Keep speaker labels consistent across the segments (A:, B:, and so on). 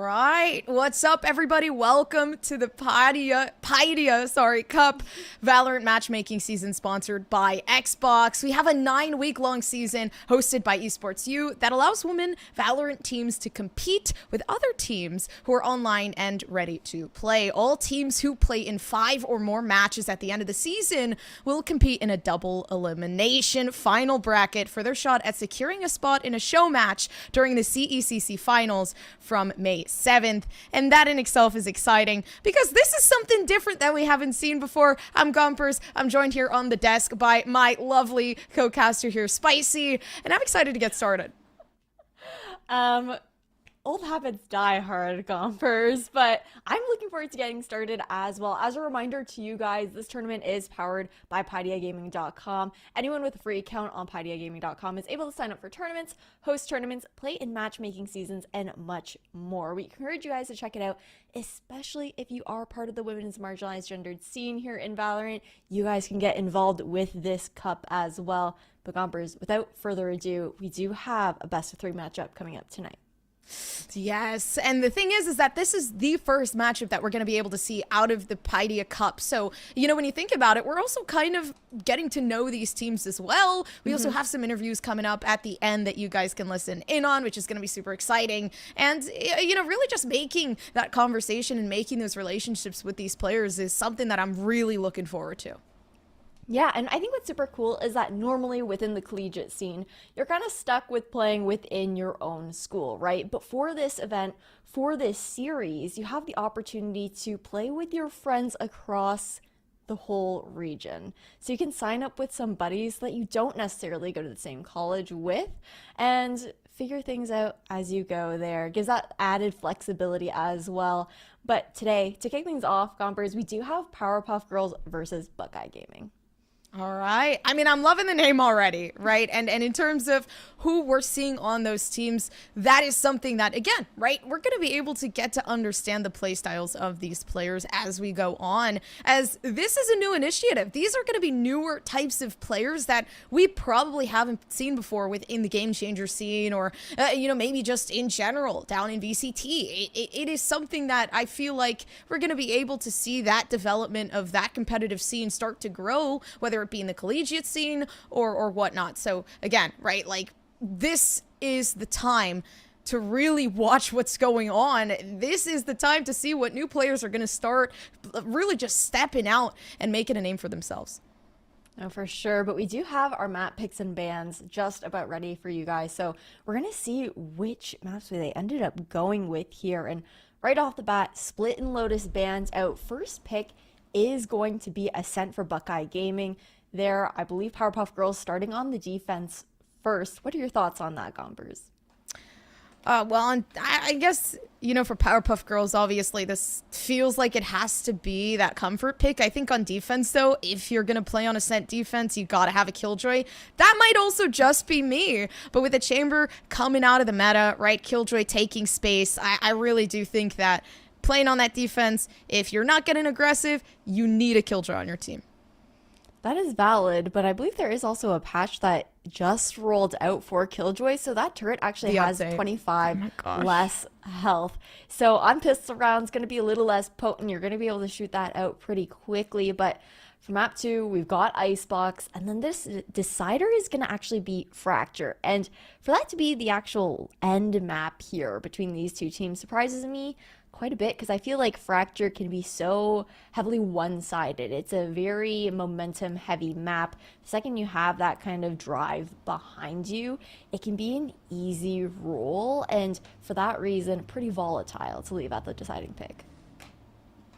A: right. What's up, everybody? Welcome to the Paidia Cup Valorant matchmaking season sponsored by Xbox. We have a 9-week-long season hosted by Esports U that allows women Valorant teams to compete with other teams who are online and ready to play. All teams who play in 5 or more matches at the end of the season will compete in a double elimination final bracket for their shot at securing a spot in a show match during the CECC finals from May 7th. And that in itself is exciting because this is something different that we haven't seen before. I'm Gompers. I'm joined here on the desk by my lovely co-caster here, Spicy, and I'm excited to get started.
B: Old habits die hard, Gompers, but I'm looking forward to getting started as well. As a reminder to you guys, this tournament is powered by PaidiaGaming.com. Anyone with a free account on PaidiaGaming.com is able to sign up for tournaments, host tournaments, play in matchmaking seasons, and much more. We encourage you guys to check it out, especially if you are part of the women's marginalized gendered scene here in Valorant. You guys can get involved with this cup as well. But Gompers, without further ado, we do have a best of 3 matchup coming up tonight.
A: Yes, and the thing is that this is the first matchup that we're going to be able to see out of the Paidia Cup. So, you know, when you think about it, we're also kind of getting to know these teams as well. We also have some interviews coming up at the end that you guys can listen in on, which is going to be super exciting. And, you know, really just making that conversation and making those relationships with these players is something that I'm really looking forward to.
B: Yeah, and I think what's super cool is that normally within the collegiate scene, you're kind of stuck with playing within your own school, right? But for this event, for this series, you have the opportunity to play with your friends across the whole region. So you can sign up with some buddies that you don't necessarily go to the same college with and figure things out as you go there. Gives that added flexibility as well. But today, to kick things off, Gompers, we do have Powerpuff Girls versus Buckeye Gaming.
A: All right. I mean, I'm loving the name already, right? And in terms of who we're seeing on those teams, that is something that, again, right, we're going to be able to get to understand the play styles of these players as we go on, as this is a new initiative. These are going to be newer types of players that we probably haven't seen before within the Game Changer scene or, you know, maybe just in general down in VCT. It is something that I feel like we're going to be able to see that development of that competitive scene start to grow, whether it be in the collegiate scene or whatnot. So again, right, like this is the time to really watch what's going on. This is the time to see what new players are going to start really just stepping out and making a name for themselves.
B: Oh, for sure. But we do have our map picks and bans just about ready for you guys. So we're going to see which maps they ended up going with here. And right off the bat, Split and Lotus bans out. First pick is going to be Ascent for Buckeye Gaming. There, I believe Powerpuff Girls starting on the defense first. What are your thoughts on that, Gompers?
A: Well, I guess, you know, for Powerpuff Girls, obviously, this feels like it has to be that comfort pick. I think on defense, though, if you're going to play on Ascent defense, you got to have a Killjoy. That might also just be me. But with the Chamber coming out of the meta, right, Killjoy taking space, I really do think that playing on that defense, if you're not getting aggressive, you need a Killjoy on your team.
B: That is valid, but I believe there is also a patch that just rolled out for Killjoy, so that turret actually has 25 less health. So on pistol rounds, going to be a little less potent. You're going to be able to shoot that out pretty quickly, but for map 2, we've got Icebox, and then this decider is going to actually be Fracture. And for that to be the actual end map here between these two teams surprises me quite a bit because I feel like Fracture can be so heavily one-sided. It's a very momentum-heavy map. The second you have that kind of drive behind you, it can be an easy roll, and for that reason, pretty volatile to leave at the deciding pick.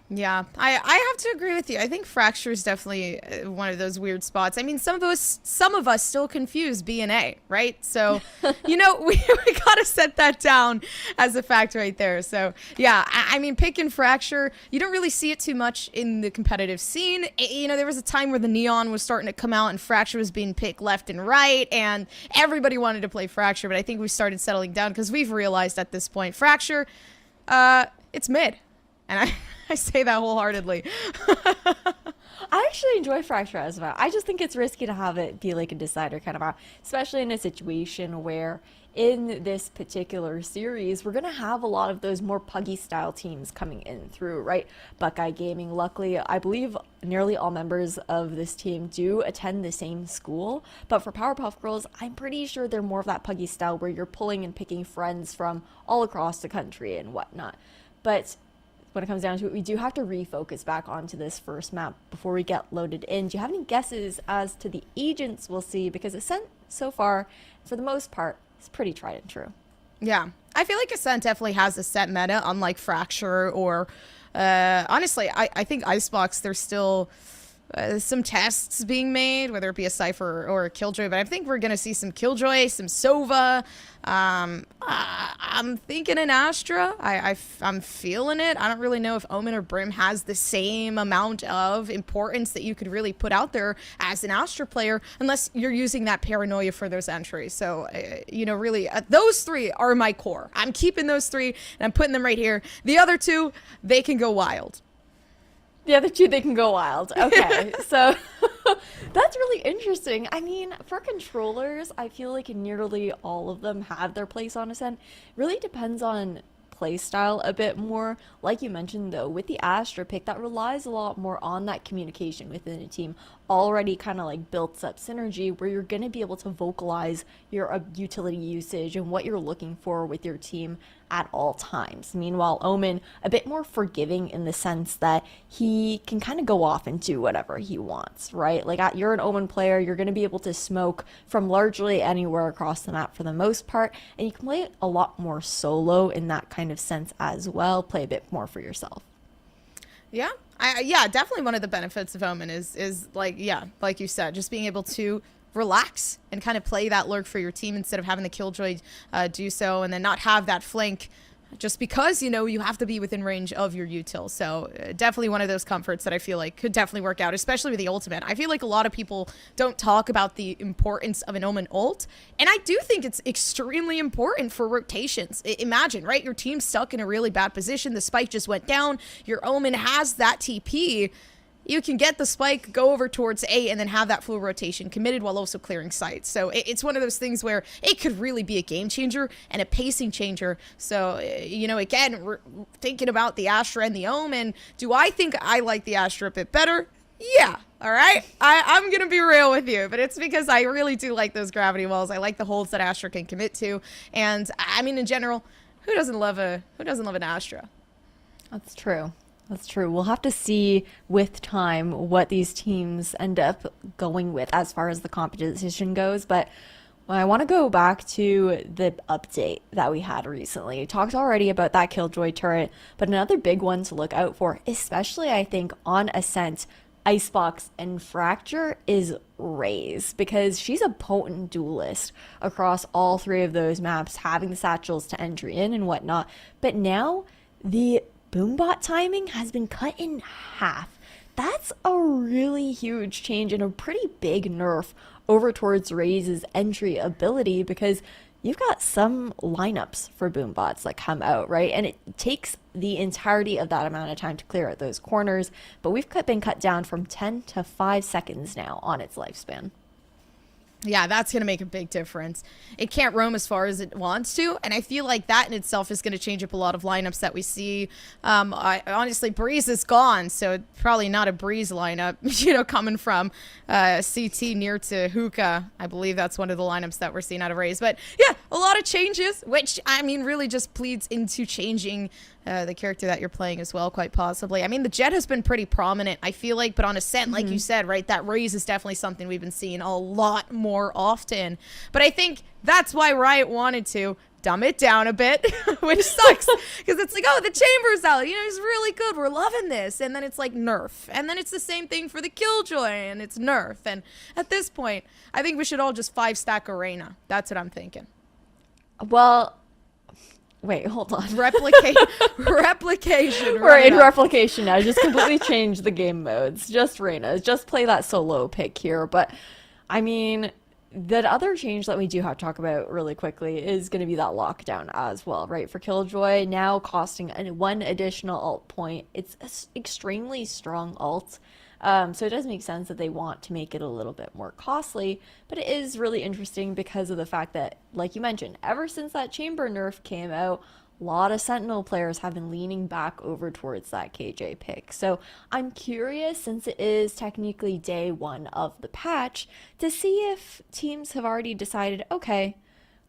A: Yeah, I have to agree with you. I think Fracture is definitely one of those weird spots. I mean, some of us still confuse B and A, right? So, you know, we got to set that down as a fact right there. So, yeah, I mean, picking Fracture, you don't really see it too much in the competitive scene. You know, there was a time where the Neon was starting to come out and Fracture was being picked left and right, and everybody wanted to play Fracture, but I think we started settling down because we've realized at this point, Fracture, it's mid. And I say that wholeheartedly.
B: I actually enjoy Fracture as well. I just think it's risky to have it be like a decider kind of round, especially in a situation where in this particular series, we're going to have a lot of those more puggy style teams coming in through, right? Buckeye Gaming, luckily, I believe nearly all members of this team do attend the same school. But for Powerpuff Girls, I'm pretty sure they're more of that puggy style where you're pulling and picking friends from all across the country and whatnot. But when it comes down to it, we do have to refocus back onto this first map before we get loaded in. Do you have any guesses as to the agents we'll see? Because Ascent so far, for the most part, is pretty tried and true.
A: Yeah, I feel like Ascent definitely has a set meta, unlike Fracture or, honestly, I think Icebox, there's still some tests being made, whether it be a Cypher or a Killjoy, but I think we're going to see some Killjoy, some Sova. I'm thinking an Astra. I'm feeling it. I don't really know if Omen or Brim has the same amount of importance that you could really put out there as an Astra player, unless you're using that paranoia for those entries. So, really, those three are my core. I'm keeping those three, and I'm putting them right here. The other two, they can go wild.
B: The other two, they can go wild. Okay, so that's really interesting. I mean, for controllers, I feel like nearly all of them have their place on Ascent. Really depends on playstyle a bit more. Like you mentioned, though, with the Astra pick, that relies a lot more on that communication within a team. Already kind of like built up synergy where you're going to be able to vocalize your utility usage and what you're looking for with your team at all times. Meanwhile, Omen, a bit more forgiving in the sense that he can kind of go off and do whatever he wants, right? Like, you're an Omen player, you're going to be able to smoke from largely anywhere across the map for the most part, and you can play a lot more solo in that kind of sense as well, play a bit more for yourself.
A: Yeah. Definitely one of the benefits of Omen is like you said, just being able to relax and kind of play that lurk for your team instead of having the Killjoy do so, and then not have that flank just because, you have to be within range of your util. So definitely one of those comforts that I feel like could definitely work out, especially with the ultimate. I feel like a lot of people don't talk about the importance of an Omen ult, and I do think it's extremely important for rotations. Imagine, right? Your team's stuck in a really bad position. The spike just went down. Your Omen has that TP. You can get the spike, go over towards A, and then have that full rotation committed while also clearing sites. So it's one of those things where it could really be a game changer and a pacing changer. So, again, we're thinking about the Astra and the Omen. Do I think I like the Astra a bit better? Yeah. All right. I'm going to be real with you, but it's because I really do like those gravity walls. I like the holds that Astra can commit to. And I mean, in general, who doesn't love an Astra?
B: That's true. That's true. We'll have to see with time what these teams end up going with as far as the competition goes. But I want to go back to the update that we had recently. We talked already about that Killjoy turret, but another big one to look out for, especially I think on Ascent, Icebox, and Fracture, is Raze, because she's a potent duelist across all three of those maps, having the satchels to entry in and whatnot. But now the Boombot timing has been cut in half. That's a really huge change and a pretty big nerf over towards Raze's entry ability, because you've got some lineups for Boombots that come out, right? And it takes the entirety of that amount of time to clear out those corners, but we've been cut down from 10 to 5 seconds now on its lifespan.
A: Yeah, that's going to make a big difference. It can't roam as far as it wants to, and I feel like that in itself is going to change up a lot of lineups that we see. Honestly, Breeze is gone, so probably not a Breeze lineup, coming from CT near to Hookah. I believe that's one of the lineups that we're seeing out of Raze. But yeah, a lot of changes, which, I mean, really just bleeds into changing the character that you're playing as well, quite possibly. I mean, the Jet has been pretty prominent, I feel like, but on Ascent, like you said, right, that Raze is definitely something we've been seeing a lot more often. But I think that's why Riot wanted to dumb it down a bit, which sucks, because it's like, oh, the Chamber's out, he's really good, we're loving this, and then it's like nerf, and then it's the same thing for the Killjoy, and it's nerf, and at this point, I think we should all just 5-stack Arena. That's what I'm thinking.
B: Well, wait, hold on.
A: Replication.
B: We're in replication now. Just completely change the game modes. Just Reyna. Just play that solo pick here. But, I mean, the other change that we do have to talk about really quickly is going to be that lockdown as well, right? For Killjoy, now costing one additional ult point. It's an extremely strong ult. So it does make sense that they want to make it a little bit more costly, but it is really interesting because of the fact that, like you mentioned, ever since that Chamber nerf came out, a lot of Sentinel players have been leaning back over towards that KJ pick. So I'm curious, since it is technically day one of the patch, to see if teams have already decided, okay,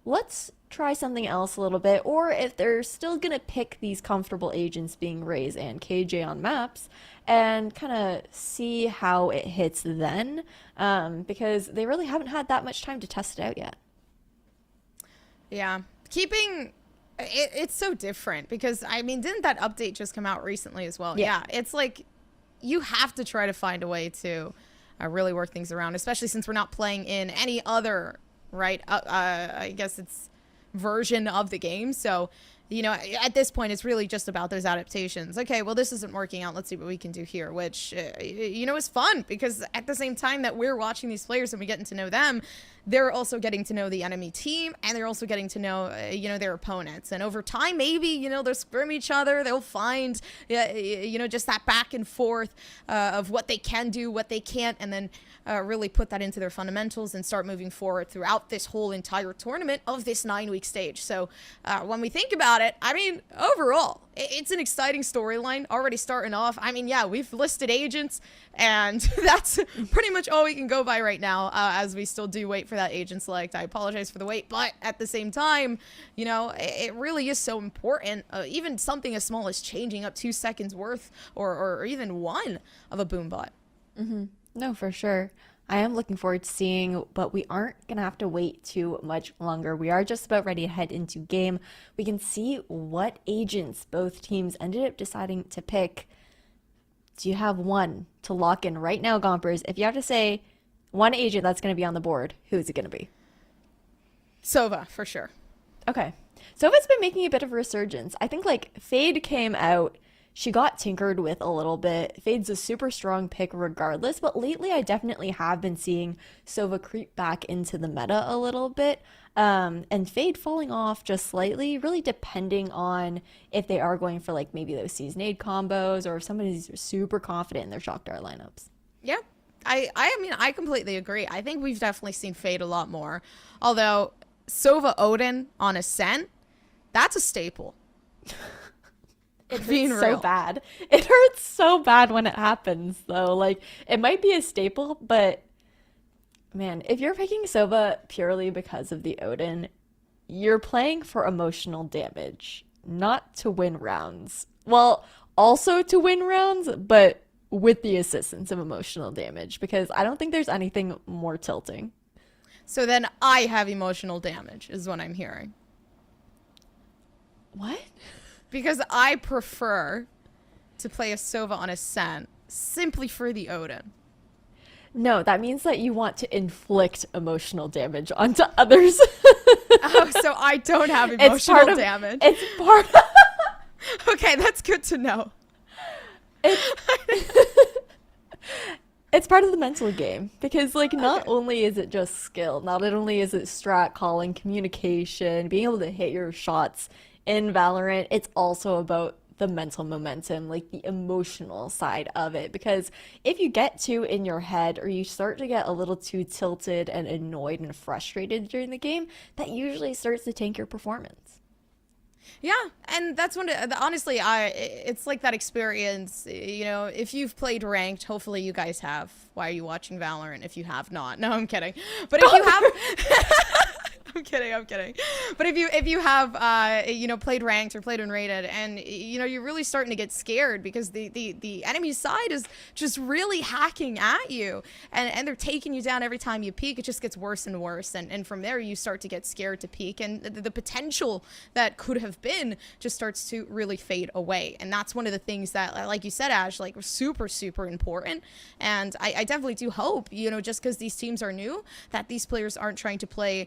B: let's try something else a little bit, or if they're still going to pick these comfortable agents being Raze and KJ on maps and kind of see how it hits then, because they really haven't had that much time to test it out yet.
A: Yeah. It's so different because, I mean, didn't that update just come out recently as well? Yeah. It's like you have to try to find a way to really work things around, especially since we're not playing in any other, right? I guess it's version of the game. So, you know, at this point, it's really just about those adaptations. Okay, well, this isn't working out. Let's see what we can do here, which, you know, is fun because at the same time that we're watching these players and we're getting to know them, they're also getting to know the enemy team, and they're also getting to know, you know, their opponents. And over time, maybe, you know, they'll scrim each other. They'll find, you know, just that back and forth of what they can do, what they can't, and then really put that into their fundamentals and start moving forward throughout this whole entire tournament of this 9-week stage. So when we think about it, I mean, overall, it's an exciting storyline already starting off. I mean, yeah, we've listed agents, and that's pretty much all we can go by right now, as we still do wait for that agent select. I apologize for the wait, but at the same time, you know, it really is so important. Even something as small as changing up 2 seconds worth or even one of a boom bot.
B: Mm-hmm. No, for sure. I am looking forward to seeing, but we aren't going to have to wait too much longer. We are just about ready to head into game. We can see what agents both teams ended up deciding to pick. Do you have one to lock in right now, Gompers? If you have to say one agent that's going to be on the board, who's it going to be?
A: Sova, for sure.
B: Okay. Sova's been making a bit of a resurgence. I think, like, Fade came out. She got tinkered with a little bit. Fade's a super strong pick regardless, but lately I definitely have been seeing Sova creep back into the meta a little bit, and Fade falling off just slightly, really depending on if they are going for, like, maybe those Season 8 combos or if somebody's super confident in their Shock Dart lineups.
A: Yeah, I mean, I completely agree. I think we've definitely seen Fade a lot more, although Sova Odin on Ascent, that's a staple.
B: It hurts so bad. It hurts so bad when it happens, though. Like, it might be a staple, but man, if you're picking Sova purely because of the Odin, you're playing for emotional damage, not to win rounds. Well, also to win rounds, but with the assistance of emotional damage, because I don't think there's anything more tilting.
A: So then I have emotional damage, is what I'm hearing.
B: What?
A: Because I prefer to play a Sova on Ascent simply for the Odin.
B: No, that means that you want to inflict emotional damage onto others.
A: Oh, so I don't have emotional damage.
B: It's part of...
A: Okay, that's good to know.
B: It's part of the mental game, because, like, not only is it just skill, not only is it strat calling, communication, being able to hit your shots in Valorant, it's also about the mental momentum, like the emotional side of it. Because if you get too in your head, or you start to get a little too tilted and annoyed and frustrated during the game, that usually starts to tank your performance.
A: Yeah, and that's when, honestly, it's like that experience, you know, if you've played ranked, hopefully you guys have. Why are you watching Valorant if you have not? No, I'm kidding. But if you have... I'm kidding. But if you have you know, played ranked or played unrated, and you know, you're really starting to get scared because the enemy side is just really hacking at you, and they're taking you down every time you peek. It just gets worse and worse, and from there you start to get scared to peek, and the potential that could have been just starts to really fade away. And that's one of the things that, like you said, Ash, like, super important. And I definitely do hope, you know, just because these teams are new, that these players aren't trying to play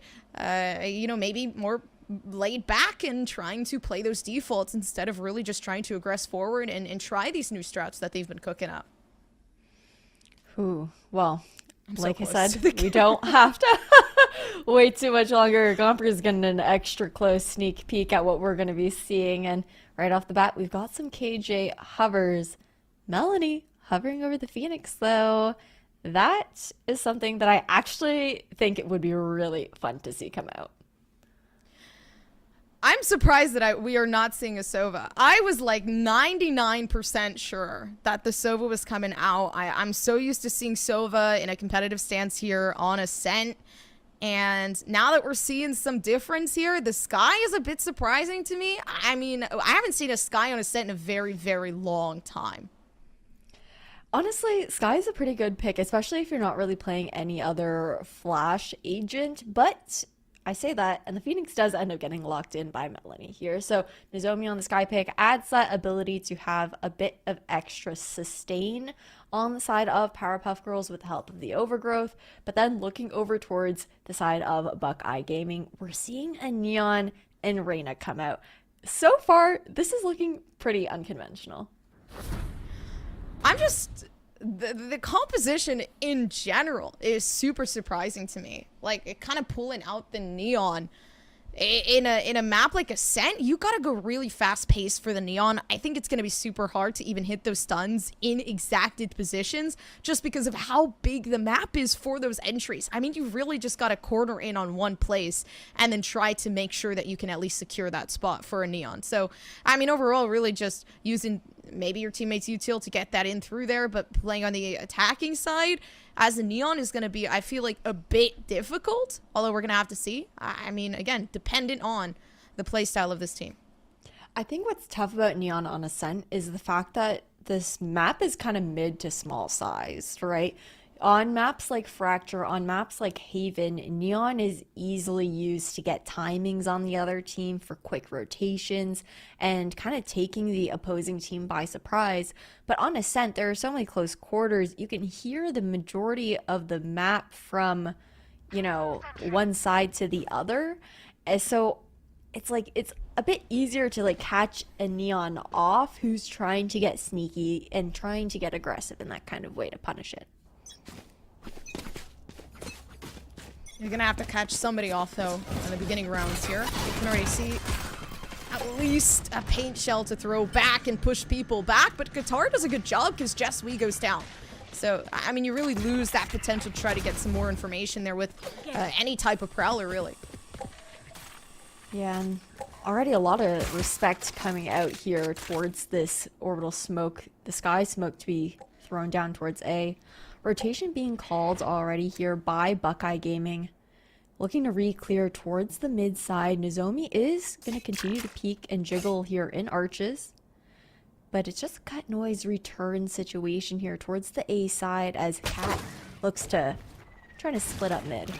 A: you know, maybe more laid back and trying to play those defaults instead of really just trying to aggress forward and try these new strats that they've been cooking up.
B: Ooh, well, like I said, we don't have to wait too much longer. Gomper is getting an extra close sneak peek at what we're going to be seeing. And right off the bat, we've got some KJ hovers. Melanie, Hovering over the Phoenix, though, that is something that I actually think it would be really fun to see come out.
A: I'm surprised that we are not seeing a Sova. I was like 99% sure that the Sova was coming out. I'm so used to seeing Sova in a competitive stance here on Ascent. And now that we're seeing some difference here, the Sky is a bit surprising to me. I mean, I haven't seen a Sky on Ascent in a very, very long time.
B: Honestly, Sky is a pretty good pick, especially if you're not really playing any other Flash agent, but I say that, and the Phoenix does end up getting locked in by Melanie here. So Nozomi on the Sky pick adds that ability to have a bit of extra sustain on the side of Powerpuff Girls with the help of the Overgrowth. But then looking over towards the side of Buckeye Gaming, we're seeing a Neon and Reina come out. So far, this is looking pretty unconventional.
A: I'm just... The composition in general is super surprising to me. Like, it kind of pulling out the Neon. In a map like Ascent, you gotta go really fast paced for the Neon. I think it's gonna be super hard to even hit those stuns in exacted positions just because of how big the map is for those entries. I mean, you really just gotta corner in on one place and then try to make sure that you can at least secure that spot for a Neon. So, I mean, overall, really just using maybe your teammates' util to get that in through there, but playing on the attacking side as a Neon is going to be, I feel like, a bit difficult, although we're going to have to see. I mean, again, dependent on the playstyle of this team.
B: I think what's tough about Neon on Ascent is the fact that this map is kind of mid to small sized, right? On maps like Fracture, on maps like Haven, Neon is easily used to get timings on the other team for quick rotations and kind of taking the opposing team by surprise. But on Ascent, there are so many close quarters, you can hear the majority of the map from, you know, one side to the other. And so it's like, it's a bit easier to like catch a Neon off who's trying to get sneaky and trying to get aggressive in that kind of way to punish it.
A: You're gonna have to catch somebody off, though, in the beginning rounds here. You can already see at least a paint shell to throw back and push people back, but Qatar does a good job because Jess Wee goes down. So, I mean, you really lose that potential to try to get some more information there with any type of Prowler, really.
B: Yeah, and already a lot of respect coming out here towards this orbital smoke, the Sky smoke to be thrown down towards A. Rotation being called already here by Buckeye Gaming. Looking to re-clear towards the mid side. Nozomi is going to continue to peek and jiggle here in arches. But it's just a cut noise return situation here towards the A side as Cat looks to trying to split up mid.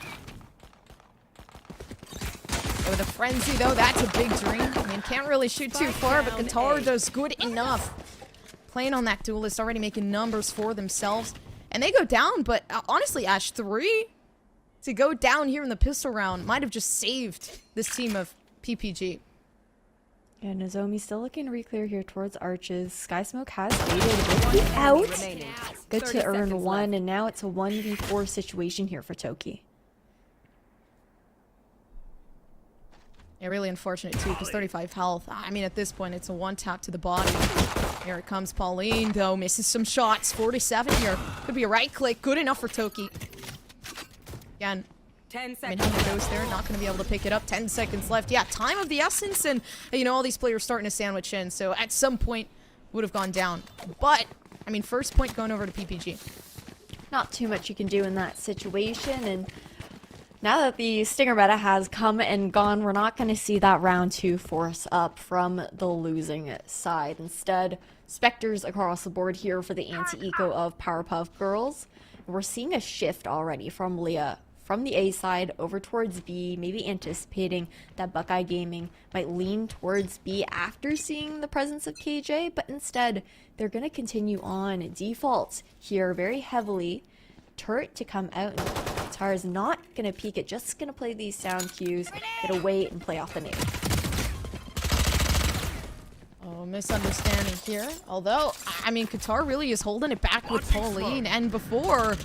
A: With a frenzy, though, that's a big dream. I mean, can't really shoot too far, but Qatar does good enough. Playing on that duelist, already making numbers for themselves. And they go down, but honestly, Ash, 3 to go down here in the pistol round might have just saved this team of PPG.
B: Yeah, Nozomi still looking to re-clear here towards arches. Sky Smoke has waited with the out. Good to earn 1, and now it's a 1v4 situation here for Toki.
A: Yeah, really unfortunate, too, because 35 health. I mean, at this point, it's a one-tap to the body. Here it comes Pauline, though. Misses some shots. 47 here. Could be a right-click. Good enough for Toki. Again,
C: 10
A: I mean,
C: seconds.
A: how goes there? Not going to be able to pick it up. 10 seconds left. Yeah, time of the essence, and, you know, all these players starting to sandwich in. So, at some point, would have gone down. But, I mean, first point going over to PPG.
B: Not too much you can do in that situation, and now that the Stinger meta has come and gone, we're not going to see that round 2 force up from the losing side. Instead, Spectres across the board here for the anti-eco of Powerpuff Girls. We're seeing a shift already from Leah from the A side over towards B, maybe anticipating that Buckeye Gaming might lean towards B after seeing the presence of KJ, but instead they're going to continue on default here very heavily. Turret to come out, and Qatar is not going to peek it, just going to play these sound cues, get away and play off the nade.
A: Oh, misunderstanding here. Although, I mean, Qatar really is holding it back with Pauline, and before,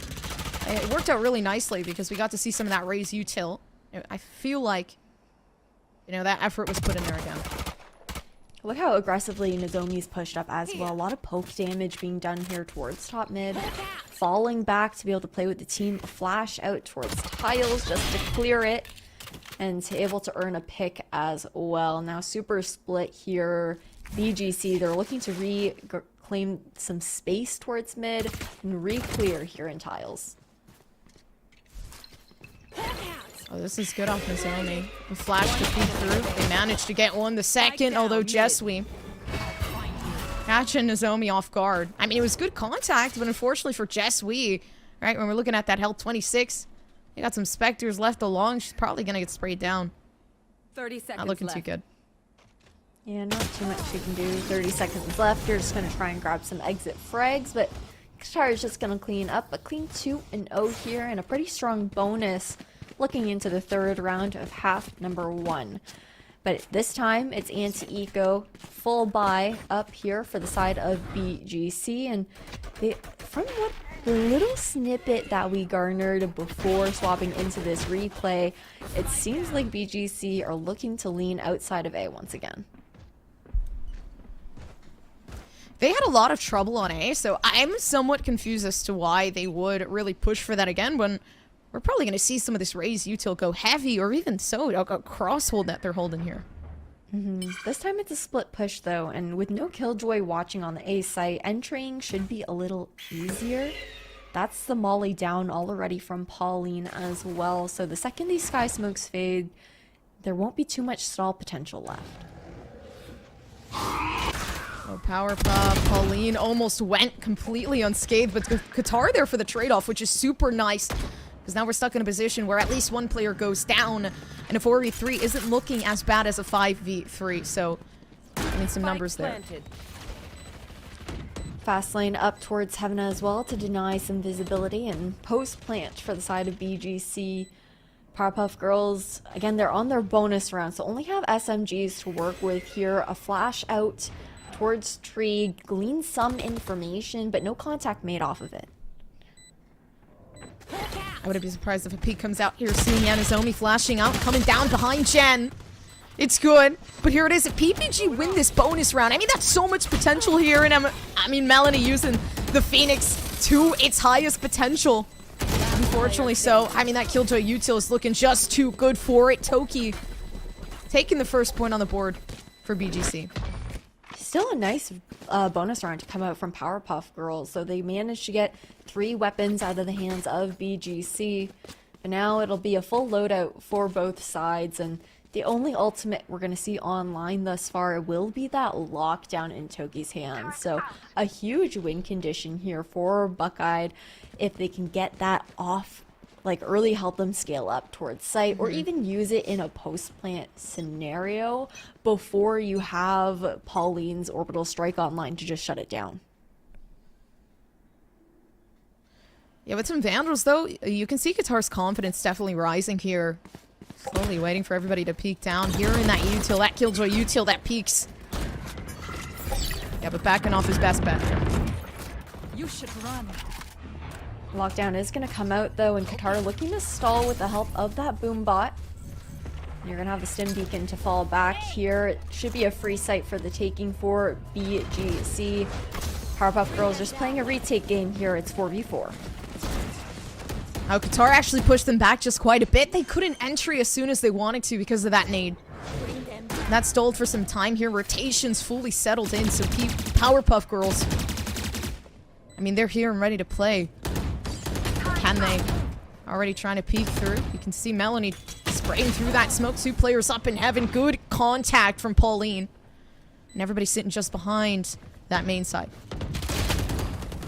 A: it worked out really nicely because we got to see some of that raise util. I feel like, you know, that effort was put in there again.
B: Look how aggressively Nozomi's pushed up as well. A lot of poke damage being done here towards top mid. Falling back to be able to play with the team. A flash out towards tiles just to clear it. And to able to earn a pick as well. Now super split here. BGC, they're looking to reclaim some space towards mid and re-clear here in tiles.
A: Oh, this is good off Nozomi. The flash to feed through. They managed to get one the second, although Jesui catching Nozomi off guard. I mean, it was good contact, but unfortunately for Jesui, right, when we're looking at that health 26, you got some Spectres left along. She's probably going to get sprayed down.
C: 30 seconds
A: Not looking
C: left.
A: too good.
B: Yeah, not too much you can do. 30 seconds left. You're just going to try and grab some exit frags, but Qatar is just going to clean up. A clean 2-0 here and a pretty strong bonus looking into the third round of half number 1. But this time it's anti-eco, full buy up here for the side of BGC. And from what the little snippet that we garnered before swapping into this replay, it seems like BGC are looking to lean outside of A once again.
A: They had a lot of trouble on A, so I'm somewhat confused as to why they would really push for that again when we're probably going to see some of this Raze util go heavy, or even so, a cross-hold that they're holding here.
B: This time it's a split push though, and with no Killjoy watching on the A site, entering should be a little easier. That's the molly down already from Pauline as well, so the second these sky smokes fade, there won't be too much stall potential left.
A: Oh, power pop. Pauline almost went completely unscathed, but Qatar there for the trade-off, which is super nice. Because now we're stuck in a position where at least one player goes down, and a 4v3 isn't looking as bad as a 5v3, so I mean some numbers there.
B: Fast lane up towards Heaven as well to deny some visibility, and post plant for the side of BGC. Powerpuff Girls, again, they're on their bonus round, so only have SMGs to work with here. A flash out towards tree, glean some information, but no contact made off of it.
A: I wouldn't be surprised if a peek comes out here, seeing Nozomi flashing out, coming down behind Jen. It's good, but here it is. If PPG win this bonus round, I mean, that's so much potential here, and I mean, Melanie using the Phoenix to its highest potential. Unfortunately so. I mean, that Killjoy util is looking just too good for it. Toki taking the first point on the board for BGC.
B: Still a nice bonus round to come out from Powerpuff Girls. So they managed to get 3 weapons out of the hands of BGC. But now it'll be a full loadout for both sides. And the only ultimate we're going to see online thus far will be that lockdown in Toki's hands. So a huge win condition here for Buckeyed if they can get that off, like early help them scale up towards site, or even use it in a post-plant scenario before you have Pauline's orbital strike online to just shut it down.
A: Yeah, with some Vandals, though, you can see Qatar's confidence definitely rising here. Slowly waiting for everybody to peek down here in that util, that Killjoy util that peaks. Yeah, but backing off his best bet.
C: You should run.
B: Lockdown is going to come out though, and Qatar looking to stall with the help of that boom bot. You're going to have the stim beacon to fall back here. It should be a free site for the taking for BGC. Powerpuff Girls just playing a retake game here. It's 4v4.
A: Oh, Qatar actually pushed them back just quite a bit. They couldn't entry as soon as they wanted to because of that nade. That stalled for some time here. Rotations fully settled in, so keep Powerpuff Girls. I mean, they're here and ready to play. Can they? Already trying to peek through. You can see Melanie spraying through that smoke. 2 players up in heaven. Good contact from Pauline. And everybody sitting just behind that main side.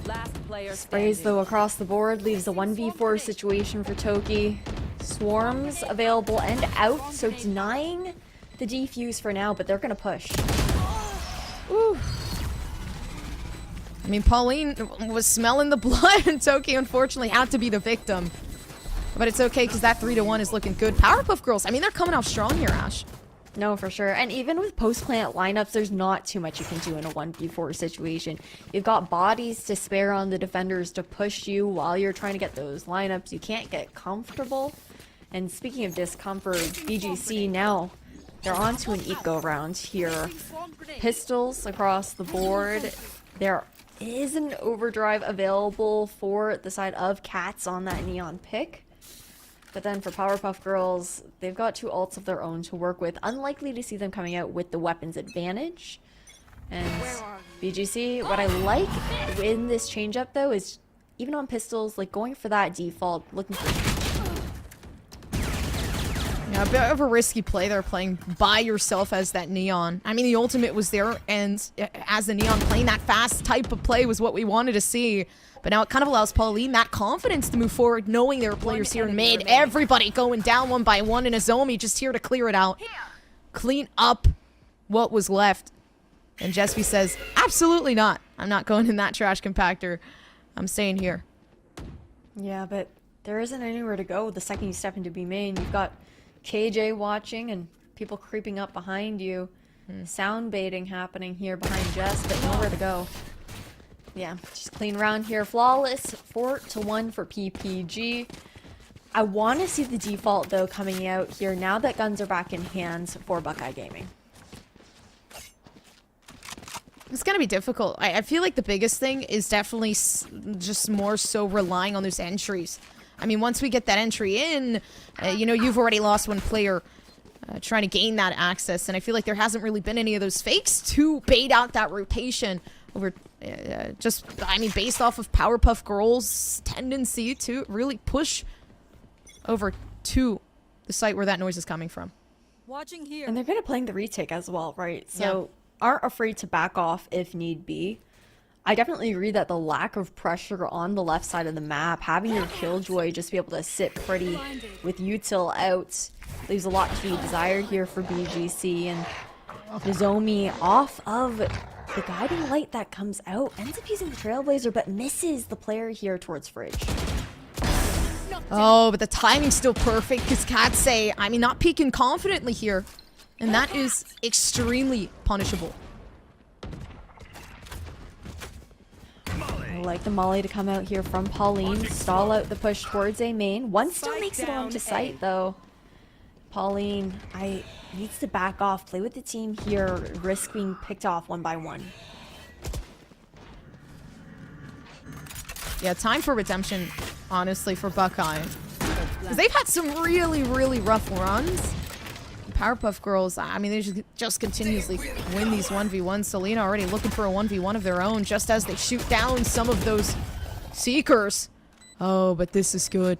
C: Last player
B: Sprays though across the board, leaves a 1v4 situation for Toki. Swarms available and out, so denying the defuse for now, but they're gonna push.
A: Ooh. I mean, Pauline was smelling the blood, and Toki unfortunately had to be the victim. But it's okay, because that 3-1 is looking good. Powerpuff Girls, I mean, they're coming out strong here, Ash.
B: No, for sure. And even with post-plant lineups, there's not too much you can do in a 1v4 situation. You've got bodies to spare on the defenders to push you while you're trying to get those lineups. You can't get comfortable. And speaking of discomfort, BGC now, they're on to an eco round here. pistols across the board. There is an overdrive available for the side of Cats on that Neon pick. But then for Powerpuff Girls, they've got 2 ults of their own to work with. Unlikely to see them coming out with the weapons advantage. And BGC, what I like in this change-up though is even on pistols, like going for that default, looking for...
A: Yeah, a bit of a risky play there, playing by yourself as that Neon. I mean, the ultimate was there, and as the Neon, playing that fast type of play was what we wanted to see. But now it kind of allows Pauline that confidence to move forward, knowing there are players here in mid. Everybody going down one by one, and Azomi just here to clear it out. Clean up what was left. And Jesby says, absolutely not. I'm not going in that trash compactor. I'm staying here.
B: Yeah, but there isn't anywhere to go the second you step into B main. You've got KJ watching and people creeping up behind you. Sound baiting happening here behind Jess, but nowhere to go. Yeah, just clean round here. Flawless, 4-1 for PPG. I want to see the default, though, coming out here now that guns are back in hands for Buckeye Gaming.
A: It's going to be difficult. I feel like the biggest thing is definitely just more so relying on those entries. I mean, once we get that entry in, you know, you've already lost one player trying to gain that access. And I feel like there hasn't really been any of those fakes to bait out that rotation over... just, I mean, based off of Powerpuff Girls' tendency to really push over to the site where that noise is coming from.
C: Watching here.
B: And they're good at playing the retake as well, right? So aren't afraid to back off if need be. I definitely agree that the lack of pressure on the left side of the map, having your Killjoy just be able to sit pretty with util out, leaves a lot to be desired here for BGC. And Nozomi off of the guiding light that comes out, ends up using the Trailblazer, but misses the player here towards Fridge.
A: Oh, but the timing's still perfect because Katsei, I mean, not peeking confidently here. And that is extremely punishable.
B: I like the molly to come out here from Pauline, stall out the push towards A main. One still makes it onto site though. Pauline, needs to back off, play with the team here, risk being picked off one by one.
A: Yeah, time for redemption, honestly, for Buckeye. Because they've had some really, really rough runs. Powerpuff Girls, I mean, they just continuously win these 1v1s. Selena already looking for a 1v1 of their own just as they shoot down some of those Seekers. Oh, but this is good.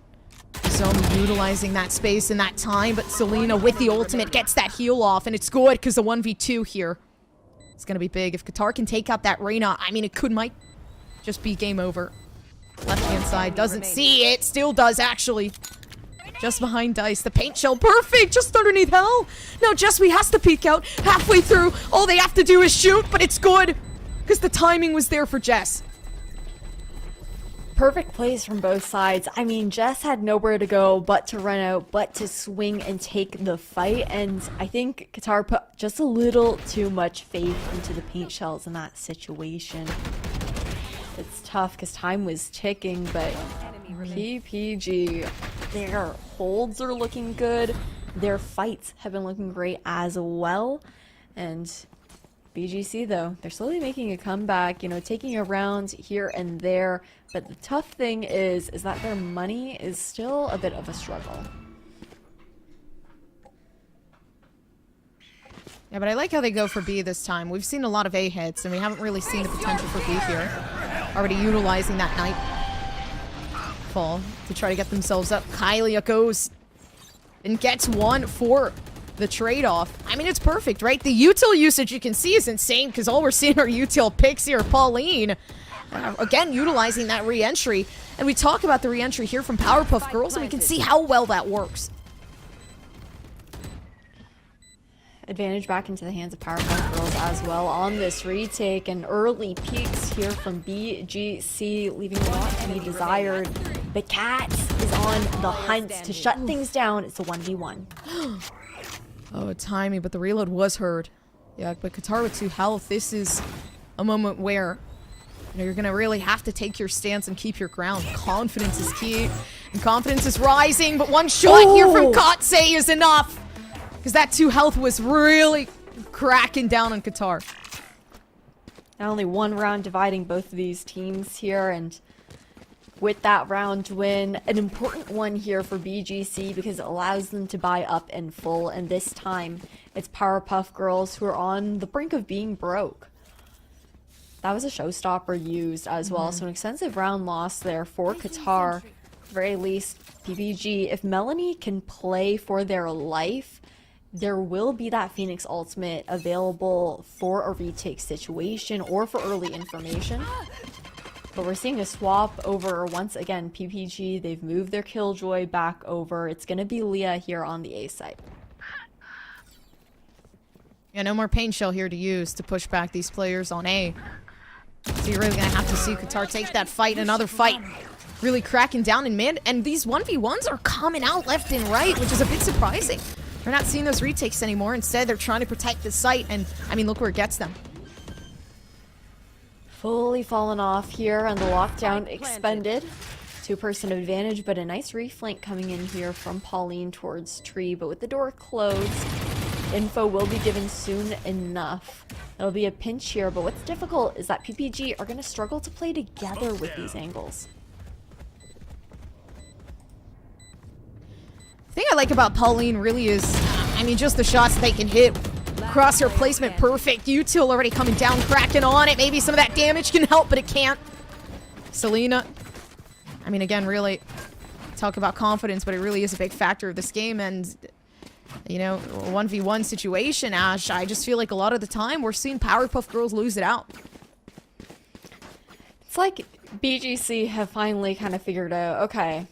A: Zomi utilizing that space and that time, but Selena with the ultimate gets that heal off, and it's good because the 1v2 here is going to be big. If Qatar can take out that Reyna, I mean, might just be game over. Left-hand side doesn't see it, still does actually. Just behind Dice, the paint shell, perfect, just underneath Hell. Now Jesby has to peek out halfway through. All they have to do is shoot, but it's good because the timing was there for Jess.
B: Perfect plays from both sides. I mean, Jess had nowhere to go but to run out, but to swing and take the fight. And I think Qatar put just a little too much faith into the paint shells in that situation. It's tough because time was ticking, but PPG, their holds are looking good. Their fights have been looking great as well. And BGC, though, they're slowly making a comeback, you know, taking a round here and there. But the tough thing is that their money is still a bit of a struggle.
A: Yeah, but I like how they go for B this time. We've seen a lot of A hits, and we haven't really seen the potential for B here. Already utilizing that Nightfall to try to get themselves up. Kylia goes and gets one for the trade-off. I mean, it's perfect, right? The util usage you can see is insane because all we're seeing are util picks here. Pauline, again, utilizing that re-entry. And we talk about the re-entry here from Powerpuff Girls, and we can see how well that works.
B: Advantage back into the hands of Powerpuff Girls as well on this retake, and early peaks here from BGC, leaving a lot to be desired. But Cats is on the hunt to shut things down. It's a 1v1.
A: Oh, timing, but the reload was heard. Yeah, but Qatar with 2 health, this is a moment where you're going to really have to take your stance and keep your ground. Confidence is key, and confidence is rising, but one shot here from Katsei is enough. Because that 2 health was really cracking down on Qatar.
B: Now only one round dividing both of these teams here, and with that round win, an important one here for BGC because it allows them to buy up in full, and this time it's Powerpuff Girls who are on the brink of being broke. That was a showstopper used as well, so an extensive round loss there for Qatar. At the very least, PPG, if Melanie can play for their life, there will be that Phoenix ultimate available for a retake situation or for early information. But we're seeing a swap over once again. PPG, they've moved their Killjoy back over. It's going to be Leah here on the A side.
A: Yeah, no more Pain Shell here to use to push back these players on A. So you're really going to have to see Qatar take that fight, another fight. Really cracking down in mid. And these 1v1s are coming out left and right, which is a bit surprising. We're not seeing those retakes anymore. Instead, they're trying to protect the site. And, I mean, look where it gets them.
B: Fully fallen off here and the lockdown expended. Two-person advantage, but a nice reflank coming in here from Pauline towards Tree. But with the door closed, info will be given soon enough. It'll be a pinch here, but what's difficult is that PPG are going to struggle to play together with these angles.
A: The thing I like about Pauline really is, I mean, just the shots they can hit. Crosshair placement perfect. Util already coming down, cracking on it. Maybe some of that damage can help, but it can't. Selena, I mean, again, really talk about confidence, but it really is a big factor of this game. And, you know, 1v1 situation, Ash, I just feel like a lot of the time we're seeing Powerpuff Girls lose it out.
B: It's like BGC have finally kind of figured out, okay,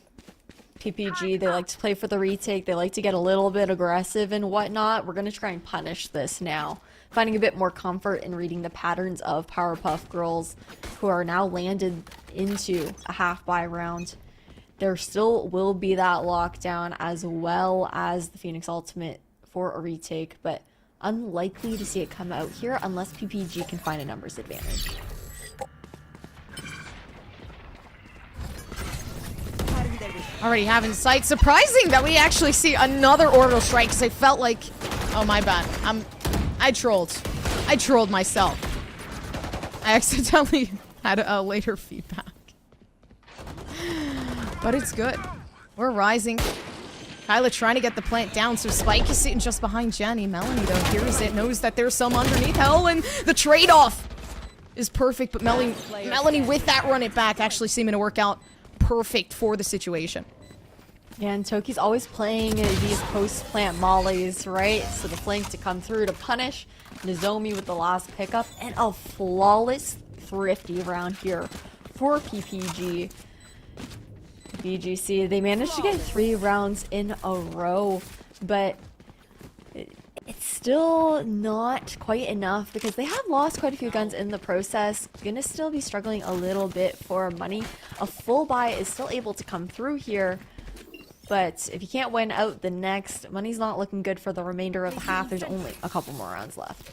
B: PPG, they like to play for the retake, they like to get a little bit aggressive and whatnot. We're going to try and punish this now. Finding a bit more comfort in reading the patterns of Powerpuff Girls, who are now landed into a half-buy round. There still will be that lockdown as well as the Phoenix Ultimate for a retake, but unlikely to see it come out here unless PPG can find a numbers advantage.
A: Already have in sight. Surprising that we actually see another orbital strike, because I felt like, oh my bad, I trolled myself. I accidentally had a later feedback, but it's good. We're rising. Kyla trying to get the plant down, so Spike is sitting just behind Jenny. Melanie though hears it, knows that there's some underneath. Hell, and the trade-off is perfect, but Melanie with that run it back actually seeming to work out perfect for the situation.
B: Yeah, and Toki's always playing these post-plant mollies, right? So the flank to come through to punish. Nozomi with the last pickup, and a flawless thrifty round here for PPG. BGC, they managed to get 3 rounds in a row, but it's still not quite enough because they have lost quite a few guns in the process. Gonna still be struggling a little bit for money. A full buy is still able to come through here, but if you can't win out the next, money's not looking good for the remainder of the half. There's only a couple more rounds left.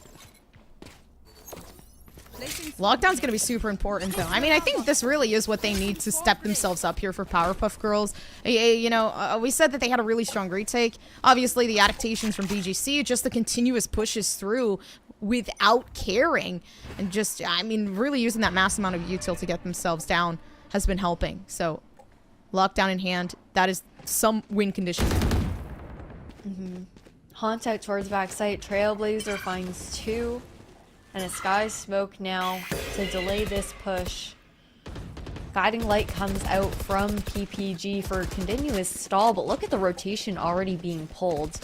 A: Lockdown's going to be super important, though. I mean, I think this really is what they need to step themselves up here for Powerpuff Girls. You know, we said that they had a really strong retake. Obviously, the adaptations from BGC, just the continuous pushes through without caring. And just, I mean, really using that mass amount of util to get themselves down has been helping. So, lockdown in hand, that is some win condition.
B: Haunt out towards backside. Trailblazer finds 2. And a Sky Smoke now to delay this push. Guiding Light comes out from PPG for a continuous stall, but look at the rotation already being pulled.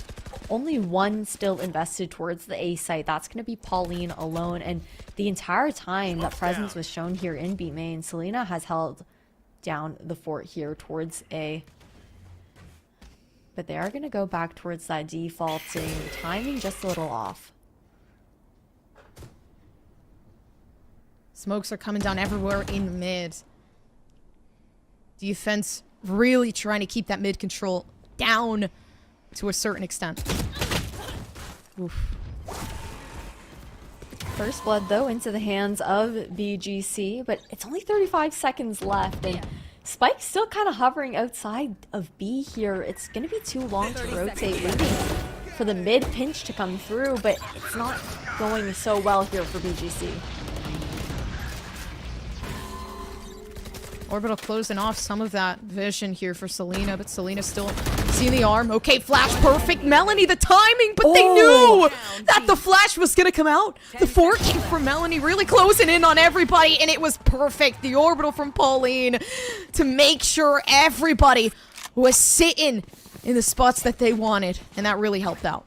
B: Only one still invested towards the A site. That's going to be Pauline alone. And the entire time that presence was shown here in B main, Selena has held down the fort here towards A. But they are going to go back towards that defaulting. Timing just a little off.
A: Smokes are coming down everywhere in mid. Defense really trying to keep that mid control down to a certain extent. Oof.
B: First blood, though, into the hands of BGC, but it's only 35 seconds left, and Spike's still kind of hovering outside of B here. It's going to be too long to rotate, waiting for the mid pinch to come through, but it's not going so well here for BGC.
A: Orbital closing off some of that vision here for Selena, but Selena still seeing the arm. Okay, flash perfect. Melanie, the timing, but they knew that the flash was going to come out. The 4K from Melanie really closing in on everybody, and it was perfect. The orbital from Pauline to make sure everybody was sitting in the spots that they wanted, and that really helped out.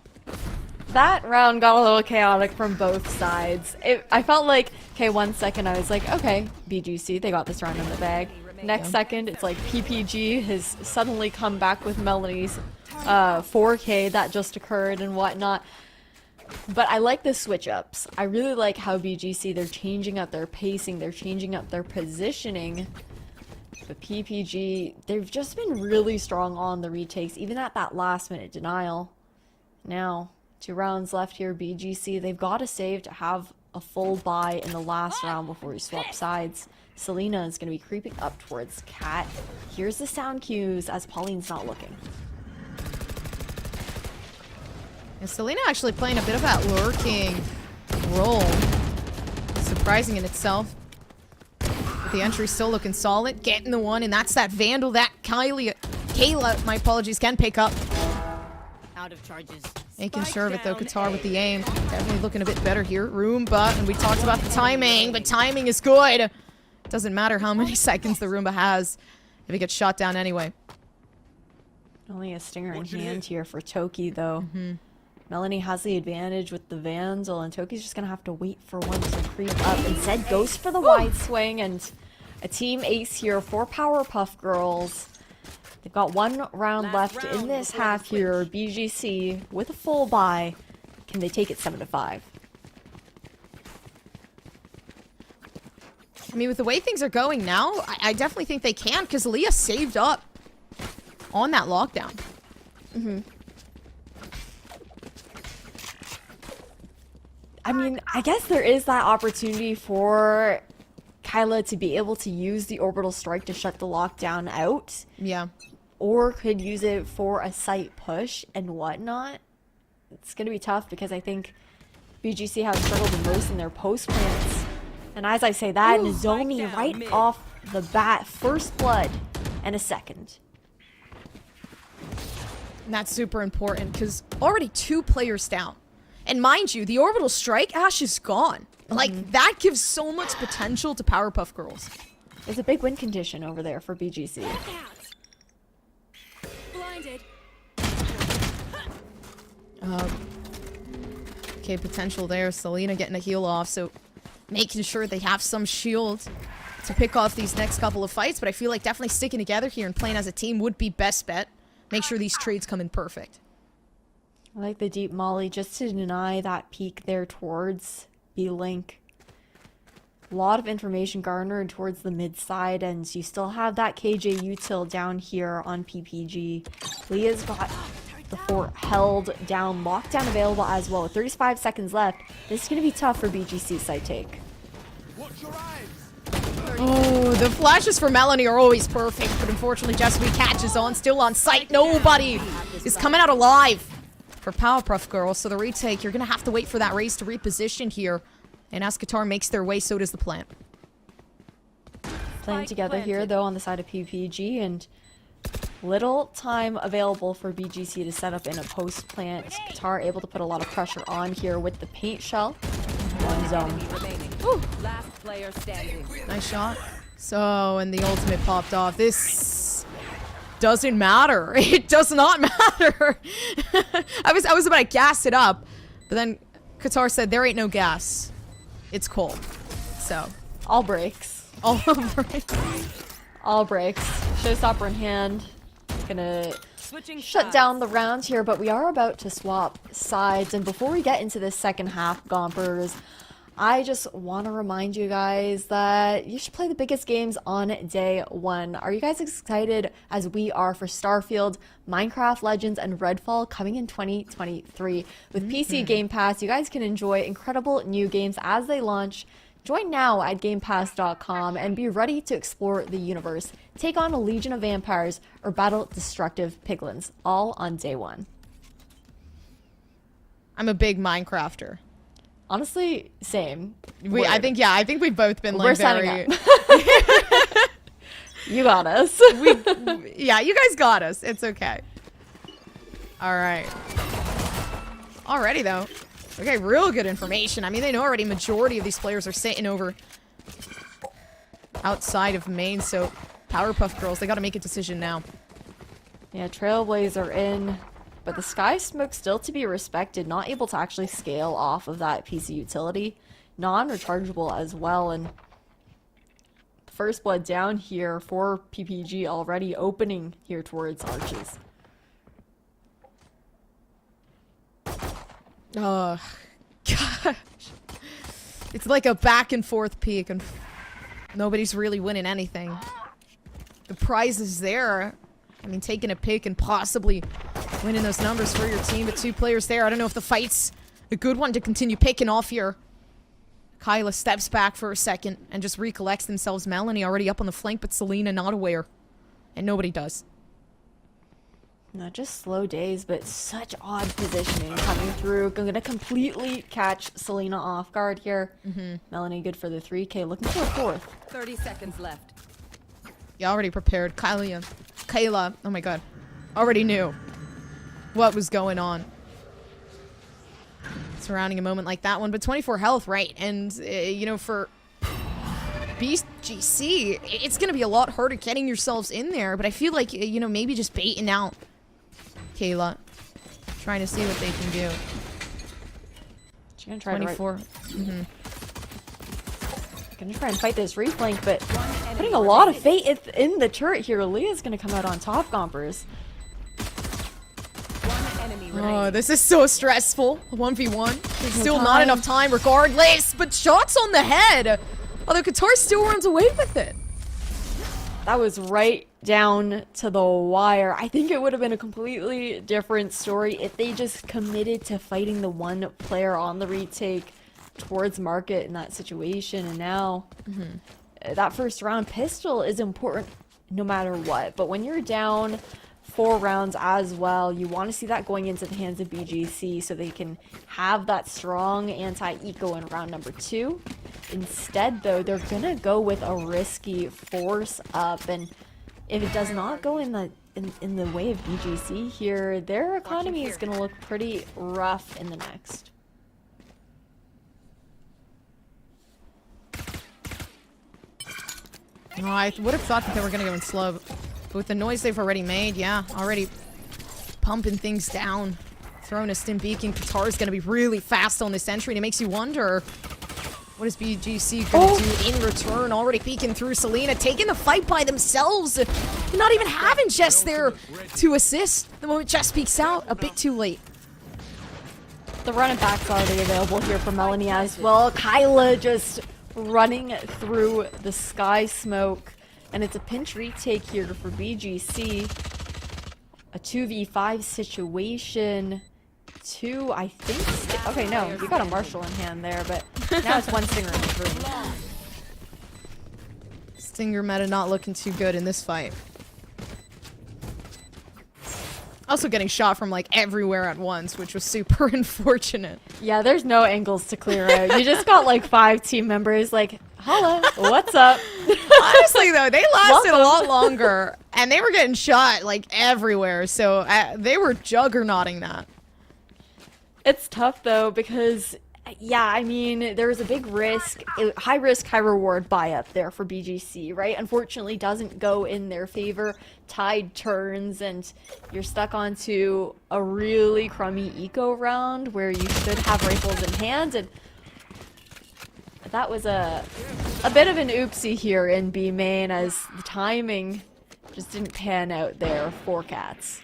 B: That round got a little chaotic from both sides. I felt like, okay, 1 second I was like, okay, BGC, they got this round in the bag. Next second, it's like PPG has suddenly come back with Melanie's 4K that just occurred and whatnot. But I like the switch-ups. I really like how BGC, they're changing up their pacing, they're changing up their positioning. But PPG, they've just been really strong on the retakes, even at that last-minute denial. Now, 2 rounds left here, BGC, they've got to save to have a full buy in the last round before we swap sides. Selena is going to be creeping up towards Cat. Here's the sound cues as Pauline's not looking.
A: And Selena actually playing a bit of that lurking role. Surprising in itself. But the entry still looking solid. Getting the one, and that's that Vandal that Kayla, my apologies, can pick up.
D: Out of charges.
A: Making sure of it though, Qatar with the aim. Definitely looking a bit better here. Roomba, and we talked about the timing, but timing is good. Doesn't matter how many seconds the Roomba has if it gets shot down anyway.
B: Only a stinger in hand here for Toki though. Melanie has the advantage with the Vandal, and Toki's just gonna have to wait for one to creep up. Instead goes for the wide swing, and a team ace here for Powerpuff Girls. They've got 1 round left in this half here. BGC with a full buy. Can they take it 7-5?
A: I mean, with the way things are going now, I definitely think they can, because Leah saved up on that lockdown.
B: I mean, I guess there is that opportunity for Kyla to be able to use the orbital strike to shut the lockdown out.
A: Yeah.
B: Or could use it for a site push and whatnot. It's going to be tough because I think BGC has struggled the most in their post plants. And as I say that, Nozomi right off the bat, first blood and a second.
A: And that's super important because already 2 players down. And mind you, the orbital strike, Ash is gone. Like, that gives so much potential to Powerpuff Girls.
B: There's a big win condition over there for BGC.
D: Blinded.
A: Okay, potential there. Selena getting a heal off, so making sure they have some shield to pick off these next couple of fights. But I feel like definitely sticking together here and playing as a team would be best bet. Make sure these trades come in perfect.
B: I like the deep molly just to deny that peek there towards B-Link. A lot of information garnered towards the mid side, and you still have that KJ util down here on PPG. Leah's got the fort held down, lockdown available as well. 35 seconds left. This is going to be tough for BGC side take.
A: Oh, the flashes for Melanie are always perfect, but unfortunately Jessamine catches on, still on site. Nobody is coming out alive for Powerpuff Girls, so the retake, you're going to have to wait for that race to reposition here. And as Qatar makes their way, so does the plant.
B: Playing together here, though, on the side of PPG, and little time available for BGC to set up in a post plant. Qatar able to put a lot of pressure on here with the paint shell. One zone.
C: Last player standing.
A: Nice shot. So, and the ultimate popped off. This doesn't matter. It does not matter. I was about to gas it up, but then Qatar said there ain't no gas. It's cold. So,
B: all breaks.
A: All breaks.
B: All breaks. Showstopper in hand. Gonna shut down the round here, but we are about to swap sides. And before we get into this second half, Gompers, I just want to remind you guys that you should play the biggest games on day one. Are you guys excited as we are for Starfield, Minecraft Legends, and Redfall coming in 2023? With PC Game Pass, you guys can enjoy incredible new games as they launch. Join now at GamePass.com and be ready to explore the universe. Take on a legion of vampires or battle destructive piglins, all on day one.
A: I'm a big Minecrafter.
B: Honestly, same.
A: I think we've both been like
B: We're
A: very...
B: signing up. You got us.
A: Yeah, you guys got us. It's okay. All right. Alrighty, though. Okay, real good information. I mean, they know already majority of these players are sitting over outside of main, so Powerpuff Girls, they got to make a decision now.
B: Yeah, Trailblazer in, but the Sky Smoke still to be respected, not able to actually scale off of that PC utility. Non-rechargeable as well, and first blood down here for PPG already opening here towards Arches.
A: Oh, gosh. It's like a back and forth peak, and nobody's really winning anything. The prize is there. I mean, taking a pick and possibly winning those numbers for your team, but 2 players there. I don't know if the fight's a good one to continue picking off here. Kyla steps back for a second and just recollects themselves. Melanie already up on the flank, but Selena not aware. And nobody does.
B: Not just slow days, but such odd positioning coming through. Gonna completely catch Selena off guard here. Melanie good for the 3K, looking for a 4th.
C: 30 seconds left.
A: You already prepared. Kayla, oh my god, already knew what was going on surrounding a moment like that one. But 24 health, right? And, you know, for BGC, it's going to be a lot harder getting yourselves in there. But I feel like, you know, maybe just baiting out Kayla, trying to see what they can do.
B: She's going to try
A: 24.
B: Gonna try and fight this reflank, but putting a lot of fate in the turret here. Leah's gonna come out on top, Gompers.
A: Oh, this is so stressful. 1v1. Still not enough time regardless, but shots on the head. Although Qatar still runs away with it.
B: That was right down to the wire. I think it would have been a completely different story if they just committed to fighting the one player on the retake towards market in that situation. And now that first round pistol is important no matter what, but when you're down 4 rounds as well, you want to see that going into the hands of BGC so they can have that strong anti-eco in round number 2. Instead though, they're gonna go with a risky force up, and if it does not go in the way of BGC here, their economy is gonna look pretty rough in the next.
A: Oh, I would have thought that they were going to go in slow. But with the noise they've already made, yeah, already pumping things down. Throwing a stim beacon. Qatar's going to be really fast on this entry. And it makes you wonder, what is BGC going to do in return? Already peeking through Selena, taking the fight by themselves. Not even having Jess there to assist. The moment Jess peeks out, a bit too late.
B: The running back's already available here for Melanie as well. Kyla just running through the Sky Smoke, and it's a pinch retake here for BGC. A 2v5 situation. 2, I think. Okay, no, you got a Marshall in hand there, but now it's 1 Stinger in the room.
A: Stinger meta not looking too good in this fight. Also getting shot from like everywhere at once, which was super unfortunate.
B: Yeah, there's no angles to clear out. You just got like 5 team members like, holla, what's up?
A: Honestly though, they lasted a lot longer and they were getting shot like everywhere. So they were juggernauting that.
B: It's tough though because, yeah, I mean, there was a big risk, high risk, high reward buy up there for BGC, right? Unfortunately, doesn't go in their favor. Tide turns and you're stuck onto a really crummy eco round where you should have rifles in hand, and that was a bit of an oopsie here in B main as the timing just didn't pan out there for Cats.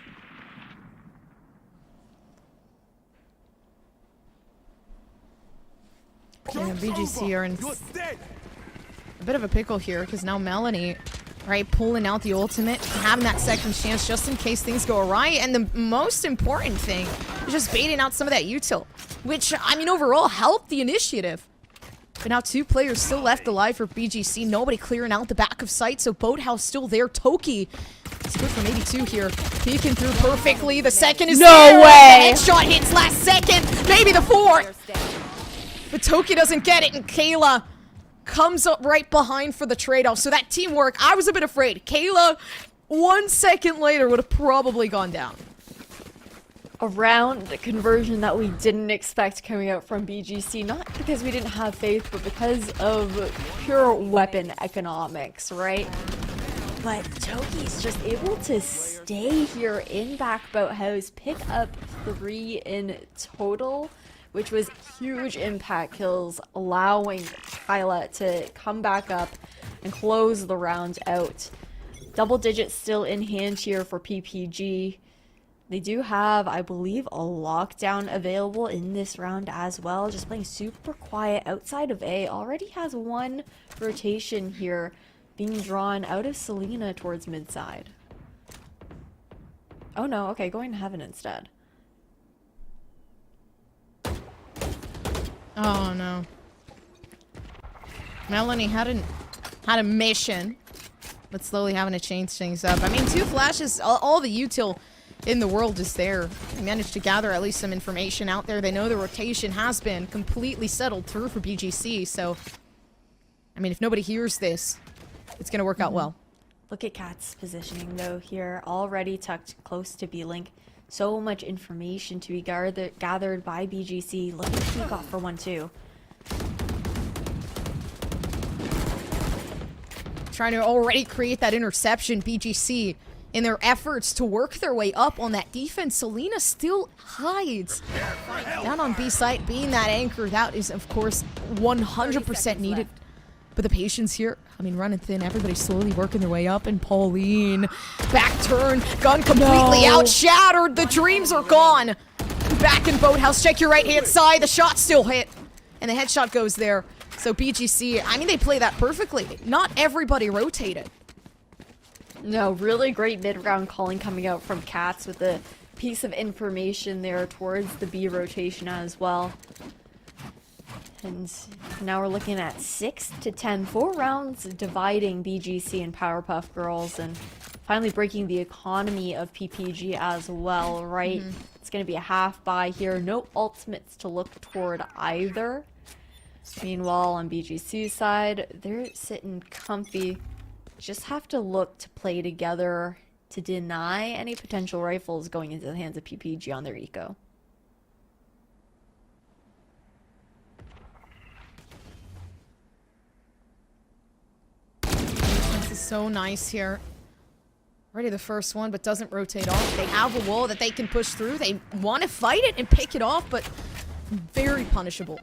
A: Yeah, BGC are in a bit of a pickle here because now Melanie, right, pulling out the ultimate, having that second chance just in case things go awry. And the most important thing is just baiting out some of that util, which, I mean, overall helped the initiative. But now 2 players still left alive for BGC. Nobody clearing out the back of sight, so Boathouse still there. Toki, it's good for maybe 2 here. Peeking through perfectly. The second is there.
B: No way!
A: The headshot hits last second. Maybe the 4th. But Toki doesn't get it, and Kayla comes up right behind for the trade-off. So that teamwork, I was a bit afraid. Kayla, 1 second later, would have probably gone down.
B: A round conversion that we didn't expect coming out from BGC, not because we didn't have faith, but because of pure weapon economics, right? But Toki's just able to stay here in back boathouse, pick up 3 in total, which was huge impact kills, allowing Kyla to come back up and close the round out. Double digits still in hand here for PPG. They do have, I believe, a lockdown available in this round as well. Just playing super quiet outside of A. Already has 1 rotation here being drawn out of Selena towards mid side. Oh no, okay, going to Heaven instead.
A: Oh no. Melanie had a mission, but slowly having to change things up. I mean, 2 flashes, all the util in the world is there. They managed to gather at least some information out there. They know the rotation has been completely settled through for BGC, so I mean, if nobody hears this, it's gonna work out well.
B: Look at Cat's positioning though here, already tucked close to B-Link. So much information to be gathered by BGC. Look at Peak off for 1-2.
A: Trying to already create that interception, BGC, in their efforts to work their way up on that defense. Selena still hides down on B site, being that anchor. That is, of course, 100% needed. But the patience here, I mean, running thin. Everybody's slowly working their way up. And Pauline, back turn, gun completely out, shattered. The dreams are gone. Back in Boathouse, check your right-hand side. The shot still hit. And the headshot goes there. So BGC, I mean, they play that perfectly. Not everybody rotated.
B: No, really great mid-round calling coming out from Cats with a piece of information there towards the B rotation as well. And now we're looking at 6 to 10, 4 rounds dividing BGC and Powerpuff Girls, and finally breaking the economy of PPG as well, right? It's going to be a half buy here. No ultimates to look toward either. Meanwhile, on BGC's side, they're sitting comfy. Just have to look to play together to deny any potential rifles going into the hands of PPG on their eco.
A: This is so nice here. Already the first one, but doesn't rotate off. They have a wall that they can push through. They want to fight it and pick it off, but very punishable.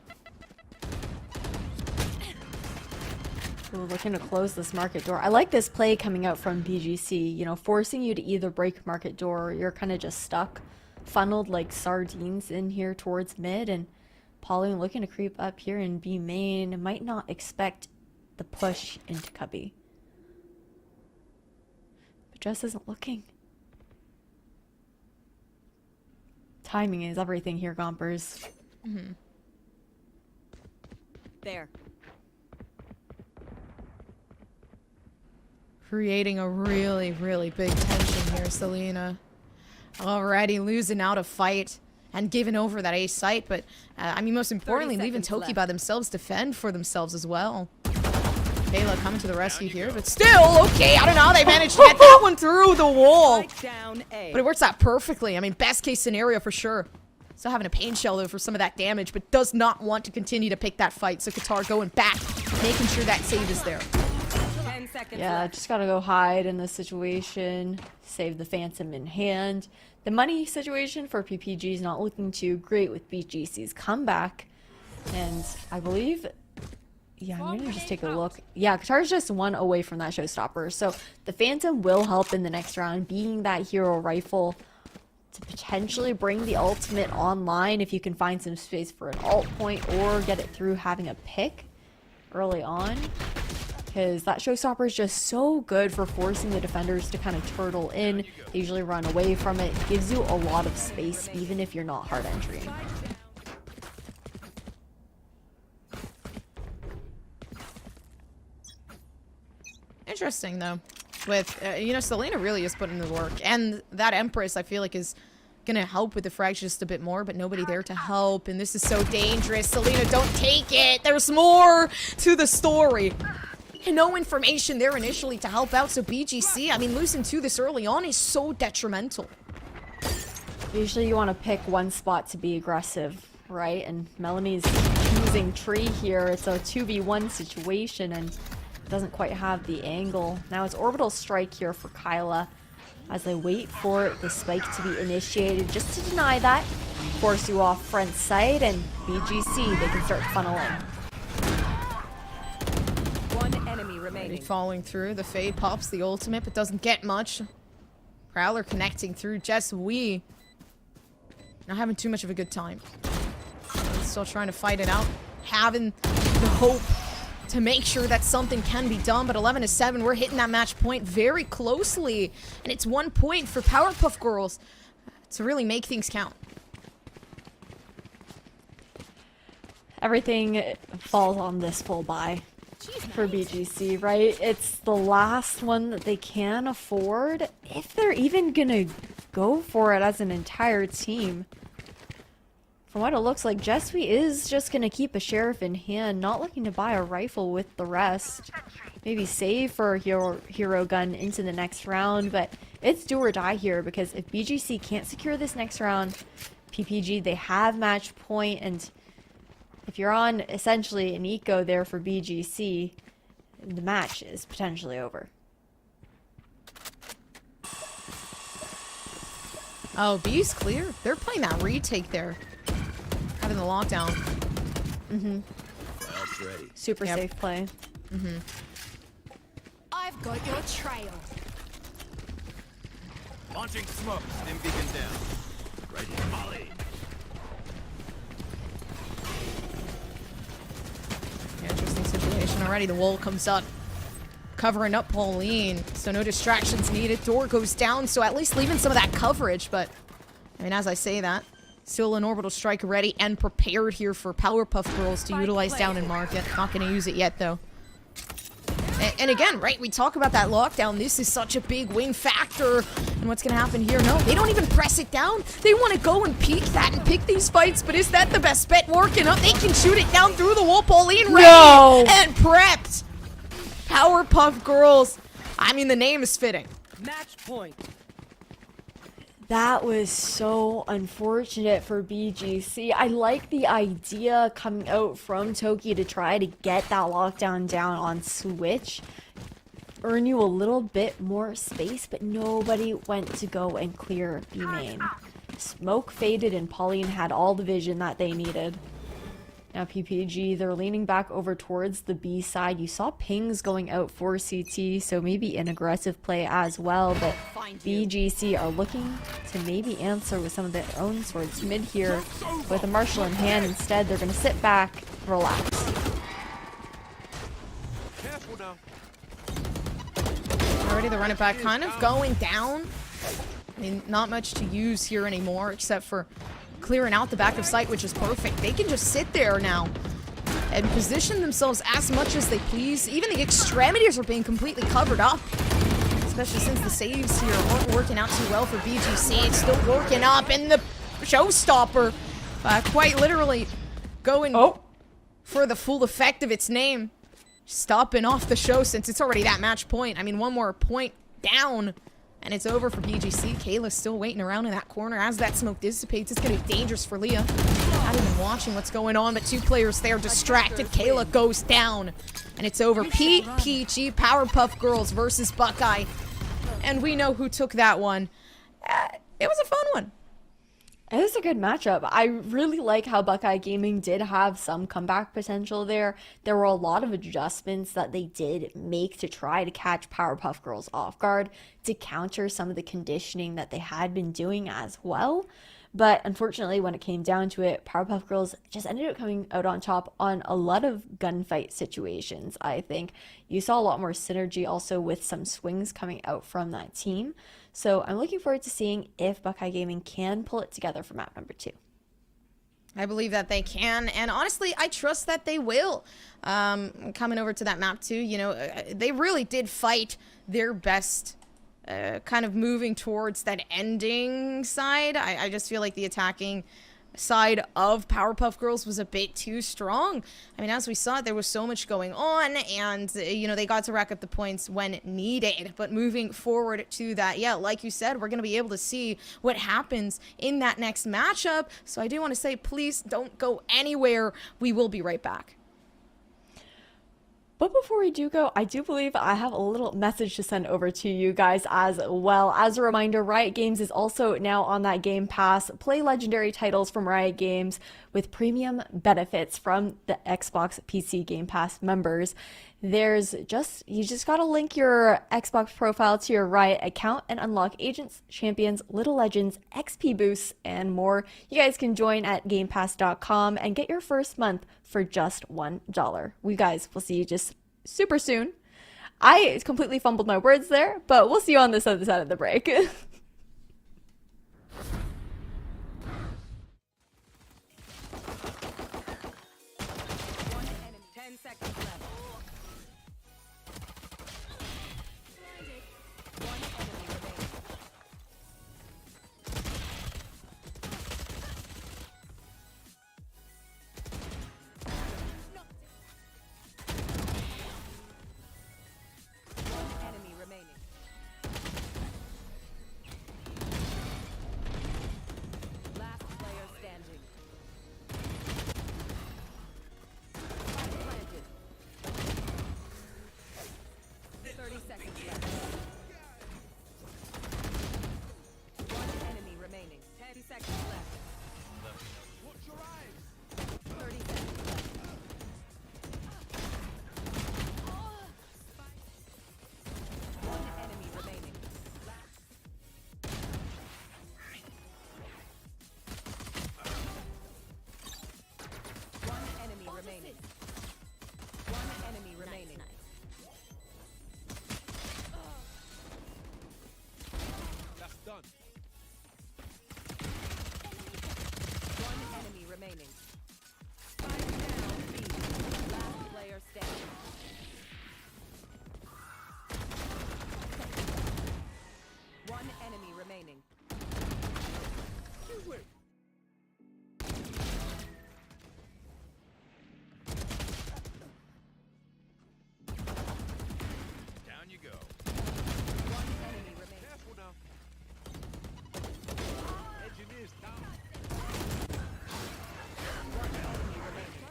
B: We're looking to close this market door. I like this play coming out from BGC, you know, forcing you to either break market door or you're kind of just stuck, funneled like sardines in here towards mid, and Pauline looking to creep up here and B main. Might not expect the push into cubby. But Jess isn't looking. Timing is everything here, Gompers.
C: There.
A: Creating a really, really big tension here, Selena. Already losing out a fight and giving over that A site, but I mean, most importantly, leaving Toki by themselves defend for themselves as well. Kayla coming to the rescue here, but still, okay, I don't know, they managed to get that one through the wall. But it works out perfectly. I mean, best case scenario for sure. Still having a pain shell though for some of that damage, but does not want to continue to pick that fight. So Qatar going back, making sure that save is there.
B: Yeah, just gotta go hide in this situation. Save the Phantom in hand. The money situation for PPG is not looking too great with BGC's comeback. And I believe... Yeah, I'm gonna just take a look. Yeah, Qatar's just 1 away from that showstopper. So the Phantom will help in the next round, being that hero rifle to potentially bring the ultimate online if you can find some space for an alt point or get it through having a pick early on. Because that showstopper is just so good for forcing the defenders to kind of turtle in. They usually run away from it. It gives you a lot of space even if you're not hard entering.
A: Interesting though. With, you know, Selena really is putting in the work. And that Empress, I feel like, is gonna help with the frags just a bit more, but nobody there to help, and this is so dangerous. Selena, don't take it. There's more to the story. And no information there initially to help out, so BGC, I mean, losing 2 this early on is so detrimental.
B: Usually you want to pick one spot to be aggressive, right? And Melanie's choosing tree here. It's a 2v1 situation and doesn't quite have the angle. Now it's orbital strike here for Kyla as they wait for the spike to be initiated just to deny that, force you off front side, and BGC, they can start funneling.
C: One enemy remaining.
A: Falling through, the Fade pops the ultimate, but doesn't get much. Prowler connecting through, Jess Wee not having too much of a good time. Still trying to fight it out, having the hope to make sure that something can be done, but 11-7, we're hitting that match point very closely, and it's 1 point for Powerpuff Girls to really make things count.
B: Everything falls on this full buy for BGC, right? It's the last one that they can afford, if they're even gonna go for it as an entire team. From what it looks like, Jesui is just going to keep a sheriff in hand, not looking to buy a rifle with the rest. Maybe save for a hero gun into the next round, but it's do or die here because if BGC can't secure this next round, PPG, they have match point, and if you're on essentially an eco there for BGC, the match is potentially over.
A: Oh, B's clear. They're playing that retake there. Having the lockdown.
B: Mm-hmm. Super safe play.
A: Mm-hmm.
D: I've got your trail.
E: Launching smoke. Stim beacon down. Right here, Molly.
A: Interesting situation already. The wall comes up, covering up Pauline, so no distractions needed. Door goes down, so at least leaving some of that coverage, but I mean, as I say that, still an orbital strike ready and prepared here for Powerpuff Girls to utilize down in market. Not going to use it yet, though. And again, right, we talk about that lockdown. This is such a big win factor. And what's going to happen here? No, they don't even press it down. They want to go and peek that and pick these fights, but is that the best bet working up? They can shoot it down through the wall. Pauline ready and prepped. Powerpuff Girls. I mean, the name is fitting.
C: Match point.
B: That was so unfortunate for BGC. I like the idea coming out from Toki to try to get that lockdown down on Switch. Earn you a little bit more space, but nobody went to go and clear B main. Smoke faded and Pauline had all the vision that they needed. Now PPG, they're leaning back over towards the B side. You saw pings going out for CT, so maybe an aggressive play as well, but BGC are looking to maybe answer with some of their own swords mid here with a Marshall in hand. Instead, they're going to sit back, relax.
A: Already the run it back kind of going down. I mean, not much to use here anymore except for clearing out the back of sight, which is perfect. They can just sit there now and position themselves as much as they please. Even the extremities are being completely covered up, especially since the saves here aren't working out too well for BGC. It's still working up, and the showstopper quite literally going for the full effect of its name, stopping off the show since it's already that match point. I mean, one more point down and it's over for BGC. Kayla's still waiting around in that corner. As that smoke dissipates, it's going to be dangerous for Leah. Not even watching what's going on, but two players there distracted. Kayla goes down, and it's over. PPG, Powerpuff Girls versus Buckeye. And we know who took that one. It was a fun one.
B: It was a good matchup. I really like how Buckeye Gaming did have some comeback potential there. There were a lot of adjustments that they did make to try to catch Powerpuff Girls off guard, to counter some of the conditioning that they had been doing as well. But unfortunately, when it came down to it, Powerpuff Girls just ended up coming out on top on a lot of gunfight situations, I think. You saw a lot more synergy also with some swings coming out from that team. So I'm looking forward to seeing if Buckeye Gaming can pull it together for map number 2.
A: I believe that they can, and honestly, I trust that they will. Coming over to that map 2, you know, they really did fight their best kind of moving towards that ending side. I just feel like the attacking side of Powerpuff Girls was a bit too strong. I mean, as we saw, there was so much going on, and you know, they got to rack up the points when needed. But moving forward to that, yeah, like you said, we're going to be able to see what happens in that next matchup. So I do want to say, please don't go anywhere. We will be right back.
B: But before we do go, I do believe I have a little message to send over to you guys as well. As a reminder, Riot Games is also now on that Game Pass. Play legendary titles from Riot Games with premium benefits from the Xbox PC Game Pass members. You just gotta link your Xbox profile to your Riot account and unlock agents, champions, little legends, XP boosts, and more. You guys can join at GamePass.com and get your first month for just $1. We guys will see you just super soon. I completely fumbled my words there, but we'll see you on this other side of the break.
C: 10 seconds left. One enemy remaining. One enemy remaining. Last player standing. Spike planted. 30 seconds left. One enemy remaining. 10 seconds left. Watch your eyes. 30 seconds left. One enemy remaining. One enemy remaining. One enemy remaining.
E: That's done.
C: One enemy remaining. Spike down B. Last player standing. One enemy remaining.
E: Down you go.
C: One enemy remaining.
E: Careful now. Engineers down.
C: One enemy remaining.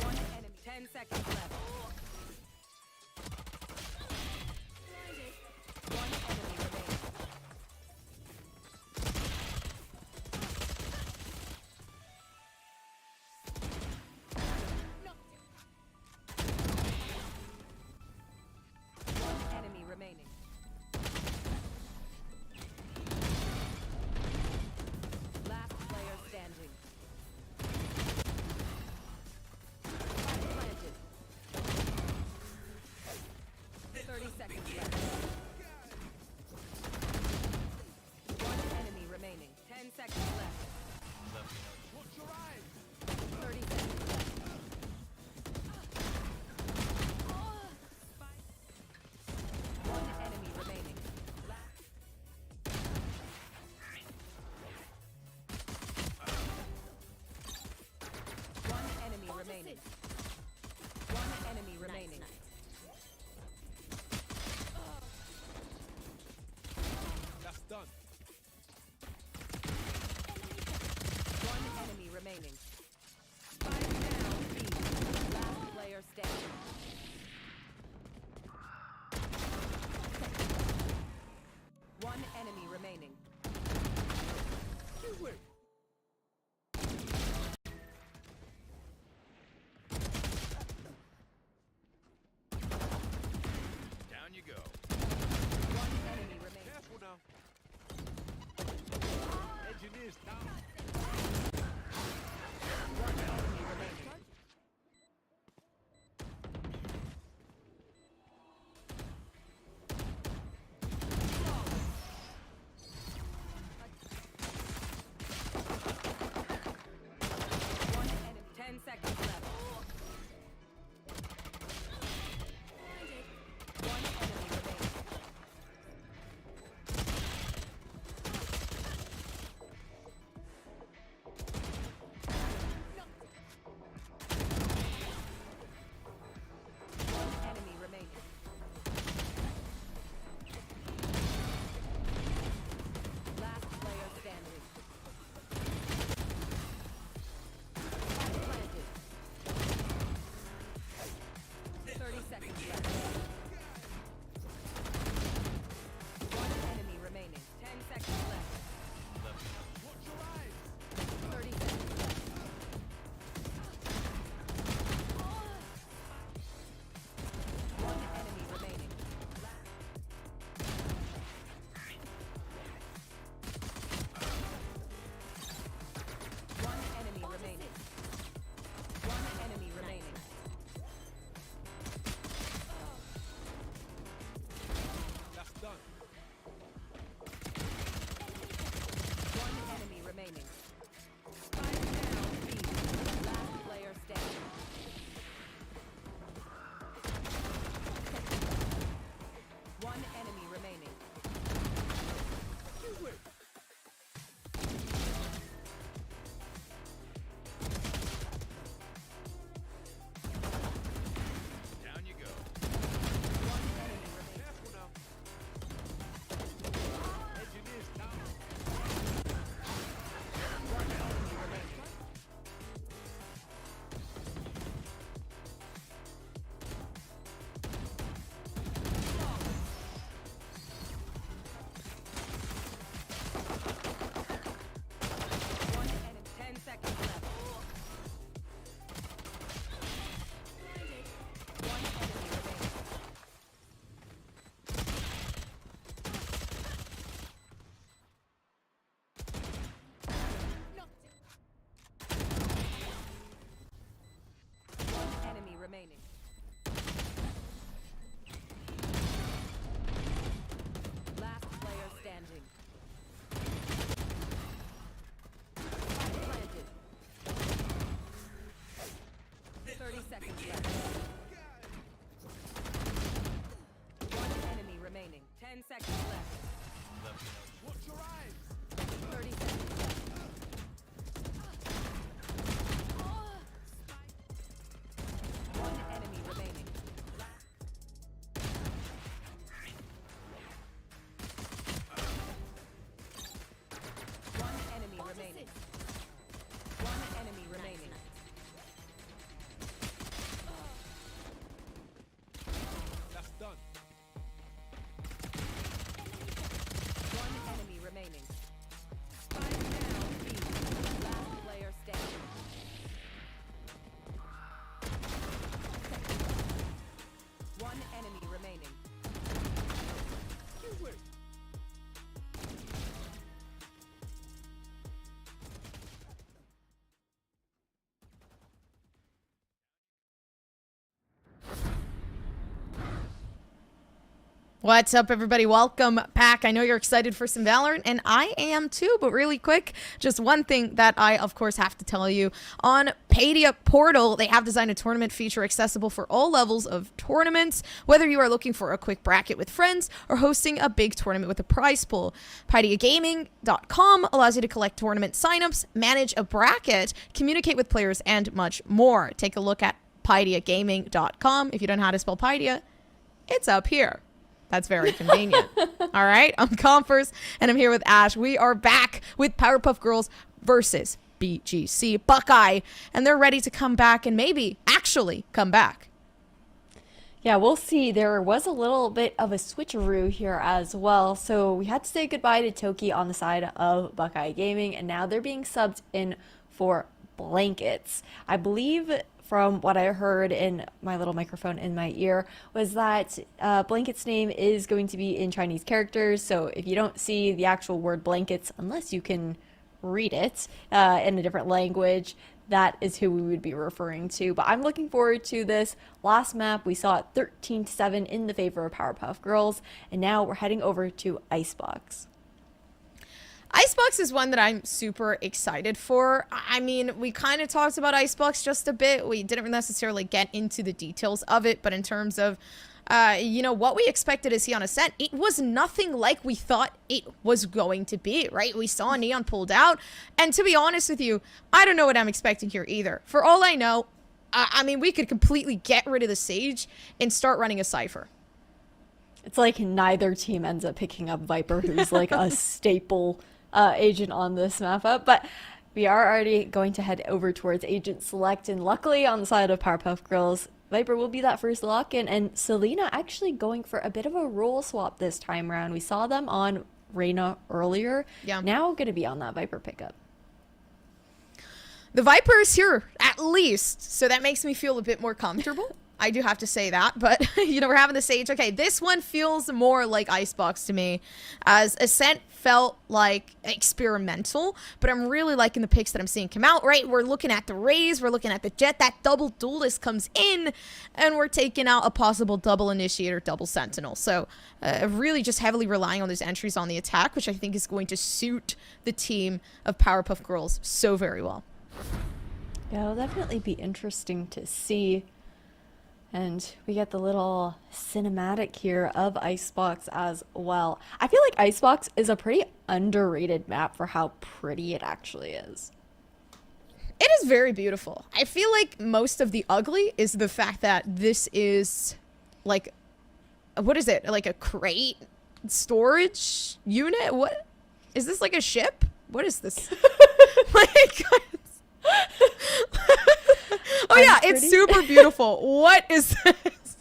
C: One enemy. 10 seconds left. One enemy remaining. One enemy remaining. Last player standing. Spike planted. seconds left.
E: Watch your eyes.
C: 30 seconds left. One enemy remaining. One enemy remaining. One enemy remaining.
E: That's done.
C: One enemy remaining. Spike down B. Last player standing. One enemy remaining.
E: You wait.
A: What's up, everybody? Welcome back. I know you're excited for some Valorant, and I am too, but really quick, just one thing that I, of course, have to tell you. On Paidia Portal, they have designed a tournament feature accessible for all levels of tournaments, whether you are looking for a quick bracket with friends or hosting a big tournament with a prize pool. PaidiaGaming.com allows you to collect tournament signups, manage a bracket, communicate with players, and much more. Take a look at PaidiaGaming.com. If you don't know how to spell Paidia, it's up here. That's very convenient. All right, I'm Comfers, and I'm here with Ash. We are back with Powerpuff Girls versus BGC Buckeye, and they're ready to come back and maybe actually come back.
B: Yeah, we'll see. There was a little bit of a switcheroo here as well. So we had to say goodbye to Toki on the side of Buckeye Gaming, and now they're being subbed in for Blankets. I believe from what I heard in my little microphone in my ear was that Blankets' name is going to be in Chinese characters. So if you don't see the actual word Blankets, unless you can read it in a different language, that is who we would be referring to. But I'm looking forward to this. Last map, we saw it 13-7 in the favor of Powerpuff Girls, and now we're heading over to Icebox.
A: Icebox is one that I'm super excited for. I mean, we kind of talked about Icebox just a bit. We didn't necessarily get into the details of it, but in terms of, you know, what we expected to see on Ascent, it was nothing like we thought it was going to be, right? We saw Neon pulled out, and to be honest with you, I don't know what I'm expecting here either. For all I know, I mean, we could completely get rid of the Sage and start running a Cypher.
B: It's like neither team ends up picking up Viper, who's like a staple agent on this map up, but we are already going to head over towards Agent Select, and luckily on the side of Powerpuff Girls, Viper will be that first lock-in, and Selena actually going for a bit of a role swap this time around. We saw them on Reyna earlier, now going to be on that Viper pickup.
A: The Viper is here, at least, so that makes me feel a bit more comfortable. I do have to say that, but, you know, we're having the Sage. Okay, this one feels more like Icebox to me, as Ascent felt like experimental, but I'm really liking the picks that I'm seeing come out, right? We're looking at the Raze, we're looking at the Jet, that double duelist comes in, and we're taking out a possible double Initiator, double Sentinel. So, really just heavily relying on those entries on the attack, which I think is going to suit the team of Powerpuff Girls so very well.
B: Yeah, it'll definitely be interesting to see. And we get the little cinematic here of Icebox as well. I feel like Icebox is a pretty underrated map for how pretty it actually is.
A: It is very beautiful. I feel like most of the ugly is the fact that this is like, what is it? Like a crate storage unit? What is this, like a ship? What is this? Like, oh yeah, it's super beautiful. What is this?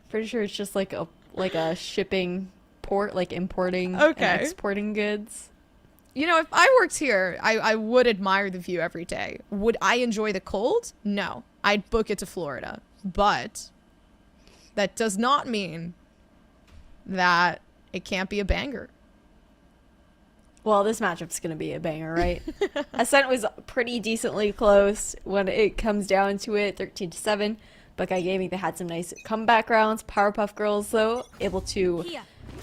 B: Pretty sure it's just like a shipping port, like importing and exporting goods.
A: You know, if I worked here, I would admire the view every day. Would I enjoy the cold? No. I'd book it to Florida. But that does not mean that it can't be a banger.
B: Well, this matchup's going to be a banger, right? Ascent was pretty decently close when it comes down to it, 13-7. Buckeye Gaming, they had some nice comeback rounds. Powerpuff Girls, though, able to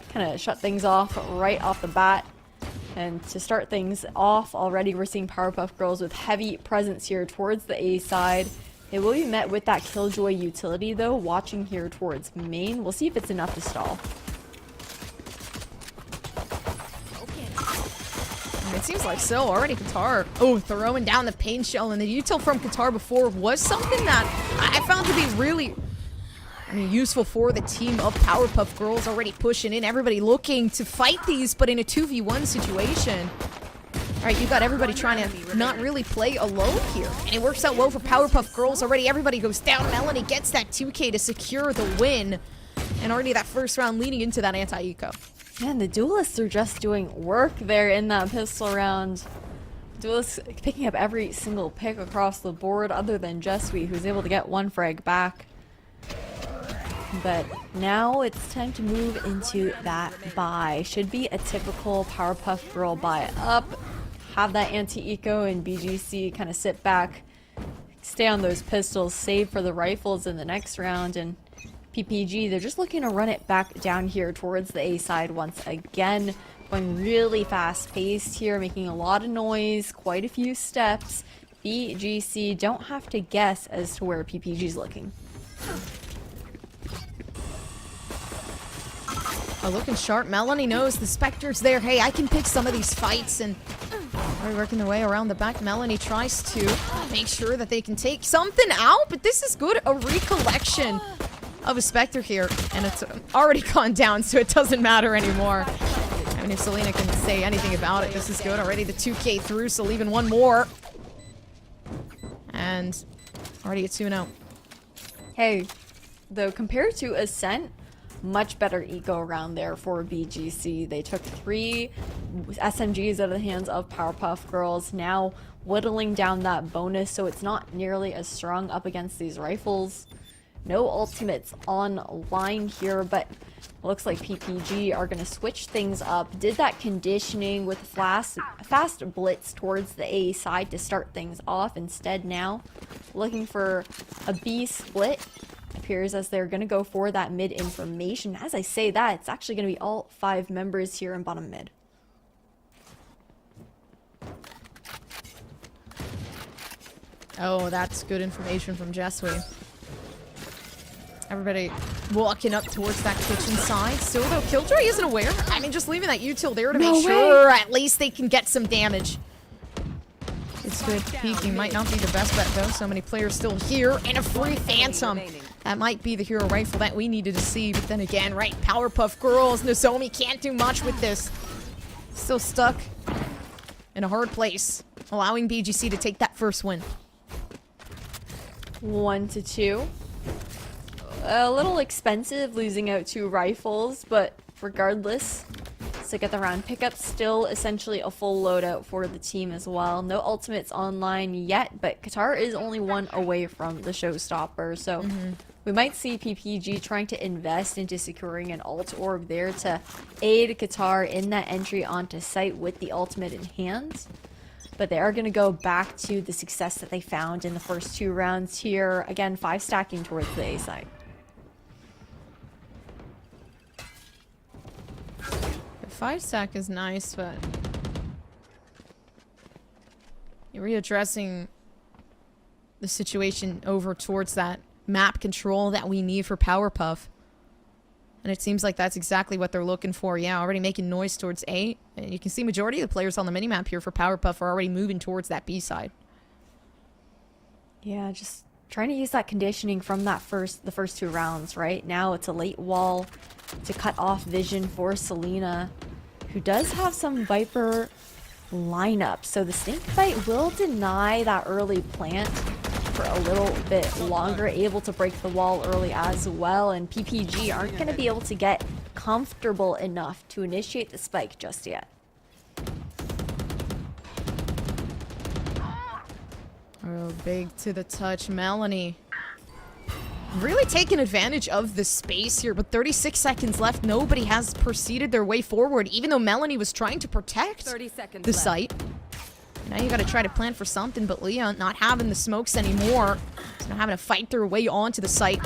B: kind of shut things off right off the bat. And to start things off, already we're seeing Powerpuff Girls with heavy presence here towards the A side. It will be met with that Killjoy utility, though, watching here towards main. We'll see if it's enough to stall.
A: It seems like so. Already Qatar. Oh, throwing down the pain shell. And the util from Qatar before was something that I found to be really, useful for the team of Powerpuff Girls. Already pushing in. Everybody looking to fight these, but in a 2v1 situation. All right, you got everybody trying to not really play alone here. And it works out well for Powerpuff Girls. Already everybody goes down. Melanie gets that 2K to secure the win. And already that first round leading into that anti-eco.
B: Man, the duelists are just doing work there in that pistol round. Duelists picking up every single pick across the board other than Jesui, who's able to get one frag back. But now it's time to move into that buy. Should be a typical Powerpuff Girl buy up. Have that anti-eco and BGC kind of sit back, stay on those pistols, save for the rifles in the next round, and PPG, they're just looking to run it back down here towards the A side once again. Going really fast paced here, making a lot of noise, quite a few steps. BGC don't have to guess as to where PPG's looking.
A: Oh, looking sharp. Melanie knows the Spectre's there. Hey, I can pick some of these fights, and they're working their way around the back. Melanie tries to make sure that they can take something out, but this is good. A recollection of a Spectre here, and it's already gone down, so it doesn't matter anymore. I mean, if Selena can say anything about it, this is good. Already the 2K through, so leaving one more. And already a 2-0.
B: Hey, though, compared to Ascent, much better eco around there for BGC. They took 3 SMGs out of the hands of Powerpuff Girls, now whittling down that bonus so it's not nearly as strong up against these rifles. No ultimates online here, but looks like PPG are going to switch things up. Did that conditioning with fast blitz towards the A side to start things off. Instead now, looking for a B split. Appears as they're going to go for that mid information. As I say that, it's actually going to be all 5 members here in bottom mid.
A: Oh, that's good information from Jesui. Everybody walking up towards that kitchen side. Still, though, Killjoy isn't aware. I mean, just leaving that util there to make sure at least they can get some damage. It's good. Peeking might not be the best bet, though. So many players still here. And a free Phantom. That might be the hero rifle that we needed to see. But then again, right, Powerpuff Girls, Nozomi can't do much with this. Still stuck in a hard place, allowing BGC to take that first win.
B: 1-2. A little expensive losing out 2 rifles, but regardless, to get the round pickup, still essentially a full loadout for the team as well. No ultimates online yet, but Qatar is only 1 away from the showstopper, so we might see PPG trying to invest into securing an ult orb there to aid Qatar in that entry onto site with the ultimate in hand. But they are going to go back to the success that they found in the first 2 rounds here. Again, 5 stacking towards the A side.
A: The 5 stack is nice, but you're readdressing the situation over towards that map control that we need for Powerpuff. And it seems like that's exactly what they're looking for. Yeah, already making noise towards A. And you can see majority of the players on the minimap here for Powerpuff are already moving towards that B side.
B: Yeah, just trying to use that conditioning from the first 2 rounds, right? Now it's a late wall to cut off vision for Selena, who does have some Viper lineup. So the Snake Bite will deny that early plant for a little bit longer, able to break the wall early as well, and PPG aren't going to be able to get comfortable enough to initiate the spike just yet.
A: Oh, big to the touch. Melanie really taking advantage of the space here, but 36 seconds left. Nobody has proceeded their way forward, even though Melanie was trying to protect
C: 30 seconds
A: the
C: left.
A: site. Now you got to try to plan for something, but Leah not having the smokes anymore. So now having to fight their way onto the site.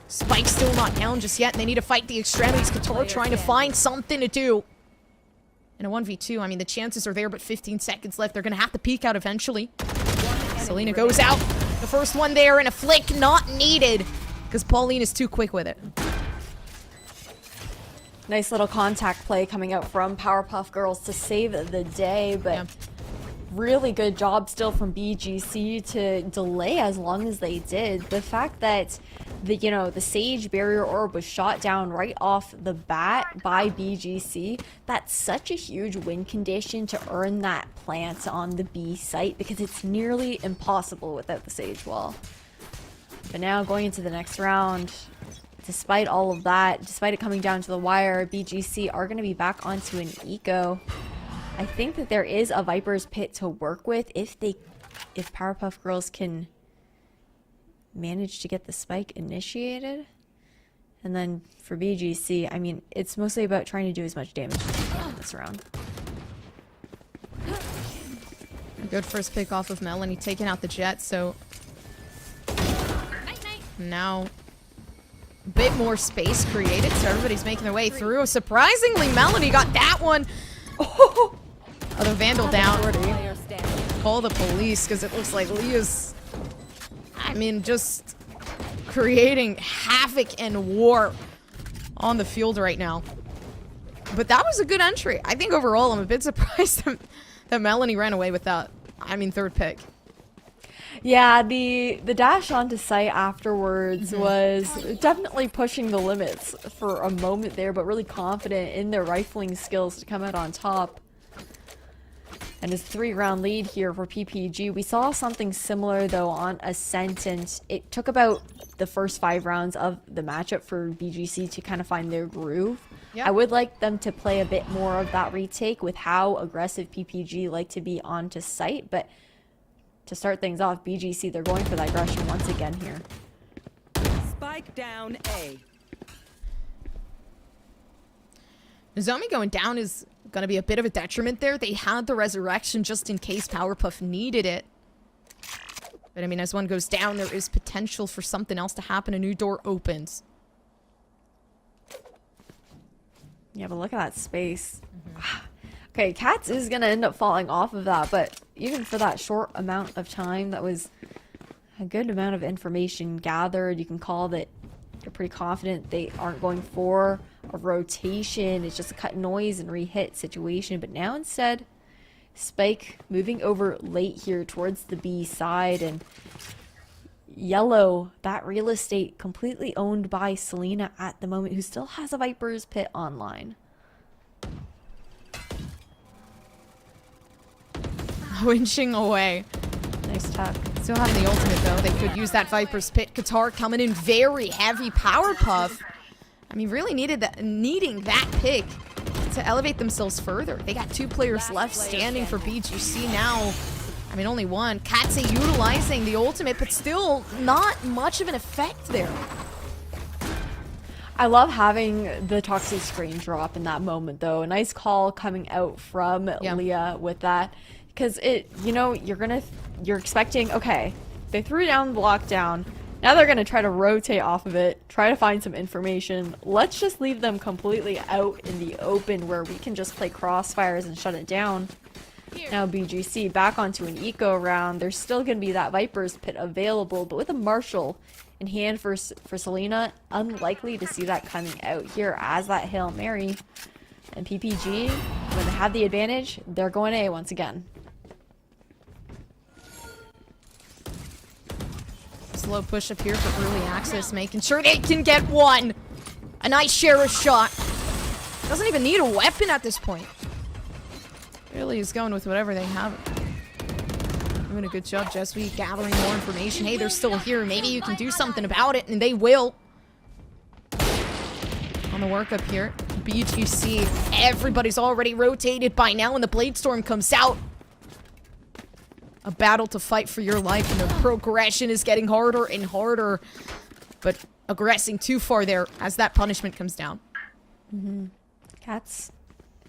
A: Spike's still not down just yet, and they need to fight the extremities. Qatar trying to find something to do. In a 1v2, I mean, the chances are there, but 15 seconds left. They're going to have to peek out eventually. Selena goes out. The first one there, and a flick not needed, because Pauline is too quick with it.
B: Nice little contact play coming out from Powerpuff Girls to save the day, but really good job still from BGC to delay as long as they did. The fact that the Sage barrier orb was shot down right off the bat by BGC, that's such a huge win condition to earn that plant on the B site because it's nearly impossible without the Sage wall. But now going into the next round, despite all of that, despite it coming down to the wire, BGC are going to be back onto an eco. I think that there is a Viper's Pit to work with if Powerpuff Girls can manage to get the spike initiated. And then for BGC, I mean, it's mostly about trying to do as much damage as they can this round.
A: Good first pick off of Melanie, taking out the Jet, so now a bit more space created, so everybody's making their way through. Surprisingly, Melanie got that one. Other Vandal down. Call the police, because it looks like Leah's, I mean, just creating havoc and war on the field right now. But that was a good entry. I think overall, I'm a bit surprised that Melanie ran away with that, third pick.
B: Yeah, the dash onto site afterwards was definitely pushing the limits for a moment there, but really confident in their rifling skills to come out on top. And his 3-round lead here for PPG. We saw something similar though on Ascent, and it took about the first 5 rounds of the matchup for BGC to kind of find their groove. Yep. I would like them to play a bit more of that retake with how aggressive PPG like to be onto site, but to start things off, BGC, they're going for that aggression once again here.
C: Spike down A.
A: Nozomi going down is going to be a bit of a detriment there. They had the resurrection just in case Powerpuff needed it. But I mean, as one goes down, there is potential for something else to happen. A new door opens.
B: Yeah, but look at that space. Okay, Cats is going to end up falling off of that, but even for that short amount of time, that was a good amount of information gathered. You can call that you're pretty confident they aren't going for a rotation. It's just a cut noise and re-hit situation. But now instead, Spike moving over late here towards the B side, and Yellow, that real estate completely owned by Selena at the moment, who still has a Viper's Pit online.
A: Winching away.
B: Nice tuck.
A: Still having the ultimate though. They could use that Viper's Pit. Qatar coming in very heavy. Powerpuff, I mean, really needing that pick to elevate themselves further. They got 2 players left standing for BGC now. I mean, only one. Katse utilizing the ultimate, but still not much of an effect there.
B: I love having the toxic screen drop in that moment though. A nice call coming out from Leah with that. Because you're expecting, okay, they threw down the lockdown. Now they're going to try to rotate off of it, try to find some information. Let's just leave them completely out in the open where we can just play crossfires and shut it down. Now BGC back onto an eco round. There's still going to be that Viper's Pit available, but with a Marshall in hand for Selena, unlikely to see that coming out here as that Hail Mary. And PPG, when they have the advantage, they're going A once again.
A: Slow push up here for early access, making sure they can get one. A nice sheriff shot. Doesn't even need a weapon at this point. Really is going with whatever they have. Doing a good job, Jesuit, gathering more information. Hey, they're still here. Maybe you can do something about it, and they will. On the work up here, BGC, everybody's already rotated by now, and the Blade Storm comes out. A battle to fight for your life, and the progression is getting harder and harder. But aggressing too far there as that punishment comes down.
B: Cats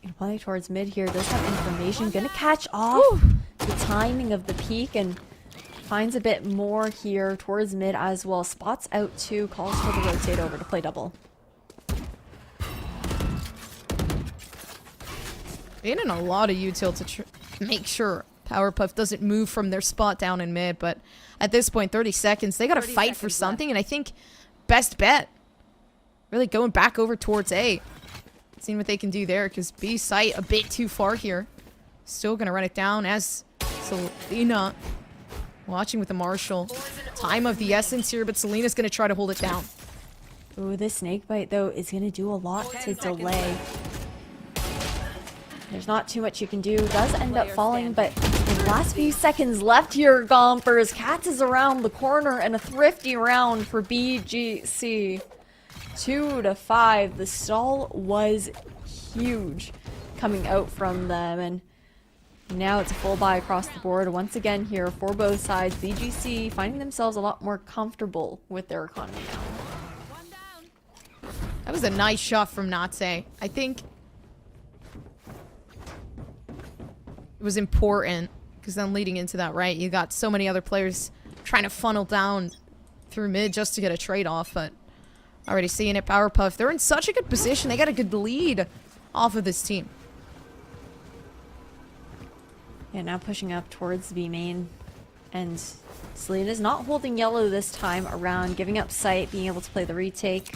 B: gonna play towards mid here. Does have information. Gonna catch off the timing of the peak and finds a bit more here towards mid as well. Spots out 2, calls for the rotate over to play double.
A: Being in a lot of util to make sure Powerpuff doesn't move from their spot down in mid, but at this point, 30 seconds, they gotta fight for something, and I think best bet, really going back over towards A. Seeing what they can do there, because B site a bit too far here. Still gonna run it down as Selena watching with the Marshall. Time of the essence here, but Selena's gonna try to hold it down.
B: Ooh, this snake bite though is gonna do a lot to delay. There's not too much you can do. Does end up falling, but in the last few seconds left here, Gompers. Cats is around the corner and a thrifty round for BGC. 2-5. The stall was huge coming out from them, and now it's a full buy across the board once again here for both sides. BGC finding themselves a lot more comfortable with their economy now.
A: That was a nice shot from Natse. I think it was important because then leading into that, right, you got so many other players trying to funnel down through mid just to get a trade off, but already seeing it, Powerpuff, they're in such a good position. They got a good lead off of this team.
B: Yeah, now pushing up towards B main, and Selena's not holding yellow this time around, giving up sight, being able to play the retake.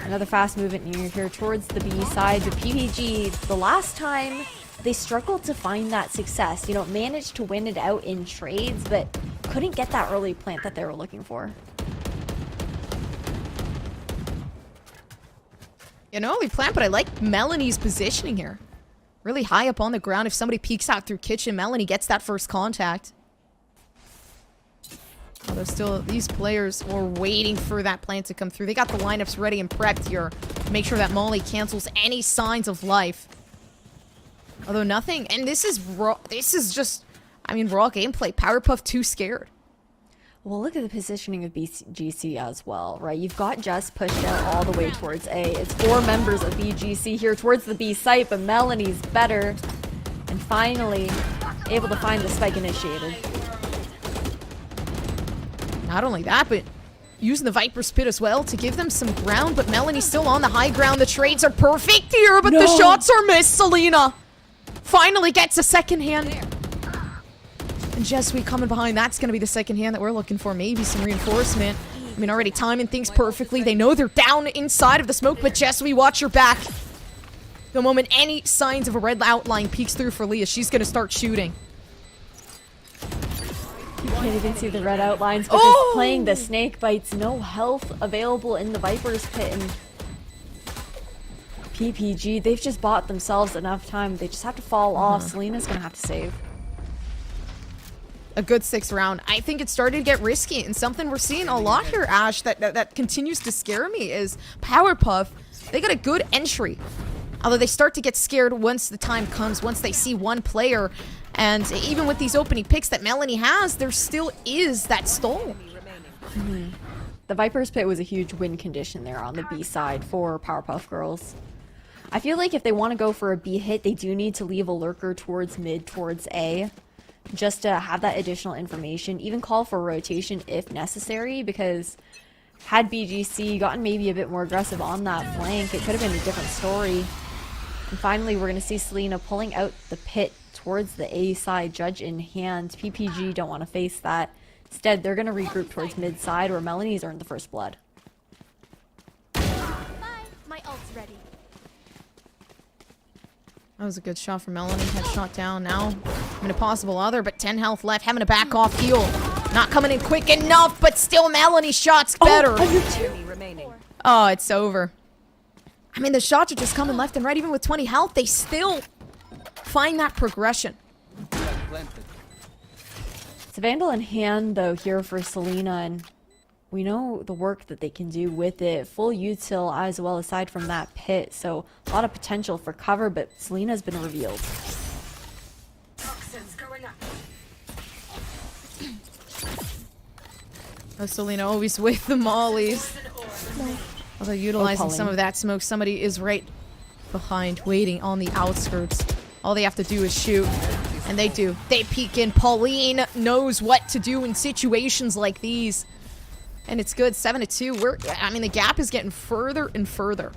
B: Another fast movement near here towards the B side, but PPG, the last time they struggled to find that success. You know, managed to win it out in trades, but couldn't get that early plant that they were looking for.
A: You know, early plant, but I like Melanie's positioning here. Really high up on the ground. If somebody peeks out through kitchen, Melanie gets that first contact. Although still, these players were waiting for that plant to come through. They got the lineups ready and prepped here to make sure that Molly cancels any signs of life. Although nothing, and this is raw, this is just, I mean, raw gameplay. Powerpuff too scared.
B: Well, look at the positioning of BGC as well, right? You've got Jess pushed out all the way towards A. It's 4 members of BGC here towards the B site, but Melanie's better. And finally, able to find the spike initiated.
A: Not only that, but using the Viper's Pit as well to give them some ground, but Melanie's still on the high ground. The trades are perfect here, but the shots are missed. Selena finally gets a second hand. And Jesuit coming behind. That's going to be the second hand that we're looking for. Maybe some reinforcement. I mean, already timing things perfectly. They know they're down inside of the smoke, but Jesuit, watch your back. The moment any signs of a red outline peeks through for Leah, she's going to start shooting.
B: You can't even see the red outlines, but just playing the snake bites. No health available in the Viper's Pit. And PPG, they've just bought themselves enough time. They just have to fall off. Selena's going to have to save.
A: A good 6th round. I think it started to get risky, and something we're seeing a lot here, Ash, that continues to scare me is Powerpuff. They got a good entry. Although they start to get scared once the time comes, once they see one player. And even with these opening picks that Melanie has, there still is that stall.
B: The Viper's Pit was a huge win condition there on the B side for Powerpuff Girls. I feel like if they want to go for a B hit, they do need to leave a lurker towards mid, towards A, just to have that additional information. Even call for rotation if necessary, because had BGC gotten maybe a bit more aggressive on that flank, it could have been a different story. And finally, we're going to see Selena pulling out the pit towards the A side, Judge in hand. PPG don't want to face that. Instead, they're going to regroup towards mid side, where Melanie's earned the first blood.
D: Bye. My ult's ready.
A: That was a good shot for Melanie. Head shot down now. I'm a possible other, but 10 health left. Having a back off heal. Not coming in quick enough, but still Melanie's shot's better. Oh, it's over. I mean, the shots are just coming left and right. Even with 20 health, they still find that progression.
B: It's a Vandal in hand, though, here for Selena, and we know the work that they can do with it. Full util as well, aside from that pit, so a lot of potential for cover, but Selena's been revealed.
A: Oh, Selena always with the mollies. Although utilizing some of that smoke, somebody is right behind, waiting on the outskirts. All they have to do is shoot, and they do. They peek in. Pauline knows what to do in situations like these. And it's good, 7-2. I mean, the gap is getting further and further.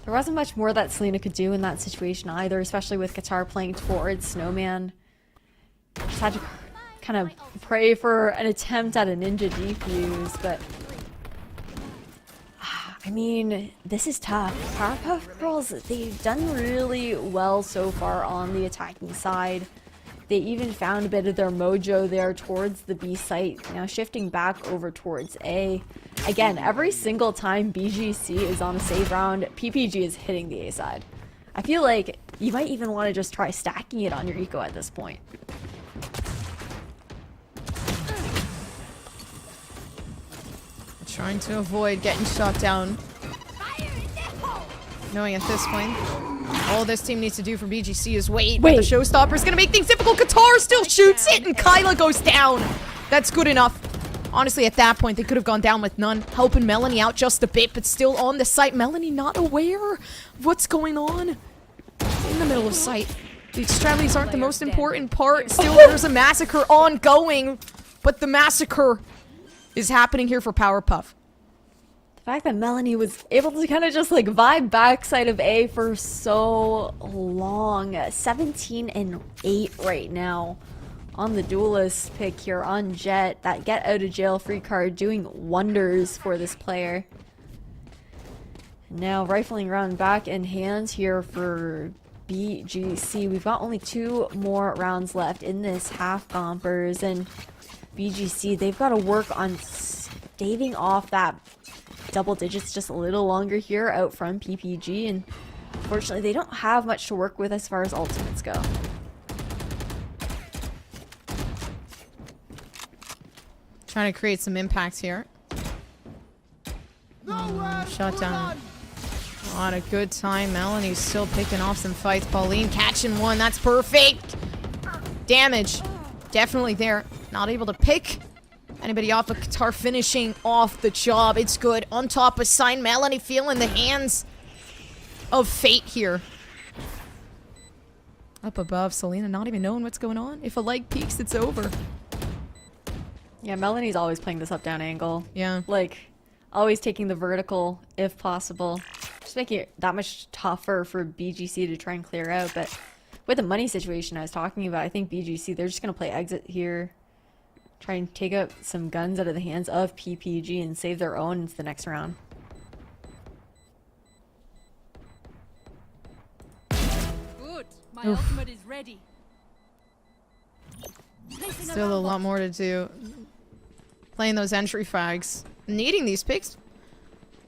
B: There wasn't much more that Selena could do in that situation either, especially with Qatar playing towards Snowman. Just had to kind of pray for an attempt at a ninja defuse, but I mean, this is tough. Powerpuff Girls, they've done really well so far on the attacking side. They even found a bit of their mojo there towards the B site, now shifting back over towards A. Again, every single time BGC is on a save round, PPG is hitting the A side. I feel like you might even want to just try stacking it on your eco at this point.
A: Trying to avoid getting shot down. Knowing at this point, all this team needs to do for BGC is wait. But the showstopper is going to make things difficult. Qatar still shoots it, and Kyla goes down. That's good enough. Honestly, at that point, they could have gone down with none. Helping Melanie out just a bit, but still on the site. Melanie not aware of what's going on in the middle of sight. The extremities aren't the most important part. Still, there's a massacre ongoing, but the massacre is happening here for Powerpuff.
B: The fact that Melanie was able to kind of just like vibe backside of A for so long. 17-8 right now on the duelist pick here on Jet. That get out of jail free card doing wonders for this player. Now rifling round back in hands here for BGC. We've got only 2 more rounds left in this half, Gompers, and BGC, they've got to work on staving off that double digits just a little longer here out from PPG, and unfortunately they don't have much to work with as far as ultimates go.
A: Trying to create some impact here. Shot down. On a good time. Melanie's still picking off some fights. Pauline catching one. That's perfect. Damage. Definitely there. Not able to pick anybody off, but Qatar finishing off the job. It's good. On top of Sign, Melanie feeling the hands of fate here. Up above, Selena not even knowing what's going on. If a leg peaks, it's over.
B: Yeah, Melanie's always playing this up-down angle.
A: Yeah.
B: Like, always taking the vertical if possible. Just making it that much tougher for BGC to try and clear out. But with the money situation I was talking about, I think BGC, they're just going to play exit here. Try and take out some guns out of the hands of PPG and save their own into the next round.
C: Good. My ultimate is ready.
A: Still a lot more to do. Playing those entry frags. Needing these picks.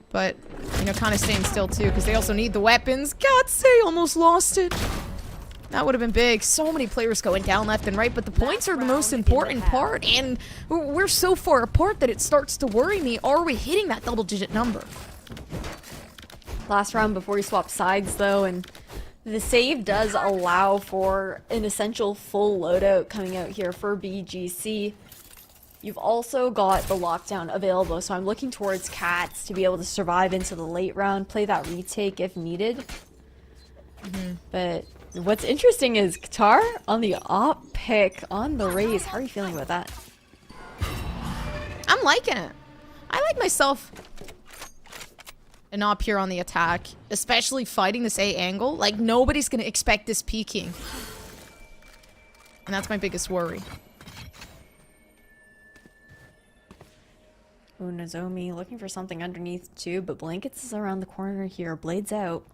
A: But, you know, kind of staying still too, because they also need the weapons. God, they almost lost it. That would have been big. So many players going down left and right, but the points are the most important part, and we're so far apart that it starts to worry me. Are we hitting that double-digit number?
B: Last round before we swap sides, though, and the save does allow for an essential full loadout coming out here for BGC. You've also got the lockdown available, so I'm looking towards Cats to be able to survive into the late round, play that retake if needed. But what's interesting is Qatar on the op pick on the raise. How are you feeling about that?
A: I'm liking it. I like myself an op here on the attack, especially fighting this A angle. Like, nobody's going to expect this peeking. And that's my biggest worry.
B: Oh, Nozomi looking for something underneath too, but Blankets is around the corner here. Blades out.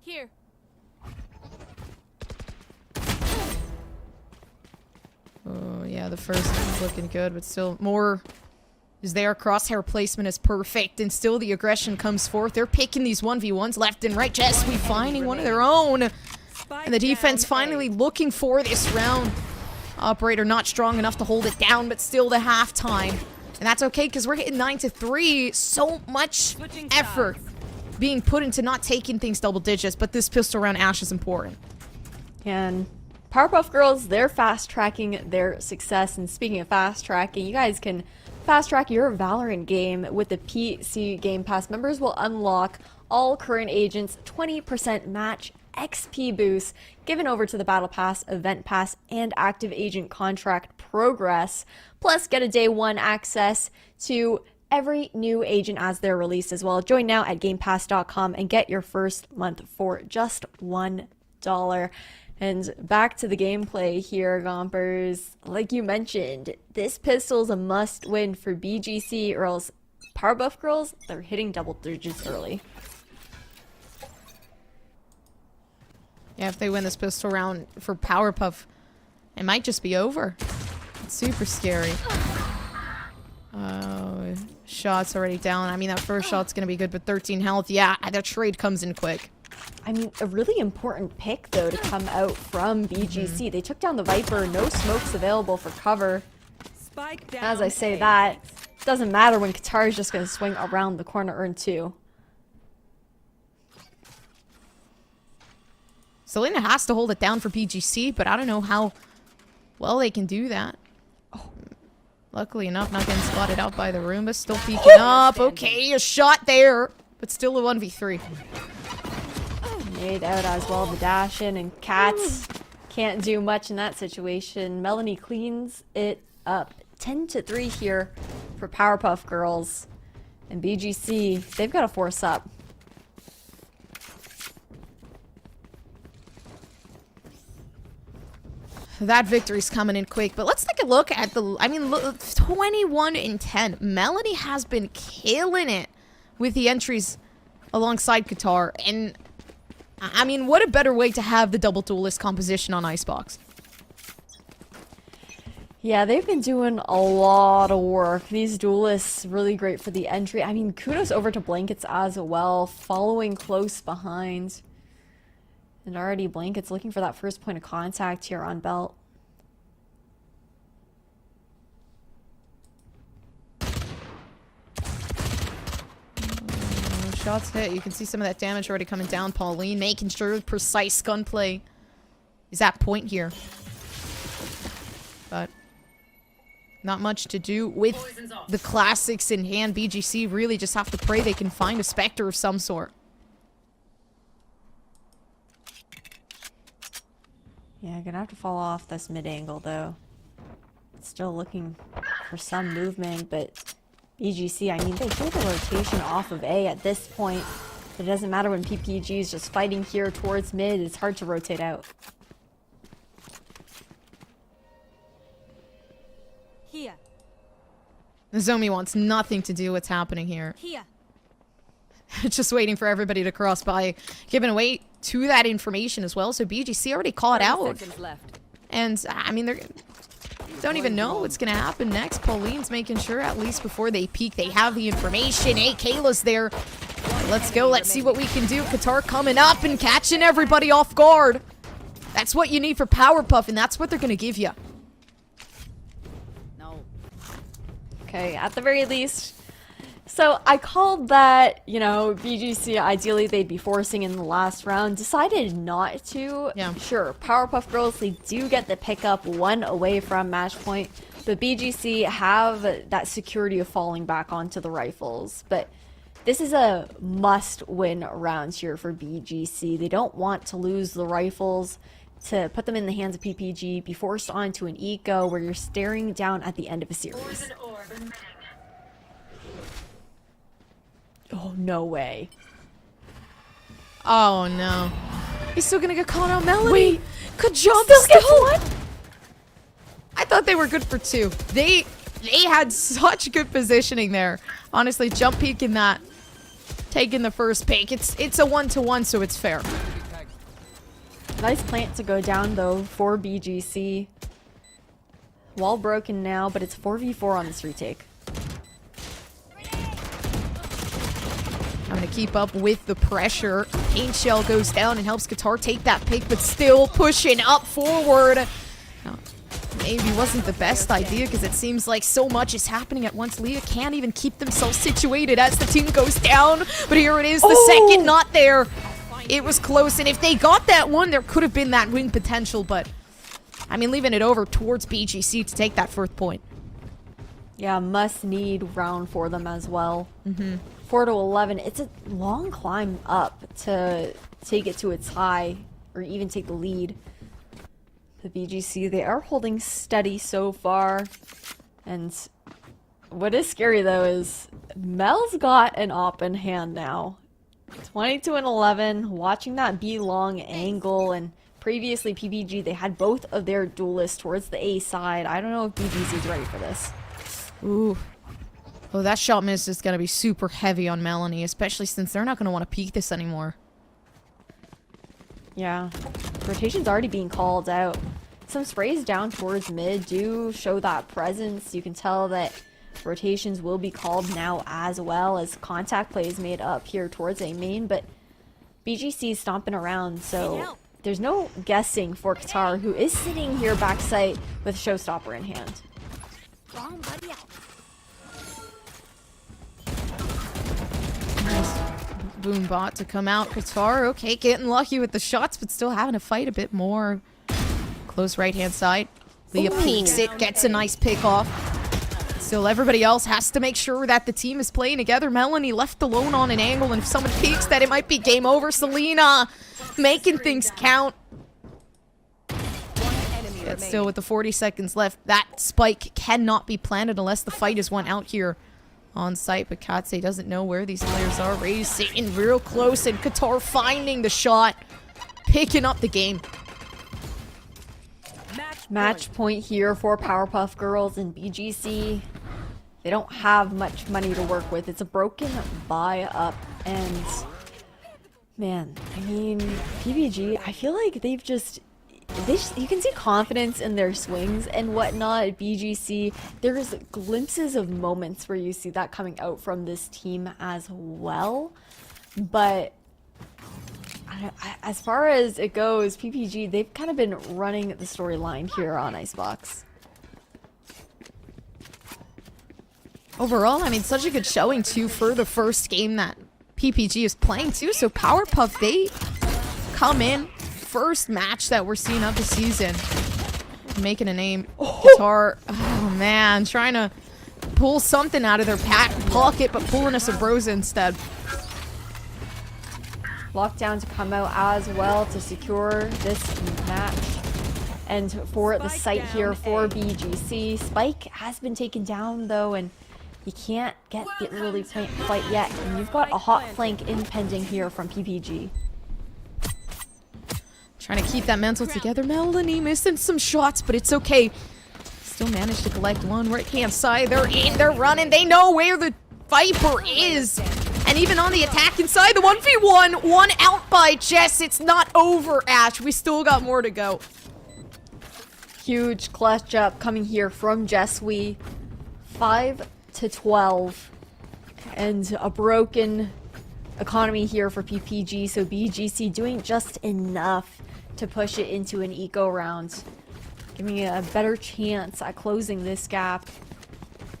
D: Here.
A: Oh, yeah, the first is looking good, but still more is there. Crosshair placement is perfect, and still the aggression comes forth. They're picking these 1v1s left and right. Just we finding one of their own. And the defense finally looking for this round. Operator not strong enough to hold it down, but still the halftime. And that's okay, because we're hitting 9-3. So much effort being put into not taking things double digits, but this pistol round Ash is important.
B: And Powerpuff Girls, they're fast tracking their success. And speaking of fast tracking, you guys can fast track your Valorant game with the PC Game Pass. Members will unlock all current agents 20% match XP boost given over to the Battle Pass, Event Pass, and Active Agent Contract Progress. Plus, get a day one access to every new agent as they're released as well. Join now at GamePass.com and get your first month for just $1. And back to the gameplay here, Gompers. Like you mentioned, this pistol is a must-win for BGC, or else Powerpuff Girls, they're hitting double digits early.
A: Yeah, if they win this pistol round for Powerpuff, it might just be over. It's super scary. Shot's already down. I mean, that first shot's gonna be good, but 13 health. Yeah, that trade comes in quick.
B: I mean, a really important pick, though, to come out from BGC. They took down the Viper. No smokes available for cover.
C: Spike down.
B: As I say that, doesn't matter when Qatar is just going to swing around the corner, earn 2.
A: Selena has to hold it down for BGC, but I don't know how well they can do that. Oh, luckily enough, not getting spotted out by the Roomba. Still peeking up. Okay, a shot there, but still a 1v3.
B: Made out as well, the dash in, and Cats can't do much in that situation. Melanie cleans it up. 10-3 here for Powerpuff Girls. And BGC, they've got to force up.
A: That victory's coming in quick, but let's take a look at the, I mean, 21-10. Melanie has been killing it with the entries alongside Qatar, and I mean, what a better way to have the double duelist composition on Icebox.
B: Yeah, they've been doing a lot of work. These duelists really great for the entry. I mean, kudos over to Blankets as well, following close behind. And already Blankets looking for that first point of contact here on Belt.
A: Shots hit. You can see some of that damage already coming down. Pauline making sure precise gunplay is at point here. But not much to do with the classics in hand. BGC really just have to pray they can find a Spectre of some sort.
B: Yeah, gonna have to fall off this mid angle though. Still looking for some movement, but BGC, I mean, they take the rotation off of A at this point. It doesn't matter when PPG is just fighting here towards mid. It's hard to rotate out.
C: Here.
A: Nozomi wants nothing to do with what's happening here.
C: Here.
A: Just waiting for everybody to cross by, giving away to that information as well. So BGC already caught out.
C: Left.
A: And, I mean, they're... Don't even know what's gonna happen next. Pauline's making sure, at least before they peek, they have the information. Hey, Kayla's there. Let's go. Let's see what we can do. Qatar coming up and catching everybody off guard. That's what you need for Powerpuff, and that's what they're gonna give you.
C: No.
B: Okay, at the very least. So I called that, you know, BGC, ideally they'd be forcing in the last round. Decided not to.
A: Yeah.
B: Sure, Powerpuff Girls, they do get the pickup, 1 away from match point. But BGC have that security of falling back onto the rifles. But this is a must-win round here for BGC. They don't want to lose the rifles, to put them in the hands of PPG, be forced onto an eco where you're staring down at the end of a series. Oh, no way.
A: Oh, no. He's still gonna get caught out. Melanie!
B: Wait.
A: Good job,
B: Still gets one?
A: I thought they were good for 2. They had such good positioning there. Honestly, jump peeking that. Taking the first pick. It's a 1-to-1, so it's fair.
B: Nice plant to go down, though, for BGC. Wall broken now, but it's 4v4 on this retake.
A: I'm gonna keep up with the pressure. Paint Shell goes down and helps Qatar take that pick, but still pushing up forward. Now, maybe wasn't the best idea because it seems like so much is happening at once. Leah can't even keep themselves situated as the team goes down. But here it is, the second not there. It was close, and if they got that one, there could have been that win potential, but I mean, leaving it over towards BGC to take that first point.
B: Yeah, must need round for them as well. 4-11. It's a long climb up to take it to its high, or even take the lead. The BGC, they are holding steady so far. And what is scary though is Mel's got an op in hand now. 22-11, watching that B long angle, and previously PPG, they had both of their duelists towards the A side. I don't know if BGC is ready for this.
A: Ooh. Oh, that shot miss is going to be super heavy on Melanie, especially since they're not going to want to peek this anymore.
B: Yeah. Rotation's already being called out. Some sprays down towards mid do show that presence. You can tell that rotations will be called now as well as contact plays made up here towards A main, but BGC is stomping around, so there's no guessing for Qatar, who is sitting here backside with Showstopper in hand.
D: Wrong buddy out.
A: Nice boom bot to come out. Qatar, okay, getting lucky with the shots, but still having to fight a bit more. Close right-hand side. Leah peeks it, gets a nice pick off. Still, everybody else has to make sure that the team is playing together. Melanie left alone on an angle, and if someone peeks that, it might be game over. Selena making things count. Yet still, with the 40 seconds left, that spike cannot be planted unless the fight is won out here on site. But Katse doesn't know where these players are. Racing real close, and Qatar finding the shot, picking up the game.
B: Match point here for Powerpuff Girls and BGC. They don't have much money to work with. It's a broken buy-up, and man, I mean, PBG, I feel like they've just, you can see confidence in their swings and whatnot at BGC. There's glimpses of moments where you see that coming out from this team as well, but as far as it goes, PPG, they've kind of been running the storyline here on Icebox.
A: Overall, I mean, such a good showing, too, for the first game that PPG is playing, too. So Powerpuff, they come in. First match that we're seeing of the season. Making a name. Qatar, oh, man, trying to pull something out of their pocket, but pulling us a Brosa instead.
B: Lockdown to come out as well to secure this match. And for the site here for BGC, Spike has been taken down though, and you can't get the early fight yet. And you've got a hot flank impending here from PPG.
A: Trying to keep that mental together. Melanie missing some shots, but it's okay. Still managed to collect one right-hand side. They're in, they're running. They know where the Viper is. And even on the attacking side, the 1v1, one out by Jess. It's not over, Ash. We still got more to go.
B: Huge clutch up coming here from Jessie. 5-12. And a broken economy here for PPG. So BGC doing just enough to push it into an eco round. Giving it a better chance at closing this gap.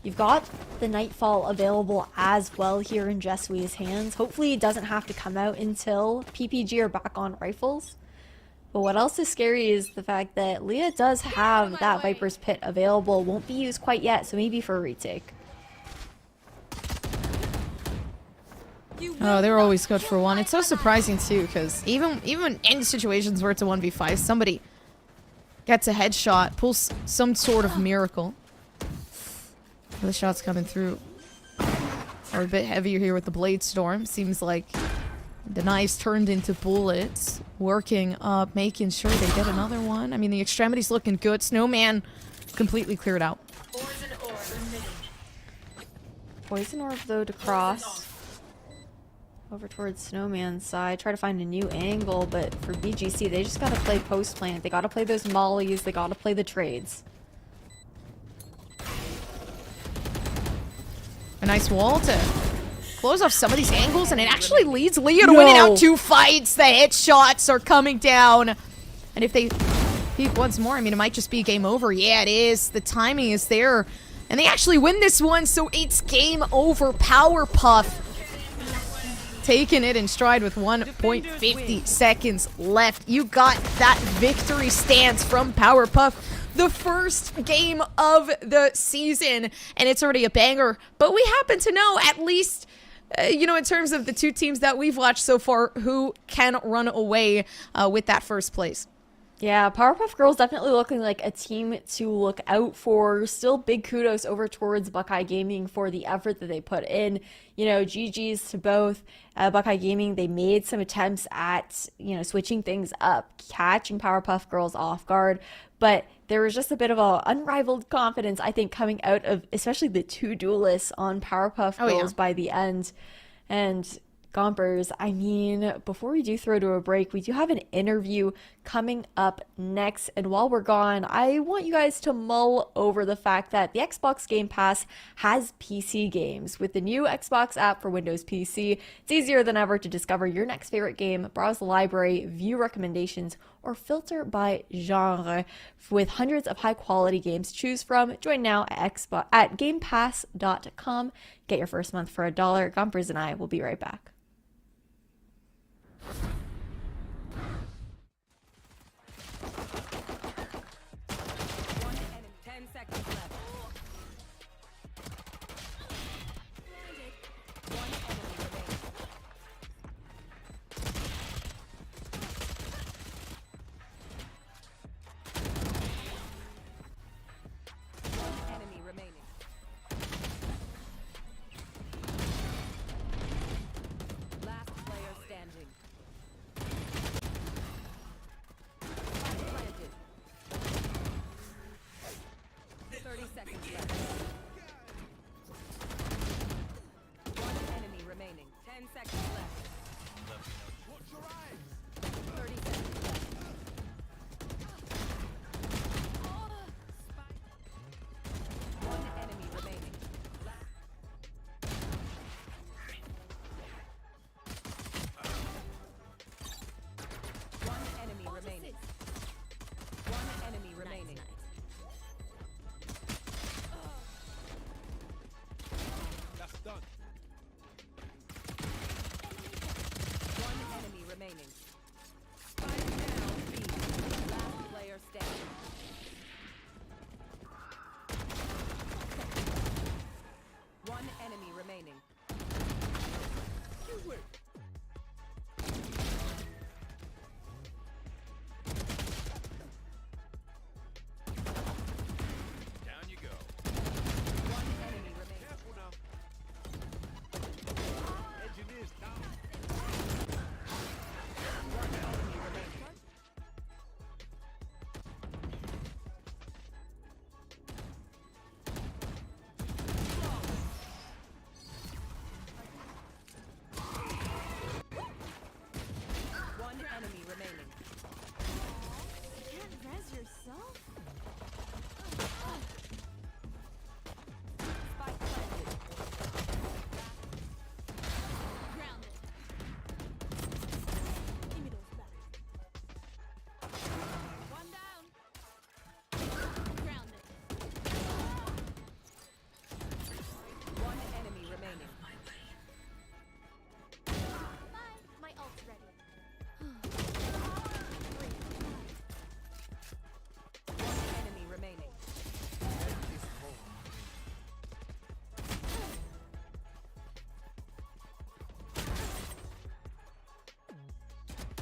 B: You've got the Nightfall available as well here in Jessie's hands. Hopefully it doesn't have to come out until PPG are back on rifles. But what else is scary is the fact that Leah does have that Viper's Pit available. Won't be used quite yet, so maybe for a retake.
A: Oh, they're always good for one. It's so surprising too, because even in situations where it's a 1v5, somebody gets a headshot, pulls some sort of miracle. The shots coming through are a bit heavier here with the Blade Storm. Seems like the knives turned into bullets. Working up, making sure they get another one. I mean, the extremity's looking good. Snowman completely cleared out.
B: Poison Orb, though, to cross over towards Snowman's side. Try to find a new angle, but for BGC, they just gotta play post-plant. They gotta play those mollies. They gotta play the trades.
A: A nice wall to close off some of these angles, and it actually leads Leah to winning out 2 fights. The headshots are coming down. And if they peek once more, I mean, it might just be game over. Yeah, it is. The timing is there. And they actually win this one, so it's game over. Powerpuff taking it in stride with 1.50 seconds left. You got that victory stance from Powerpuff. The first game of the season, and it's already a banger. But we happen to know, at least, you know, in terms of the two teams that we've watched so far, who can run away with that first place.
B: Yeah, Powerpuff Girls definitely looking like a team to look out for. Still big kudos over towards Buckeye Gaming for the effort that they put in. GG's to both. Buckeye Gaming, they made some attempts at, switching things up, catching Powerpuff Girls off guard, but there was just a bit of a unrivaled confidence, I think, coming out of especially the two duelists on Powerpuff Girls by the end. And Gompers, before we do throw to a break, we do have an interview coming up next. And while we're gone, I want you guys to mull over the fact that the Xbox Game Pass has PC games. With the new Xbox app for Windows PC, it's easier than ever to discover your next favorite game, browse the library, view recommendations, or filter by genre. With hundreds of high-quality games to choose from, join now at GamePass.com. Get your first month for $1. Gompers and I will be right back.
C: Standing. One enemy remaining.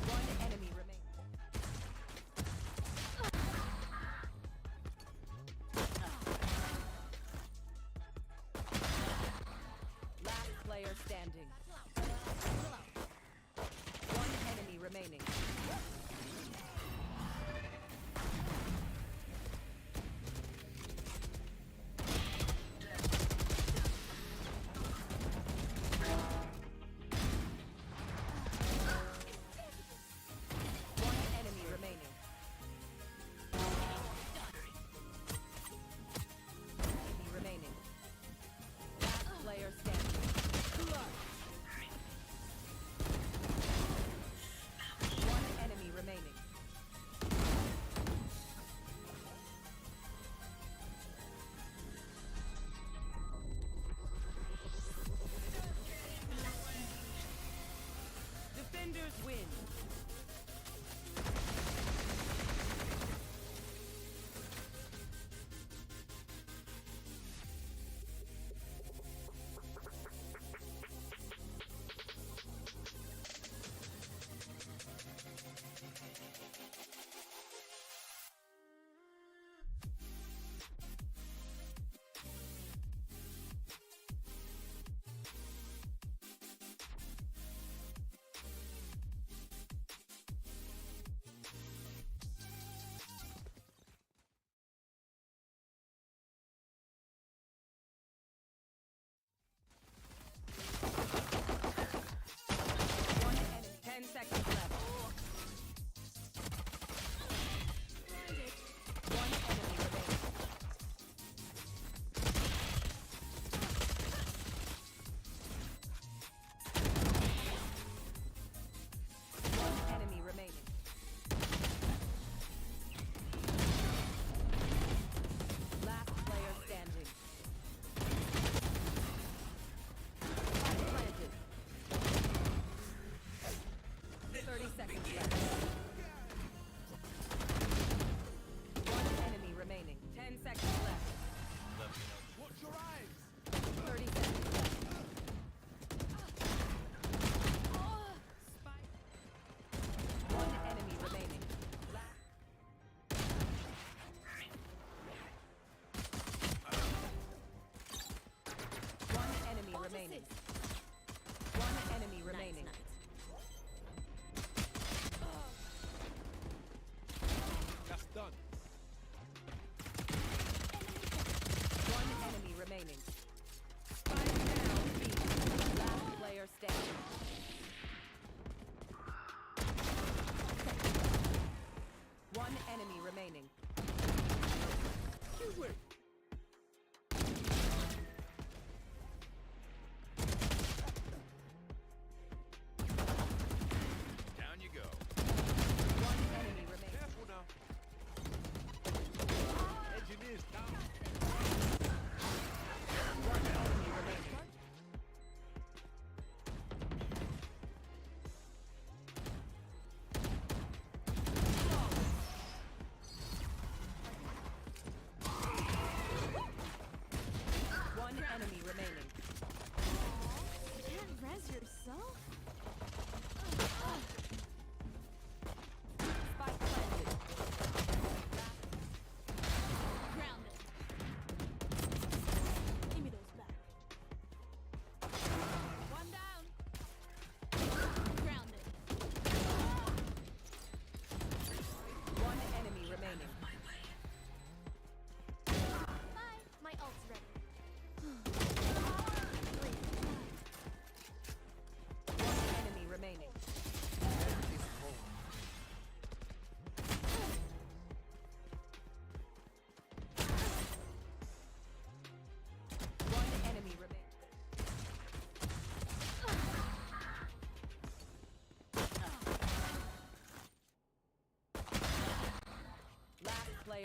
C: One enemy remaining. Enemy remaining. Last player standing. One enemy remaining. Defenders win.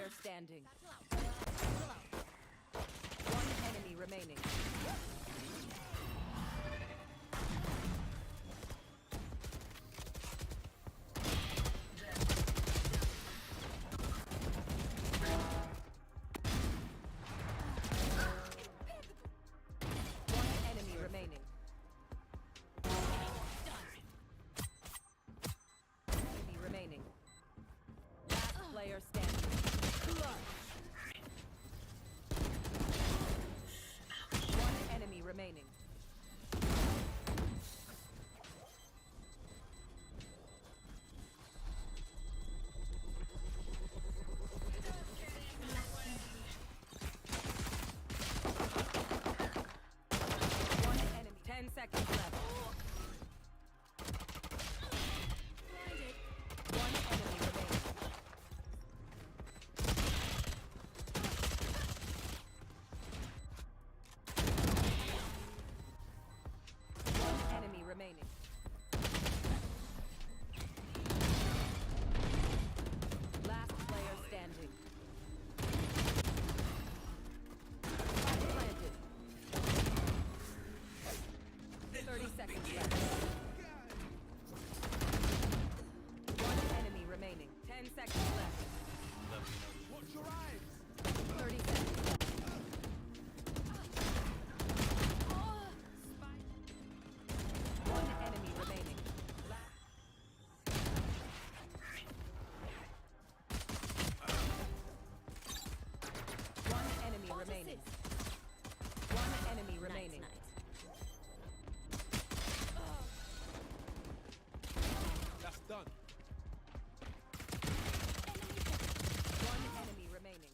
C: player standing. One enemy remaining. One enemy remaining. Enemy remaining. Last player standing. One enemy remaining. One enemy. 10 seconds left. One enemy remaining. One enemy remaining. Last player standing. Spike planted. 30 seconds left. One enemy remaining. 10 seconds left.
E: Watch your eyes.
C: 30 seconds left. One enemy remaining. One enemy remaining. One enemy remaining.
E: That's done.
C: One enemy remaining.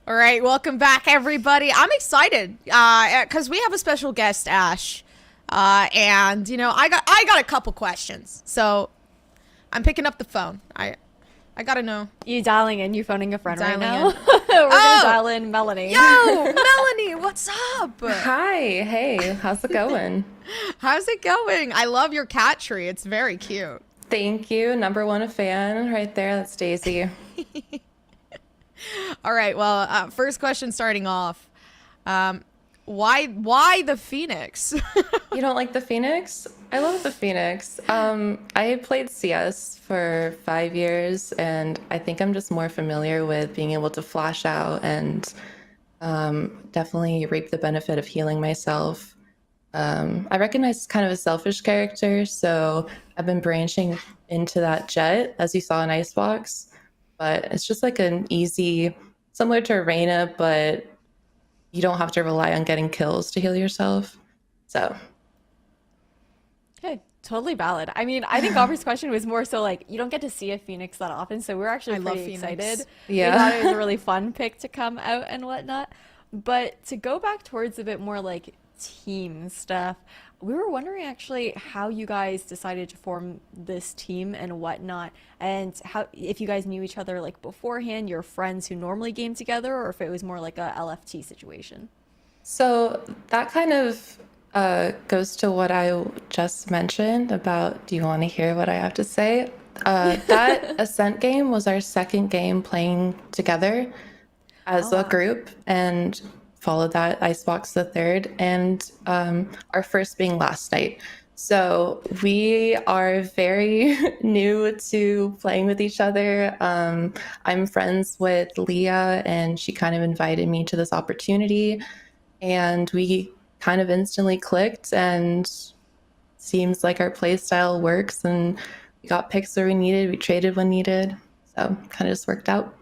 A: All right, welcome back, everybody. I'm excited because we have a special guest, Ash, and you know I got a couple questions, so I'm picking up the phone. I gotta know.
B: You dialing in? You phoning a friend right
A: Dialing
B: now?
A: in.
B: We're
A: Oh!
B: gonna dial in Melanie.
A: Yo, Melanie, what's up?
F: Hi, hey, how's it going?
A: How's it going? I love your cat tree. It's very cute.
F: Thank you. Number one fan right there. That's Daisy.
A: All right, well, first question starting off. Why the Phoenix?
F: You don't like the Phoenix? I love the Phoenix. I played CS for 5 years, and I think I'm just more familiar with being able to flash out and definitely reap the benefit of healing myself. I recognize kind of a selfish character, so I've been branching into that Jet, as you saw in Icebox. But it's just like an easy, similar to Reina, but you don't have to rely on getting kills to heal yourself. So,
B: Okay, totally valid. I mean, I think Aubrey's question was more so like you don't get to see a Phoenix that often, so we're actually
A: I love
B: pretty
A: Phoenix.
B: excited.
F: Yeah.
B: We thought it was a really fun pick to come out and whatnot. But to go back towards a bit more like team stuff, we were wondering actually how you guys decided to form this team and whatnot, and how if you guys knew each other like beforehand, your friends who normally game together, or if it was more like a LFT situation.
F: so that kind of goes to what I just mentioned about, do you want to hear what I have to say? That Ascent game was our second game playing together as a group, and followed that Icebox the third, and our first being last night. So we are very new to playing with each other. I'm friends with Leah, and she kind of invited me to this opportunity, and we kind of instantly clicked, and seems like our play style works, and we got picks where we needed, we traded when needed, so kind of just worked out.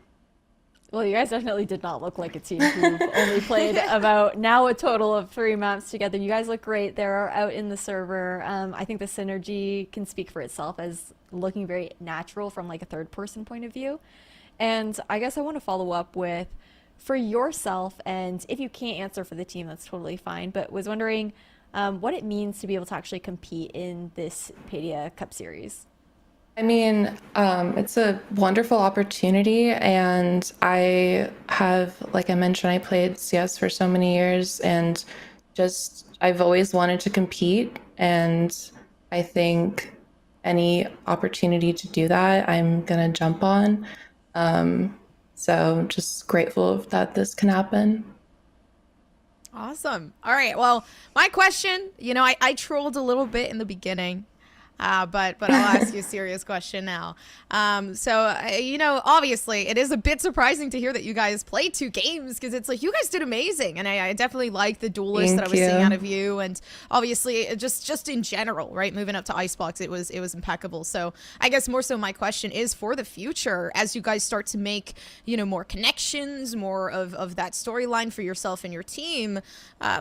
B: Well, you guys definitely did not look like a team who've only played about now a total of 3 maps together. You guys look great. They're out in the server. I think the synergy can speak for itself as looking very natural from like a third person point of view. And I guess I want to follow up with, for yourself, and if you can't answer for the team, that's totally fine, but was wondering what it means to be able to actually compete in this Paidia Cup series.
F: I mean, it's a wonderful opportunity, and I have, like I mentioned, I played CS for so many years, and just I've always wanted to compete, And I think any opportunity to do that, I'm going to jump on. So just grateful that this can happen.
A: Awesome. All right. Well, my question, I trolled a little bit in the beginning. But I'll ask you a serious question now. Obviously, it is a bit surprising to hear that you guys played 2 games, because it's like you guys did amazing, and I definitely like the duelist that I was seeing out of you, and obviously just in general, right? Moving up to Icebox, it was impeccable. So I guess more so my question is for the future, as you guys start to make more connections, more of that storyline for yourself and your team.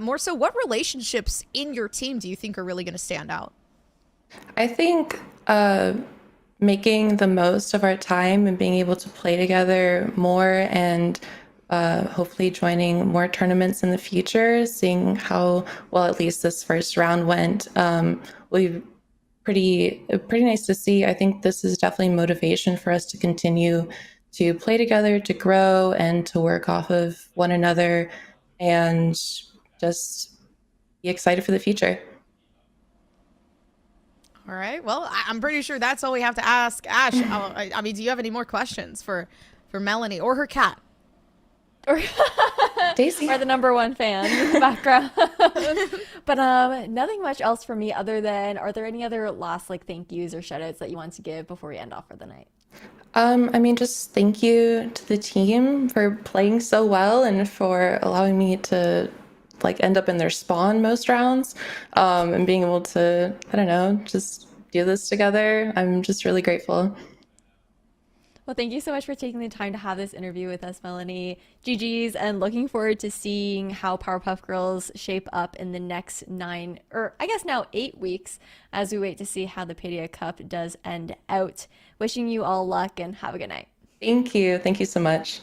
A: More so, what relationships in your team do you think are really going to stand out?
F: I think making the most of our time and being able to play together more, and hopefully joining more tournaments in the future, seeing how well at least this first round went, will be pretty nice to see. I think this is definitely motivation for us to continue to play together, to grow, and to work off of one another, and just be excited for the future.
A: All right. Well, I'm pretty sure that's all we have to ask. Ash, I mean, do you have any more questions for Melanie or her cat?
B: Or Daisy, are the #1 fan in the background. But nothing much else for me other than, are there any other last thank yous or shout outs that you want to give before we end off for the night?
F: I mean, just thank you to the team for playing so well and for allowing me to end up in their spawn most rounds, and being able to, I don't know, just do this together. I'm just really grateful.
B: Well, thank you so much for taking the time to have this interview with us, Melanie. GG's, and looking forward to seeing how Powerpuff Girls shape up in the next 9, or I guess now 8 weeks, as we wait to see how the Paidia Cup does end out. Wishing you all luck and have a good night.
F: Thank you. Thank you so much.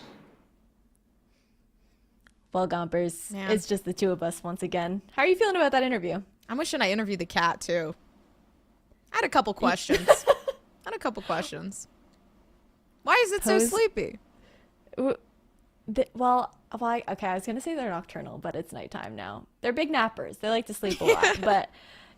B: Well, Gompers, it's just the 2 of us once again. How are you feeling about that interview?
A: I'm wishing I interviewed the cat too. I had a couple questions. Why is it so sleepy?
B: Well, okay, I was going to say they're nocturnal, but it's nighttime now. They're big nappers. They like to sleep a lot, but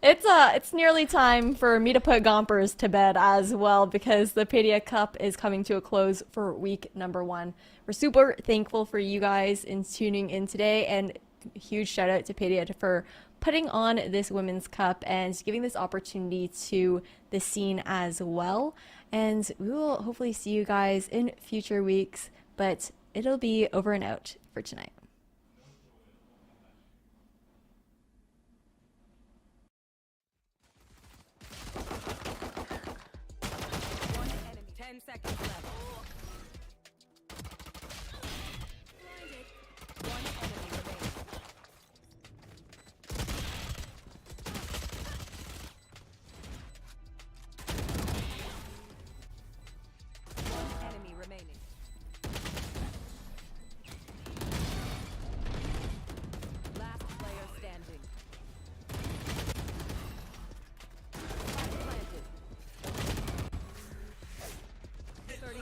B: it's nearly time for me to put Gompers to bed as well, because the Paidia Cup is coming to a close for week #1. We're super thankful for you guys in tuning in today, and a huge shout out to Paidia for putting on this Women's Cup and giving this opportunity to the scene as well. And we will hopefully see you guys in future weeks, but it'll be over and out for tonight.
C: One enemy. 10 seconds left. One enemy remaining. One enemy remaining. Last player standing. Spike planted. 30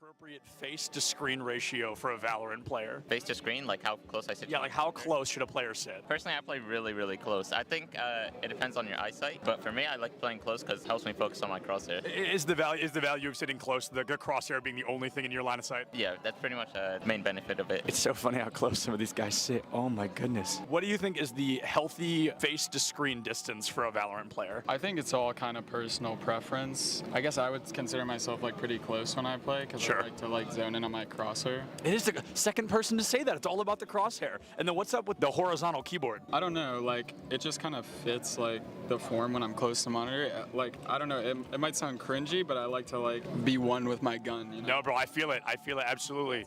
G: appropriate face-to-screen ratio for a Valorant player?
H: Face to screen, like how close I sit.
G: Yeah, like how close should a player sit?
H: Personally, I play really, really close. I think it depends on your eyesight, but for me, I like playing close because it helps me focus on my crosshair.
G: Is the value of sitting close to the crosshair being the only thing in your line of sight?
H: Yeah, that's pretty much the main benefit of it.
G: It's so funny how close some of these guys sit. Oh my goodness. What do you think is the healthy face-to-screen distance for a Valorant player?
I: I think it's all kind of personal preference. I guess I would consider myself like pretty close when I play because I like to like zone in on my crosshair.
G: It is the second person to say that. It's all about the crosshair. And then what's up with the horizontal keyboard?
I: I don't know, like it just kind of fits like the form when I'm close to monitor. Like I don't know, it might sound cringy, but I like to like be one with my gun, you know?
G: No, bro, I feel it. I feel it absolutely.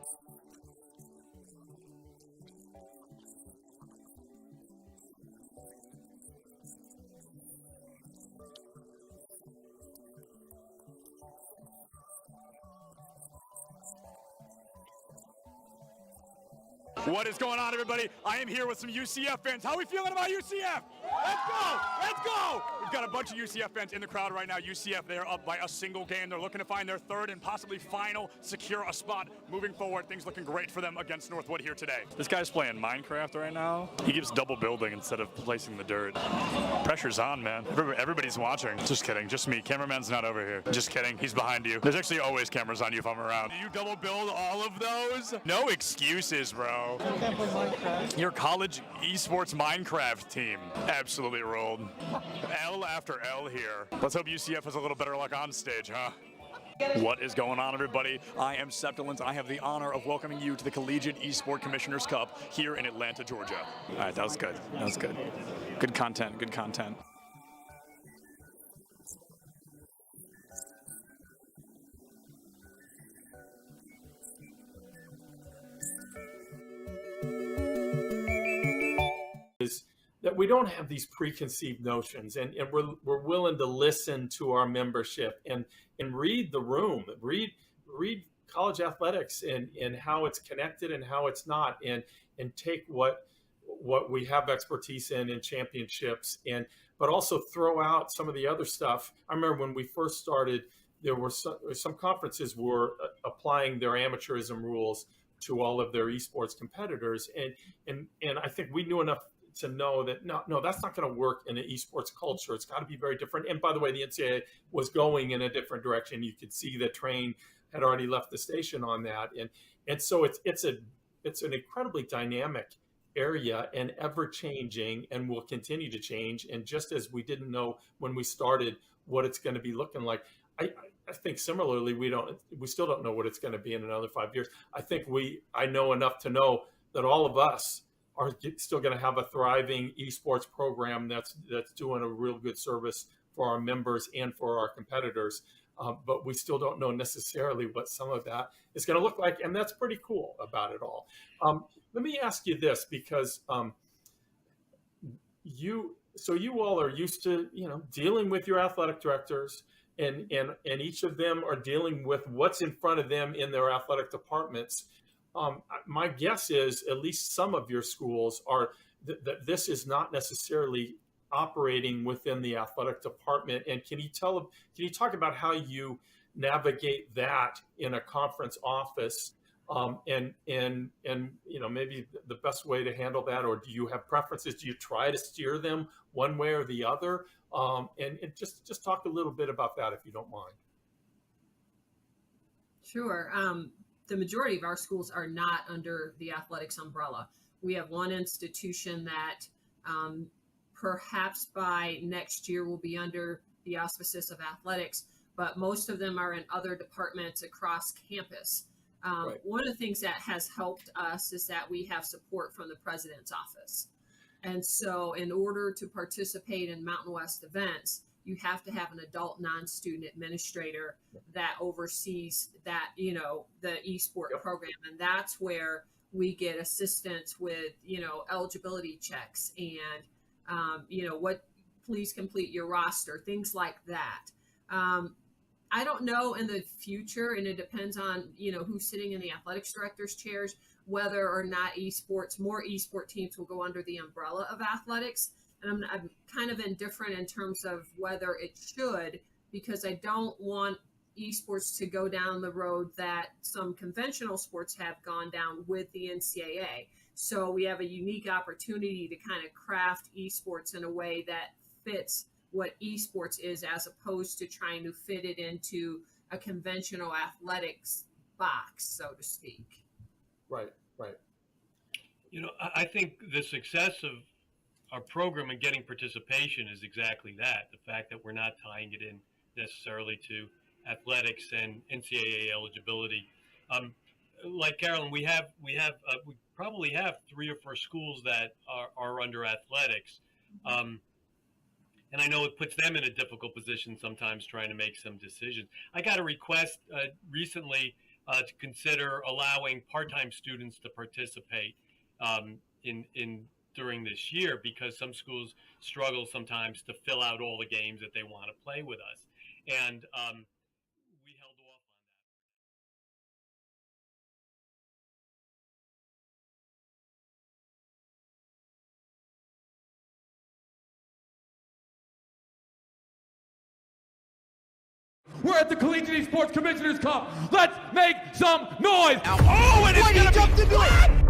G: What is going on, everybody? I am here with some UCF fans. How are we feeling about UCF? Let's go! Let's go! We've got a bunch of UCF fans in the crowd right now. UCF, they're up by a single game. They're looking to find their third and possibly final, secure a spot moving forward. Things looking great for them against Northwood here today. This guy's playing Minecraft right now. He keeps double building instead of placing the dirt. Pressure's on, man. Everybody's watching. Just kidding. Just me. Cameraman's not over here. Just kidding. He's behind you. There's actually always cameras on you if I'm around. Do you double build all of those? No excuses, bro.
J: I can't play Minecraft.
G: Your college esports Minecraft team absolutely rolled. L after L here. Let's hope UCF has a little better luck on stage, huh? What is going on, everybody? I am Septilins. I have the honor of welcoming you to the Collegiate Esport Commissioners Cup here in Atlanta, Georgia. All right, that was good. That was good. Good content, good content.
K: Is that we don't have these preconceived notions, and we're willing to listen to our membership and read the room, read college athletics and how it's connected and how it's not, and take what we have expertise in championships, but also throw out some of the other stuff. I remember when we first started, there were some conferences were applying their amateurism rules to all of their esports competitors, and I think we knew enough to know that no, that's not going to work in an esports culture. It's got to be very different. And by the way, the NCAA was going in a different direction. You could see the train had already left the station on that, and so it's an incredibly dynamic area and ever changing, and will continue to change. And just as we didn't know when we started what it's going to be looking like, I think similarly we still don't know what it's going to be in another 5 years. I know enough to know that all of us are still going to have a thriving esports program that's doing a real good service for our members and for our competitors. But we still don't know necessarily what some of that is going to look like, and that's pretty cool about it all. Let me ask you this, because you all are used to dealing with your athletic directors, and each of them are dealing with what's in front of them in their athletic departments. My guess is at least some of your schools are that this is not necessarily operating within the athletic department. And can you talk about how you navigate that in a conference office, and maybe the best way to handle that, or do you have preferences? Do you try to steer them one way or the other? And just talk a little bit about that, if you don't mind.
L: Sure. The majority of our schools are not under the athletics umbrella. We have one institution that perhaps by next year will be under the auspices of athletics, but most of them are in other departments across campus. Right. One of the things that has helped us is that we have support from the president's office. And so in order to participate in Mountain West events, you have to have an adult non-student administrator that oversees that, the eSport program. And that's where we get assistance with, eligibility checks and, what, please complete your roster, things like that. I don't know in the future, and it depends on, who's sitting in the athletics director's chairs, whether or not more eSport teams will go under the umbrella of athletics. And I'm kind of indifferent in terms of whether it should, because I don't want esports to go down the road that some conventional sports have gone down with the NCAA. So we have a unique opportunity to kind of craft esports in a way that fits what esports is, as opposed to trying to fit it into a conventional athletics box, so to speak.
K: Right.
J: I think the success of our program and getting participation is exactly that. The fact that we're not tying it in necessarily to athletics and NCAA eligibility. Like Carolyn, we probably have 3 or 4 schools that are under athletics. And I know it puts them in a difficult position sometimes trying to make some decisions. I got a request recently to consider allowing part-time students to participate during this year, because some schools struggle sometimes to fill out all the games that they want to play with us. And we held off on
M: that. We're at the Collegiate Esports Commissioners Cup. Let's make some noise.
E: Oh, and it's
M: going to
E: do it.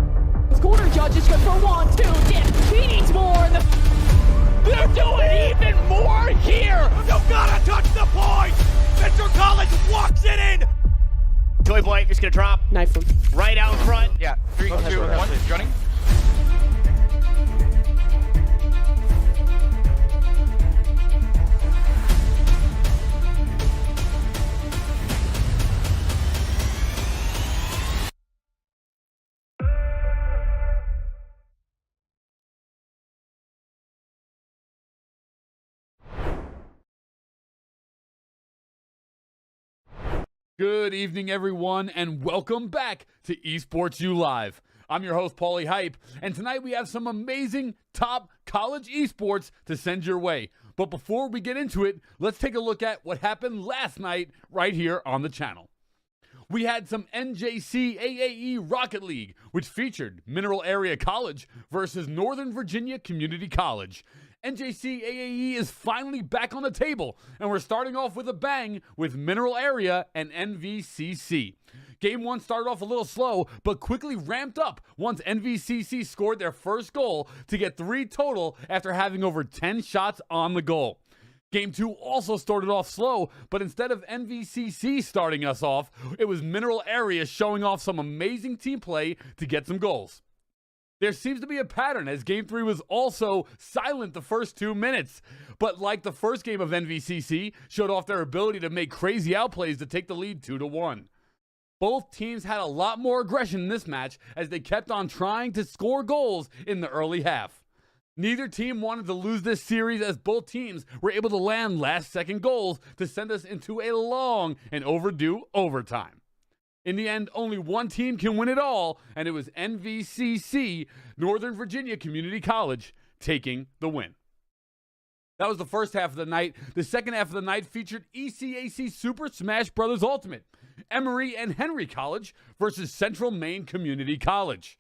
D: Corner judges go for 1, 2, dip. He needs more.
E: They're doing even more here. You gotta touch the point. Mr. College walks it in. Toy Boy just gonna drop.
D: Knife him.
E: Right out front.
H: Yeah, 3, 2, 1, running.
M: Good evening, everyone, and welcome back to Esports U Live. I'm your host, Paulie Hype, and tonight we have some amazing top college esports to send your way. But before we get into it, let's take a look at what happened last night right here on the channel. We had some NJC AAE Rocket League, which featured Mineral Area College versus Northern Virginia Community College. NJC AAE is finally back on the table, and we're starting off with a bang with Mineral Area and NVCC. Game 1 started off a little slow, but quickly ramped up once NVCC scored their first goal to get 3 total after having over 10 shots on the goal. Game 2 also started off slow, but instead of NVCC starting us off, it was Mineral Area showing off some amazing team play to get some goals. There seems to be a pattern, as Game 3 was also silent the first 2 minutes. But like the first game of NVCC, showed off their ability to make crazy outplays to take the lead 2-1. Both teams had a lot more aggression in this match as they kept on trying to score goals in the early half. Neither team wanted to lose this series, as both teams were able to land last-second goals to send us into a long and overdue overtime. In the end, only one team can win it all, and it was NVCC, Northern Virginia Community College, taking the win. That was the first half of the night. The second half of the night featured ECAC Super Smash Bros. Ultimate, Emory and Henry College versus Central Maine Community College.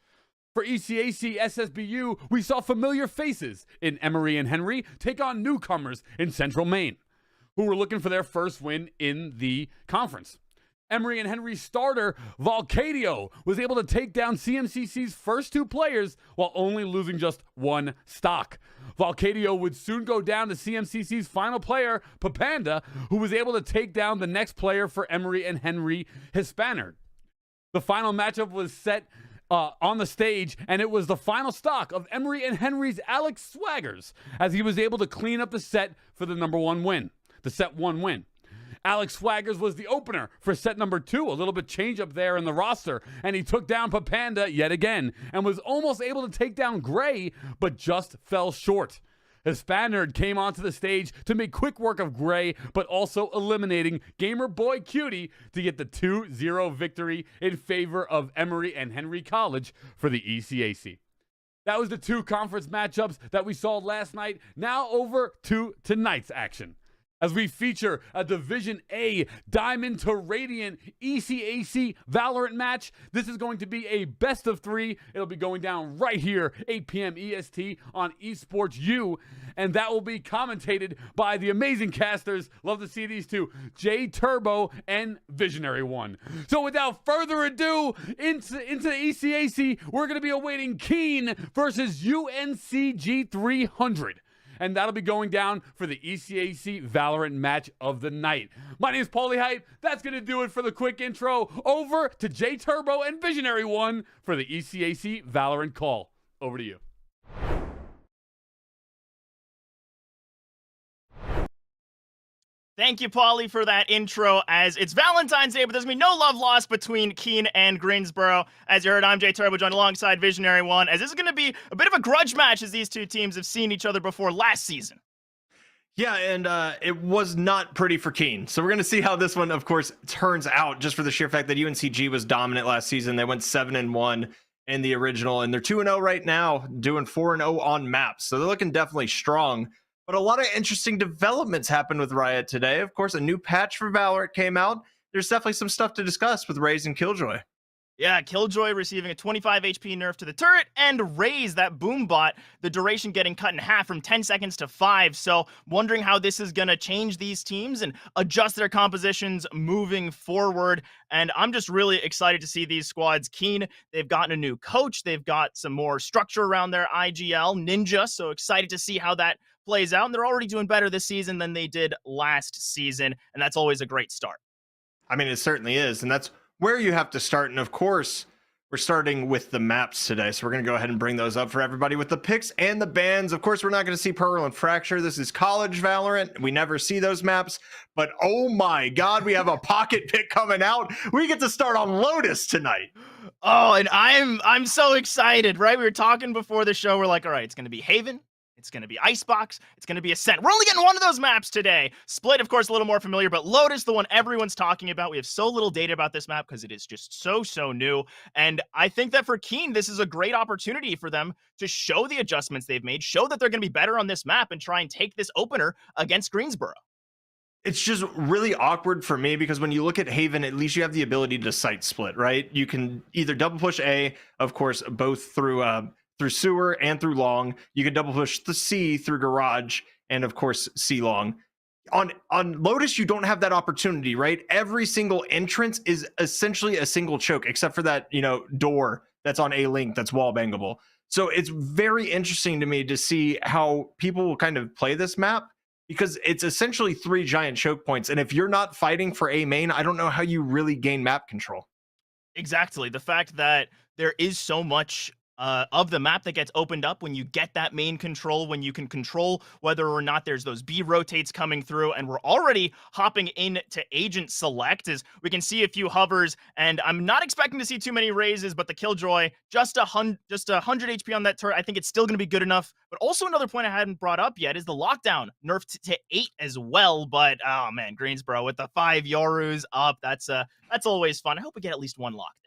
M: For ECAC SSBU, we saw familiar faces in Emory and Henry take on newcomers in Central Maine, who were looking for their first win in the conference. Emory and Henry's starter, VAL was able to take down CMCC's first 2 players while only losing just 1 stock. VAL would soon go down to CMCC's final player, Paidia, who was able to take down the next player for Emory and Henry, Hispanard. The final matchup was set on the stage, and it was the final stock of Emory and Henry's Alex Swaggers, as he was able to clean up the set for the set 1 win. Alex Swaggers was the opener for set number 2, a little bit change up there in the roster, and he took down Paidia yet again, and was almost able to take down Gray, but just fell short. Hispanard came onto the stage to make quick work of Gray, but also eliminating Gamer Boy Cutie to get the 2-0 victory in favor of Emory and Henry College for the ECAC. That was the 2 conference matchups that we saw last night. Now over to tonight's action. as we feature a Division A Diamond to Radiant ECAC Valorant match. This is going to be a best of 3. It'll be going down right here, 8 p.m. EST on Esports U, and that will be commentated by the amazing casters. Love to see these two, J Turbo and Visionary One. So without further ado, into the ECAC, we're going to be awaiting Keen versus UNCG 300. And that'll be going down for the ECAC Valorant match of the night. My name is Paulie Hype. That's going to do it for the quick intro. Over to J Turbo and Visionary One for the ECAC Valorant call. Over to you.
E: Thank you, Paulie, for that intro, as it's Valentine's Day, but there's going to be no love lost between Keene and Greensboro. As you heard, I'm Jay Turbo, joined alongside Visionary One, as this is going to be a bit of a grudge match, as these two teams have seen each other before last season.
N: Yeah, and it was not pretty for Keene. So we're going to see how this one, of course, turns out, just for the sheer fact that UNCG was dominant last season. They went 7-1 in the original, and they're 2-0 right now, doing 4-0 on maps. So they're looking definitely strong. But a lot of interesting developments happened with Riot today. Of course, a new patch for Valorant came out. There's definitely some stuff to discuss with Raze and Killjoy.
E: Yeah, Killjoy receiving a 25 HP nerf to the turret, and Raze, that boom bot, the duration getting cut in half from 10 seconds to 5. So wondering how this is going to change these teams and adjust their compositions moving forward. And I'm just really excited to see these squads. Keen, they've gotten a new coach. They've got some more structure around their IGL, Ninja. So excited to see how that plays out. And they're already doing better this season than they did last season. And that's always a great start.
N: I mean, it certainly is. And that's where you have to start. And of course, we're starting with the maps today. So we're going to go ahead and bring those up for everybody with the picks and the bans. Of course, we're not going to see Pearl and Fracture. This is college Valorant. We never see those maps. But oh my God, we have a pocket pick coming out. We get to start on Lotus tonight.
E: Oh, and I'm so excited, right? We were talking before the show. We're like, all right, it's going to be Haven. It's going to be Icebox. It's going to be Ascent. We're only getting one of those maps today. Split, of course, a little more familiar, but Lotus, the one everyone's talking about. We have so little data about this map because it is just so new. And I think that for Keen, this is a great opportunity for them to show the adjustments they've made, show that they're going to be better on this map, and try and take this opener against Greensboro.
N: It's just really awkward for me because when you look at Haven, at least you have the ability to site split, right? You can either double push A, of course, both through sewer and through long. You can double push the C through garage and of course C long. On Lotus, you don't have that opportunity, right? Every single entrance is essentially a single choke, except for that, door that's on A link that's wall bangable. So it's very interesting to me to see how people will kind of play this map, because it's essentially 3 giant choke points. And if you're not fighting for A main, I don't know how you really gain map control.
E: Exactly. The fact that there is so much of the map that gets opened up when you get that main control, when you can control whether or not there's those B rotates coming through. And we're already hopping into Agent Select as we can see a few hovers, and I'm not expecting to see too many raises, but the Killjoy, just 100 HP on that turret. I think it's still going to be good enough. But also another point I hadn't brought up yet is the lockdown nerfed to 8 as well. But oh man, Greensboro with the 5 Yorus up, that's always fun. I hope we get at least one locked.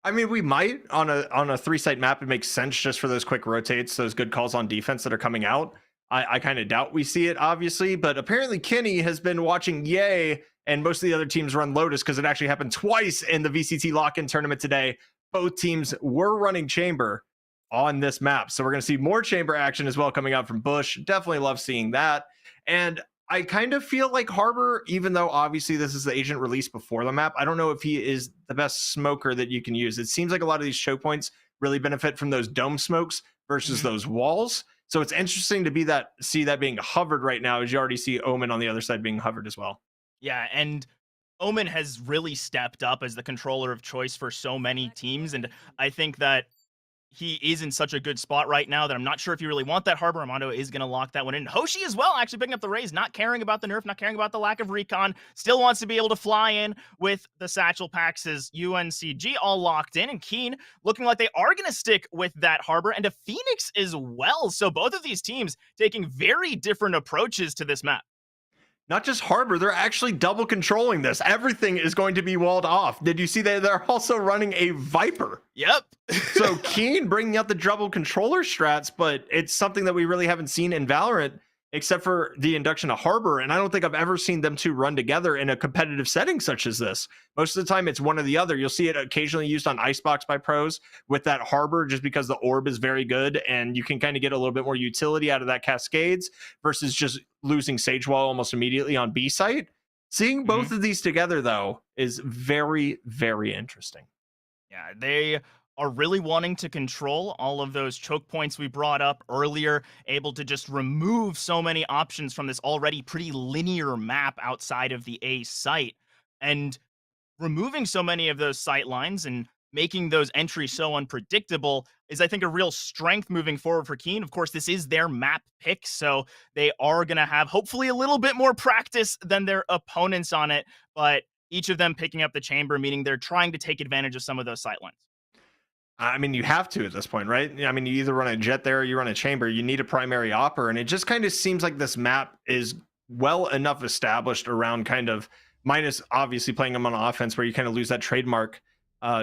N: I mean, we might on a 3-site map. It makes sense just for those quick rotates, those good calls on defense that are coming out. I kind of doubt we see it, obviously, but apparently Kenny has been watching Yay and most of the other teams run Lotus because it actually happened twice in the VCT lock-in tournament today. Both teams were running Chamber on this map. So we're going to see more Chamber action as well coming out from Bush. Definitely love seeing that. And I kind of feel like Harbor, even though obviously this is the agent released before the map, I don't know if he is the best smoker that you can use. It seems like a lot of these choke points really benefit from those dome smokes versus those walls. So it's interesting to see that being hovered right now, as you already see Omen on the other side being hovered as well.
E: Yeah, and Omen has really stepped up as the controller of choice for so many teams, and I think that he is in such a good spot right now that I'm not sure if you really want that Harbor. Armando is going to lock that one in. Hoshi as well, actually picking up the raise, not caring about the nerf, not caring about the lack of recon, still wants to be able to fly in with the satchel packs as UNCG all locked in, and Keen looking like they are going to stick with that Harbor, and a Phoenix as well. So both of these teams taking very different approaches to this map.
N: Not just Harbor, they're actually double controlling this. Everything is going to be walled off. Did you see that they're also running a Viper?
E: Yep.
N: So Keen bringing out the double controller strats, but it's something that we really haven't seen in Valorant except for the induction of Harbor. And I don't think I've ever seen them two run together in a competitive setting such as this. Most of the time, it's one or the other. You'll see it occasionally used on Icebox by pros with that Harbor, just because the orb is very good and you can kind of get a little bit more utility out of that Cascades versus just losing Sage Wall almost immediately on B site. Seeing both of these together, though, is very, very interesting.
E: Yeah, they are really wanting to control all of those choke points we brought up earlier, able to just remove so many options from this already pretty linear map outside of the A site. And removing so many of those sight lines and making those entries so unpredictable is, I think, a real strength moving forward for Keen. Of course, this is their map pick, so they are going to have hopefully a little bit more practice than their opponents on it, but each of them picking up the chamber, meaning they're trying to take advantage of some of those sight lines.
N: I mean, you have to at this point, right? I mean, you either run a jet there or you run a chamber. You need a primary opper. And it just kind of seems like this map is well enough established around kind of, minus obviously playing them on offense where you kind of lose that trademark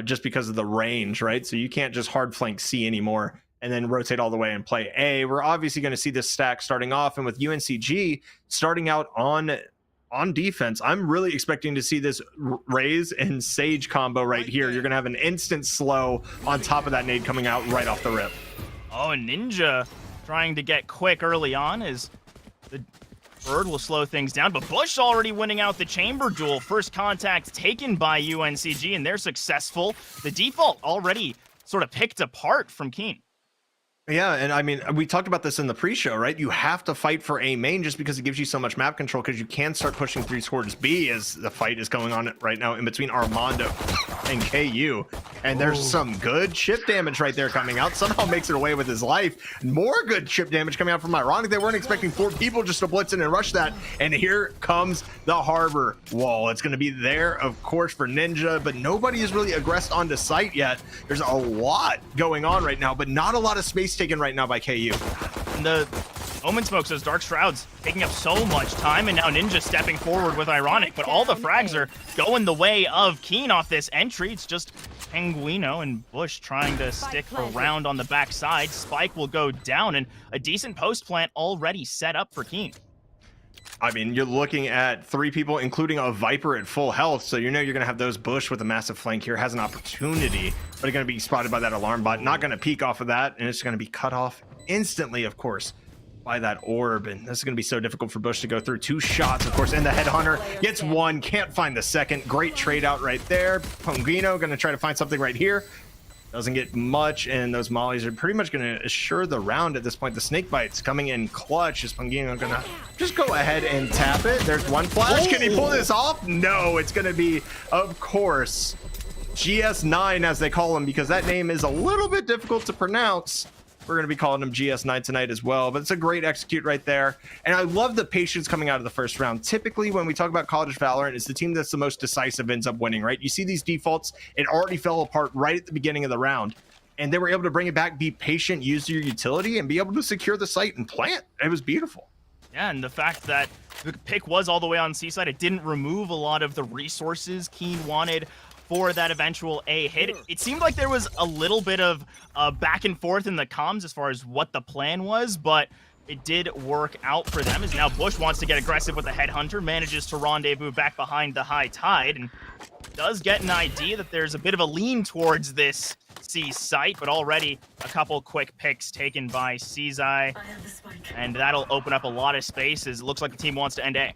N: just because of the range, right? So you can't just hard flank C anymore and then rotate all the way and play A. We're obviously going to see this stack starting off. And with UNCG starting out on defense, I'm really expecting to see this Raze and Sage combo right here. You're going to have an instant slow on top of that nade coming out right off the rip.
E: Oh, Ninja trying to get quick early on as the Bird will slow things down, but Bush already winning out the chamber duel. First contact taken by UNCG, and they're successful. The default already sort of picked apart from Keen.
N: Yeah, and I mean, we talked about this in the pre-show, right? You have to fight for A main just because it gives you so much map control, because you can start pushing through towards B as the fight is going on right now in between Armando and KU. And there's some good chip damage right there coming out. Somehow makes it away with his life. More good chip damage coming out from Ironic. They weren't expecting 4 people just to blitz in and rush that. And here comes the Harbor wall. It's going to be there, of course, for Ninja, but nobody is really aggressed onto site yet. There's a lot going on right now, but not a lot of space taken right now by KU.
E: And the Omen Smokes, those Dark Shrouds taking up so much time, and now Ninja stepping forward with Ironic, but all the frags are going the way of Keen off this entry. It's just Penguino and Bush trying to stick around on the backside. Spike will go down, and a decent post plant already set up for Keen.
N: I mean, you're looking at 3 people, including a Viper at full health, so you know you're going to have those. Bush with a massive flank here has an opportunity, but they're going to be spotted by that alarm bot. Not going to peek off of that, and it's going to be cut off instantly, of course, by that orb. And this is going to be so difficult for Bush to go through. 2 shots, of course, and the Headhunter gets 1, can't find the second. Great trade out right there. Pongino going to try to find something right here. Doesn't get much, and those mollies are pretty much going to assure the round at this point. The snake bites coming in clutch. Is Pongino going to just go ahead and tap it? There's 1 flash. Can he pull this off? No, it's going to be, of course, GS9, as they call him, because that name is a little bit difficult to pronounce. We're going to be calling him GS9 tonight as well, but it's a great execute right there. And I love the patience coming out of the first round. Typically, when we talk about College Valorant, it's the team that's the most decisive ends up winning, right? You see these defaults, it already fell apart right at the beginning of the round, and they were able to bring it back, be patient, use your utility, and be able to secure the site and plant. It was beautiful.
E: Yeah, and the fact that the pick was all the way on C side, it didn't remove a lot of the resources Keen wanted for that eventual A hit. It seemed like there was a little bit of back and forth in the comms as far as what the plan was, but it did work out for them, as now Bush wants to get aggressive with the Headhunter, manages to rendezvous back behind the High Tide, and does get an idea that there's a bit of a lean towards this C site, but already a couple quick picks taken by Czi, and that'll open up a lot of spaces. It looks like the team wants to end A.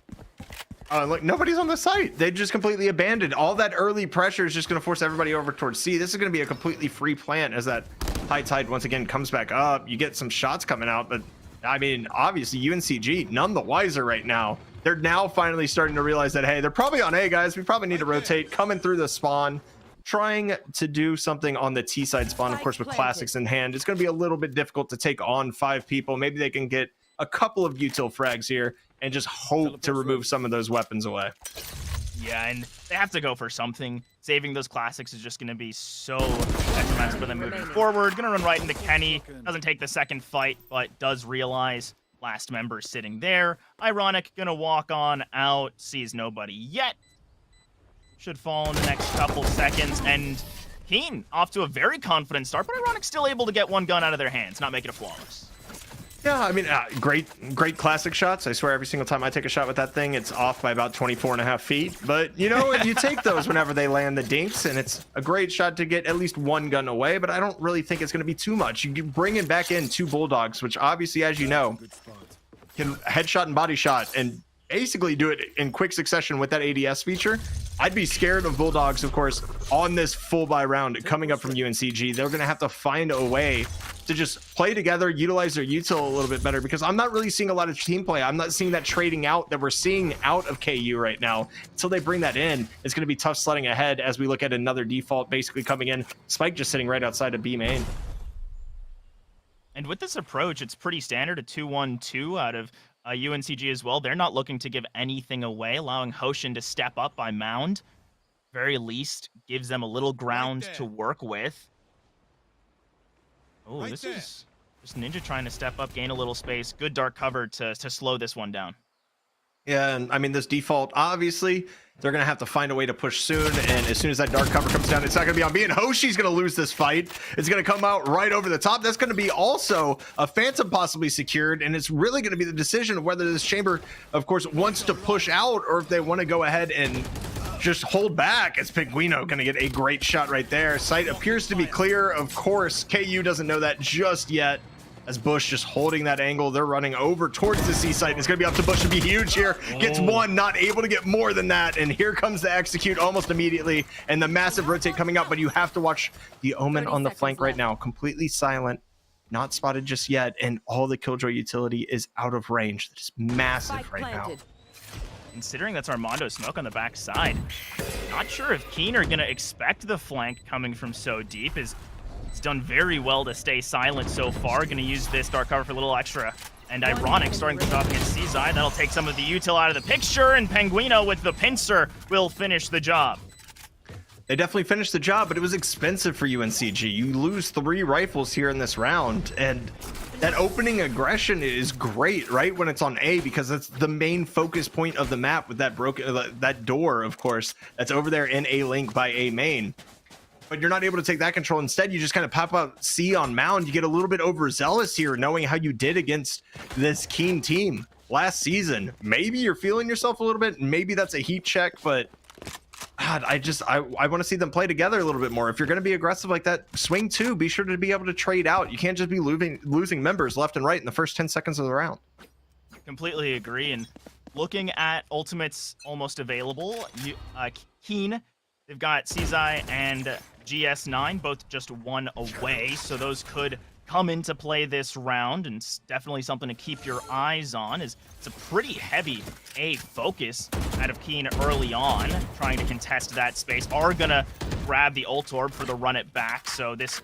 N: Look, nobody's on the site. They just completely abandoned. All that early pressure is just going to force everybody over towards C. This is going to be a completely free plant as that High Tide once again comes back up. You get some shots coming out, but I mean, obviously UNCG, none the wiser right now. They're now finally starting to realize that, hey, they're probably on A, guys. We probably need to rotate. Coming through the spawn, trying to do something on the T side spawn, of course, with classics in hand. It's going to be a little bit difficult to take on 5 people. Maybe they can get a couple of util frags here and just hope to remove some of those weapons away.
E: Yeah, and they have to go for something. Saving those classics is just going to be so detrimental for them moving forward. Going to run right into Kenny. Doesn't take the second fight, but does realize last member sitting there. Ironic, going to walk on out. Sees nobody yet. Should fall in the next couple seconds. And Keen off to a very confident start, but Ironic still able to get 1 gun out of their hands, not make it a flawless.
N: Yeah, I mean, great classic shots. I swear every single time I take a shot with that thing, it's off by about 24.5 feet. But you know, you take those whenever they land the dinks, and it's a great shot to get at least one gun away. But I don't really think it's going to be too much. You bring in back in 2 bulldogs, which obviously, as you know, can headshot and body shot and basically do it in quick succession with that ADS feature. I'd be scared of bulldogs, of course, on this full buy round coming up from UNCG. They're going to have to find a way to just play together, utilize their util a little bit better, because I'm not really seeing a lot of team play. I'm not seeing that trading out that we're seeing out of KU right now. Until they bring that in, it's going to be tough sledding ahead as we look at another default basically coming in. Spike just sitting right outside of B main.
E: And with this approach, it's pretty standard, a 2-1-2 out of UNCG as well. They're not looking to give anything away, allowing Hoshin to step up by Mound. Very least gives them a little ground to work with. Oh, this is just Ninja trying to step up, gain a little space. Good dark cover to slow this one down.
N: Yeah, and I mean, this default, obviously, they're going to have to find a way to push soon. And as soon as that dark cover comes down, it's not going to be on B. And Hoshi's going to lose this fight. It's going to come out right over the top. That's going to be also a Phantom possibly secured. And it's really going to be the decision of whether this chamber, of course, wants to push out or if they want to go ahead and just hold back. It's Pinguino going to get a great shot right there. Sight appears to be clear. Of course, KU doesn't know that just yet. As Bush just holding that angle, they're running over towards the C site. It's going to be up to Bush to be huge here. Gets one, not able to get more than that. And here comes the execute almost immediately. And the massive rotate coming up. But you have to watch the Omen on the flank right now. Completely silent. Not spotted just yet. And all the Killjoy utility is out of range. That is massive right now.
E: Considering that's Armando smoke on the backside, not sure if Keen are going to expect the flank coming from so deep. It's done very well to stay silent so far. Going to use this dark cover for a little extra. And Ironic starting to drop against CZI. That'll take some of the util out of the picture. And Pinguino with the pincer will finish the job.
N: They definitely finished the job, but it was expensive for UNCG. You lose 3 rifles here in this round. And that opening aggression is great, right? When it's on A, because that's the main focus point of the map with that that door, of course, that's over there in A link by A main. But you're not able to take that control. Instead, you just kind of pop out C on Mound. You get a little bit overzealous here, knowing how you did against this Keen team last season. Maybe you're feeling yourself a little bit. Maybe that's a heat check, but God, I want to see them play together a little bit more. If you're going to be aggressive like that, swing 2. Be sure to be able to trade out. You can't just be losing members left and right in the first 10 seconds of the round.
E: Completely agree. And looking at ultimates almost available, Keen, they've got CZI and GS9, both just 1 away, so those could come into play this round, and it's definitely something to keep your eyes on. It's a pretty heavy A focus out of Keen early on, trying to contest that space. Are gonna grab the ult orb for the run it back, so this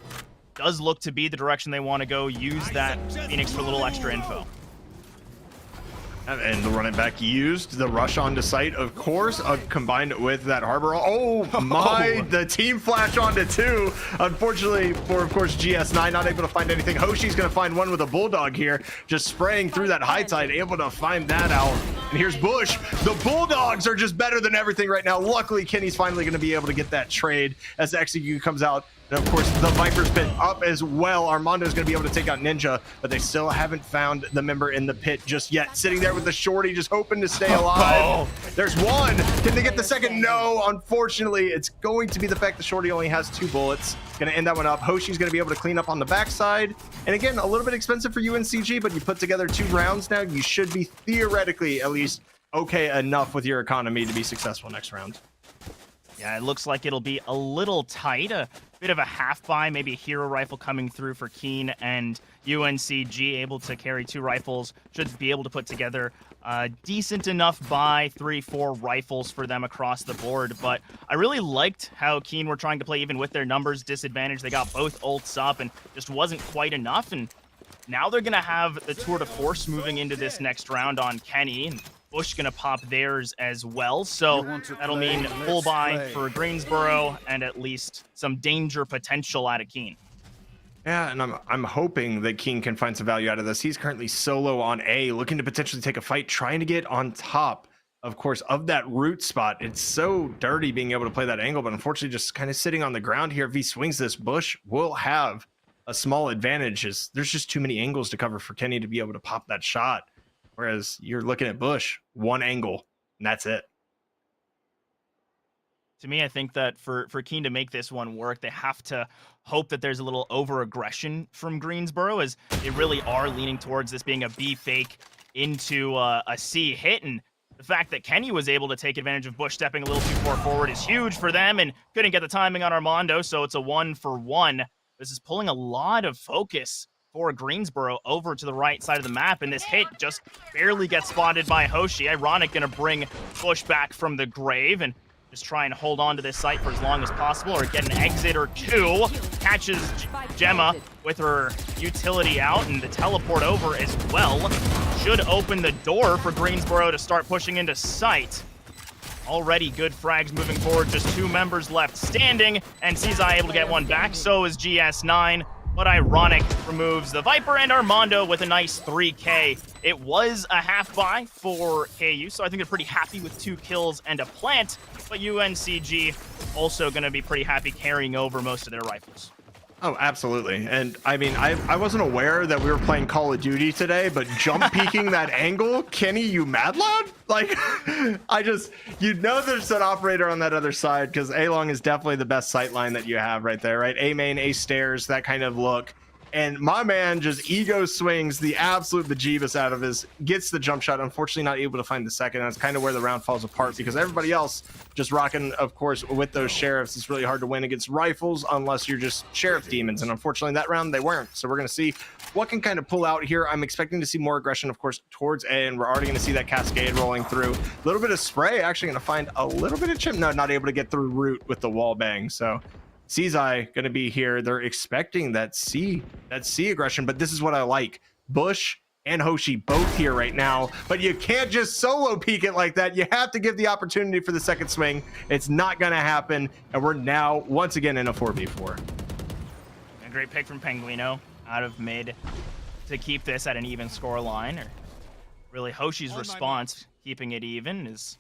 E: does look to be the direction they want to go. Use that Phoenix for a little extra info.
N: And the run it back used the rush onto site, of course, combined with that harbor. Oh my, the team flash onto 2. Unfortunately for, of course, GS9, not able to find anything. Hoshi's going to find one with a bulldog here, just spraying through that high tide, able to find that out. And here's Bush. The bulldogs are just better than everything right now. Luckily, Kenny's finally going to be able to get that trade as the execute comes out. And of course, the Viper's pit up as well. Armando's going to be able to take out Ninja, but they still haven't found the member in the pit just yet. Sitting there with the shorty, just hoping to stay alive. There's one. Can they get the second? No, unfortunately, it's going to be the fact the shorty only has 2 bullets. Going to end that one up. Hoshi's going to be able to clean up on the backside. And again, a little bit expensive for UNCG, but you put together 2 rounds now. You should be theoretically at least okay enough with your economy to be successful next round.
E: Yeah, it looks like it'll be a little tight. A bit of a half buy, maybe a hero rifle coming through for Keen, and UNCG able to carry 2 rifles. Should be able to put together a decent enough buy, 3-4 rifles for them across the board. But I really liked how Keen were trying to play even with their numbers disadvantage. They got both ults up and just wasn't quite enough. And now they're going to have the tour de force moving into this next round on Kenny. And Bush gonna pop theirs as well, so that'll mean full buy for Greensboro and at least some danger potential out of Keen.
N: Yeah, and I'm hoping that Keen can find some value out of this. He's currently solo on A, looking to potentially take a fight, trying to get on top, of course, of that root spot. It's so dirty being able to play that angle, but unfortunately just kind of sitting on the ground here. If he swings this, Bush will have a small advantage is there's just too many angles to cover for Kenny to be able to pop that shot. Whereas you're looking at Bush, one angle, and that's it.
E: To me, I think that for Keen to make this one work, they have to hope that there's a little over-aggression from Greensboro, as they really are leaning towards this being a B fake into a C hit. And the fact that Kenny was able to take advantage of Bush stepping a little too far forward is huge for them, and couldn't get the timing on Armando, so it's a 1-for-1. This is pulling a lot of focus for Greensboro over to the right side of the map, and this hit just barely gets spotted by Hoshi. Ironic gonna bring Bush back from the grave and just try and hold on to this site for as long as possible, or get an exit or two. Catches Gemma with her utility out, and the teleport over as well should open the door for Greensboro to start pushing into site. Already good frags moving forward, just 2 members left standing, and Cizai able to get one back, so is GS9. But Ironic removes the Viper and Armando with a nice 3K. It was a half buy for KU, so I think they're pretty happy with 2 kills and a plant, but UNCG also going to be pretty happy carrying over most of their rifles.
N: Oh, absolutely. And I mean, I wasn't aware that we were playing Call of Duty today, but jump peeking that angle, Kenny, you mad lad? Like, there's an operator on that other side, because A-Long is definitely the best sight line that you have right there, right? A main, A stairs, that kind of look. And my man just ego swings the absolute bejeebus out of gets the jump shot. Unfortunately, not able to find the second. That's kind of where the round falls apart, because everybody else just rocking, of course, with those sheriffs. It's really hard to win against rifles unless you're just sheriff demons. And unfortunately, that round they weren't. So we're going to see what can kind of pull out here. I'm expecting to see more aggression, of course, towards A, and we're already going to see that cascade rolling through. A little bit of spray, actually going to find a little bit of chip. No, not able to get through root with the wall bang. So Cizai going to be here. They're expecting that C aggression, but this is what I like. Bush and Hoshi both here right now, but you can't just solo peek it like that. You have to give the opportunity for the second swing. It's not going to happen, and we're now once again in a 4v4.
E: A great pick from Penguino out of mid to keep this at an even score line. Or really Hoshi's response, keeping it even, is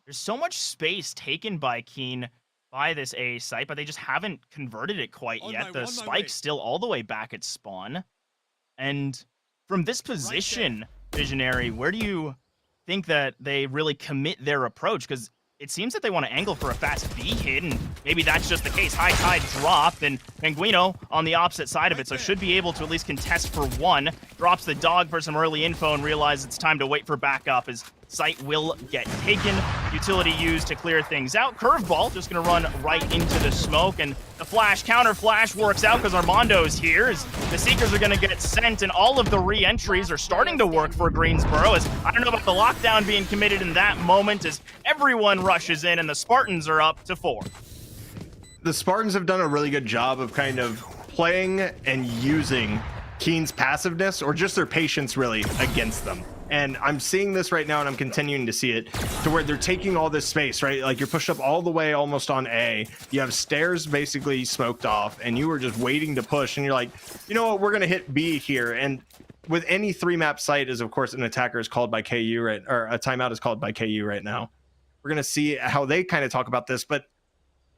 E: there's so much space taken by Keen by this A site, but they just haven't converted it quite yet. The spike's still all the way back at spawn. And from this position, Visionary, where do you think that they really commit their approach? Because it seems that they want to angle for a fast B hit, and maybe that's just the case. High tide drop, and Penguino on the opposite side of it, so should be able to at least contest for one. Drops the dog for some early info and realizes it's time to wait for backup, as site will get taken. Utility used to clear things out. Curveball just going to run right into the smoke, and the flash, counter flash works out because Armando's here. As the Seekers are going to get sent, and all of the re-entries are starting to work for Greensboro, as I don't know about the lockdown being committed in that moment, as everyone rushes in, and the Spartans are up to 4.
N: The Spartans have done a really good job of kind of playing and using Keen's passiveness, or just their patience, really, against them. And I'm seeing this right now, and I'm continuing to see it, to where they're taking all this space, right? Like, you're pushed up all the way almost on A. You have stairs basically smoked off, and you were just waiting to push, and you're like, you know what, we're going to hit B here. And with any 3-map site, is of course an attacker is called by KU, right? Or a timeout is called by KU right now. We're going to see how they kind of talk about this, but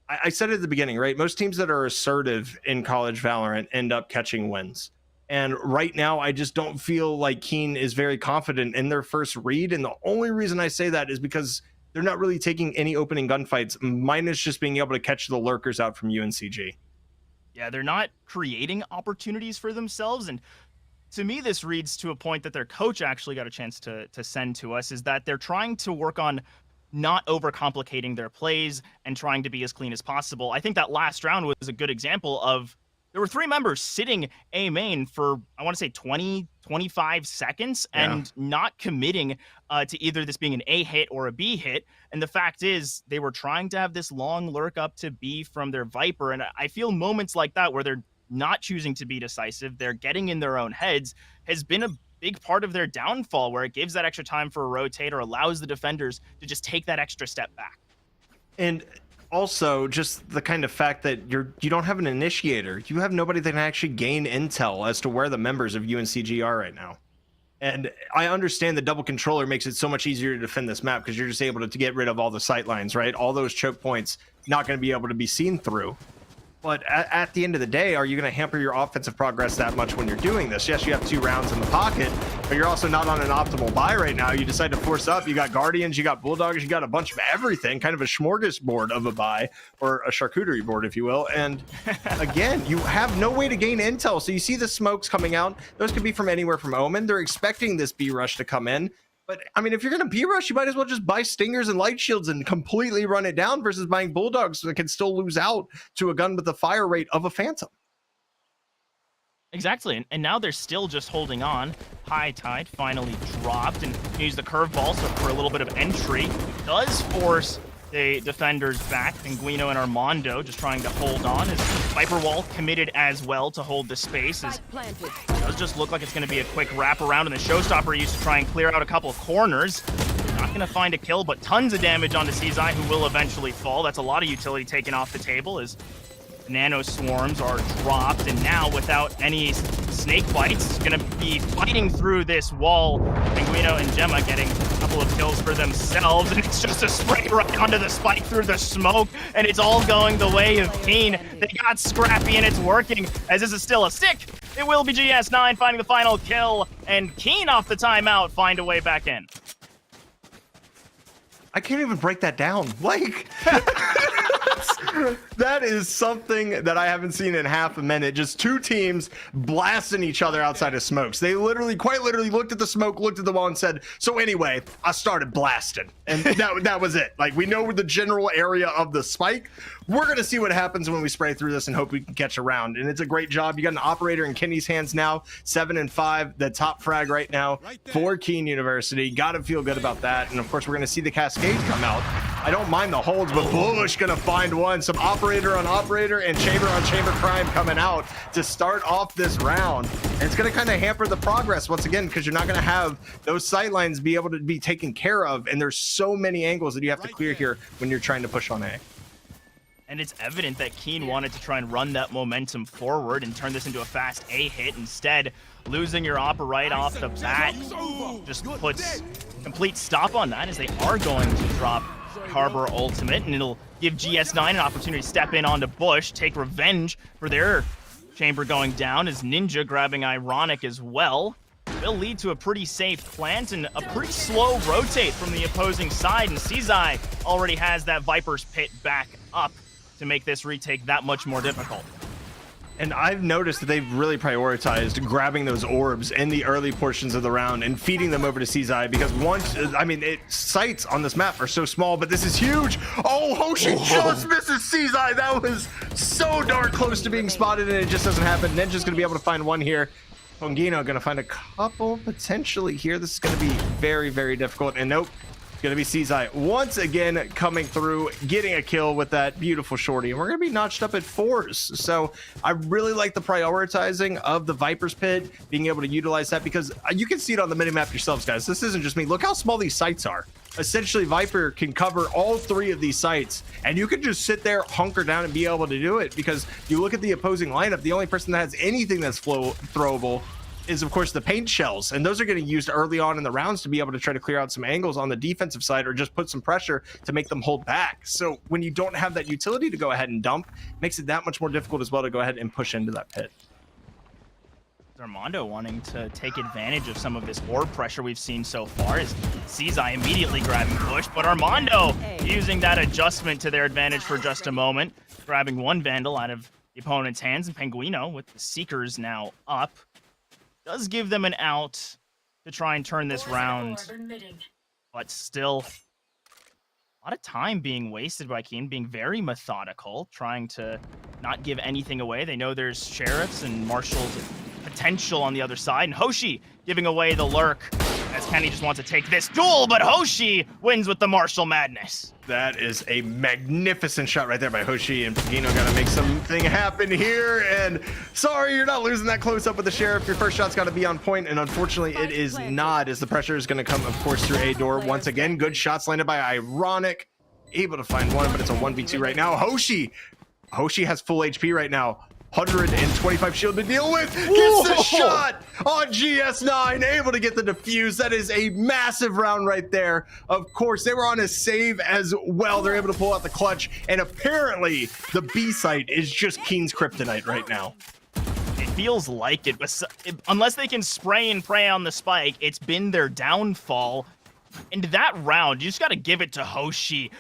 N: I said it at the beginning, right? Most teams that are assertive in college Valorant end up catching wins. And right now, I just don't feel like Keen is very confident in their first read. And the only reason I say that is because they're not really taking any opening gunfights, minus just being able to catch the lurkers out from UNCG.
E: Yeah, they're not creating opportunities for themselves. And to me, this reads to a point that their coach actually got a chance to send to us, is that they're trying to work on not overcomplicating their plays and trying to be as clean as possible. I think that last round was a good example of, there were 3 members sitting A main for, I want to say 20, 25 seconds and not committing to either this being an A hit or a B hit. And the fact is, they were trying to have this long lurk up to B from their Viper. And I feel moments like that where they're not choosing to be decisive, they're getting in their own heads, has been a big part of their downfall, where it gives that extra time for a rotate, or allows the defenders to just take that extra step back.
N: And also, just the kind of fact that you don't have an initiator. You have nobody that can actually gain intel as to where the members of UNCG are right now. And I understand the double controller makes it so much easier to defend this map, because you're just able to get rid of all the sight lines, right? All those choke points not going to be able to be seen through. But at the end of the day, are you going to hamper your offensive progress that much when you're doing this? Yes, you have 2 rounds in the pocket, but you're also not on an optimal buy right now. You decide to force up. You got Guardians, you got Bulldogs, you got a bunch of everything, kind of a smorgasbord of a buy, or a charcuterie board, if you will. And again, you have no way to gain intel. So you see the smokes coming out. Those could be from anywhere from Omen. They're expecting this B rush to come in. But I mean, if you're going to B-rush, you might as well just buy Stingers and Light Shields and completely run it down versus buying Bulldogs that can still lose out to a gun with the fire rate of a Phantom.
E: Exactly, and now they're still just holding on. High Tide finally dropped and used the curveball, so for a little bit of entry. Does force the defenders back. Pinguino and Armando just trying to hold on. As Viper Wall committed as well to hold the space. It does just look like it's going to be a quick wraparound, and the Showstopper used to try and clear out a couple of corners. Not going to find a kill, but tons of damage onto Seaside, who will eventually fall. That's a lot of utility taken off the table as Nano Swarms are dropped, and now without any snake bites, going to be fighting through this wall. Pinguino and Gemma getting a couple of kills for themselves, and it's just a spray right onto the spike through the smoke, and it's all going the way of Keen. They got scrappy, and it's working, as this is still a stick. It will be GS9 finding the final kill, and Keen off the timeout find a way back in.
N: I can't even break that down. Like, that is something that I haven't seen in half a minute. Just 2 teams blasting each other outside of smokes. They quite literally looked at the smoke, looked at the wall, and said, so anyway, I started blasting. And that was it. Like, we know the general area of the spike. We're going to see what happens when we spray through this and hope we can catch a round. And it's a great job. You got an operator in Kenny's hands now, 7 and 5, the top frag right now for Keene University. Got to feel good about that. And of course, we're going to see the Cascade come out. I don't mind the holds, but Bush going to find one. Some operator on operator and chamber on chamber crime coming out to start off this round. And it's going to kind of hamper the progress once again, because you're not going to have those sightlines be able to be taken care of. And there's so many angles that you have to clear here when you're trying to push on A.
E: And it's evident that Keen wanted to try and run that momentum forward and turn this into a fast A hit. Instead, losing your Opera right off the bat just puts complete stop on that, as they are going to drop Harbor Ultimate, and it'll give GS9 an opportunity to step in onto Bush, take revenge for their chamber going down, as Ninja grabbing Ironic as well. Will lead to a pretty safe plant and a pretty slow rotate from the opposing side, and Seaside already has that Viper's Pit back up to make this retake that much more difficult.
N: And I've noticed that they've really prioritized grabbing those orbs in the early portions of the round and feeding them over to Seaside, because once, I mean, sights on this map are so small, but this is huge. Oh, Hoshi just misses Seaside. That was so darn close to being spotted, and it just doesn't happen. Ninja's going to be able to find one here. Pongino going to find a couple potentially here. This is going to be very, very difficult. And nope. Going to be Seaside once again coming through, getting a kill with that beautiful shorty, and we're going to be notched up at 4s. So I really like the prioritizing of the Viper's Pit, being able to utilize that, because you can see it on the minimap yourselves, guys. This isn't just me. Look how small these sites are. Essentially, Viper can cover all 3 of these sites, and you can just sit there, hunker down, and be able to do it, because you look at the opposing lineup, the only person that has anything that's throwable is of course the paint shells, and those are getting used early on in the rounds to be able to try to clear out some angles on the defensive side, or just put some pressure to make them hold back. So when you don't have that utility to go ahead and dump, it makes it that much more difficult as well to go ahead and push into that pit.
E: Armando wanting to take advantage of some of this orb pressure we've seen so far, as Seaside immediately grabbing Bush, but Armando using that adjustment to their advantage for just a moment, grabbing one Vandal out of the opponent's hands, and Pinguino with the Seekers now up does give them an out to try and turn this round, but still a lot of time being wasted by Keen, being very methodical, trying to not give anything away. They know there's Sheriffs and Marshals potential on the other side, and Hoshi giving away the lurk, as Kenny just wants to take this duel, but Hoshi wins with the Marshal madness.
N: That is a magnificent shot right there by Hoshi, and Pagino got to make something happen here. And sorry, you're not losing that close up with the Sheriff. Your first shot's got to be on point, and unfortunately it is not, as the pressure is going to come, of course, through A door. Once again, good shots landed by Ironic, able to find one, but it's a 1v2 right now. Hoshi has full HP right now. 125 shield to deal with. Gets the shot on GS9, able to get the defuse. That is a massive round right there. Of course, they were on a save as well. They're able to pull out the clutch, and apparently the B site is just Keen's kryptonite right now.
E: It feels like it, but unless they can spray and pray on the spike, it's been their downfall. And that round, you just got to give it to Hoshi.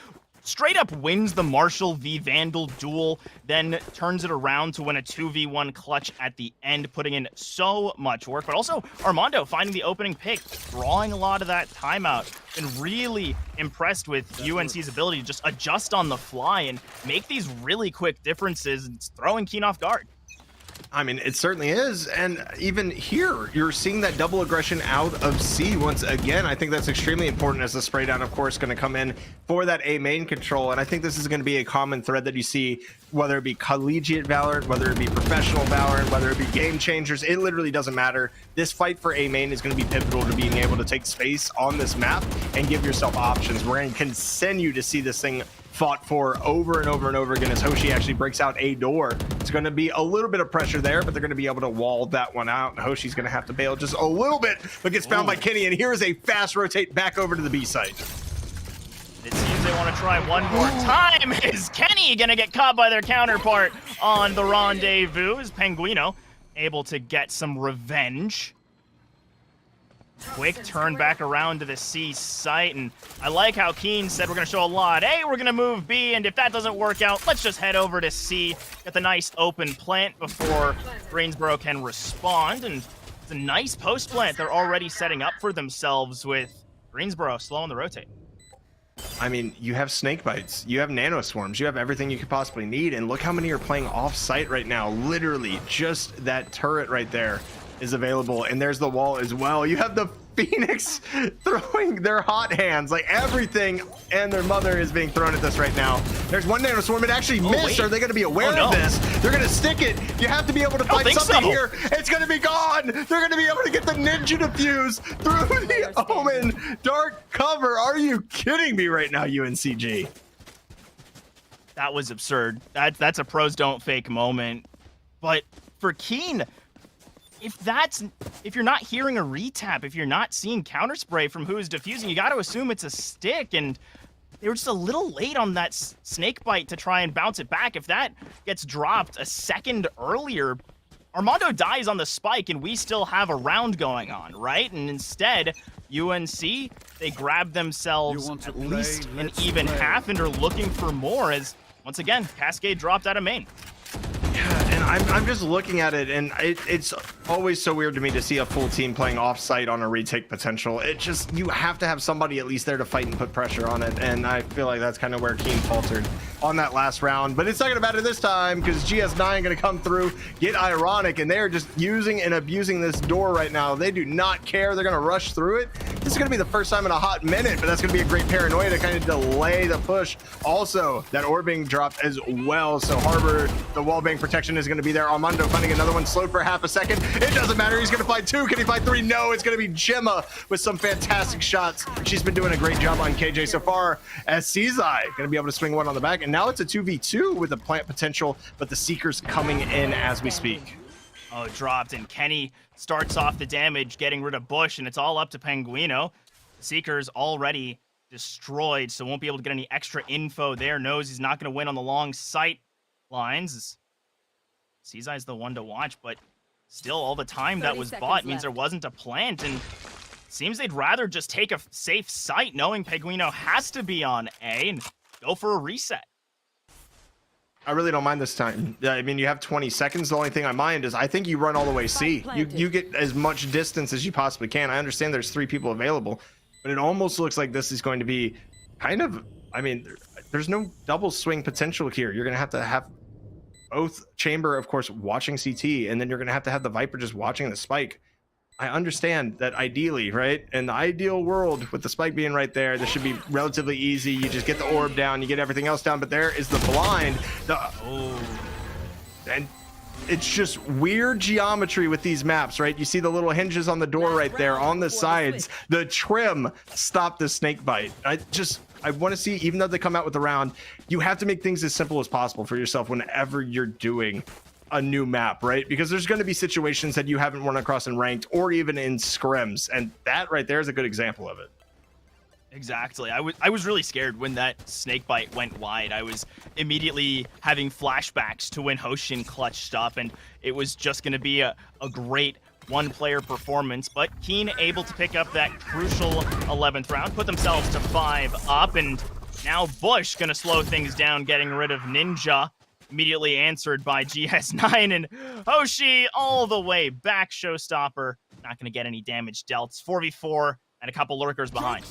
E: Straight up wins the Marshall v Vandal duel, then turns it around to win a 2v1 clutch at the end, putting in so much work. But also Armando finding the opening pick, drawing a lot of that timeout, and really impressed with UNC's ability to just adjust on the fly and make these really quick differences, and throwing Keen off guard.
N: I mean, it certainly is. And even here, you're seeing that double aggression out of C once again. I think that's extremely important, as the spray down, of course, going to come in for that A main control. And I think this is going to be a common thread that you see, whether it be collegiate Valorant, whether it be professional Valorant, whether it be game changers. It literally doesn't matter. This fight for A main is going to be pivotal to being able to take space on this map and give yourself options. We're going to continue to see this thing fought for over and over and over again as Hoshi actually breaks out a door. It's going to be a little bit of pressure there, but they're going to be able to wall that one out. And Hoshi's going to have to bail just a little bit, but gets found by Kenny. And here is a fast rotate back over to the B site.
E: It seems they want to try one more time. Is Kenny going to get caught by their counterpart on the rendezvous? Is Penguino able to get some revenge? Quick turn back around to the C site, and I like how Keen said we're going to show a lot. A, we're going to move B, and if that doesn't work out, let's just head over to C, get the nice open plant before Greensboro can respond, and it's a nice post plant they're already setting up for themselves with Greensboro slow on the rotate.
N: I mean, you have snake bites, you have nano swarms, you have everything you could possibly need, and look how many are playing off site right now. Literally, just that turret right there is available, and there's the wall as well. You have the Phoenix throwing their hot hands, like everything and their mother is being thrown at this right now. There's one nano swarm. It actually missed. Are they going to be aware of this? They're going to stick it. You have to be able to find something here. It's going to be gone. They're going to be able to get the ninja defuse through the Omen dark cover. Are you kidding me right now, UNCG?
E: That was absurd. That's a pros don't fake moment. But for Keen, if you're not hearing a retap, if you're not seeing counter spray from who is defusing, you got to assume it's a stick, and they were just a little late on that snake bite to try and bounce it back. If that gets dropped a second earlier, Armando dies on the spike, and we still have a round going on, right? And instead, UNC, they grab themselves at least an even half and are looking for more as, once again, Cascade dropped out of main.
N: And I'm just looking at it, and it's always so weird to me to see a full team playing off-site on a retake potential. It just, you have to have somebody at least there to fight and put pressure on it, and I feel like that's kind of where Keen faltered on that last round. But it's not gonna matter this time, because GS9 gonna come through, get ironic, and they're just using and abusing this door right now. They do not care. They're gonna rush through it. This is gonna be the first time in a hot minute, but that's gonna be a great paranoia to kind of delay the push. Also, that orbing dropped as well, so Harbor, the wallbang protection is gonna be there. Armando finding another one, slowed for half a second. It doesn't matter. He's gonna find two. Can he find three? No, it's gonna be Gemma with some fantastic shots. She's been doing a great job on KJ so far, as Cizai gonna be able to swing one on the back, and now it's a 2v2 with the plant potential, but the Seekers coming in as we speak.
E: Oh, dropped, and Kenny starts off the damage, getting rid of Bush, and it's all up to Penguino. The Seekers already destroyed, so won't be able to get any extra info there. Knows he's not going to win on the long sight lines. Cizai's the one to watch, but still all the time that was bought means there wasn't a plant, and seems they'd rather just take a safe site, knowing Penguino has to be on A, and go for a reset.
N: I really don't mind this time. I mean, you have 20 seconds. The only thing I mind is I think you run all the way C. You get as much distance as you possibly can. I understand there's 3 people available, but it almost looks like this is going to be kind of, I mean, there's no double swing potential here. You're going to have both Chamber, of course, watching CT, and then you're going to have the Viper just watching the spike. I understand that ideally, right? In the ideal world, with the spike being right there, this should be relatively easy. You just get the orb down, you get everything else down, but there is the blind. And it's just weird geometry with these maps, right? You see the little hinges on the door right there on the sides. The trim stopped the snake bite. I want to see, even though they come out with the round, you have to make things as simple as possible for yourself whenever you're doing a new map, right? Because there's going to be situations that you haven't run across in ranked or even in scrims, and that right there is a good example of it.
E: Exactly. I was really scared when that snake bite went wide. I was immediately having flashbacks to when Hoshin clutched up, and it was just going to be a great one-player performance. But Keen able to pick up that crucial 11th round, put themselves to 5 up, and now Bush going to slow things down, getting rid of Ninja. Immediately answered by GS9, and Hoshi all the way back. Showstopper not going to get any damage dealt. It's 4v4 and a couple lurkers behind.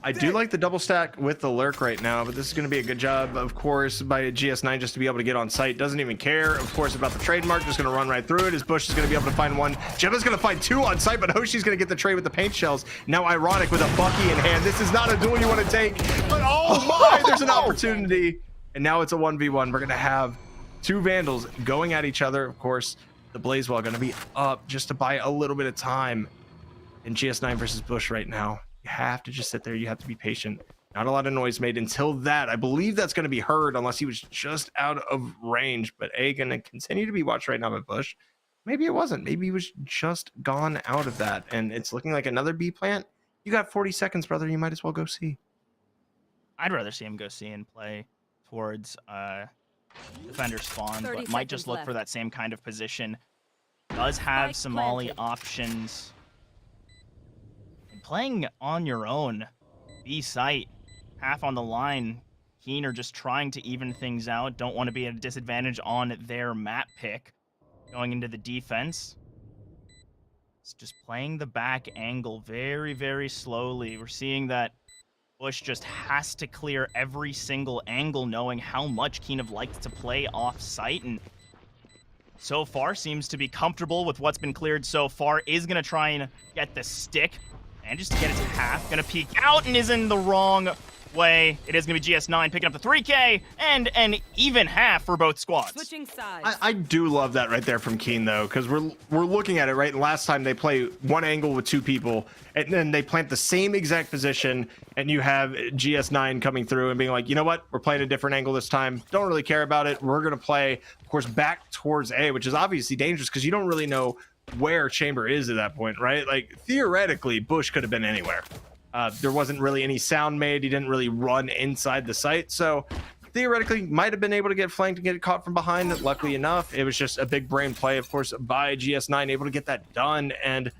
N: I do like the double stack with the lurk right now, but this is going to be a good job, of course, by GS9 just to be able to get on site. Doesn't even care, of course, about the trademark. Just going to run right through it. As Bush is going to be able to find one. Gemma's going to find 2 on site, but Hoshi's going to get the trade with the paint shells. Now Ironic with a Bucky in hand. This is not a duel you want to take, but oh my, there's an opportunity. And now it's a 1v1. We're going to have 2 Vandals going at each other. Of course, the Blazewell going to be up just to buy a little bit of time. In GS9 versus Bush right now, you have to just sit there. You have to be patient. Not a lot of noise made until that. I believe that's going to be heard unless he was just out of range. But A going to continue to be watched right now by Bush. Maybe it wasn't. Maybe he was just gone out of that. And it's looking like another B plant. You got 40 seconds, brother. You might as well go see.
E: I'd rather see him go see and play towards defender spawn, but might just look for that same kind of position. Does have some Molly options. And playing on your own, B site, half on the line. Keen are just trying to even things out. Don't want to be at a disadvantage on their map pick. Going into the defense. It's just playing the back angle very, very slowly. We're seeing that Bush just has to clear every single angle, knowing how much Keen have liked to play off-site, and so far seems to be comfortable with what's been cleared so far. Is going to try and get the stick, and just to get it to half. Going to peek out and is in the wrong way. It is going to be GS9 picking up the 3K and an even half for both squads.
C: Switching sides.
N: I do love that right there from Keen, though, because we're looking at it, right? And last time they play one angle with 2 people, and then they plant the same exact position, and you have GS9 coming through and being like, you know what? We're playing a different angle this time. Don't really care about it. We're going to play, of course, back towards A, which is obviously dangerous because you don't really know where Chamber is at that point, right? Like, theoretically, Bush could have been anywhere. There wasn't really any sound made. He didn't really run inside the site. So theoretically might have been able to get flanked and get caught from behind. Luckily enough, it was just a big brain play, of course, by GS9, able to get that done. And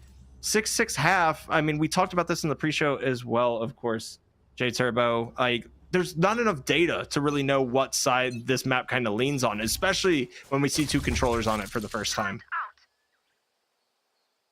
N: 6-6 half. I mean, we talked about this in the pre-show as well, of course, J Turbo. Like, there's not enough data to really know what side this map kind of leans on, especially when we see 2 controllers on it for the first time.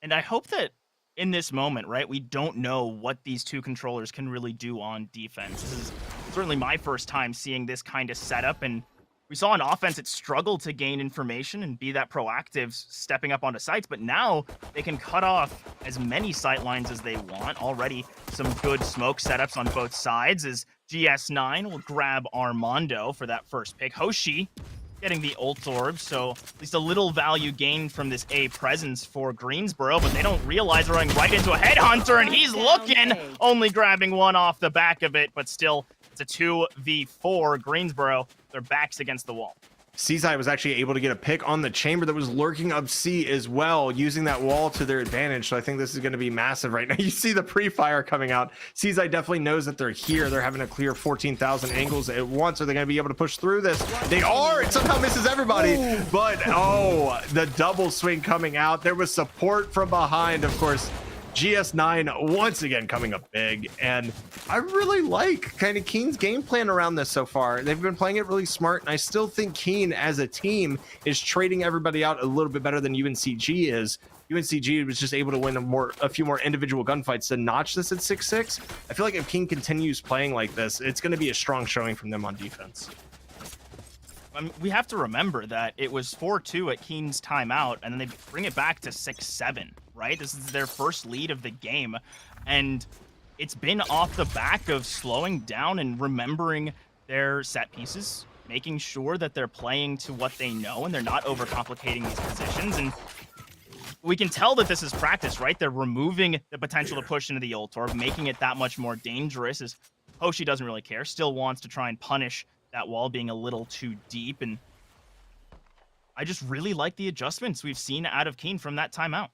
E: And I hope that in this moment, right, we don't know what these 2 controllers can really do on defense. This is certainly my first time seeing this kind of setup, and we saw on offense it struggled to gain information and be that proactive, stepping up onto sites, but now they can cut off as many sight lines as they want. Already some good smoke setups on both sides as GS9 will grab Armando for that first pick. Hoshi getting the ult orb, so at least a little value gained from this A presence for Greensboro, but they don't realize they're running right into a headhunter, and he's looking, only grabbing one off the back of it, but still, it's a 2v4. Greensboro, their backs against the wall.
N: Seaside was actually able to get a pick on the chamber that was lurking up C as well, using that wall to their advantage. So I think this is going to be massive right now. You see the pre-fire coming out. Seaside definitely knows that they're here. They're having to clear 14,000 angles at once. Are they going to be able to push through this? They are. It somehow misses everybody. Ooh. But, oh, the double swing coming out. There was support from behind, of course. GS9 once again coming up big, and I really like kind of Keen's game plan around this so far. They've been playing it really smart, and I still think Keen as a team is trading everybody out a little bit better than UNCG is. UNCG was just able to win a few more individual gunfights to notch this at 6-6. I feel like if Keen continues playing like this, it's going to be a strong showing from them on defense.
E: We have to remember that it was 4-2 at Keen's timeout, and then they bring it back to 6-7, right? This is their first lead of the game, and it's been off the back of slowing down and remembering their set pieces, making sure that they're playing to what they know and they're not overcomplicating these positions. And we can tell that this is practice, right? They're removing the potential to push into the ult orb, making it that much more dangerous, as Hoshi doesn't really care, still wants to try and punish that wall being a little too deep. And I just really like the adjustments we've seen out of Keen from that timeout.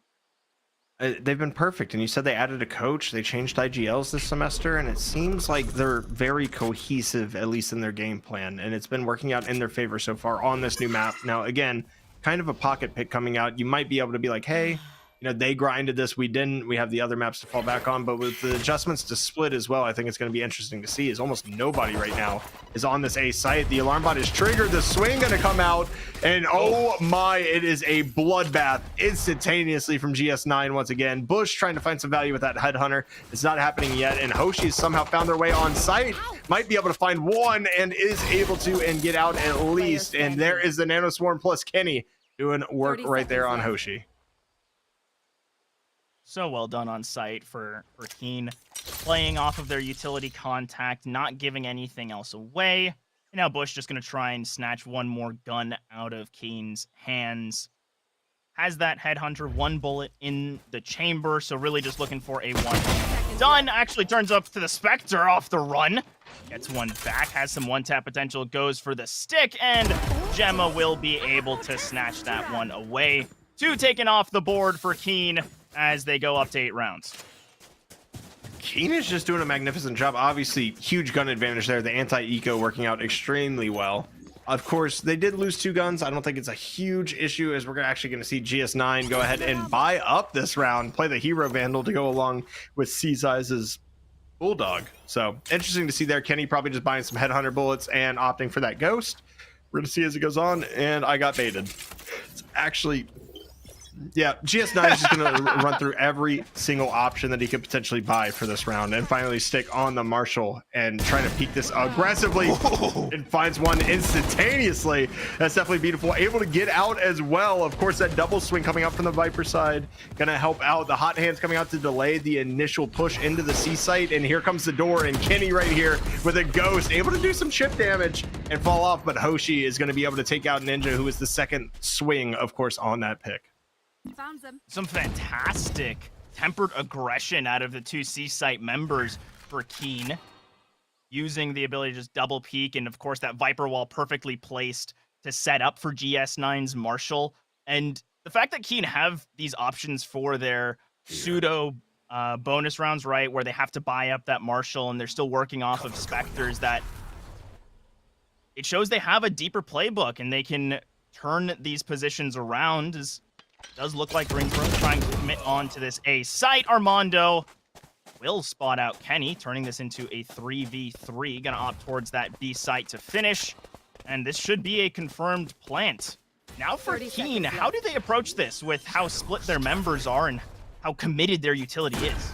N: They've been perfect, and you said they added a coach, they changed IGLs this semester, and it seems like they're very cohesive, at least in their game plan, and it's been working out in their favor so far on this new map. Now, again, kind of a pocket pick coming out. You might be able to be like, hey, you know, they grinded this, we didn't, we have the other maps to fall back on. But with the adjustments to split as well, I think it's going to be interesting to see, is almost nobody right now is on this A site. The alarm bot is triggered, the swing going to come out, and oh my, it is a bloodbath instantaneously from GS9 once again. Bush trying to find some value with that headhunter. It's not happening yet, and Hoshi's somehow found their way on site, might be able to find one, and is able to and get out at least. And there is the Nano Swarm plus Kenny doing work right there on Hoshi.
E: So well done on site for Keen, playing off of their utility contact, not giving anything else away. And now Bush just going to try and snatch one more gun out of Keen's hands. Has that headhunter, 1 bullet in the chamber, so really just looking for a 1. Done, actually turns up to the Spectre off the run. Gets one back, has some one-tap potential, goes for the stick, and Gemma will be able to snatch that one away. 2 taken off the board for Keen as they go up to 8 rounds.
N: Keen is just doing a magnificent job. Obviously, huge gun advantage there. The anti-eco working out extremely well. Of course, they did lose 2 guns. I don't think it's a huge issue, as we're actually going to see GS9 go ahead and buy up this round, play the Hero Vandal to go along with C-Size's Bulldog. So, interesting to see there. Kenny probably just buying some Headhunter bullets and opting for that Ghost. We're going to see as it goes on, and I got baited. It's actually... Yeah, GS9 is just going to run through every single option that he could potentially buy for this round and finally stick on the Marshall and try to peek this aggressively and finds one instantaneously. That's definitely beautiful. Able to get out as well. Of course, that double swing coming up from the Viper side going to help out. The hot hands coming out to delay the initial push into the C site. And here comes the door, and Kenny right here with a Ghost able to do some chip damage and fall off. But Hoshi is going to be able to take out Ninja, who is the second swing, of course, on that pick.
C: Found them.
E: Some fantastic tempered aggression out of the 2 C-Site members for Keen, using the ability to just double peek, and of course that Viper wall perfectly placed to set up for GS9's Marshall. And the fact that Keen have these options for their pseudo bonus rounds, right, where they have to buy up that Marshall and they're still working off of Spectres, that it shows they have a deeper playbook and they can turn these positions around. As does look like Greensboro trying to commit on to this A site. Armando will spot out Kenny, turning this into a 3v3. Gonna opt towards that B site to finish. And this should be a confirmed plant. Now for Keen, how do they approach this with how split their members are and how committed their utility is?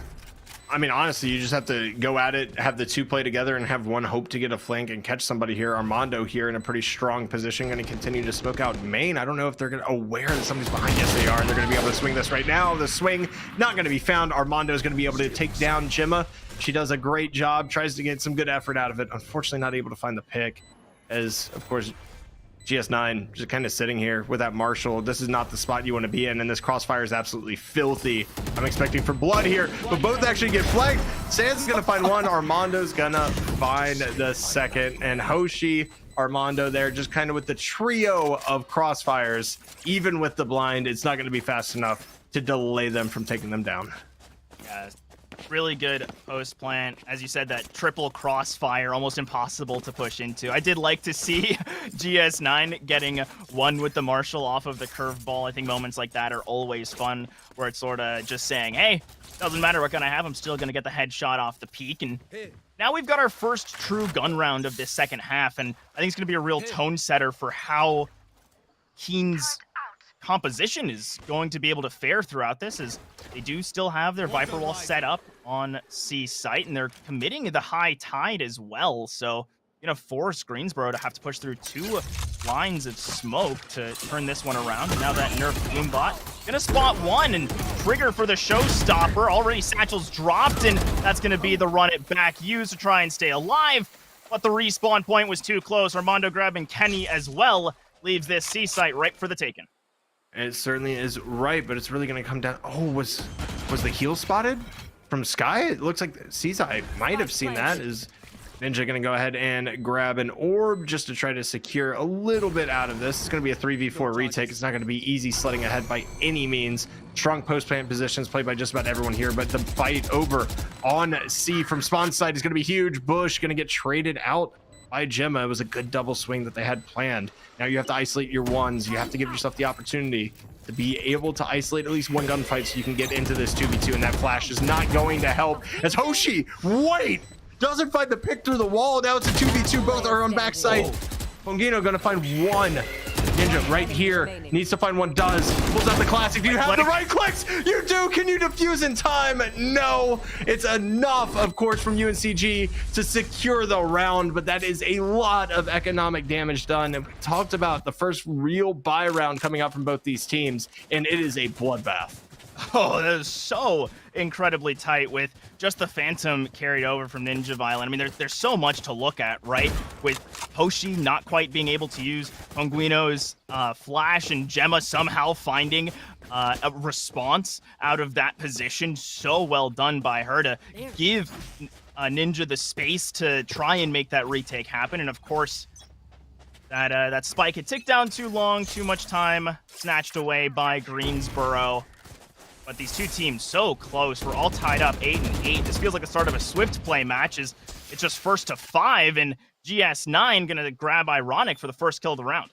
N: I mean, honestly, you just have to go at it, have the 2 play together, and have one hope to get a flank and catch somebody here. Armando here in a pretty strong position, going to continue to smoke out main. I don't know if they're aware that somebody's behind. Yes, they are. They're going to be able to swing this right now. The swing not going to be found. Armando is going to be able to take down Gemma. She does a great job, tries to get some good effort out of it. Unfortunately, not able to find the pick, as, of course, GS9 just kind of sitting here with that Marshall. This is not the spot you want to be in, and this crossfire is absolutely filthy. I'm expecting for blood here, but both actually get flanked. Sans is going to find one. Armando's going to find the second, and Hoshi, Armando there, just kind of with the trio of crossfires. Even with the blind, it's not going to be fast enough to delay them from taking them down.
E: Yeah, really good post plant. As you said, that triple crossfire, almost impossible to push into. I did like to see GS9 getting one with the Marshall off of the curveball. I think moments like that are always fun, where it's sort of just saying, hey, doesn't matter what gun I have, I'm still going to get the headshot off the peak. And now we've got our first true gun round of this second half, and I think it's going to be a real tone setter for how Keen's composition is going to be able to fare throughout this, as they do still have their Viper wall set up on C site, and they're committing the high tide as well. So, you know, force Greensboro to have to push through 2 lines of smoke to turn this one around. And now that nerf Boombot gonna spot one and trigger for the showstopper. Already Satchel's dropped, and that's gonna be the run it back used to try and stay alive. But the respawn point was too close. Armando grabbing Kenny as well leaves this C site ripe for the taking.
N: It certainly is right, but it's really going to come down. Oh, was the heal spotted from Sky? It looks like Caesar might have seen that. Is Ninja going to go ahead and grab an orb just to try to secure a little bit out of this. It's going to be a 3v4 retake. It's not going to be easy sledding ahead by any means. Strong post-plant positions played by just about everyone here, but the fight over on C from spawn side is going to be huge. Bush going to get traded out by Gemma. It was a good double swing that they had planned. Now you have to isolate your ones. You have to give yourself the opportunity to be able to isolate at least one gunfight so you can get into this 2v2, and that flash is not going to help as Hoshi, wait, doesn't find the pick through the wall. Now it's a 2v2. Both are on backside. Pongino gonna find one. Ninja right here needs to find one. Does pulls out the classic. Do you have the right clicks? You do. Can you defuse in time? No. It's enough, of course, from UNCG to secure the round, but that is a lot of economic damage done. And we talked about the first real buy round coming out from both these teams, and it is a bloodbath.
E: Oh, that is so incredibly tight with just the Phantom carried over from Ninja VAL. I mean, there's so much to look at, right? With Hoshi not quite being able to use Ponguino's flash and Gemma somehow finding a response out of that position. So well done by her to give Ninja the space to try and make that retake happen. And of course, that spike had ticked down too long, too much time snatched away by Greensboro. But these two teams so close. We're all tied up 8-8. This feels like the start of a Swift play match. It's just first to 5, and GS9 gonna grab Ironic for the first kill of the round.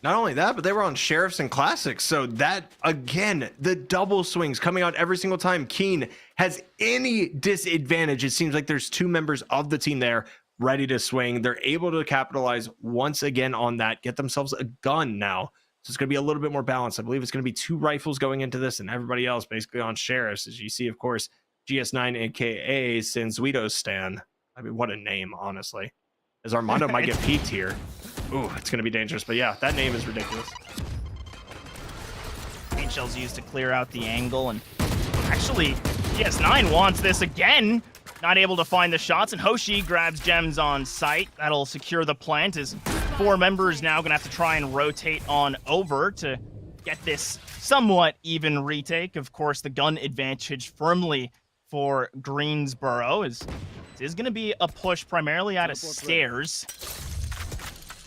N: Not only that, but they were on Sheriffs and Classics. So that, again, the double swings coming out every single time Keen has any disadvantage. It seems like there's two members of the team there ready to swing. They're able to capitalize once again on that, get themselves a gun now. So it's going to be a little bit more balanced. I believe it's going to be 2 rifles going into this and everybody else basically on Sheriffs. As you see, of course, GS9, aka Sanzuito's Stan. I mean, what a name, honestly. As Armando might get peeked here. Ooh, it's going to be dangerous. But yeah, that name is ridiculous.
E: Paint shells used to clear out the angle. And actually, GS9 wants this again. Not able to find the shots. And Hoshi grabs gems on site. That'll secure the plant. As 4 members now going to have to try and rotate on over to get this somewhat even retake. Of course, the gun advantage firmly for Greensboro. It is going to be a push primarily out of stairs.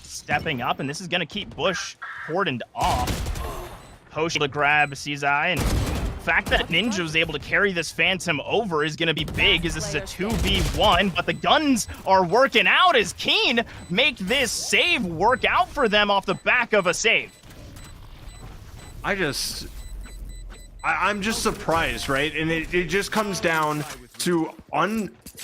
E: Stepping up, and this is going to keep Bush cordoned off. Hoshi to grab Cizai, and the fact that Ninja was able to carry this Phantom over is going to be big, as this is a 2v1, but the guns are working out as Keen make this save work out for them off the back of a save.
N: I'm just surprised, right? And it just comes down to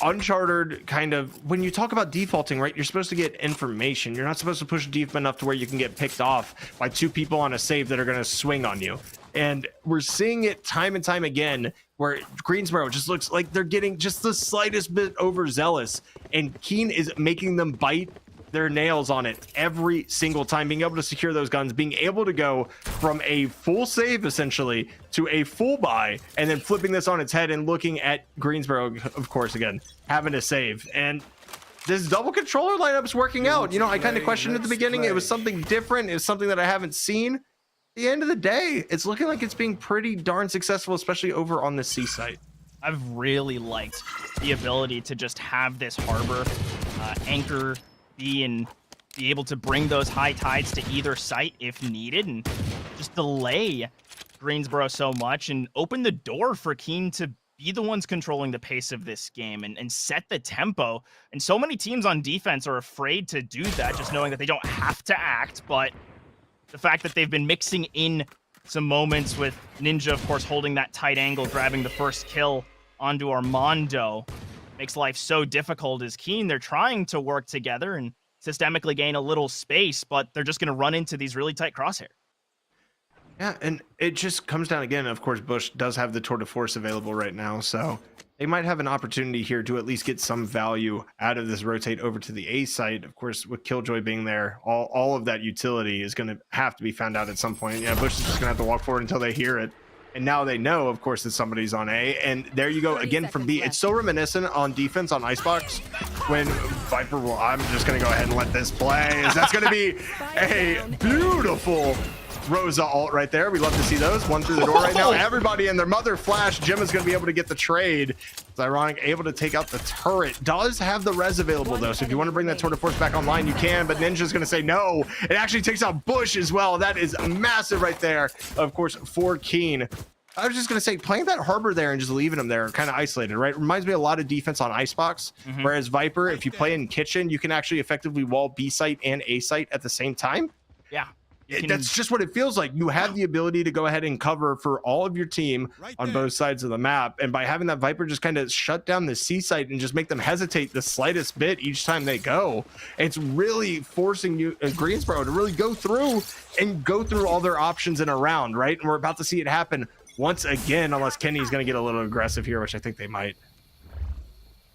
N: uncharted kind of, when you talk about defaulting, right? You're supposed to get information. You're not supposed to push deep enough to where you can get picked off by 2 people on a save that are going to swing on you. And we're seeing it time and time again where Greensboro just looks like they're getting just the slightest bit overzealous, and Keen is making them bite their nails on it every single time, being able to secure those guns, being able to go from a full save essentially to a full buy, and then flipping this on its head and looking at Greensboro, of course, again, having to save. And this double controller lineup is working out. You know, I kind of questioned at the beginning. It was something different. It was something that I haven't seen. At the end of the day, it's looking like it's being pretty darn successful, especially over on the C site.
E: I've really liked the ability to just have this harbor anchor be able to bring those high tides to either site if needed, and just delay Greensboro so much and open the door for Keen to be the ones controlling the pace of this game and set the tempo. And so many teams on defense are afraid to do that, just knowing that they don't have to act. But the fact that they've been mixing in some moments with Ninja, of course, holding that tight angle, grabbing the first kill onto Armando, makes life so difficult. As Keen, they're trying to work together and systemically gain a little space, but they're just going to run into these really tight crosshair.
N: Yeah, and it just comes down again. Of course, Bush does have the Tour de Force available right now, so they might have an opportunity here to at least get some value out of this rotate over to the A site. Of course, with Killjoy being there, all of that utility is going to have to be found out at some point. Yeah, Bush is just going to have to walk forward until they hear it. And now they know, of course, that somebody's on A. And there you go again from B. It's so reminiscent on defense on Icebox when Viper will, I'm just going to go ahead and let this play. That's going to be a beautiful Rosa ult right there. We love to see those. One through the door right now. Everybody and their mother flash. Gemma's going to be able to get the trade. It's ironic, able to take out the turret. Does have the res available though, so if you want to bring that Tour de Force back online, you can, but Ninja's going to say no. It actually takes out Bush as well. That is massive right there, of course, for Keen. I was just going to say, playing that Harbor there and just leaving them there kind of isolated, right? Reminds me a lot of defense on Icebox, whereas Viper, if you play in Kitchen, you can actually effectively wall B site and A site at the same time.
E: Yeah.
N: That's just what it feels like. You have the ability to go ahead and cover for all of your team on both sides of the map. And by having that Viper just kind of shut down the C site and just make them hesitate the slightest bit each time they go, it's really forcing you, Greensboro, to really go through all their options in a round, right? And we're about to see it happen once again, unless Kenny's going to get a little aggressive here, which I think they might.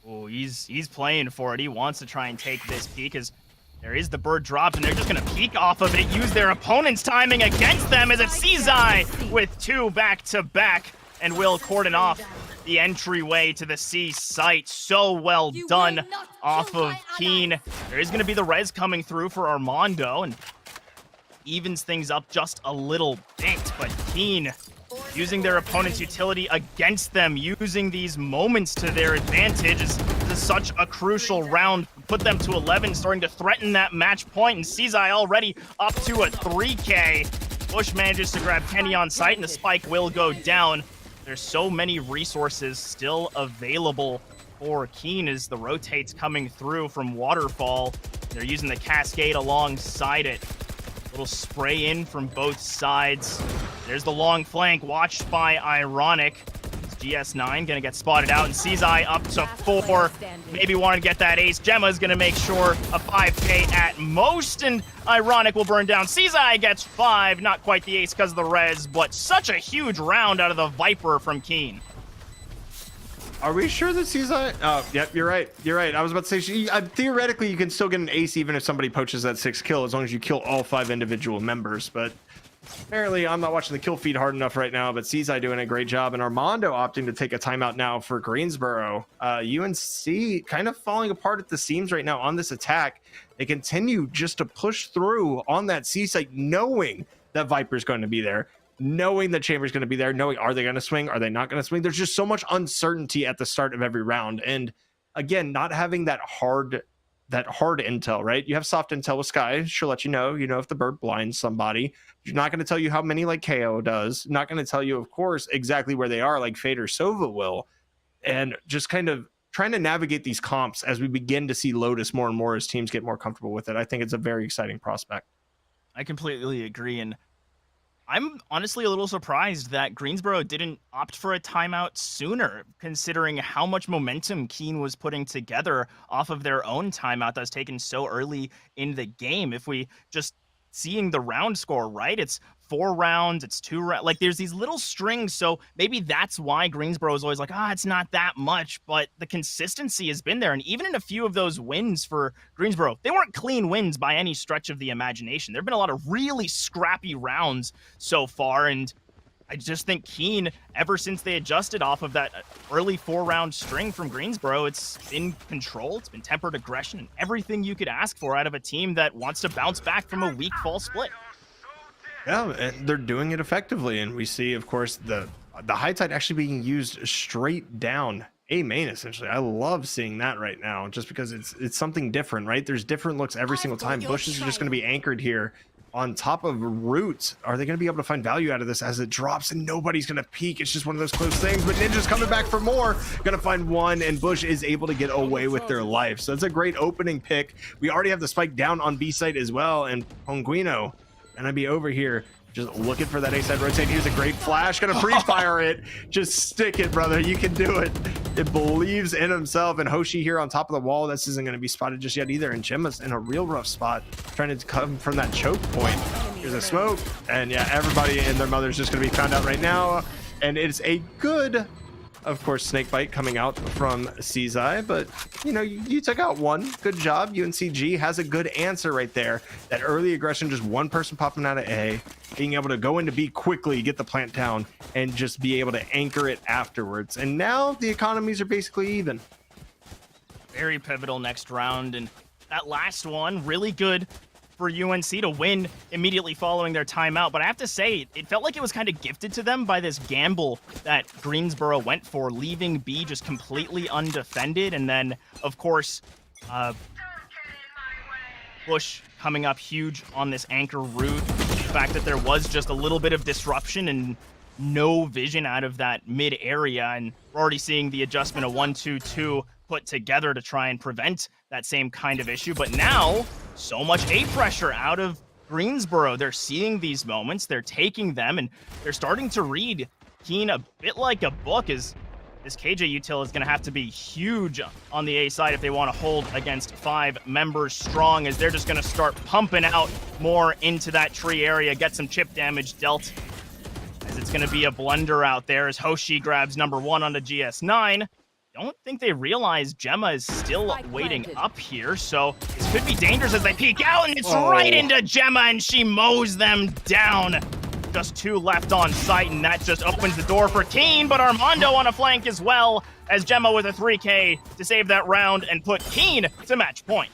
E: Oh, he's playing for it. He wants to try and take this peek as there is the bird dropped, and they're just going to peek off of it, use their opponent's timing against them as it's Cizai with 2 back-to-back, and will cordon off the entryway to the C site. So well done off of Keen. There is going to be the res coming through for Armando, and evens things up just a little bit, but Keen using their opponent's utility against them, using these moments to their advantage. This is such a crucial round. Put them to 11, starting to threaten that match point, and Cizai already up to a 3K. Bush manages to grab Kenny on site, and the spike will go down. There's so many resources still available for Keen as the rotates coming through from Waterfall. They're using the Cascade alongside it. Little spray in from both sides. There's the long flank watched by Ironic. It's GS9 gonna get spotted out, and Cizai up to 4. Maybe want to get that ace. Gemma's gonna make sure a 5K at most, and Ironic will burn down. Cizai gets 5, not quite the ace because of the res, but such a huge round out of the Viper from Keen.
N: Are we sure that Cizai? Oh, yep, you're right. You're right. I was about to say, theoretically, you can still get an ace even if somebody poaches that 6 kill, as long as you kill all 5 individual members. But apparently, I'm not watching the kill feed hard enough right now, but Cizai doing a great job, and Armando opting to take a timeout now for Greensboro. UNC kind of falling apart at the seams right now on this attack. They continue just to push through on that C site, knowing that Viper's going to be there, knowing the Chamber's going to be there, knowing are they going to swing, are they not going to swing. There's just so much uncertainty at the start of every round, and again, not having that hard intel, right? You have soft intel with Sky. She'll let you know if the bird blinds somebody. She's not going to tell you how many like KO does. Not going to tell you, of course, exactly where they are like Fade or Sova will. And just kind of trying to navigate these comps as we begin to see Lotus more and more as teams get more comfortable with it. I think it's a very exciting prospect.
E: I completely agree, and I'm honestly a little surprised that Greensboro didn't opt for a timeout sooner, considering how much momentum Keen was putting together off of their own timeout that was taken so early in the game. If we just seeing the round score, right? It's 4 rounds, it's 2 rounds. Like, there's these little strings, so maybe that's why Greensboro is always like, it's not that much, but the consistency has been there. And even in a few of those wins for Greensboro, they weren't clean wins by any stretch of the imagination. There have been a lot of really scrappy rounds so far, and I just think Keen, ever since they adjusted off of that early 4-round string from Greensboro, it's been control, it's been tempered aggression, and everything you could ask for out of a team that wants to bounce back from a weak fall split.
N: Yeah, and they're doing it effectively, and we see, of course, the high tide actually being used straight down A main, essentially. I love seeing that right now, just because it's something different, right? There's different looks every single time. Bushes are just going to be anchored here on top of Roots. Are they going to be able to find value out of this as it drops and nobody's going to peek? It's just one of those close things, but Ninja's coming back for more. Going to find one, and Bush is able to get away with their life. So it's a great opening pick. We already have the spike down on B site as well, and Ponguino gonna be over here just looking for that A-side rotate. Here's a great flash, gonna pre-fire it. Just stick it, brother, you can do it. It believes in himself, and Hoshi here on top of the wall. This isn't gonna be spotted just yet either, and Gemma's in a real rough spot trying to come from that choke point. Here's a smoke, and yeah, everybody and their mother's just gonna be found out right now, and it's a good, of course, snake bite coming out from Cizai, but you took out one. Good job. UNCG has a good answer right there. That early aggression, just one person popping out of A, being able to go into B quickly, get the plant down, and just be able to anchor it afterwards. And now the economies are basically even.
E: Very pivotal next round, and that last one, really good for UNC to win immediately following their timeout. But I have to say, it felt like it was kind of gifted to them by this gamble that Greensboro went for, leaving B just completely undefended. And then, of course, Bush coming up huge on this anchor route. The fact that there was just a little bit of disruption and no vision out of that mid area, and we're already seeing the adjustment of 1-2-2 put together to try and prevent that same kind of issue. But now, so much A pressure out of Greensboro. They're seeing these moments, they're taking them, and they're starting to read Keen a bit like a book. As this KJ util is going to have to be huge on the A side if they want to hold against 5 members strong, as they're just going to start pumping out more into that tree area, get some chip damage dealt, as it's going to be a blunder out there as Hoshi grabs number 1 onto GS9. Don't think they realize Gemma is still waiting up here, so this could be dangerous as they peek out, and it's right into Gemma, and she mows them down. Just 2 left on site, and that just opens the door for Keen, but Armando on a flank as well, as Gemma with a 3K to save that round and put Keen to match point.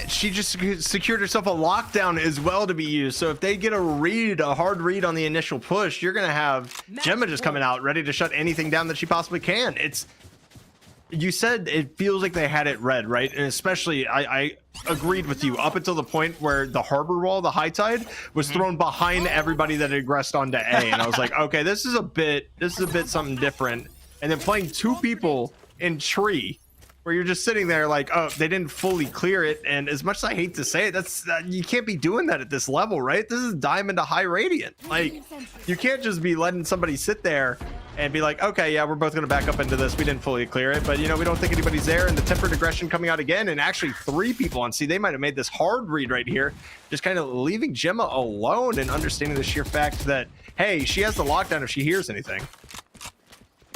N: She just secured herself a lockdown as well to be used. So if they get a hard read on the initial push, you're going to have Gemma just coming out ready to shut anything down that she possibly can. You said it feels like they had it read, right? And especially, I agreed with you up until the point where the harbor wall, the high tide, was thrown behind everybody that had aggressed onto A. And I was like, okay, this is a bit something different. And then playing 2 people in tree, where you're just sitting there like, oh, they didn't fully clear it. And as much as I hate to say it, you can't be doing that at this level, right? This is diamond to high radiant. Like, you can't just be letting somebody sit there and be like, okay, yeah, we're both going to back up into this. We didn't fully clear it, but we don't think anybody's there. And the tempered aggression coming out again, and actually 3 people on C. They might have made this hard read right here, just kind of leaving Gemma alone and understanding the sheer fact that, hey, she has the lockdown if she hears anything.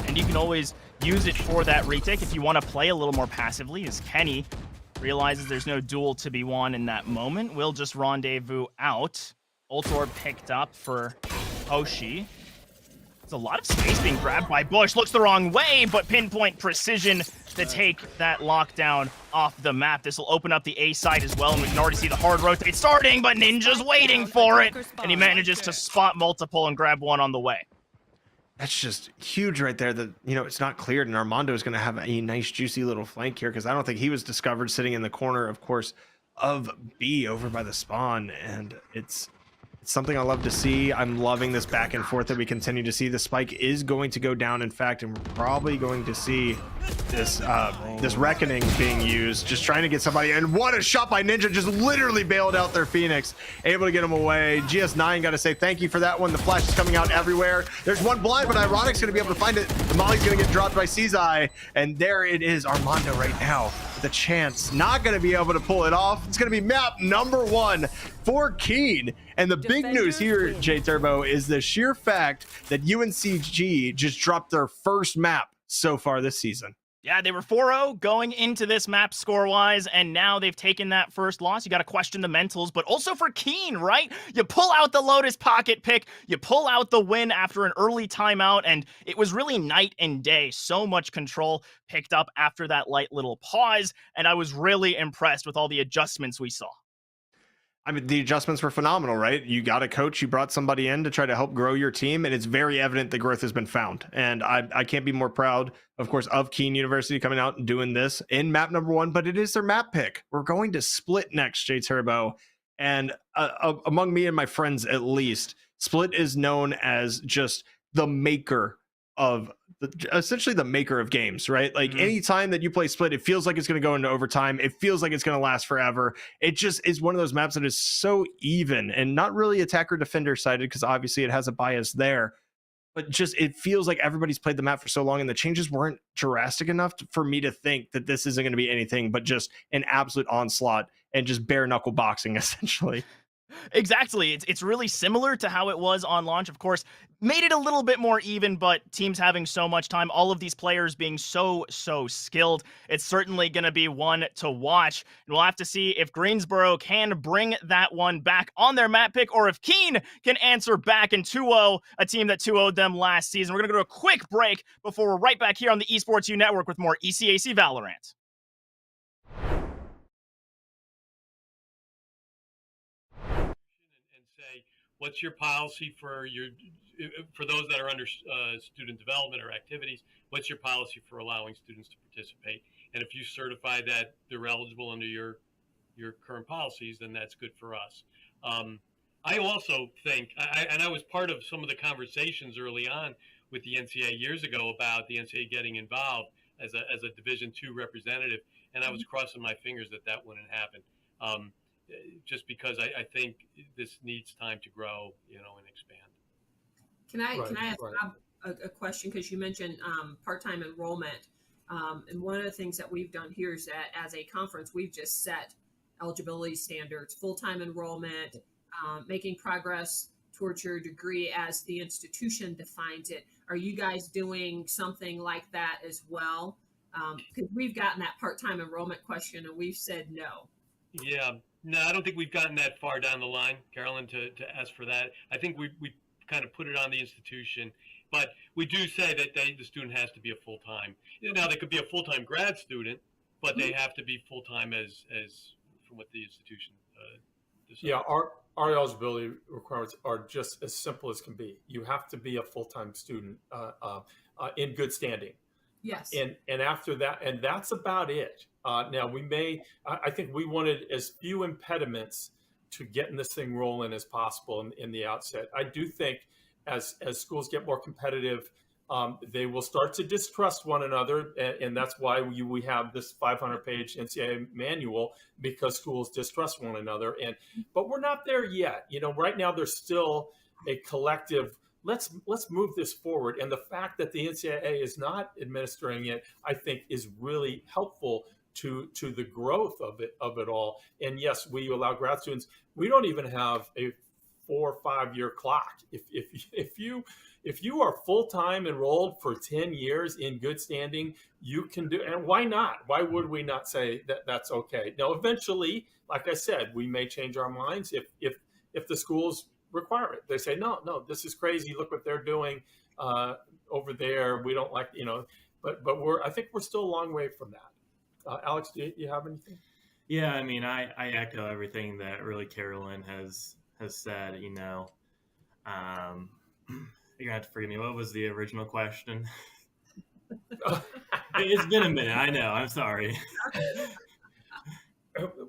E: And you can always use it for that retake if you want to play a little more passively, as Kenny realizes there's no duel to be won in that moment. We'll just rendezvous out. Ultor picked up for Hoshi. There's a lot of space being grabbed by Bush. Looks the wrong way, but pinpoint precision to take that lockdown off the map. This will open up the A side as well, and we can already see the hard rotate starting, but Ninja's waiting for it, and he manages to spot multiple and grab one on the way.
N: That's just huge right there that, it's not cleared, and Armando is going to have a nice juicy little flank here, because I don't think he was discovered sitting in the corner, of course, of B over by the spawn, and it's something I love to see. I'm loving this back and forth that we continue to see. The spike is going to go down, in fact, and we're probably going to see this this reckoning being used, just trying to get somebody. And what a shot by Ninja, just literally bailed out their Phoenix, able to get him away. GS9 got to say thank you for that one. The flash is coming out everywhere. There's one blind, but Ironic's going to be able to find it. The Molly's going to get dropped by Cizai, and there it is. Armando right now with a chance, not going to be able to pull it off. It's going to be map number 1 for Keen. And the big news here, J Turbo, is the sheer fact that UNCG just dropped their first map so far this season.
E: Yeah, they were 4-0 going into this map score-wise, and now they've taken that first loss. You got to question the mentals, but also for Keen, right? You pull out the Lotus pocket pick, you pull out the win after an early timeout, and it was really night and day. So much control picked up after that light little pause, and I was really impressed with all the adjustments we saw.
N: I mean, the adjustments were phenomenal, right? You got a coach, you brought somebody in to try to help grow your team, and it's very evident the growth has been found. And I can't be more proud, of course, of Keene University coming out and doing this in map number 1, but it is their map pick. We're going to Split next, J Turbo. And among me and my friends, at least, Split is known as just the maker of essentially the maker of games, right? Like anytime that you play Split, it feels like it's going to go into overtime. It feels like it's going to last forever. It just is one of those maps that is so even and not really attacker defender sided, because obviously it has a bias there, but just it feels like everybody's played the map for so long, and the changes weren't drastic enough for me to think that this isn't going to be anything but just an absolute onslaught and just bare knuckle boxing essentially.
E: Exactly. It's really similar to how it was on launch. Of course, made it a little bit more even, but teams having so much time, all of these players being so skilled, it's certainly going to be one to watch. And we'll have to see if Greensboro can bring that one back on their map pick, or if Keene can answer back in 2-0, a team that 2-0'd them last season. We're going to go to a quick break before we're right back here on the Esports U Network with more ECAC Valorant.
J: What's your policy for those that are under student development or activities? What's your policy for allowing students to participate? And if you certify that they're eligible under your current policies, then that's good for us. I also think, and I was part of some of the conversations early on with the NCAA years ago about the NCAA getting involved as a Division II representative, and I was crossing my fingers that wouldn't happen. Just because I think this needs time to grow, and expand.
L: Can I ask a question? Because you mentioned part-time enrollment, and one of the things that we've done here is that as a conference, we've just set eligibility standards, full-time enrollment, making progress towards your degree as the institution defines it. Are you guys doing something like that as well? Because we've gotten that part-time enrollment question and we've said no.
J: Yeah, no, I don't think we've gotten that far down the line, Carolyn, to ask for that. I think we kind of put it on the institution, but we do say that the student has to be a full-time. Now, they could be a full-time grad student, but they have to be full-time as from what the institution decides.
K: Yeah, our eligibility requirements are just as simple as can be. You have to be a full-time student in good standing.
L: Yes.
K: And after that, and that's about it. Now I think we wanted as few impediments to getting this thing rolling as possible in the outset. I do think as schools get more competitive, they will start to distrust one another. And that's why we have this 500-page NCAA manual, because schools distrust one another. But we're not there yet. Right now there's still a collective, let's move this forward. And the fact that the NCAA is not administering it, I think, is really helpful to the growth of it all. And yes, we allow grad students. We don't even have a 4 or 5 year clock. If you are full-time enrolled for 10 years in good standing, you can do. And why not? Why would we not say that that's okay? Now, eventually, like I said, we may change our minds if the schools require it. They say, no, this is crazy. Look what they're doing over there. We don't like, but I think we're still a long way from that. Alex, do you have anything?
O: Yeah, I mean, I echo everything that really Carolyn has said. You're gonna have to forgive me. What was the original question? It's been a minute. I know. I'm sorry.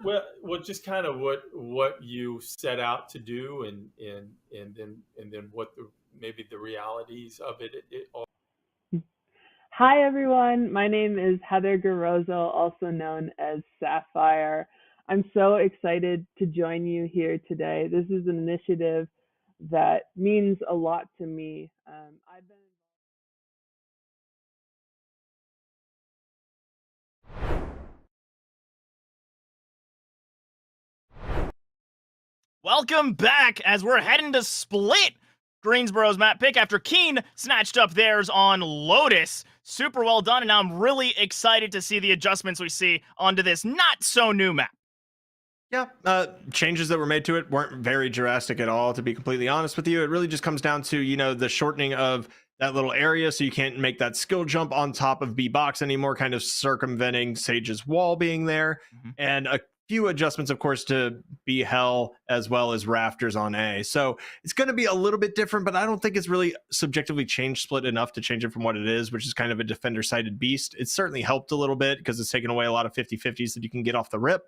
K: Well, just kind of what you set out to do, and then what maybe the realities of it all.
P: Hi, everyone. My name is Heather Garozzo, also known as Sapphire. I'm so excited to join you here today. This is an initiative that means a lot to me. I've been
E: Welcome back as we're heading to split Greensboro's map pick after Keen snatched up theirs on Lotus. Super well done, and now I'm really excited to see the adjustments we see onto this not-so-new map.
N: Yeah, changes that were made to it weren't very drastic at all, to be completely honest with you. It really just comes down to, the shortening of that little area, so you can't make that skill jump on top of B-Box anymore, kind of circumventing Sage's wall being there, and a few adjustments, of course, to B Hell as well as Rafters on A. So it's going to be a little bit different, but I don't think it's really subjectively changed split enough to change it from what it is, which is kind of a defender-sided beast. It's certainly helped a little bit because it's taken away a lot of 50-50s that you can get off the rip.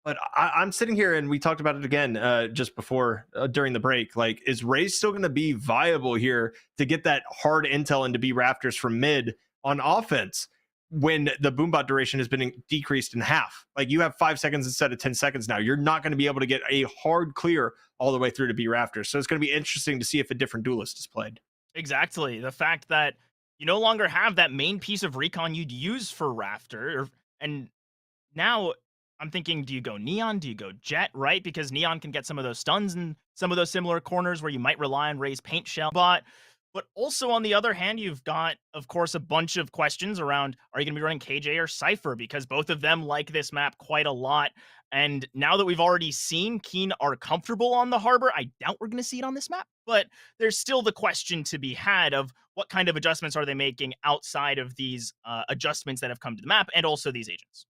N: But I'm sitting here, and we talked about it again just before, during the break. Like, is Raze still going to be viable here to get that hard intel into B Rafters from mid on offense when the boombot duration has been decreased in half? Like, you have 5 seconds instead of 10 seconds now. You're not going to be able to get a hard clear all the way through to B Rafters. So it's going to be interesting to see if a different duelist is played.
E: Exactly. The fact that you no longer have that main piece of recon you'd use for Rafter. And now I'm thinking, do you go Neon? Do you go Jet, right? Because Neon can get some of those stuns in some of those similar corners where you might rely on Raze Paint Shell. But also, on the other hand, you've got, of course, a bunch of questions around, are you going to be running KJ or Cypher? Because both of them like this map quite a lot. And now that we've already seen Keen are comfortable on the Harbor, I doubt we're going to see it on this map. But there's still the question to be had of what kind of adjustments are they making outside of these adjustments that have come to the map and also these agents.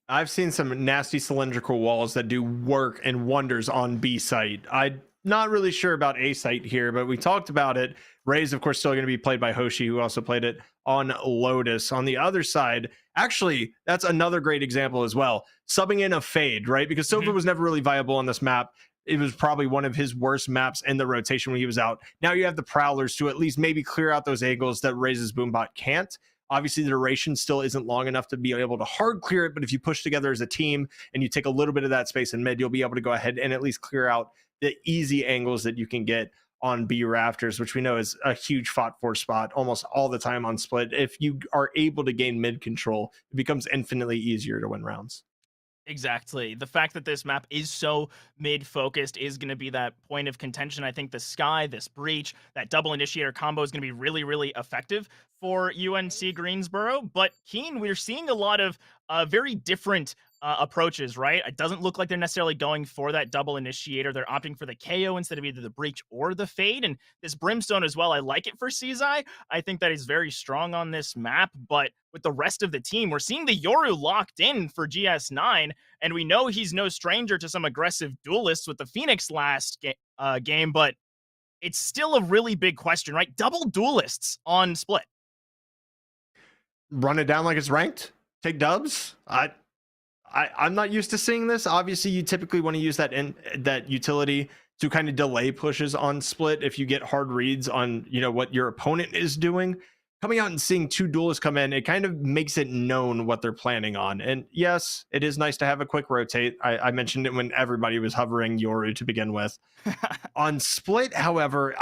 N: I've seen some nasty cylindrical walls that do work and wonders on B site. I'm not really sure about A site here, but we talked about it. Ray's, of course, still going to be played by Hoshi, who also played it on Lotus. On the other side, actually, that's another great example as well. Subbing in a Fade, right? Because Sova was never really viable on this map. It was probably one of his worst maps in the rotation when he was out. Now you have the Prowlers to at least maybe clear out those angles that Ray's Boombot can't. Obviously, the duration still isn't long enough to be able to hard clear it, but if you push together as a team and you take a little bit of that space in mid, you'll be able to go ahead and at least clear out the easy angles that you can get on B Rafters, which we know is a huge fought for spot almost all the time on Split. If you are able to gain mid control, it becomes infinitely easier to win rounds.
E: Exactly. The fact that this map is so mid-focused is going to be that point of contention. I think the Sky, this Breach, that double initiator combo is going to be really, really effective for UNC Greensboro. But Keen, we're seeing a lot of very different approaches, right? It doesn't look like they're necessarily going for that double initiator. They're opting for the KO instead of either the Breach or the Fade. And this Brimstone as well, I like it for CZI. I think that he's very strong on this map. But with the rest of the team, we're seeing the Yoru locked in for GS9. And we know he's no stranger to some aggressive duelists with the Phoenix last game. But it's still a really big question, right? Double duelists on Split.
N: Run it down like it's ranked. Take dubs. I'm not used to seeing this. Obviously, you typically want to use that utility to kind of delay pushes on Split if you get hard reads on, you know, what your opponent is doing. Coming out and seeing two duelists come in, it kind of makes it known what they're planning on. And yes, it is nice to have a quick rotate. I mentioned it when everybody was hovering Yoru to begin with. On Split, however,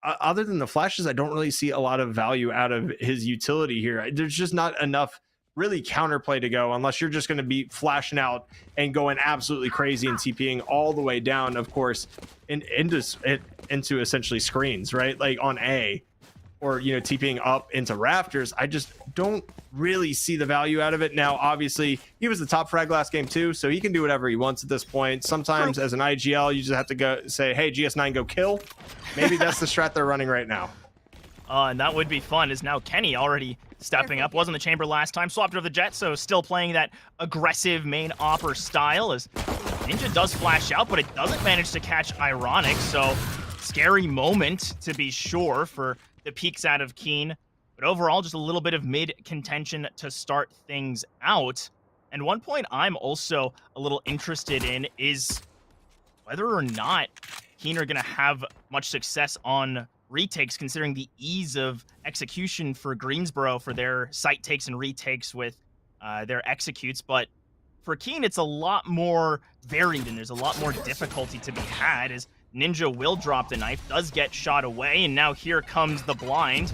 N: other than the flashes, I don't really see a lot of value out of his utility here. There's just not enough really counterplay to go unless you're just going to be flashing out and going absolutely crazy and TPing all the way down, of course, into essentially screens, right? Like on A, or, you know, TPing up into Rafters. I just don't really see the value out of it. Now, obviously, he was the top frag last game too, so he can do whatever he wants at this point. Sometimes as an IGL, you just have to go say, hey, GS9, go kill. Maybe that's the strat they're running right now.
E: And that would be fun, is now Kenny already stepping up. Wasn't the chamber last time, swapped over the Jet, so still playing that aggressive main opper style as Ninja does flash out, but it doesn't manage to catch Ironic, so scary moment to be sure for the peaks out of Keen. But overall, just a little bit of mid contention to start things out. And one point I'm also a little interested in is whether or not Keen are going to have much success on retakes, considering the ease of execution for Greensboro for their site takes and retakes with their executes. But for Keen, it's a lot more varied and there's a lot more difficulty to be had, as Ninja will drop the knife, does get shot away, and now here comes the blind.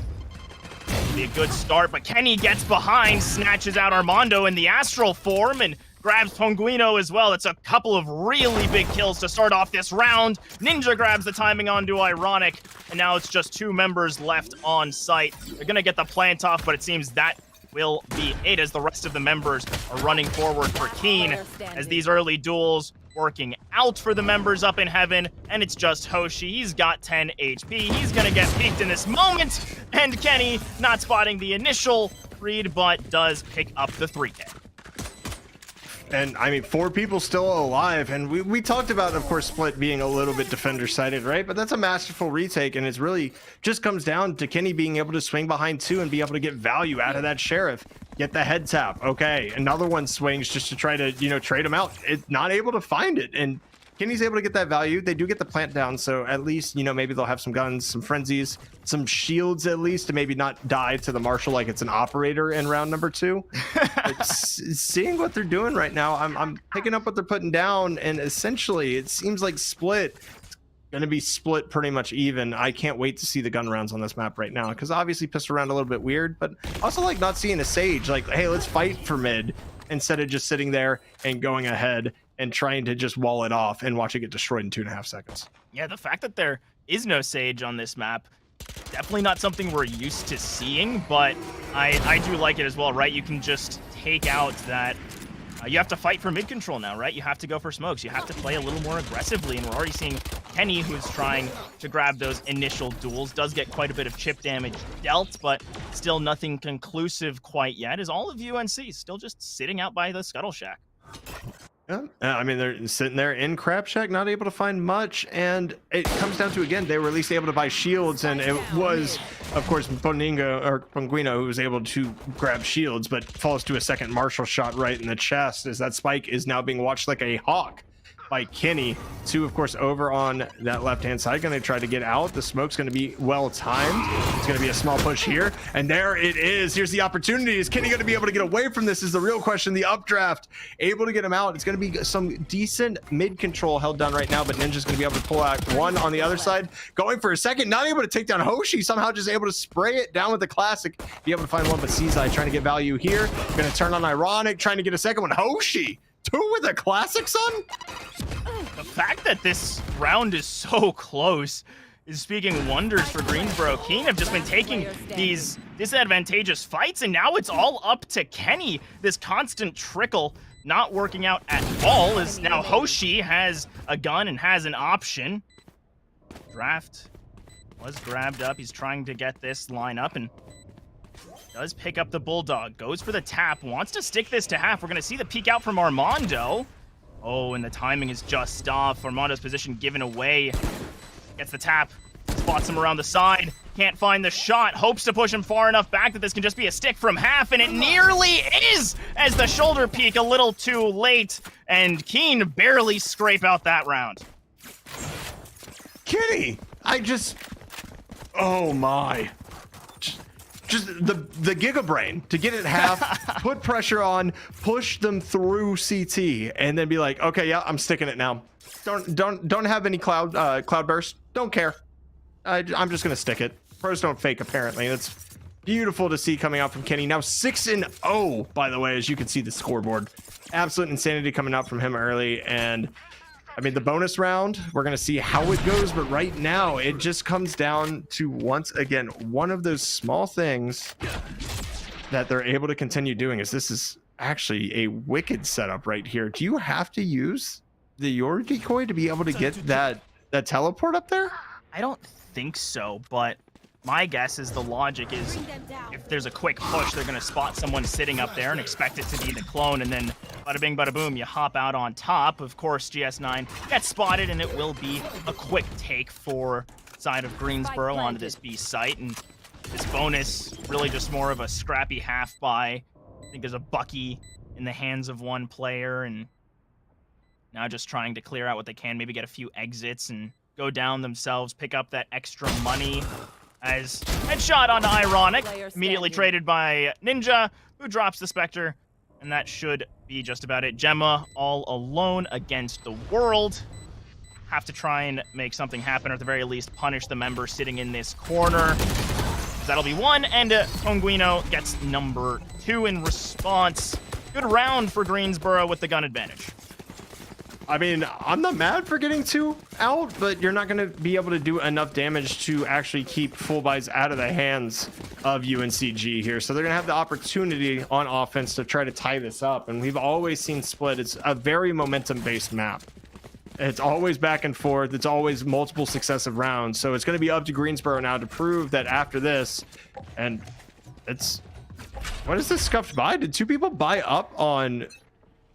E: It'll be a good start, but Kenny gets behind, snatches out Armando in the astral form, and grabs Tonguino as well. It's a couple of really big kills to start off this round. Ninja grabs the timing onto Ironic, and now it's just two members left on site. They're gonna get the plant off, but it seems that will be it, as the rest of the members are running forward for Keen, as these early duels working out for the members up in heaven, and it's just Hoshi. He's got 10 HP. He's gonna get peeked in this moment, and Kenny not spotting the initial read, but does pick up the 3K.
N: And I mean, 4 people still alive, and we talked about, of course, Split being a little bit defender sided, right? But that's a masterful retake, and it's really just comes down to Kenny being able to swing behind 2 and be able to get value out of that Sheriff. Get the head tap. Okay, another one swings just to try to, you know, trade him out. It's not able to find it, and Kenny's able to get that value. They do get the plant down, so at least, you know, maybe they'll have some guns, some frenzies, some shields at least, to maybe not die to the Marshal like it's an operator in round number 2. But seeing what they're doing right now, I'm picking up what they're putting down, and essentially it seems like Split going to be split pretty much even. I can't wait to see the gun rounds on this map right now, because obviously pistol round a little bit weird, but also like not seeing a Sage like, hey, let's fight for mid, instead of just sitting there and going ahead and trying to just wall it off and watch it get destroyed in 2.5 seconds.
E: Yeah, the fact that there is no Sage on this map, definitely not something we're used to seeing, but I do like it as well, right? You can just take out that you have to fight for mid control now, right? You have to go for smokes. You have to play a little more aggressively, and we're already seeing Kenny, who's trying to grab those initial duels, does get quite a bit of chip damage dealt, but still nothing conclusive quite yet, as all of UNC still just sitting out by the Scuttle Shack.
N: Yeah. I mean, they're sitting there in Crab Shack, not able to find much, and it comes down to, again, they were at least able to buy shields, and it was, of course, Ponguino who was able to grab shields, but falls to a second Marshall shot right in the chest, as that spike is now being watched like a hawk by Kenny. Two, of course, over on that left-hand side, going to try to get out. The smoke's going to be well-timed. It's going to be a small push here, and there it is. Here's the opportunity. Is Kenny going to be able to get away from this is the real question. The updraft, able to get him out. It's going to be some decent mid-control held down right now, but Ninja's going to be able to pull out one on the other side. Going for a second, not able to take down Hoshi, somehow just able to spray it down with the classic. Be able to find one, but Seaside trying to get value here. Going to turn on Ironic, trying to get a second one. Hoshi! Two with a classic, son?
E: The fact that this round is so close is speaking wonders for Greensboro. Keen have just been taking these disadvantageous fights, and now it's all up to Kenny. This constant trickle not working out at all, as now Hoshi has a gun and has an option. Draft was grabbed up. He's trying to get this line up, and does pick up the Bulldog, goes for the tap, wants to stick this to half. We're going to see the peek out from Armando. Oh, and the timing is just off. Armando's position given away. Gets the tap, spots him around the side, can't find the shot, hopes to push him far enough back that this can just be a stick from half, and it nearly is, as the shoulder peek a little too late, and Keen barely scrape out that round.
N: Kenny, oh my. Just the Giga Brain to get it half, put pressure on, push them through CT, and then be like, okay, yeah, I'm sticking it now. Don't have any cloud burst. Don't care. I'm just gonna stick it. Pros don't fake, apparently. That's beautiful to see coming out from Kenny. Now 6-0, by the way, as you can see the scoreboard. Absolute insanity coming out from him early, and I mean, the bonus round, we're going to see how it goes, but right now it just comes down to, once again, one of those small things that they're able to continue doing is this is actually a wicked setup right here. Do you have to use the Your decoy to be able to get that teleport up there?
E: I don't think so, but my guess is the logic is if there's a quick push, they're going to spot someone sitting up there and expect it to be the clone, and then bada bing, bada boom, you hop out on top. Of course, GS9 gets spotted, and it will be a quick take for side of Greensboro onto this B site, and this bonus really just more of a scrappy half buy. I think there's a Bucky in the hands of one player, and now just trying to clear out what they can, maybe get a few exits and go down themselves, pick up that extra money. As headshot onto Ironic, immediately traded by Ninja, who drops the Spectre, and that should be just about it. Gemma all alone against the world. Have to try and make something happen, or at the very least punish the member sitting in this corner. That'll be one, and Ponguino gets number 2 in response. Good round for Greensboro with the gun advantage.
N: I mean, I'm not mad for getting 2 out, but you're not going to be able to do enough damage to actually keep full buys out of the hands of UNCG here. So they're going to have the opportunity on offense to try to tie this up. And we've always seen Split. It's a very momentum-based map. It's always back and forth. It's always multiple successive rounds. So it's going to be up to Greensboro now to prove that after this, and it's... What is this scuffed buy? Did 2 people buy up on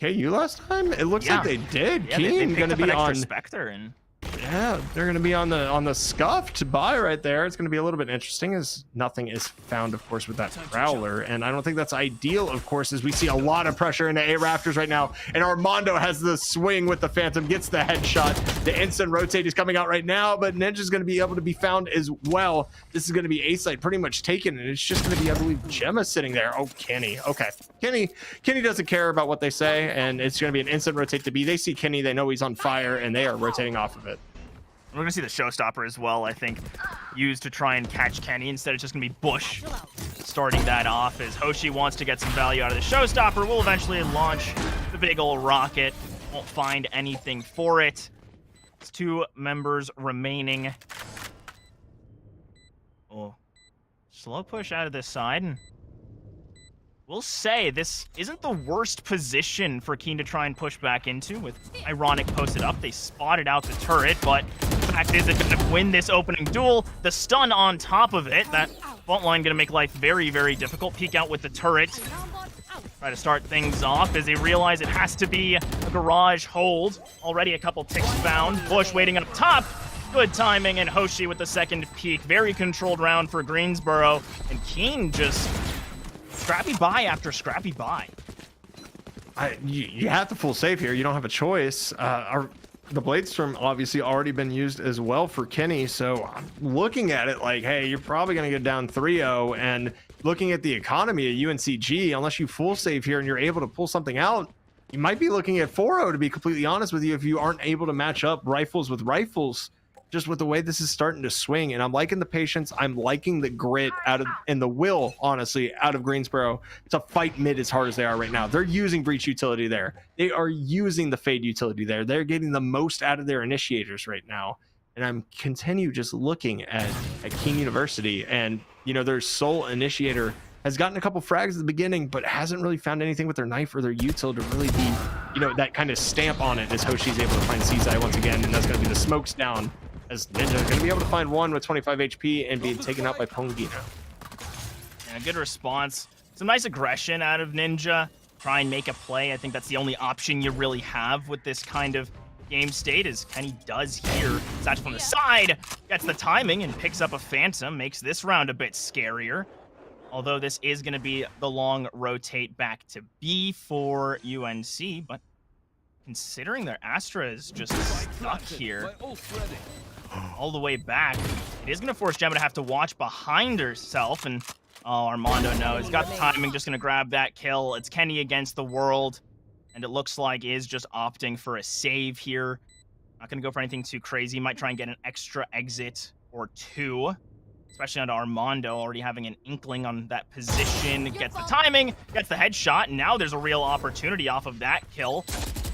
N: KU last time? It looks like they did.
E: Yeah,
N: Keen
E: they
N: going to be on
E: Spectre, and
N: yeah, they're going to be on the scuffed buy right there. It's going to be a little bit interesting as nothing is found, of course, with that Prowler, and I don't think that's ideal, of course, as we see a lot of pressure into A Raptors right now, and Armando has the swing with the Phantom, gets the headshot. The instant rotate is coming out right now, but Ninja's going to be able to be found as well. This is going to be A site pretty much taken, and it's just going to be, I believe, Gemma sitting there. Oh, Kenny. Okay, Kenny doesn't care about what they say, and it's going to be an instant rotate to B. They see Kenny, they know he's on fire, and they are rotating off of it.
E: We're going to see the Showstopper as well, I think, used to try and catch Kenny. Instead, it's just going to be Bush starting that off, as Hoshi wants to get some value out of the Showstopper. Will eventually launch the big old rocket. Won't find anything for it. It's 2 members remaining. Oh, slow push out of this side. And we'll say this isn't the worst position for Keen to try and push back into, with Ironic posted up. They spotted out the turret, but the fact is they're going to win this opening duel. The stun on top of it, that fault line going to make life very, very difficult. Peek out with the turret. Try to start things off as they realize it has to be a garage hold. Already a couple ticks found. Bush waiting up top. Good timing, and Hoshi with the second peek. Very controlled round for Greensboro. And Keen just scrappy buy after scrappy buy.
N: You have to full save here. You don't have a choice. The Bladestorm obviously already been used as well for Kenny, so I'm looking at it like, hey, you're probably going to go down 3-0, and looking at the economy at UNCG, unless you full save here and you're able to pull something out, you might be looking at 4-0, to be completely honest with you, if you aren't able to match up rifles with rifles, just with the way this is starting to swing. And I'm liking the patience. I'm liking the grit and the will, honestly, out of Greensboro to fight mid as hard as they are right now. They're using breach utility there. They are using the fade utility there. They're getting the most out of their initiators right now. And I'm continue just looking at Keene University, and their sole initiator has gotten a couple frags at the beginning, but hasn't really found anything with their knife or their util to really be, that kind of stamp on it, as Hoshi's able to find Seaside once again, and that's going to be the smokes down, as Ninja is going to be able to find one with 25 HP and being taken out by Pongi now.
E: Yeah, good response. Some nice aggression out of Ninja. Try and make a play. I think that's the only option you really have with this kind of game state, as Kenny does here. Satch from the side, gets the timing and picks up a Phantom, makes this round a bit scarier. Although this is going to be the long rotate back to B for UNC, but considering their Astra is just stuck here all the way back, it is going to force Gemma to have to watch behind herself, and Armando knows. Got the timing, just going to grab that kill. It's Kenny against the world, and it looks like is just opting for a save here. Not going to go for anything too crazy. Might try and get an extra exit or two, especially onto Armando, already having an inkling on that position. Gets the timing, gets the headshot, and now there's a real opportunity off of that kill.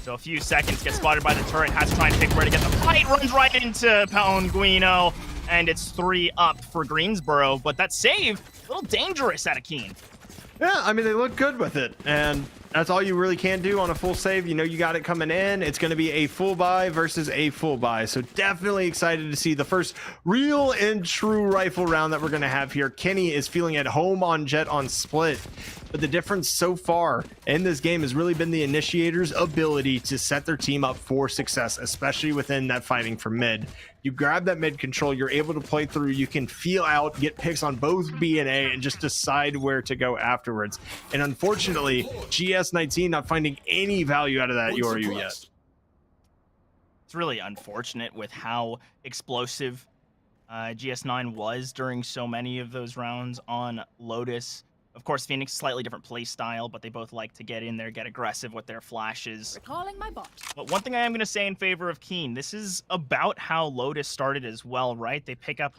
E: So a few seconds, gets spotted by the turret, has to try and pick where to get the fight, runs right into Paunguino, and it's 3 up for Greensboro. But that save, a little dangerous out of Keene.
N: Yeah, I mean, they look good with it, and that's all you really can do on a full save. You got it coming in. It's going to be a full buy versus a full buy. So definitely excited to see the first real and true rifle round that we're going to have here. Kenny is feeling at home on Jet on Split. But the difference so far in this game has really been the initiator's ability to set their team up for success, especially within that fighting for mid. You grab that mid control, you're able to play through, you can feel out, get picks on both B and A, and just decide where to go afterwards. And unfortunately, GS19 not finding any value out of that URU yet.
E: It's really unfortunate with how explosive GS9 was during so many of those rounds on Lotus. Of course, Phoenix, slightly different play style, but they both like to get in there, get aggressive with their flashes.
D: Recalling my bot.
E: But one thing I am going to say in favor of Keene, this is about how Lotus started as well, right? They pick up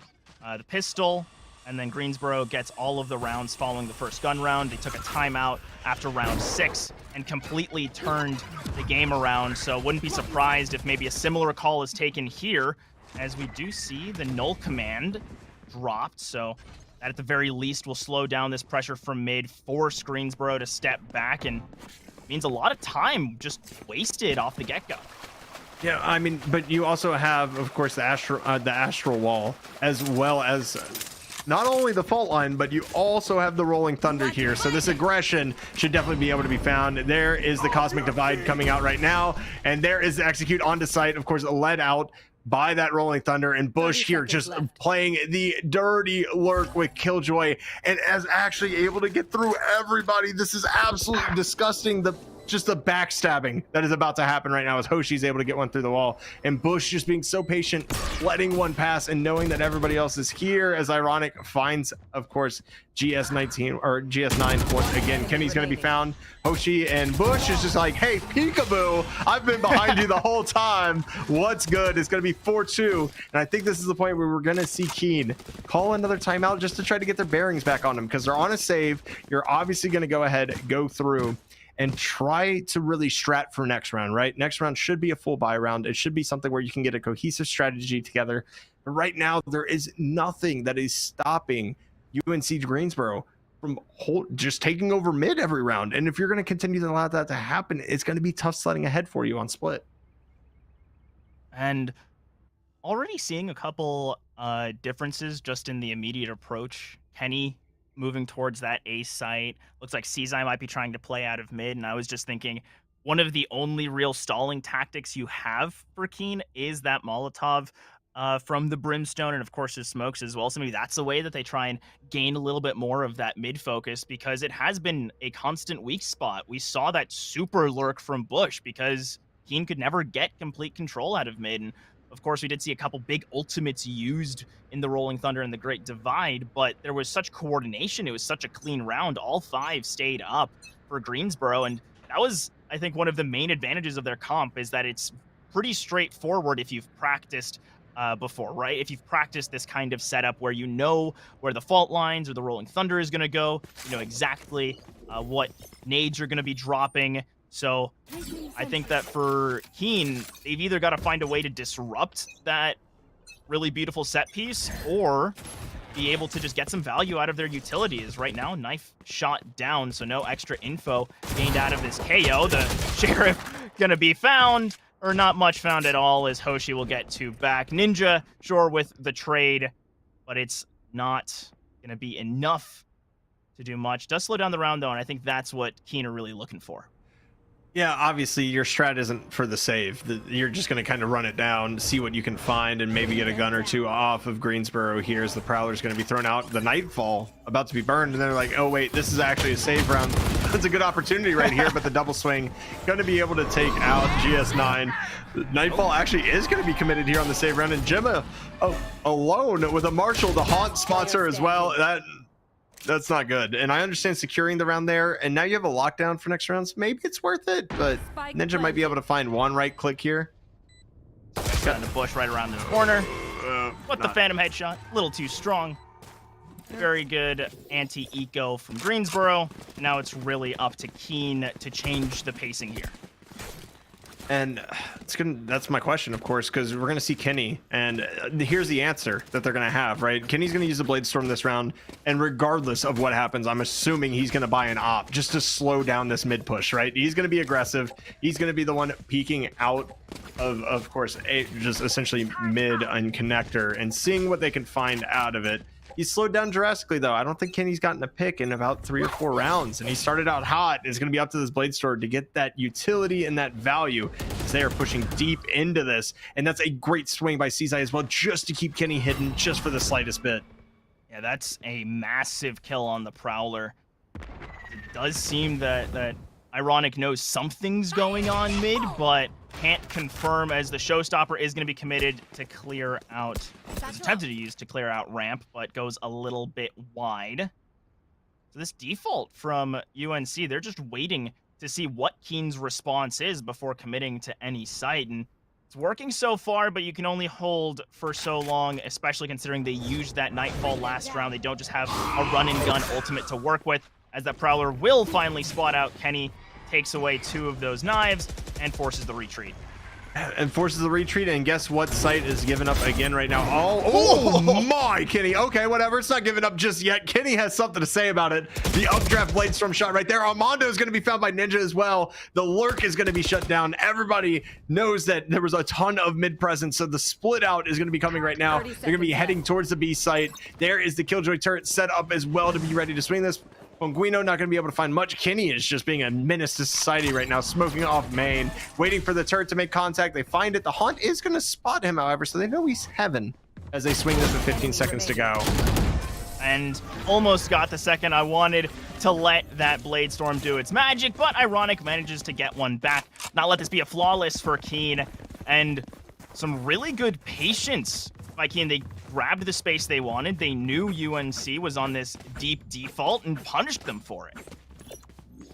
E: the pistol, and then Greensboro gets all of the rounds following the first gun round. They took a timeout after round 6 and completely turned the game around. So wouldn't be surprised if maybe a similar call is taken here, as we do see the null command dropped. So that at the very least will slow down this pressure from mid, force Greensboro to step back, and means a lot of time just wasted off the get-go.
N: Yeah, I mean, but you also have, of course, the astral wall, as well as not only the fault line, but you also have the rolling thunder here. So this aggression should definitely be able to be found. There is the cosmic divide coming out right now, and there is the execute onto site, of course, led out by that rolling thunder, and Bush here just playing the dirty lurk with Killjoy, and as actually able to get through everybody. This is absolutely disgusting. Just the backstabbing that is about to happen right now, as Hoshi's able to get one through the wall, and Bush just being so patient, letting one pass and knowing that everybody else is here, as Ironic finds, of course, GS19 or GS9 once again. Kenny's going to be found. Hoshi and Bush is just like, hey, peekaboo, I've been behind you the whole time. What's good? It's going to be 4-2, and I think this is the point where we're going to see Keene call another timeout just to try to get their bearings back on them, because they're on a save. You're obviously going to go ahead, go through, and try to really strat for next round, right? Next round should be a full buy round. It should be something where you can get a cohesive strategy together. But right now, there is nothing that is stopping UNC Greensboro from just taking over mid every round. And if you're going to continue to allow that to happen, it's going to be tough sledding ahead for you on Split.
E: And already seeing a couple differences just in the immediate approach. Kenny moving towards that A site. Looks like Seaside might be trying to play out of mid, and I was just thinking one of the only real stalling tactics you have for Keen is that Molotov from the Brimstone, and of course his smokes as well. So maybe that's a way that they try and gain a little bit more of that mid focus, because it has been a constant weak spot. We saw that super lurk from Bush because Keen could never get complete control out of mid, and of course we did see a couple big ultimates used in the Rolling Thunder and the Great Divide, but there was such coordination. It was such a clean round. All 5 stayed up for Greensboro, and that was, I think, one of the main advantages of their comp, is that it's pretty straightforward if you've practiced before, right? If you've practiced this kind of setup where you know where the fault lines or the Rolling Thunder is going to go, you know exactly what nades are going to be dropping. So I think that for Keen, they've either got to find a way to disrupt that really beautiful set piece or be able to just get some value out of their utilities. Right now, knife shot down, so no extra info gained out of this KO. The Sheriff going to be found, or not much found at all, as Hoshi will get 2 back. Ninja, sure, with the trade, but it's not going to be enough to do much. Does slow down the round, though, and I think that's what Keen are really looking for.
N: Yeah, obviously your strat isn't for the save. You're just going to kind of run it down, see what you can find, and maybe get a gun or 2 off of Greensboro here as the Prowler's going to be thrown out. The Nightfall about to be burned, and they're like, oh wait, this is actually a save round. That's a good opportunity right here, but the double swing going to be able to take out GS9. Nightfall actually is going to be committed here on the save round, and Gemma alone with a Marshall to haunt spots her as well. That's not good. And I understand securing the round there, and now you have a lockdown for next rounds. Maybe it's worth it, but Ninja might be able to find one right click here.
E: Got in the bush right around the corner. The Phantom headshot, a little too strong. Very good anti-eco from Greensboro. Now it's really up to Keen to change the pacing here.
N: And that's my question, of course, because we're going to see Kenny, and here's the answer that they're going to have, right? Kenny's going to use the Blade Storm this round, and regardless of what happens, I'm assuming he's going to buy an op just to slow down this mid push, right? He's going to be aggressive. He's going to be the one peeking out of course, just essentially mid and connector and seeing what they can find out of it. He's slowed down drastically, though. I don't think Kenny's gotten a pick in about 3 or 4 rounds, and he started out hot. It's going to be up to this Blade Store to get that utility and that value as they are pushing deep into this, and that's a great swing by Seaside as well, just to keep Kenny hidden just for the slightest bit.
E: Yeah, that's a massive kill on the Prowler. It does seem that Ironic knows something's going on mid, but can't confirm, as the Showstopper is going to be committed to clear out. It's attempted to use to clear out ramp, but goes a little bit wide. So this default from UNC, they're just waiting to see what Keen's response is before committing to any site. And it's working so far, but you can only hold for so long, especially considering they used that Nightfall last round. They don't just have a run-and-gun ultimate to work with, as that Prowler will finally spot out Kenny, takes away 2 of those knives, and forces the retreat.
N: And guess what site is giving up again right now? Oh my, Kenny. Okay, whatever. It's not giving up just yet. Kenny has something to say about it. The updraft Blade Storm shot right there. Armando is going to be found by Ninja as well. The lurk is going to be shut down. Everybody knows that there was a ton of mid presence, so the split out is going to be coming right now. They're going to be heading towards the B site. There is the Killjoy turret set up as well to be ready to swing this. Bonguino not going to be able to find much. Kenny is just being a menace to society right now, smoking off main, waiting for the turret to make contact. They find it. The Haunt is going to spot him, however, so they know he's heaven as they swing this with 15 seconds to go.
E: And almost got the second. I wanted to let that Blade Storm do its magic, but Ironic manages to get one back. Not let this be a flawless for Keen, and some really good patience by Keen. They grabbed the space they wanted. They knew UNC was on this deep default and punished them for it.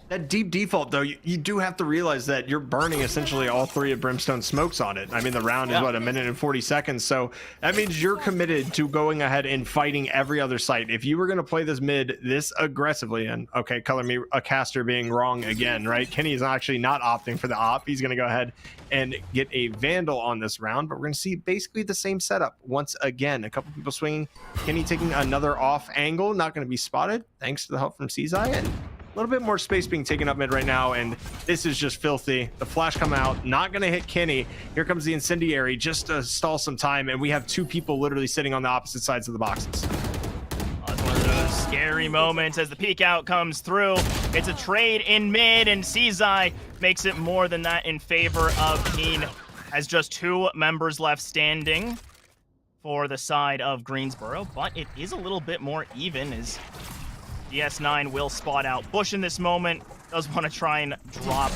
N: That deep default, though, you do have to realize that you're burning essentially all 3 of Brimstone's smokes on it. I mean, the round is, what, 1 minute and 40 seconds? So that means you're committed to going ahead and fighting every other site. If you were going to play this mid this aggressively, and, okay, color me a caster being wrong again, right? Kenny is actually not opting for the op. He's going to go ahead and get a Vandal on this round, but we're going to see basically the same setup once again. A couple people swinging. Kenny taking another off angle, not going to be spotted, thanks to the help from Seaside. And a little bit more space being taken up mid right now, and this is just filthy. The flash come out, not going to hit Kenny. Here comes the incendiary just to stall some time, and we have 2 people literally sitting on the opposite sides of the boxes.
E: It's one of those scary moments as the peek out comes through. It's a trade in mid, and Seasai makes it more than that in favor of Keen. Has just 2 members left standing for the side of Greensboro, but it is a little bit more even as DS9 will spot out Bush in this moment. Does want to try and drop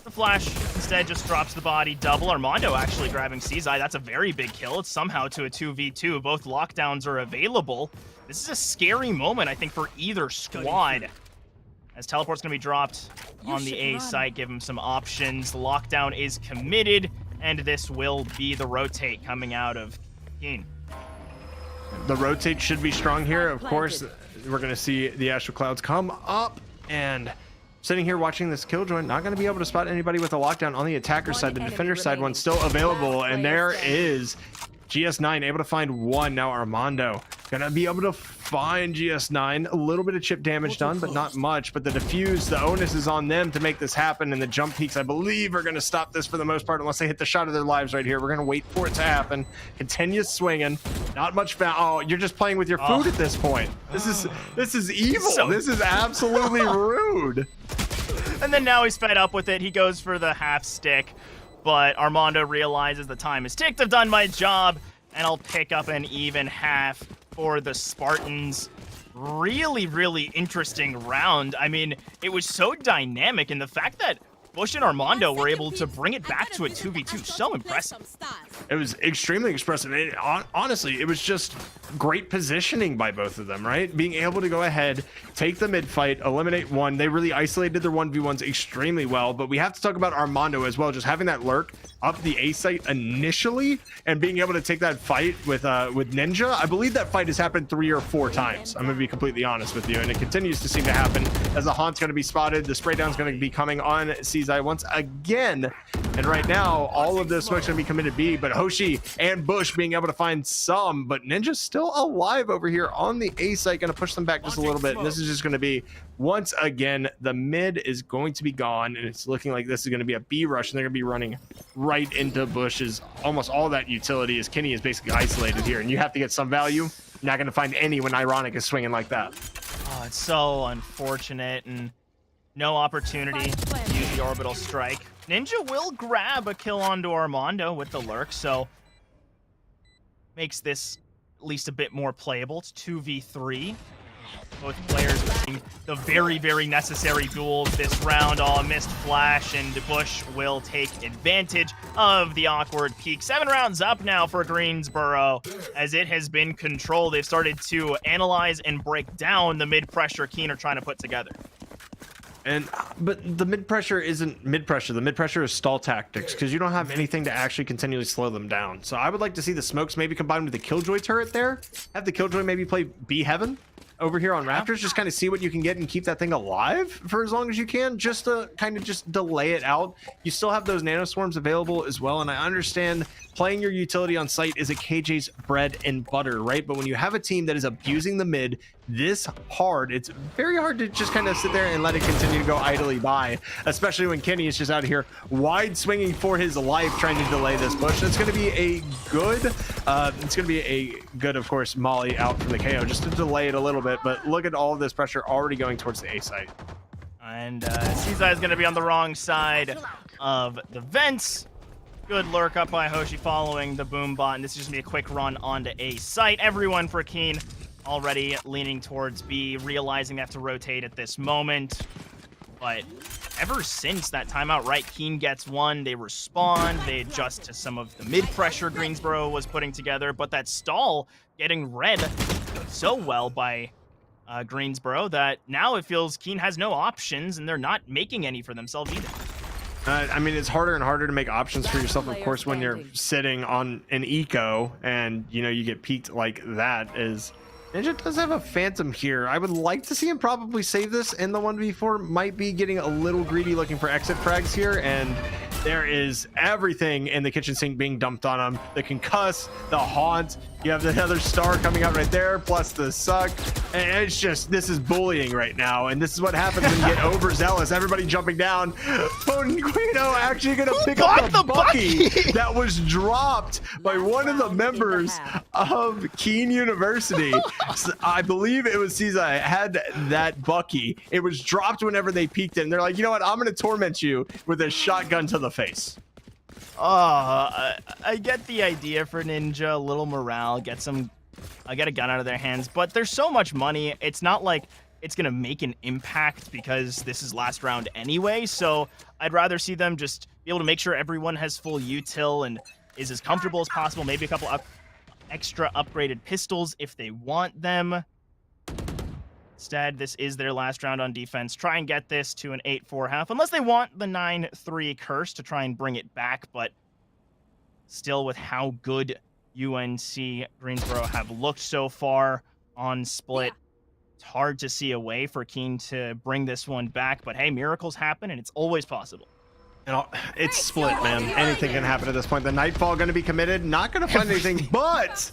E: the flash. Instead just drops the body double. Armando actually grabbing Seasai. That's a very big kill. It's somehow to a 2v2. Both lockdowns are available. This is a scary moment, I think, for either squad. As teleport's going to be dropped on the A site, give him some options. The lockdown is committed, and this will be the rotate coming out of Keen.
N: The rotate should be strong here. Of course, we're going to see the Astral Clouds come up, and sitting here watching this Killjoy, not going to be able to spot anybody with a lockdown on the attacker side. The defender side one's still available, and there is GS9 able to find one. Now Armando gonna be able to find GS9. A little bit of chip damage done, but not much. But the defuse, the onus is on them to make this happen, and the jump peaks, I believe, are gonna stop this for the most part, unless they hit the shot of their lives right here. We're gonna wait for it to happen. Continue swinging. Not much oh, you're just playing with your food at this point. This is evil. This is absolutely rude.
E: And then now he's fed up with it. He goes for the half stick, but Armando realizes the time is ticked. I've done my job, and I'll pick up an even half for the Spartans. Really, really interesting round. I mean, it was so dynamic, and the fact that Bush and Armando were able to bring it back to a 2v2, so impressive.
N: It was extremely expressive. Honestly, it was just great positioning by both of them, right? Being able to go ahead, take the mid fight, eliminate one. They really isolated their 1v1s extremely well, but we have to talk about Armando as well, just having that lurk up the A site initially and being able to take that fight with Ninja. I believe that fight has happened 3 or 4 times. I'm going to be completely honest with you, and it continues to seem to happen as the Haunt's going to be spotted. The spray down's going to be coming on Seasai once again, and right now all of this smoke's going to be committed B, but Hoshi and Bush being able to find some, but Ninja's still alive over here on the A site, going to push them back just a little bit, and this is just going to be, once again, the mid is going to be gone, and it's looking like this is going to be a B rush, and they're going to be running right into Bush's. Almost all that utility is Kenny is basically isolated here, and you have to get some value. Not going to find any when Ironic is swinging like that.
E: Oh, it's so unfortunate, and no opportunity to use the orbital strike. Ninja will grab a kill onto Armando with the lurk, so makes this at least a bit more playable. It's 2v3. Both players making the very, very necessary duels this round. Oh, a missed flash, and Bush will take advantage of the awkward peak. 7 rounds up now for Greensboro. As it has been controlled, they've started to analyze and break down the mid-pressure Keen are trying to put together.
N: But the mid-pressure isn't mid-pressure. The mid-pressure is stall tactics, because you don't have anything to actually continually slow them down. So I would like to see the smokes maybe combined with the Killjoy turret there. Have the Killjoy maybe play B Heaven over here on Raptors. Just kind of see what you can get and keep that thing alive for as long as you can, just to kind of just delay it out. You still have those nanoswarms available as well, and I understand playing your utility on site is a KJ's bread and butter, right? But when you have a team that is abusing the mid this hard, it's very hard to just kind of sit there and let it continue to go idly by, especially when Kenny is just out here wide swinging for his life trying to delay this push. It's going to be a good, of course, Molly out from the KO just to delay it a little bit, but look at all of this pressure already going towards the A site.
E: And Seasai is going to be on the wrong side of the vents. Good lurk up by Hoshi following the boom bot, and this is just going to be a quick run onto A site. Everyone for Keen already leaning towards B, realizing they have to rotate at this moment. But ever since that timeout, right, Keen gets one, they respond, they adjust to some of the mid-pressure Greensboro was putting together, but that stall getting read so well by Greensboro that now it feels Keen has no options, and they're not making any for themselves either.
N: I mean, it's harder and harder to make options for yourself, of course, when you're sitting on an eco and, you know, you get peaked like that. Ninja does have a Phantom here. I would like to see him probably save this in the 1v4. Might be getting a little greedy looking for exit frags here, and there is everything in the kitchen sink being dumped on him. The concuss, the haunt, You have the other star coming out right there, plus the suck. And it's just, this is bullying right now. And this is what happens when you get overzealous. Everybody jumping down. Ponguino actually going to pick up the Bucky that was dropped by one of the members of Keene University. So I believe it was Caesar had that Bucky. It was dropped whenever they peeked in. They're like, you know what? I'm going to torment you with a shotgun to the face.
E: I get the idea for Ninja, a little morale, get a gun out of their hands, but there's so much money. It's not like it's going to make an impact because this is last round anyway, so I'd rather see them just be able to make sure everyone has full util and is as comfortable as possible, maybe a couple extra upgraded pistols if they want them. Instead, this is their last round on defense. Try and get this to an 8-4 half, unless they want the 9-3 curse to try and bring it back, but still with how good UNC Greensboro have looked so far on split, it's hard to see a way for Keene to bring this one back, but hey, miracles happen and it's always possible.
N: And it's split, man. Anything can happen at this point. The Nightfall going to be committed. Not going to find anything, but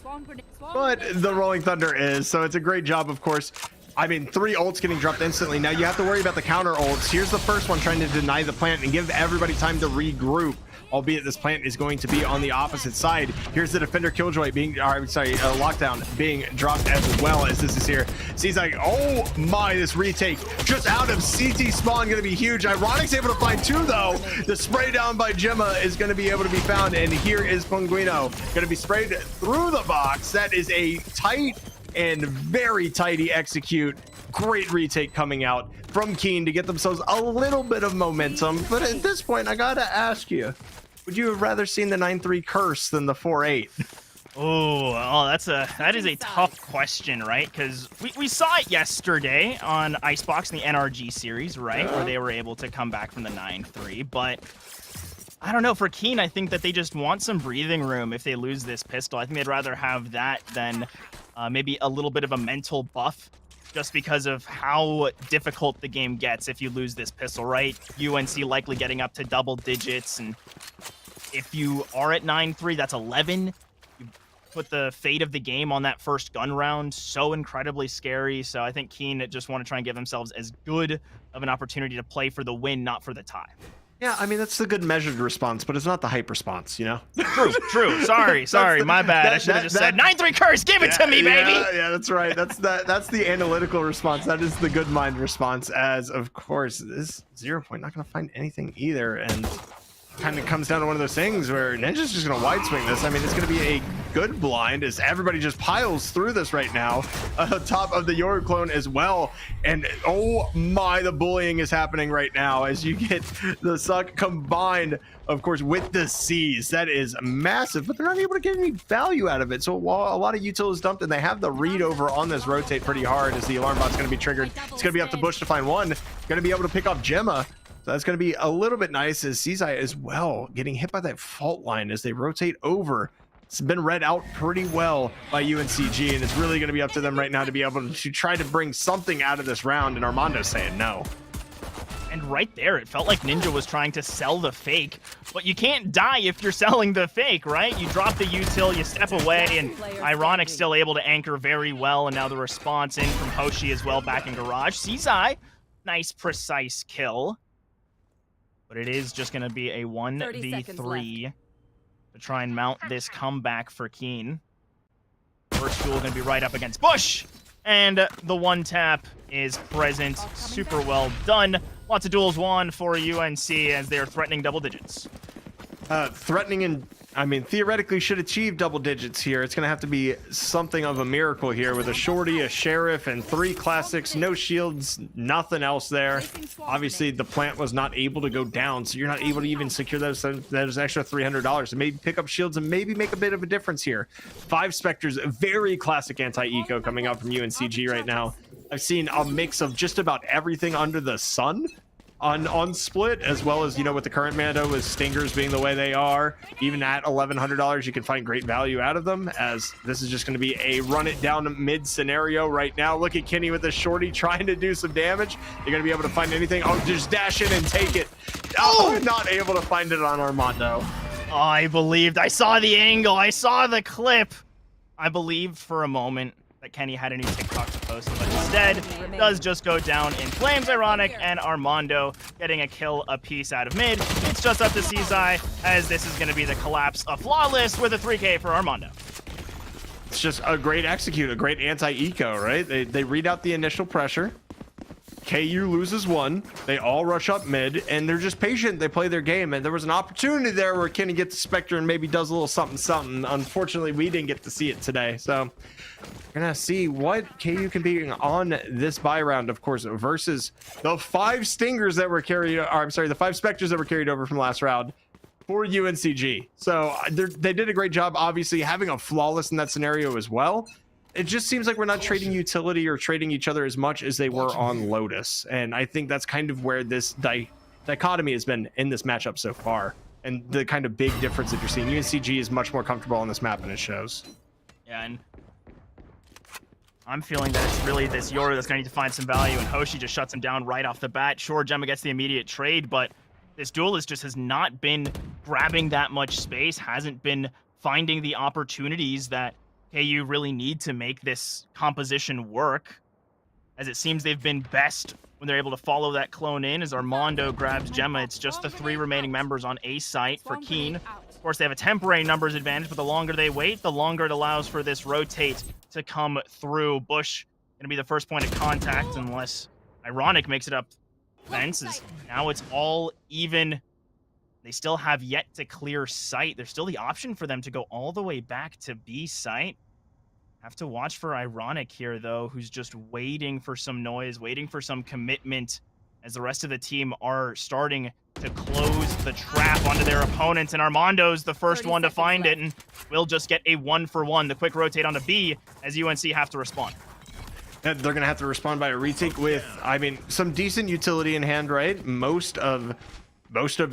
N: the Rolling Thunder is. So it's a great job, of course. I mean, 3 ults getting dropped instantly. Now you have to worry about the counter ults. Here's the first one trying to deny the plant and give everybody time to regroup, albeit this plant is going to be on the opposite side. Here's the Defender Killjoy being, Lockdown being dropped as well as this is here. Sees like, oh my, this retake just out of CT spawn going to be huge. Ironic's able to find 2 though. The spray down by Gemma is going to be able to be found, and here is Ponguino going to be sprayed through the box. That is a tight and very tidy execute. Great retake coming out from Keene to get themselves a little bit of momentum. But at this point, I gotta ask you, would you have rather seen the 9-3 curse than the 4-8?
E: That is a tough question, right? Because we saw it yesterday on Icebox in the NRG series, right? Where they were able to come back from the 9-3. But I don't know, for Keene, I think that they just want some breathing room if they lose this pistol. I think they'd rather have that than maybe a little bit of a mental buff, just because of how difficult the game gets if you lose this pistol, right? UNC likely getting up to double digits, and if you are at 9-3, that's 11. You put the fate of the game on that first gun round, so incredibly scary. So I think Keene just want to try and give themselves as good of an opportunity to play for the win, not for the tie.
N: Yeah, I mean, that's the good measured response, but it's not the hype response, you know?
E: True. Sorry, my bad. I should have just said 9-3 curse, give it to me, baby!
N: Yeah, that's right. That's the analytical response. That is the good mind response, as, of course, this 0 point, not going to find anything either, and kind of comes down to one of those things where Ninja's just going to wide swing this. I mean, it's going to be a good blind as everybody just piles through this right now, top of the Yoru clone as well. And oh my, the bullying is happening right now as you get the suck combined, of course, with the C's. That is massive, but they're not able to get any value out of it. So while a lot of util is dumped and they have the read over on this rotate pretty hard as the alarm bot's going to be triggered, it's going to be up to Bush to find one. Going to be able to pick off Gemma. So that's going to be a little bit nice as Seaside as well getting hit by that fault line as they rotate over. It's been read out pretty well by UNCG, and it's really going to be up to them right now to be able to try to bring something out of this round, and Armando's saying no.
E: And right there, it felt like Ninja was trying to sell the fake, but you can't die if you're selling the fake, right? You drop the util, you step away, and Ironic's still able to anchor very well, and now the response in from Hoshi as well back in Garage. Seaside, nice precise kill. But it is just going to be a 1v3 to try and mount this comeback for Keene. First duel going to be right up against Bush. And the one tap is present. Super well done. Lots of duels won for UNC as they are threatening double digits.
N: Threatening and, I mean, theoretically should achieve double digits here. It's going to have to be something of a miracle here with a shorty, a sheriff, and 3 classics, no shields, nothing else there. Obviously, the plant was not able to go down, so you're not able to even secure those extra $300 to maybe pick up shields and maybe make a bit of a difference here. 5 Spectres, very classic anti-eco coming out from UNCG right now. I've seen a mix of just about everything under the sun on split, as well as, you know, with the current Mando with Stingers being the way they are, even at $1,100 you can find great value out of them, as this is just going to be a run it down mid scenario right now. Look at Kenny with the shorty trying to do some damage. You're going to be able to find anything. Oh, just dash in and take it. Oh, not able to find it on Armando.
E: I believed. I saw the angle. I saw the clip. I believed for a moment that Kenny had a new TikTok to post, but instead does just go down in flames. Ironic and Armando getting a kill apiece out of mid. It's just up to Seasai, as this is going to be the collapse of Flawless with a 3K for Armando.
N: It's just a great execute, a great anti-eco, right? They read out the initial pressure. KU loses one. They all rush up mid, and they're just patient. They play their game, and there was an opportunity there where Kenny gets the Spectre and maybe does a little something. Unfortunately, we didn't get to see it today. So we're gonna see what KU can be on this buy round, of course, versus the 5 Stingers that were carried, or I'm sorry, the 5 Spectres that were carried over from last round for UNCG. So they did a great job, obviously, having a Flawless in that scenario as well. It just seems like we're not trading utility or trading each other as much as they were on Lotus. And I think that's kind of where this dichotomy has been in this matchup so far. And the kind of big difference that you're seeing. UNCG is much more comfortable on this map than it shows.
E: Yeah, and I'm feeling that it's really this Yoru that's going to need to find some value, and Hoshi just shuts him down right off the bat. Sure, Gemma gets the immediate trade, but this duelist just has not been grabbing that much space, hasn't been finding the opportunities that KU really need to make this composition work, as it seems they've been best when they're able to follow that clone in. As Armando grabs Gemma, it's just the 3 remaining members on A site for Keen. Of course, they have a temporary numbers advantage, but the longer they wait, the longer it allows for this rotate to come through. Bush going to be the first point of contact, unless Ironic makes it up fences. Now it's all even. They still have yet to clear site. There's still the option for them to go all the way back to B site. Have to watch for Ironic here, though, who's just waiting for some noise, waiting for some commitment, as the rest of the team are starting to close the trap onto their opponents. And Armando's the first one to find it, and will just get a 1-for-1. The quick rotate onto B, as UNC have to respond.
N: They're going to have to respond by a retake with, I mean, some decent utility in hand, right? Most of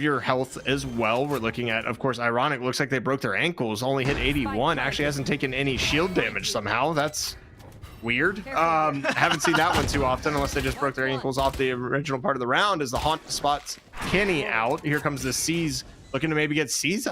N: your health as well. We're looking at, of course, Ironic. Looks like they broke their ankles, only hit 81. Actually hasn't taken any shield damage somehow. That's weird. Haven't seen that one too often, unless they just broke their ankles off the original part of the round. As the Haunt spots Kenny out. Here comes the C's, looking to maybe get C's.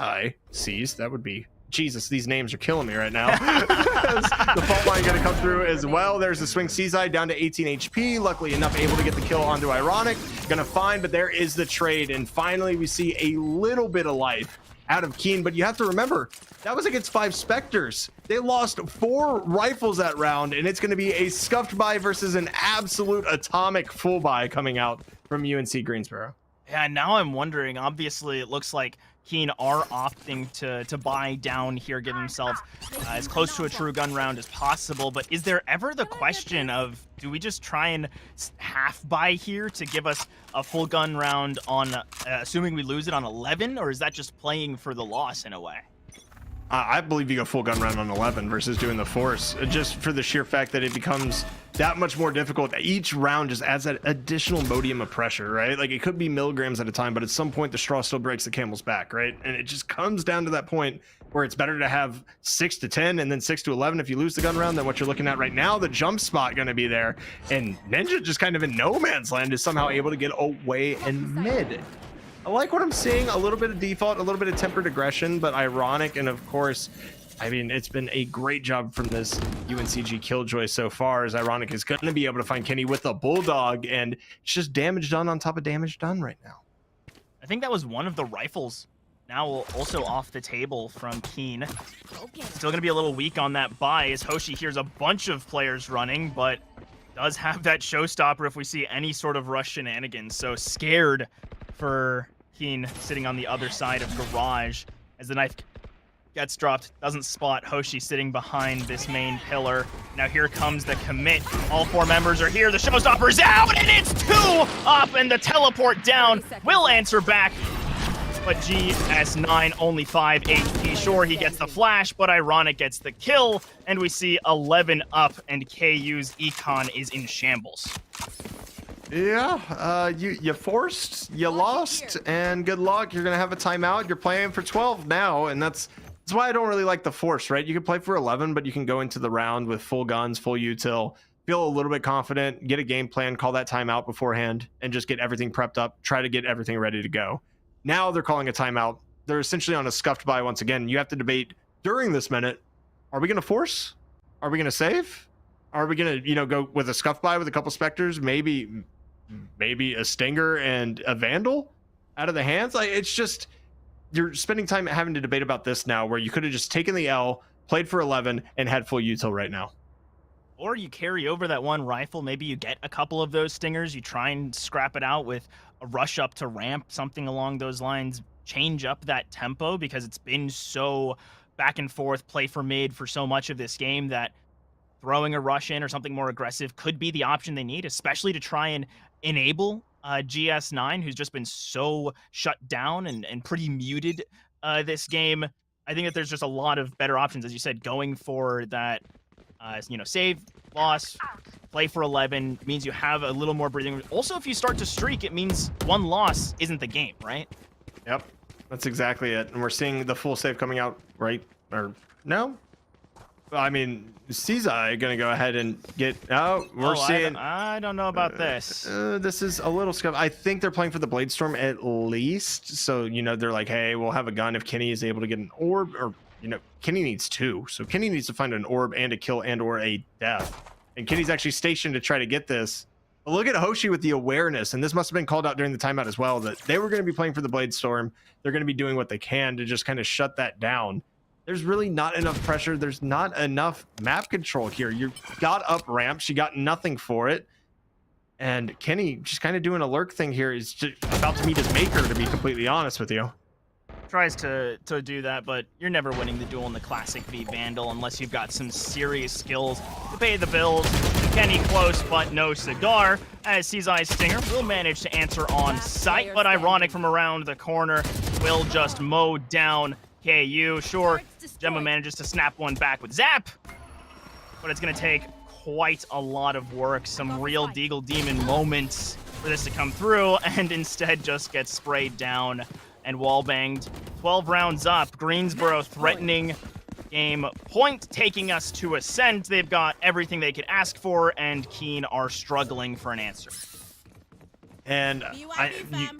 N: C's, that would be, Jesus, these names are killing me right now. The fault line going to come through as well. There's the swing Seaside down to 18 HP. Luckily enough, able to get the kill onto Ironic. Going to find, but there is the trade. And finally, we see a little bit of life out of Keen. But you have to remember, that was against 5 Spectres. They lost 4 rifles that round, and it's going to be a scuffed buy versus an absolute atomic full buy coming out from UNC Greensboro.
E: Yeah, now I'm wondering, obviously, it looks like Keen are opting to buy down here, give themselves as close to a true gun round as possible. But is there ever the question of, do we just try and half buy here to give us a full gun round on, assuming we lose it on 11? Or is that just playing for the loss in a way?
N: I believe you go full gun round on 11 versus doing the force, just for the sheer fact that it becomes that much more difficult. Each round just adds that additional modium of pressure, right? Like, it could be milligrams at a time, but at some point the straw still breaks the camel's back, right? And it just comes down to that point where it's better to have 6 to 10 and then 6 to 11 if you lose the gun round than what you're looking at right now. The jump spot going to be there, and Ninja just kind of in no man's land is somehow able to get away in mid. I like what I'm seeing, a little bit of default, a little bit of tempered aggression, but Ironic, and of course, I mean, it's been a great job from this UNCG Killjoy so far, as Ironic is going to be able to find Kenny with a Bulldog, and it's just damage done on top of damage done right now.
E: I think that was one of the rifles now also off the table from Keen. Still going to be a little weak on that buy, as Hoshi hears a bunch of players running, but does have that showstopper if we see any sort of rush shenanigans. So scared for Keen sitting on the other side of Garage, as the knife gets dropped, doesn't spot Hoshi sitting behind this main pillar. Now here comes the commit. All 4 members are here. The showstopper's out, and it's 2 up, and the teleport down will answer back. But GS9 only 5 HP. Sure, he gets the flash, but Ironic gets the kill, and we see 11 up, and KU's econ is in shambles.
N: Yeah, you forced, you lost, and good luck. You're gonna have a timeout. You're playing for 12 now, and that's why I don't really like the force, right? You can play for 11, but you can go into the round with full guns, full util, feel a little bit confident, get a game plan, call that timeout beforehand, and just get everything prepped up, try to get everything ready to go. Now they're calling a timeout. They're essentially on a scuffed buy once again. You have to debate during this minute, Are we going to force? Are we going to save? Are we going to, go with a scuff by with a couple specters, maybe a stinger and a vandal out of the hands? Like, it's just, you're spending time having to debate about this now, where you could have just taken the L, played for 11, and had full util right now.
E: Or you carry over that one rifle. Maybe you get a couple of those stingers. You try and scrap it out with a rush up to ramp, something along those lines. Change up that tempo, because it's been so back and forth, play for mid for so much of this game, that throwing a rush in or something more aggressive could be the option they need, especially to try and enable GS9, who's just been so shut down and pretty muted this game. I think that there's just a lot of better options, as you said, going for that save, loss, play for 11 means you have a little more breathing room. Also, if you start to streak, it means one loss isn't the game, right?
N: Yep, that's exactly it. And we're seeing the full save coming out, right? Or no? I mean, Cizai going to go ahead and get out. We're seeing.
E: I don't know about this.
N: This is a little scuff. I think they're playing for the Bladestorm at least. So, they're like, hey, we'll have a gun if Kenny is able to get an orb, or Kenny needs 2. So Kenny needs to find an orb and a kill and or a death. And Kenny's actually stationed to try to get this. But look at Hoshi with the awareness. And this must have been called out during the timeout as well, that they were going to be playing for the Bladestorm. They're going to be doing what they can to just kind of shut that down. There's really not enough pressure. There's not enough map control here. You got up ramps. You got nothing for it. And Kenny just kind of doing a lurk thing here. Is just about to meet his maker, to be completely honest with you.
E: Tries to do that, but you're never winning the duel in the classic V Vandal unless you've got some serious skills to pay the bills. Kenny close, but no cigar, as Cizai's stinger will manage to answer on sight, but ironic from around the corner, will just mow down KU. Sure, Gemma manages to snap one back with Zap, but it's going to take quite a lot of work, some real Deagle Demon moments for this to come through, and instead just gets sprayed down and wall-banged. 12 rounds up. Greensboro threatening game point, taking us to Ascent. They've got everything they could ask for, and Keen are struggling for an answer.
N: And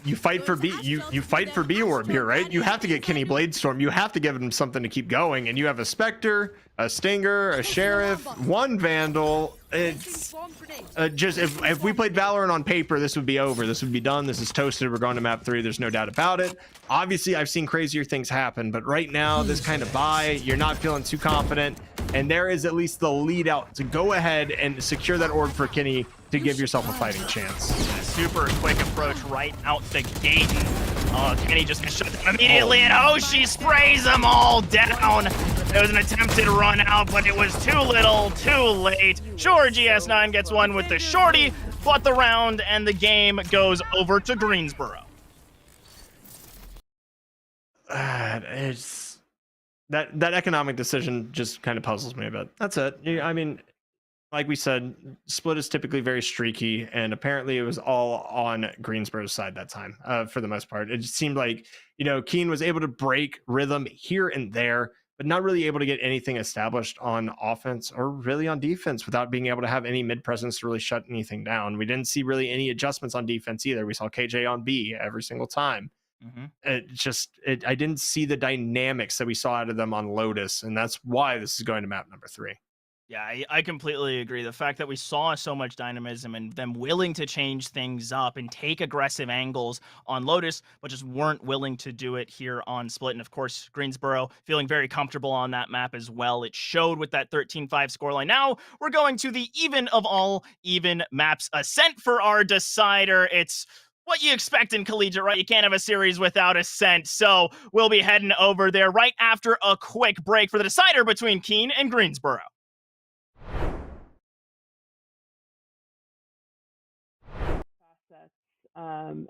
N: you fight for B. You fight for B orb here, right? You have to get Kenny Bladestorm. You have to give him something to keep going. And you have a Spectre, a Stinger, a Sheriff, one Vandal. It's just if we played Valorant on paper, this would be over. This would be done. This is toasted. We're going to map 3. There's no doubt about it. Obviously, I've seen crazier things happen, but right now, this kind of buy, you're not feeling too confident. And there is at least the lead out to go ahead and secure that orb for Kenny to give yourself a fighting chance.
E: Super quick approach right out the gate. Kenny just gets shut down immediately, and Hoshi sprays them all down. It was an attempted run out, but it was too little, too late. Sure, GS9 gets one with the shorty, but the round and the game goes over to Greensboro.
N: It's that economic decision just kind of puzzles me a bit. That's it. I mean, like we said, split is typically very streaky, and apparently it was all on Greensboro's side that time, for the most part. It just seemed like, Keen was able to break rhythm here and there, but not really able to get anything established on offense or really on defense without being able to have any mid presence to really shut anything down. We didn't see really any adjustments on defense either. We saw KJ on B every single time. I didn't see the dynamics that we saw out of them on Lotus, and that's why this is going to map number 3.
E: Yeah, I completely agree. The fact that we saw so much dynamism and them willing to change things up and take aggressive angles on Lotus, but just weren't willing to do it here on Split. And of course, Greensboro feeling very comfortable on that map as well. It showed with that 13-5 scoreline. Now we're going to the even of all even maps, Ascent for our decider. It's what you expect in collegiate, right? You can't have a series without Ascent. So we'll be heading over there right after a quick break for the decider between Keen and Greensboro.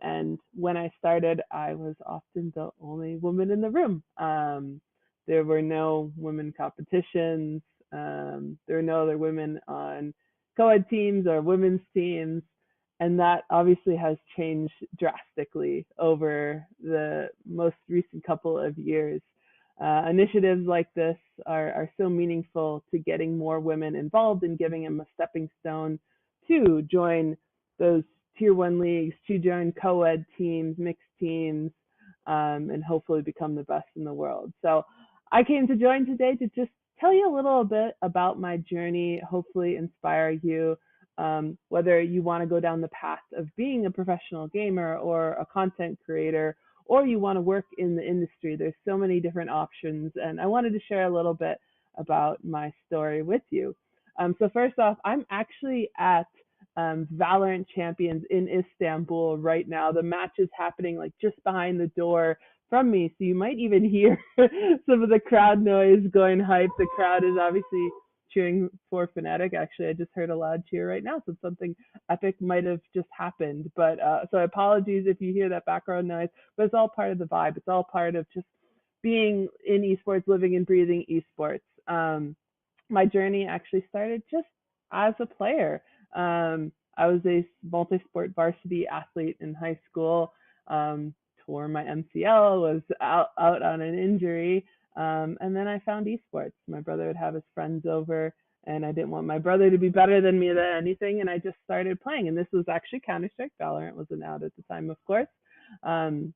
P: And when I started, I was often the only woman in the room. There were no women competitions. There were no other women on co-ed teams or women's teams. And that obviously has changed drastically over the most recent couple of years. Initiatives like this are so meaningful to getting more women involved and giving them a stepping stone to join those tier 1 leagues, to join co-ed teams, mixed teams, and hopefully become the best in the world. So I came to join today to just tell you a little bit about my journey, hopefully inspire you, whether you want to go down the path of being a professional gamer or a content creator, or you want to work in the industry. There's so many different options, and I wanted to share a little bit about my story with you. So first off, I'm actually at Valorant Champions in Istanbul right now. The match is happening like just behind the door from me, so you might even hear some of the crowd noise going hype. The crowd is obviously cheering for Fnatic. Actually, I just heard a loud cheer right now, so something epic might have just happened. But so apologies if you hear that background noise, but it's all part of the vibe. It's all part of just being in esports, living and breathing esports. My journey actually started just as a player. I was a multi-sport varsity athlete in high school. Tore my MCL, was out on an injury, and then I found esports. My brother would have his friends over, and I didn't want my brother to be better than me at anything, and I just started playing. And this was actually Counter-Strike. Valorant wasn't out at the time, of course. And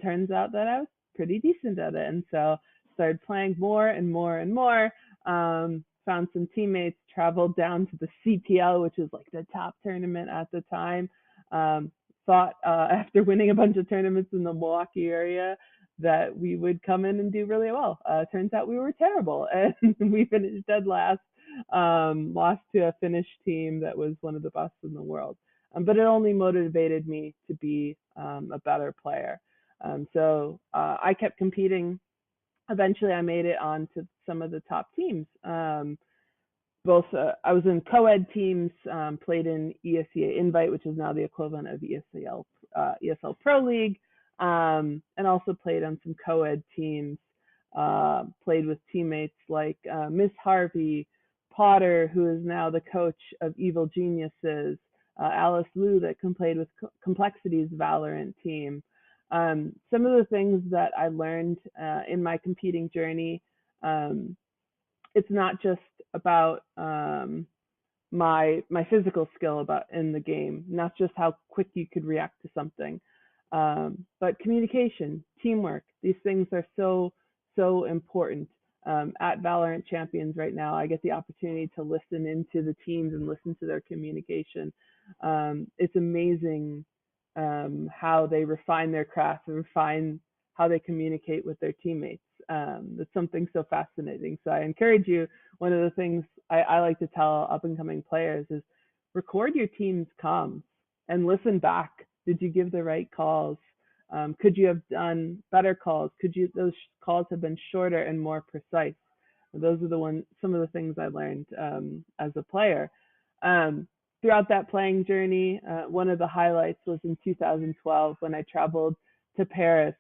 P: turns out that I was pretty decent at it, and so started playing more and more and more. Found some teammates, traveled down to the CPL, which is like the top tournament at the time. Thought after winning a bunch of tournaments in the Milwaukee area that we would come in and do really well. Turns out we were terrible, and we finished dead last. Lost to a Finnish team that was one of the best in the world. But it only motivated me to be a better player. So I kept competing. Eventually, I made it onto some of the top teams. I was in co-ed teams, played in ESEA Invite, which is now the equivalent of ESL Pro League, and also played on some co-ed teams. Played with teammates like Miss Harvey, Potter, who is now the coach of Evil Geniuses, Alice Liu, that played with Complexity's Valorant team. Some of the things that I learned in my competing journey, it's not just about my physical skill in the game, not just how quick you could react to something, but communication, teamwork. These things are so important. At Valorant Champions right now, I get the opportunity to listen into the teams and listen to their communication. It's amazing how they refine their craft and refine how they communicate with their teammates. It's something so fascinating. So I encourage you, one of the things I like to tell up and coming players is record your team's comms and listen back. Did you give the right calls? Could you have done better calls? Those calls have been shorter and more precise? Those are some of the things I learned as a player. Throughout that playing journey, one of the highlights was in 2012 when I traveled to Paris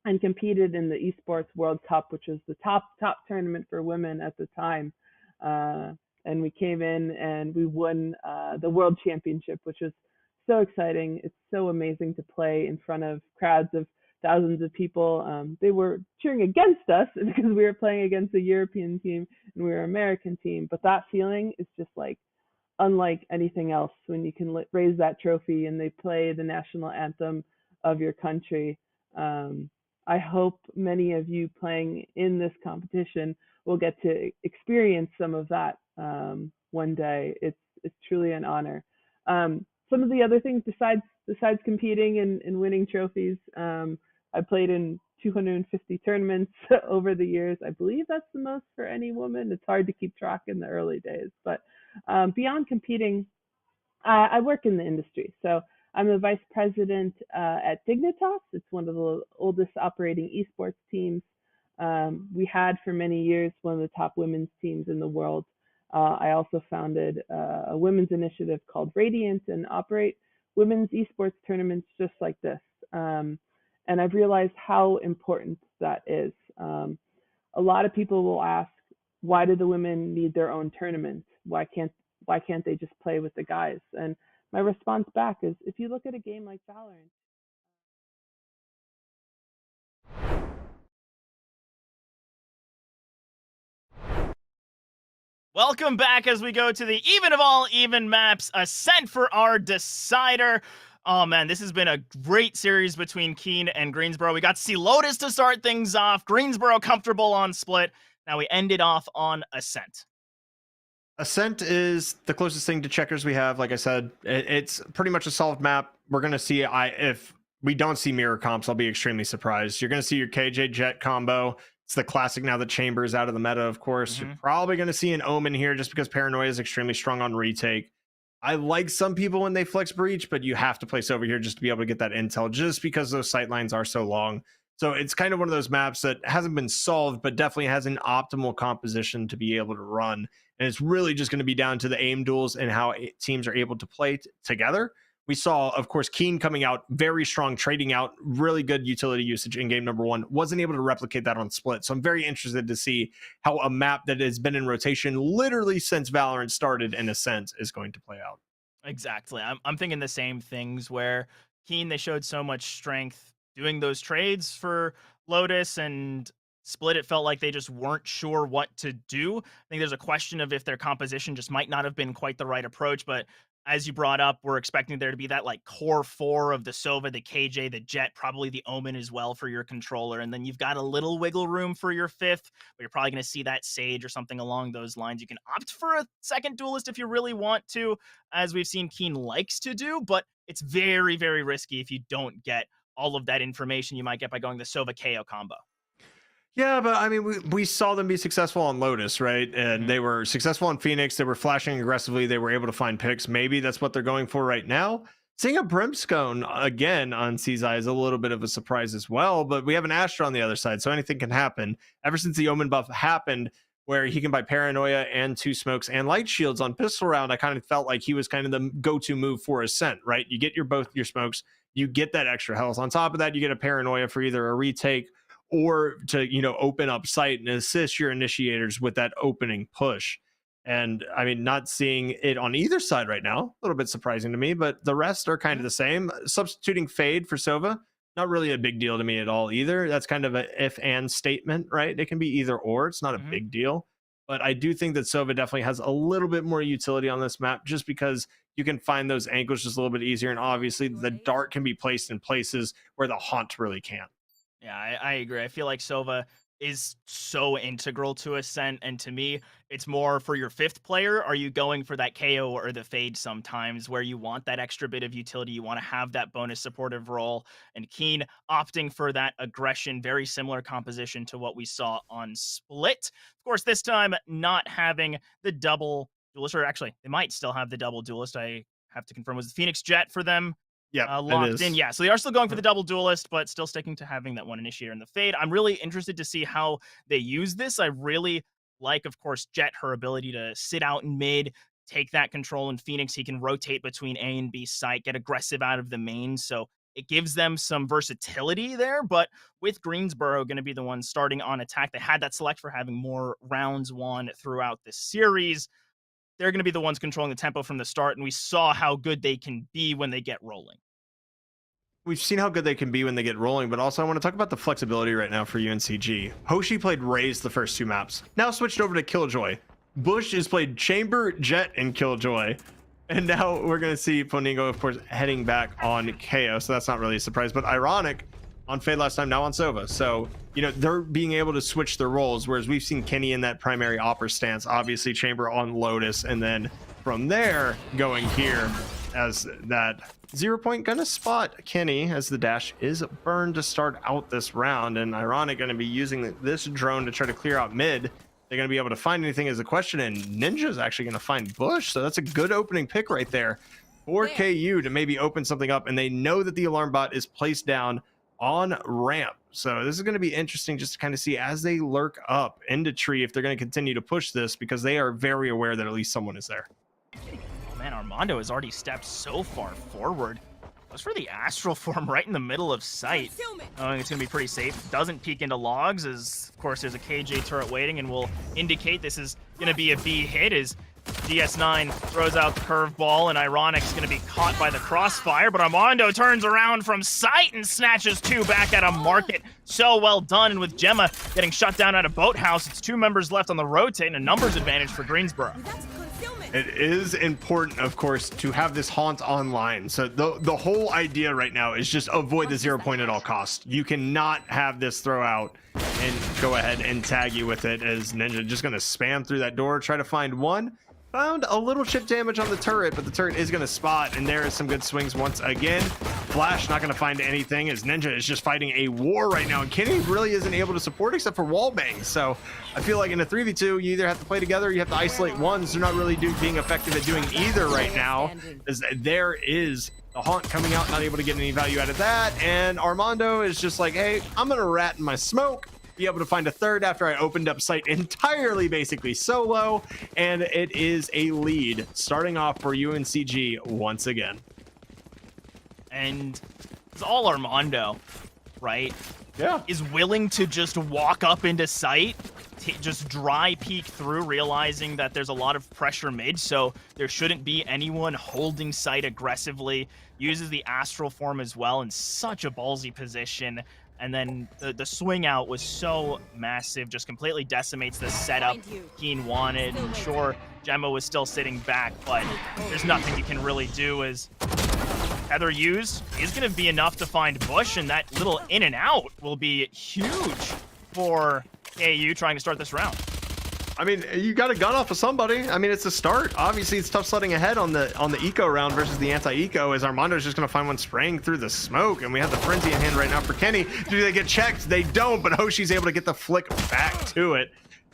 P: and competed in the Esports World Cup, which was the top tournament for women at the time. And we came in and we won the World Championship, which was so exciting. It's so amazing to play in front of crowds of thousands of people. They were cheering against us because we were playing against a European team and we were an American team. But that feeling is just like unlike anything else when you can raise that trophy and they play the national anthem of your country. I hope many of you playing in this competition will get to experience some of that one day. It's truly an honor. Some of the other things besides competing and winning trophies, I played in 250 tournaments over the years. I believe that's the most for any woman. It's hard to keep track in the early days, but beyond competing, I work in the industry. So I'm a vice president at Dignitas. It's one of the oldest operating esports teams. We had for many years one of the top women's teams in the world. I also founded a women's initiative called Radiant and operate women's esports tournaments just like this. And I've realized how important that is. A lot of people will ask, why do the women need their own tournament? Why can't they just play with the guys? And my response back is, if you look at a game like Valorant,
E: Welcome back as we go to the even of all even maps, Ascent for our decider. Oh man, this has been a great series between Keen and Greensboro. We got to see Lotus to start things off. Greensboro comfortable on split. Now we ended off on Ascent.
N: Ascent is the closest thing to checkers we have. Like I said, it's pretty much a solved map. We're going to see, if we don't see mirror comps, I'll be extremely surprised. You're going to see your KJ Jet combo. It's the classic now that Chamber is out of the meta, of course. You're probably going to see an Omen here just because Paranoia is extremely strong on retake. I like some people when they flex Breach, but you have to place over here just to be able to get that intel, just because those sight lines are so long. So it's kind of one of those maps that hasn't been solved, but definitely has an optimal composition to be able to run. And it's really just going to be down to the aim duels and how teams are able to play together. We saw, of course, Keen coming out very strong, trading out, really good utility usage in game number 1. Wasn't able to replicate that on Split. So I'm very interested to see how a map that has been in rotation literally since Valorant started in Ascent is going to play out.
E: Exactly. I'm thinking the same things where Keen, they showed so much strength doing those trades for Lotus, and Split, it felt like they just weren't sure what to do. I think there's a question of if their composition just might not have been quite the right approach, but as you brought up, we're expecting there to be that like core 4 of the Sova, the KJ, the Jet, probably the Omen as well for your controller. And then you've got a little wiggle room for your 5th, but you're probably going to see that Sage or something along those lines. You can opt for a second duelist if you really want to, as we've seen Keen likes to do, but it's very, very risky if you don't get all of that information you might get by going the Sova KO combo.
N: Yeah, but I mean, we saw them be successful on Lotus, right? And they were successful on Phoenix. They were flashing aggressively. They were able to find picks. Maybe that's what they're going for right now. Seeing a Brimstone again on CZI is a little bit of a surprise as well, but we have an Astra on the other side, so anything can happen. Ever since the Omen buff happened, where he can buy Paranoia and 2 smokes and light shields on pistol round, I kind of felt like he was kind of the go-to move for Ascent, right? You get both your smokes, you get that extra health. On top of that, you get a Paranoia for either a retake or to, open up sight and assist your initiators with that opening push. And I mean, not seeing it on either side right now, a little bit surprising to me, but the rest are kind of the same. Substituting Fade for Sova, not really a big deal to me at all either. That's kind of a if and statement, right? It can be either or. It's not a big deal. But I do think that Sova definitely has a little bit more utility on this map just because you can find those angles just a little bit easier. And obviously the dart can be placed in places where the haunt really can't.
E: Yeah, I agree. I feel like Sova is so integral to Ascent, and to me, it's more for your 5th player. Are you going for that KO or the Fade sometimes where you want that extra bit of utility? You want to have that bonus supportive role, and Keen opting for that aggression, very similar composition to what we saw on Split. Of course, this time not having the double duelist, or actually, they might still have the double duelist. I have to confirm, was the Phoenix Jet for them?
N: Yeah,
E: locked in. Yeah, so they are still going for the double duelist, but still sticking to having that one initiator in the Fade. I'm really interested to see how they use this. I really like, of course, Jet, her ability to sit out in mid, take that control in Phoenix. He can rotate between A and B site, get aggressive out of the main. So it gives them some versatility there. But with Greensboro going to be the one starting on attack, they had that select for having more rounds won throughout the series. They're going to be the ones controlling the tempo from the start, and we saw how good they can be when they get rolling.
N: We've seen how good they can be when they get rolling, but also I want to talk about the flexibility right now for UNCG. Hoshi played Raze the first 2 maps, now switched over to Killjoy. Bush has played Chamber, Jet, and Killjoy. And now we're going to see Poningo, of course, heading back on KO, so that's not really a surprise. But Ironic on Fade last time, now on Sova. So, they're being able to switch their roles, whereas we've seen Kenny in that primary opera stance, obviously Chamber on Lotus, and then from there going here as that 0 point gonna spot Kenny as the dash is burned to start out this round. And Ironic going to be using this drone to try to clear out mid. They're going to be able to find anything is a question, and Ninja's actually going to find Bush, so that's a good opening pick right there for KU to maybe open something up. And they know that the alarm bot is placed down on ramp, so this is going to be interesting just to kind of see as they lurk up into tree if they're going to continue to push this, because they are very aware that at least someone is there.
E: Oh man, Armando has already stepped so far forward. Goes for the astral form right in the middle of sight. I think it's going to be pretty safe. Doesn't peek into logs, as of course there's a KJ turret waiting, and will indicate this is going to be a B hit as DS9 throws out the curveball, and Ironic's going to be caught by the crossfire, but Armando turns around from sight and snatches 2 back at a market. So well done, and with Gemma getting shut down at a boathouse, it's 2 members left on the rotate and a numbers advantage for Greensboro.
N: It is important, of course, to have this haunt online. So the whole idea right now is just avoid the 0 point at all costs. You cannot have this throw out and go ahead and tag you with it, as Ninja just going to spam through that door, try to find one. Found a little chip damage on the turret, but the turret is going to spot, and there is some good swings once again. Flash not going to find anything, as Ninja is just fighting a war right now, and Kenny really isn't able to support except for wallbang. So I feel like in a 3v2, you either have to play together or you have to isolate ones. They're not really being effective at doing either right now, as there is the Haunt coming out, not able to get any value out of that, and Armando is just like, hey, I'm going to rat in my smoke, be able to find a third after I opened up site entirely basically solo, and it is a lead starting off for UNCG once again.
E: And it's all Armando, right?
N: Yeah.
E: Is willing to just walk up into site, just dry peek through, realizing that there's a lot of pressure mid, so there shouldn't be anyone holding site aggressively. Uses the astral form as well in such a ballsy position. And then the swing out was so massive, just completely decimates the setup Keen wanted. And sure, Gemma was still sitting back, but there's nothing you can really do, as Tether use is going to be enough to find Bush, and that little in and out will be huge for KU trying to start this round.
N: I mean, you got a gun off of somebody. I mean, it's a start. Obviously, it's tough sledding ahead on the eco round versus the anti-eco, as Armando's just going to find one spraying through the smoke, and we have the frenzy in hand right now for Kenny. Do they get checked? They don't, but Hoshi's able to get the flick back to it,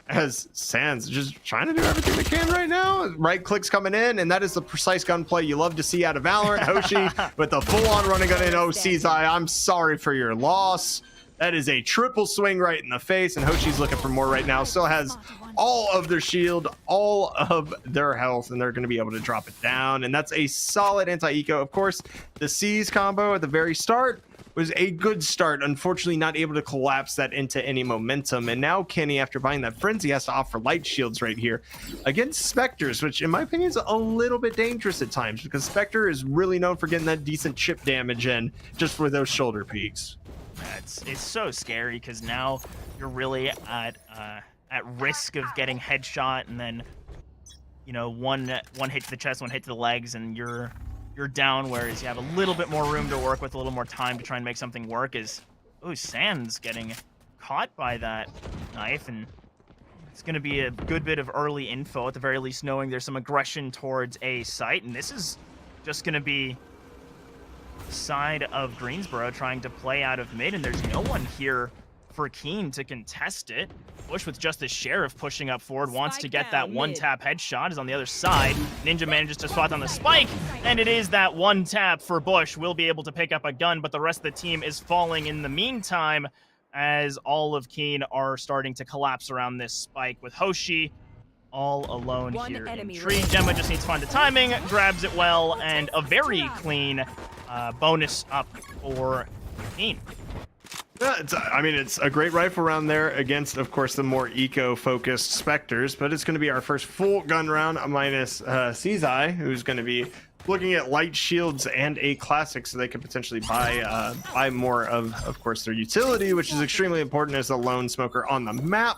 N: as Sans just trying to do everything they can right now. Right clicks coming in, and that is the precise gunplay you love to see out of Valorant. Hoshi with the full-on running gun in. Oh, Cesai, I'm sorry for your loss. That is a triple swing right in the face, and Hoshi's looking for more right now. Still has all of their shield, all of their health, and they're going to be able to drop it down. And that's a solid anti-eco. Of course, the C's combo at the very start was a good start. Unfortunately, not able to collapse that into any momentum. And now Kenny, after buying that frenzy, has to offer light shields right here against Spectres, which in my opinion is a little bit dangerous at times, because Spectre is really known for getting that decent chip damage in just for those shoulder peaks.
E: It's so scary, because now you're really at risk of getting headshot, and then, you know, one hit to the chest, one hit to the legs, and you're down. Whereas you have a little bit more room to work with, a little more time to try and make something work. Is Sans getting caught by that knife, and it's going to be a good bit of early info at the very least, knowing there's some aggression towards a site, and this is just going to be side of Greensboro trying to play out of mid, and there's no one here for Keen to contest it. Bush, with just his sheriff pushing up forward, wants to get that one-tap headshot, is on the other side. Ninja manages to spot on the spike, and it is that one tap for Bush. Will be able to pick up a gun, but the rest of the team is falling in the meantime, as all of Keen are starting to collapse around this spike, with Hoshi all alone here in tree. Gemma just needs to find the timing, grabs it well, and a very clean bonus up for Keen.
N: Yeah, it's a great rifle round there against, of course, the more eco-focused Spectres, but it's going to be our first full gun round minus Cesai, who's going to be looking at light shields and a classic, so they could potentially buy more of course, their utility, which is extremely important as a lone smoker on the map.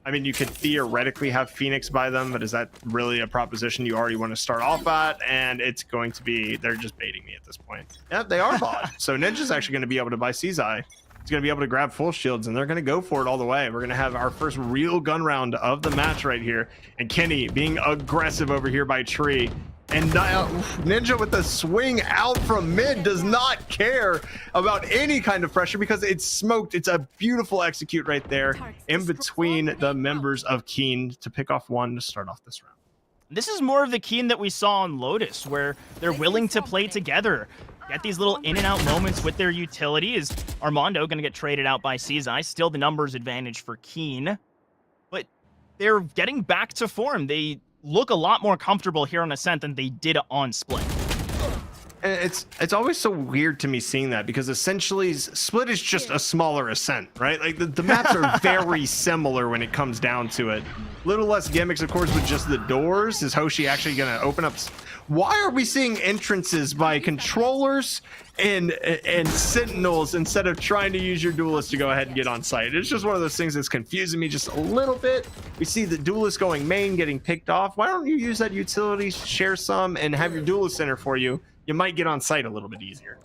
N: I mean, you could theoretically have Phoenix buy them, but is that really a proposition you already want to start off at? And it's going to be, they're just baiting me at this point. Yeah, they are bought. So Ninja's actually going to be able to buy Cesai. He's going to be able to grab full shields, and they're going to go for it all the way. We're going to have our first real gun round of the match right here. And Kenny being aggressive over here by Tree. And Ninja with the swing out from mid does not care about any kind of pressure, because it's smoked. It's a beautiful execute right there in between the members of Keen to pick off one to start off this round.
E: This is more of the Keen that we saw on Lotus, where they're willing to play together, get these little in and out moments with their utility. Is Armando going to get traded out by Cesai? Still the numbers advantage for Keen, but they're getting back to form. They look a lot more comfortable here on Ascent than they did on Split.
N: And it's always so weird to me seeing that, because essentially Split is just a smaller Ascent, right? Like the maps are very similar when it comes down to it. Little less gimmicks, of course, with just the doors. Is Hoshi actually going to open up? Why are we seeing entrances by controllers and sentinels instead of trying to use your duelist to go ahead and get on site? It's just one of those things that's confusing me just a little bit. We see the duelist going main, getting picked off. Why don't you use that utility, share some, and have your duelist center for you? You might get on site a little bit easier.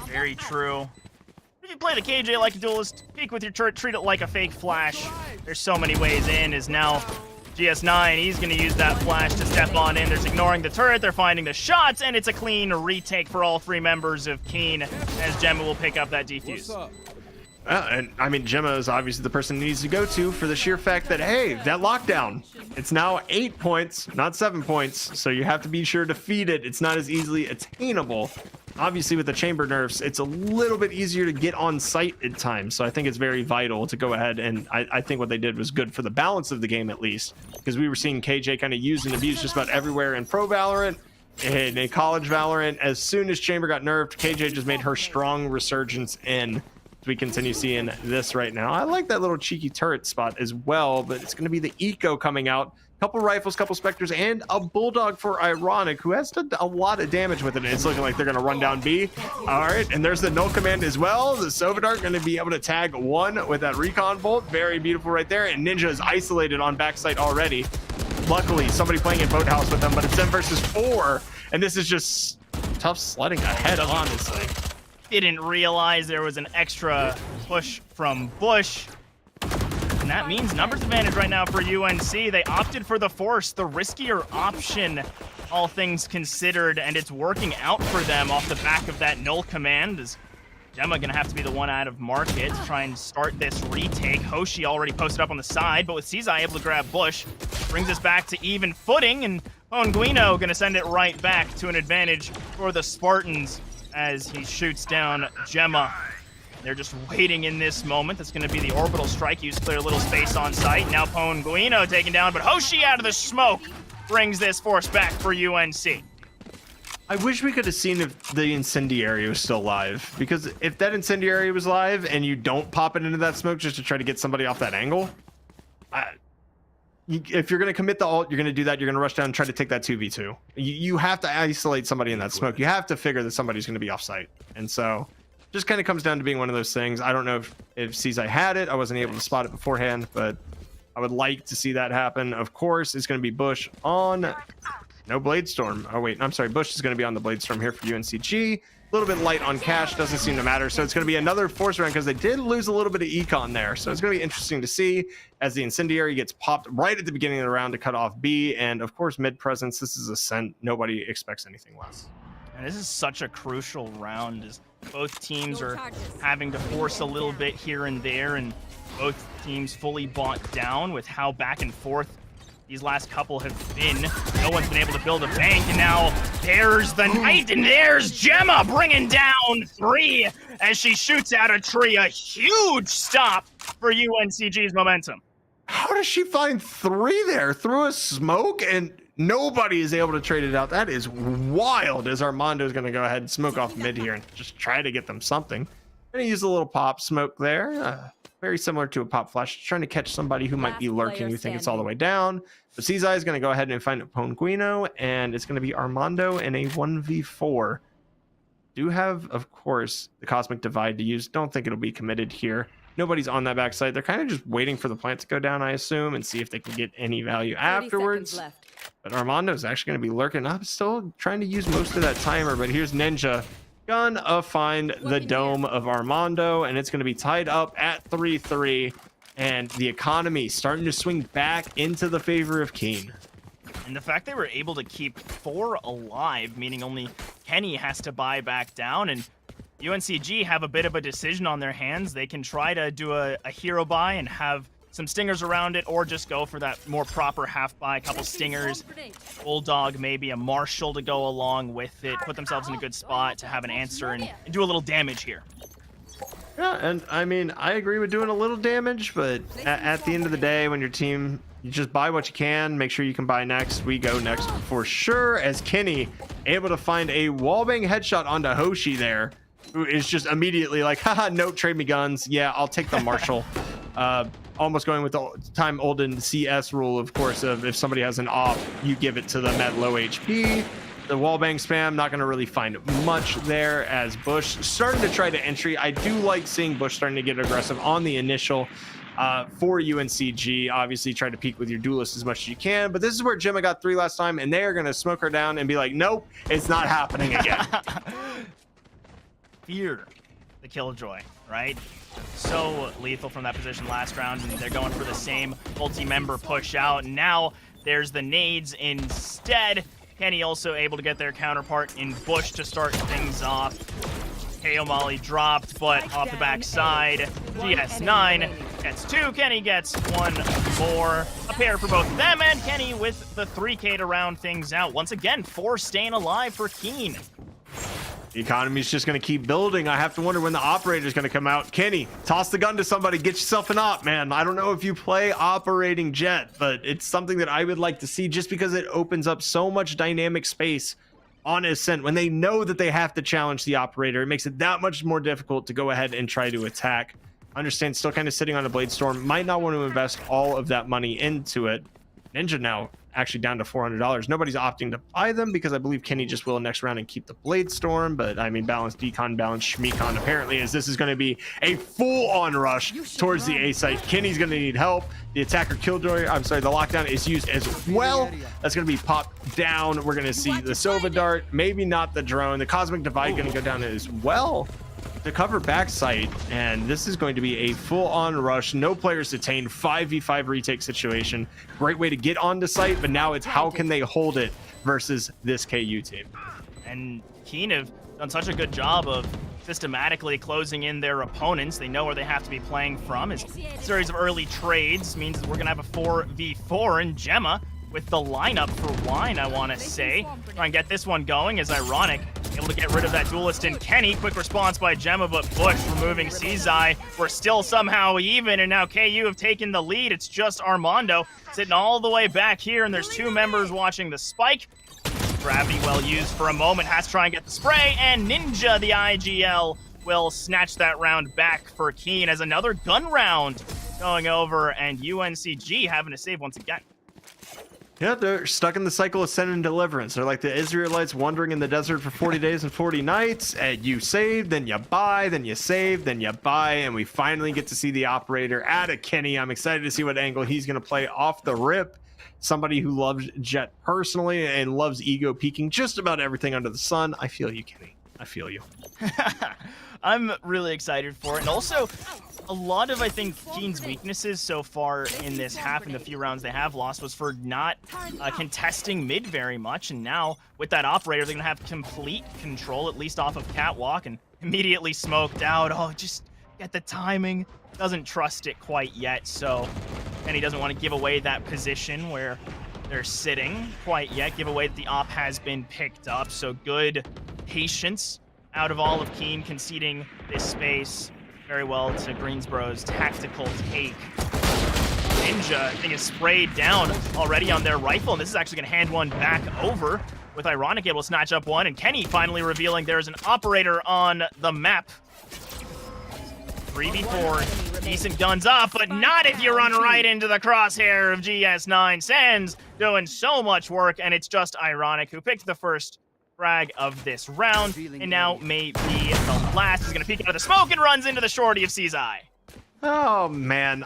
E: Very true. If you play the KJ like a duelist, peek with your turret, treat it like a fake flash. There's so many ways in. Is now GS9, he's going to use that flash to step on in. They're ignoring the turret, they're finding the shots, and it's a clean retake for all 3 members of Keen as Gemma will pick up that defuse.
N: And I mean, Gemma is obviously the person he needs to go to for the sheer fact that, hey, that lockdown, it's now 8 points, not 7 points. So you have to be sure to feed it. It's not as easily attainable. Obviously, with the chamber nerfs, it's a little bit easier to get on site at times. So I think it's very vital to go ahead. And I think what they did was good for the balance of the game, at least, because we were seeing KJ kind of used and abused just about everywhere in Pro Valorant. In a college Valorant, as soon as chamber got nerfed, KJ just made her strong resurgence in. We continue seeing this right now. I like that little cheeky turret spot as well, but it's going to be the eco coming out. Couple rifles, couple specters, and a bulldog for Ironic, who has done a lot of damage with it. It's looking like they're going to run down B. All right, and there's the null command as well. The Sovidart going to be able to tag 1 with that recon bolt. Very beautiful right there. And Ninja is isolated on backside already. Luckily, somebody playing in Boathouse with them, but it's them versus 4. And this is just tough sledding ahead, honestly.
E: Didn't realize there was an extra push from Bush. And that means numbers advantage right now for UNC. They opted for the Force, the riskier option, all things considered, and it's working out for them off the back of that null command. Is Gemma gonna have to be the one out of market to try and start this retake. Hoshi already posted up on the side, but with Cizai able to grab Bush, brings us back to even footing, and Onguino gonna send it right back to an advantage for the Spartans as he shoots down Gemma. They're just waiting in this moment. That's going to be the orbital strike. Use clear a little space on site. Now Ponguino taken down, but Hoshi out of the smoke brings this force back for UNC.
N: I wish we could have seen if the incendiary was still live, because if that incendiary was live and you don't pop it into that smoke just to try to get somebody off that angle, if you're going to commit the ult, you're going to do that. You're going to rush down and try to take that 2v2. You have to isolate somebody in that smoke. You have to figure that somebody's going to be off site. And so just kind of comes down to being one of those things. I don't know if Cizai had it. I wasn't able to spot it beforehand, but I would like to see that happen. Of course, it's going to be Bush on no Bladestorm. Oh, wait, I'm sorry. Bush is going to be on the Bladestorm here for UNCG. A little bit light on cash, doesn't seem to matter. So it's going to be another force round because they did lose a little bit of econ there. So it's going to be interesting to see as the incendiary gets popped right at the beginning of the round to cut off B. And of course, mid presence, this is Ascent. Nobody expects anything less.
E: And this is such a crucial round as both teams are having to force a little bit here and there, and both teams fully bought down with how back and forth these last couple have been. No one's been able to build a bank, and now there's the Knight, and there's Gemma bringing down 3 as she shoots out a tree. A huge stop for UNCG's momentum.
N: How does she find 3 there through a smoke and nobody is able to trade it out? That is wild, as Armando is going to go ahead and smoke off mid here and just try to get them something. Going to use a little pop smoke there. Very similar to a pop flash, trying to catch somebody who might be lurking. You think it's all the way down. But Cizai is going to go ahead and find Ponguino, and it's going to be Armando in a 1v4. Do have, of course, the Cosmic Divide to use. Don't think it'll be committed here. Nobody's on that backside. They're kind of just waiting for the plant to go down, I assume, and see if they can get any value afterwards. But Armando's actually going to be lurking up, still trying to use most of that timer. But here's Ninja gonna find the dome of Armando, and it's going to be tied up at 3-3, and the economy starting to swing back into the favor of Keen.
E: And the fact they were able to keep 4 alive, meaning only Kenny has to buy back down, and UNCG have a bit of a decision on their hands. They can try to do a hero buy and have some stingers around it, or just go for that more proper half buy, a couple stingers, bulldog, maybe a marshal to go along with it, put themselves in a good spot to have an answer and do a little damage here.
N: Yeah, and I mean, I agree with doing a little damage, but at the end of the day, when your team, you just buy what you can, make sure you can buy next. We go next for sure, as Kenny able to find a wallbang headshot onto Hoshi there, who is just immediately like, haha, no, trade me guns. Yeah, I'll take the marshal. Almost going with the time olden CS rule, of course, of if somebody has an off, you give it to them at low HP. The wallbang spam, not going to really find much there, as Bush starting to try to entry. I do like seeing Bush starting to get aggressive on the initial for UNCG. Obviously, try to peek with your duelist as much as you can, but this is where Gemma got 3 last time, and they are going to smoke her down and be like, nope, it's not happening again.
E: Fear. The Killjoy, right? So lethal from that position last round, and they're going for the same multi-member push out. And now there's the nades instead. Kenny also able to get their counterpart in Bush to start things off. KO Molly dropped, but off the backside, GS9 gets 2. Kenny gets 1 more. A pair for both of them, and Kenny with the 3K to round things out. Once again, 4 staying alive for Keen.
N: The economy's just going to keep building. I have to wonder when the operator's going to come out. Kenny, toss the gun to somebody. Get yourself an op, man. I don't know if you play operating jet, but it's something that I would like to see just because it opens up so much dynamic space on Ascent. When they know that they have to challenge the operator, it makes it that much more difficult to go ahead and try to attack. Understand, still kind of sitting on a Blade Storm. Might not want to invest all of that money into it. Ninja now actually down to $400. Nobody's opting to buy them because I believe Kenny just will next round and keep the Blade Storm. But I mean, balance decon, balance schmeecon apparently, as this is going to be a full-on rush towards the A site. Kenny's going to need help. The attacker Killjoy, I'm sorry, the lockdown is used as well. That's going to be popped down. We're going to see the Sova Dart, maybe not the drone. The Cosmic Divide going to go down as well to cover backside, and this is going to be a full-on rush. No players detained, 5v5 retake situation. Great way to get onto site, but now it's how can they hold it versus this KU team.
E: And Keen have done such a good job of systematically closing in their opponents. They know where they have to be playing from. As a series of early trades means that we're gonna have a 4v4, and Gemma with the lineup for Wine, I want to say. Try and get this one going is Ironic. Able to get rid of that duelist in Kenny. Quick response by Gemma, but Bush removing Cizai. We're still somehow even, and now KU have taken the lead. It's just Armando sitting all the way back here, and there's 2 members watching the spike. Gravity well used for a moment. Has to try and get the spray, and Ninja, the IGL, will snatch that round back for Keen as another gun round going over, and UNCG having to save once again.
N: Yeah, they're stuck in the cycle of sin and deliverance. They're like the Israelites wandering in the desert for 40 days and 40 nights. And you save, then you buy, then you save, then you buy. And we finally get to see the operator add a Kenny. I'm excited to see what angle he's going to play off the rip. Somebody who loves Jet personally and loves ego peeking just about everything under the sun. I feel you, Kenny. I feel you.
E: I'm really excited for it. And also, a lot of, I think, Keen's weaknesses so far in this half and the few rounds they have lost was for not contesting mid very much. And now, with that operator, they're going to have complete control, at least off of Catwalk, and immediately smoked out. Oh, just get the timing. Doesn't trust it quite yet, so... And he doesn't want to give away that position where they're sitting quite yet. Give away that the op has been picked up, so good patience out of all of Keen, conceding this space very well to Greensboro's tactical take. Ninja, I think, is sprayed down already on their rifle, and this is actually going to hand one back over with Ironic able to snatch up one, and Kenny finally revealing there's an operator on the map. 3v4, decent guns up, but not if you run right into the crosshair of GS9. Sands doing so much work, and it's just Ironic who picked the first frag of this round, and now may be the last. He's going to peek out of the smoke and runs into the shorty of Cizai.
N: Oh, man.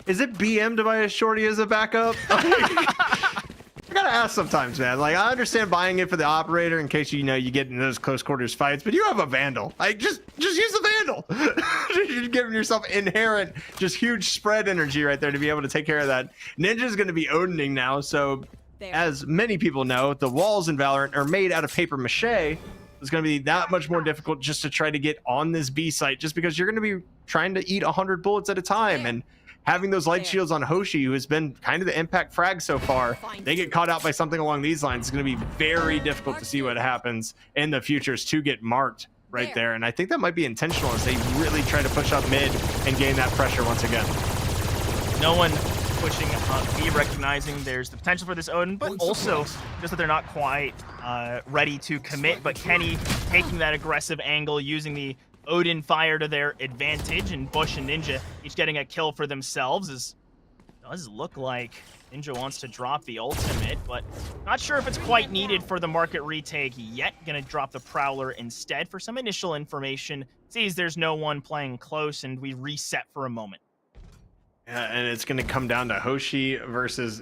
N: Is it BM to buy a shorty as a backup? I gotta ask sometimes, man. Like, I understand buying it for the operator in case, you know, you get in those close quarters fights, but you have a Vandal. Like, just use the Vandal. You're giving yourself inherent, just huge spread energy right there to be able to take care of that. Ninja's going to be Odining now, so as many people know, the walls in Valorant are made out of paper mache. It's going to be that much more difficult just to try to get on this B site, just because you're going to be trying to eat 100 bullets at a time. And having those light shields on Hoshi, who has been kind of the impact frag so far, they get caught out by something along these lines. It's going to be very difficult to see what happens in the futures to get marked right there. And I think that might be intentional as they really try to push up mid and gain that pressure once again.
E: No one pushing B, recognizing there's the potential for this Odin, but also just that they're not quite ready to commit. But Kenny taking that aggressive angle, using the Odin fire to their advantage, and Bush and Ninja each getting a kill for themselves. As it does look like Ninja wants to drop the ultimate, but not sure if it's quite needed for the market retake yet. Gonna drop the Prowler instead for some initial information. Sees there's no one playing close, and we reset for a moment.
N: And it's going to come down to Hoshi versus,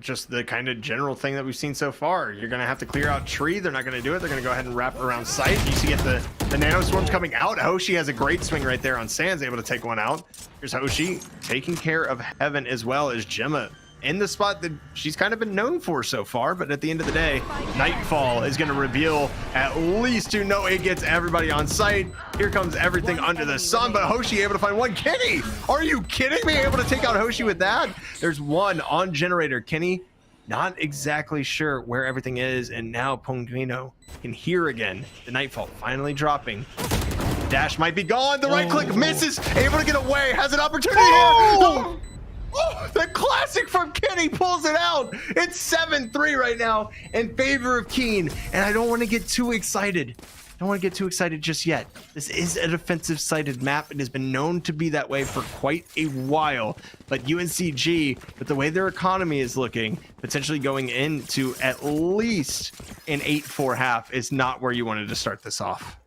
N: just the kind of general thing that we've seen so far. You're going to have to clear out tree. They're not going to do it. They're going to go ahead and wrap around site. You see the nano swarms coming out. Hoshi has a great swing right there on Sands, able to take one out. Here's Hoshi taking care of Heaven as well as Gemma in the spot that she's kind of been known for so far. But at the end of the day, Nightfall is going to reveal at least to know it gets everybody on site. Here comes everything under the sun, but Hoshi able to find one. Kenny, are you kidding me? Able to take out Hoshi with that. There's one on generator. Kenny, not exactly sure where everything is. And now Penguino can hear again. The Nightfall finally dropping. Dash might be gone. The right click misses. Able to get away. Has an opportunity here. Oh, the classic from Kenny pulls it out. It's 7-3 right now in favor of Keen. And I don't want to get too excited. Just yet. This is a defensive sided map. It has been known to be that way for quite a while. But UNCG, with the way their economy is looking, potentially going into at least an 8-4 half is not where you wanted to start this off.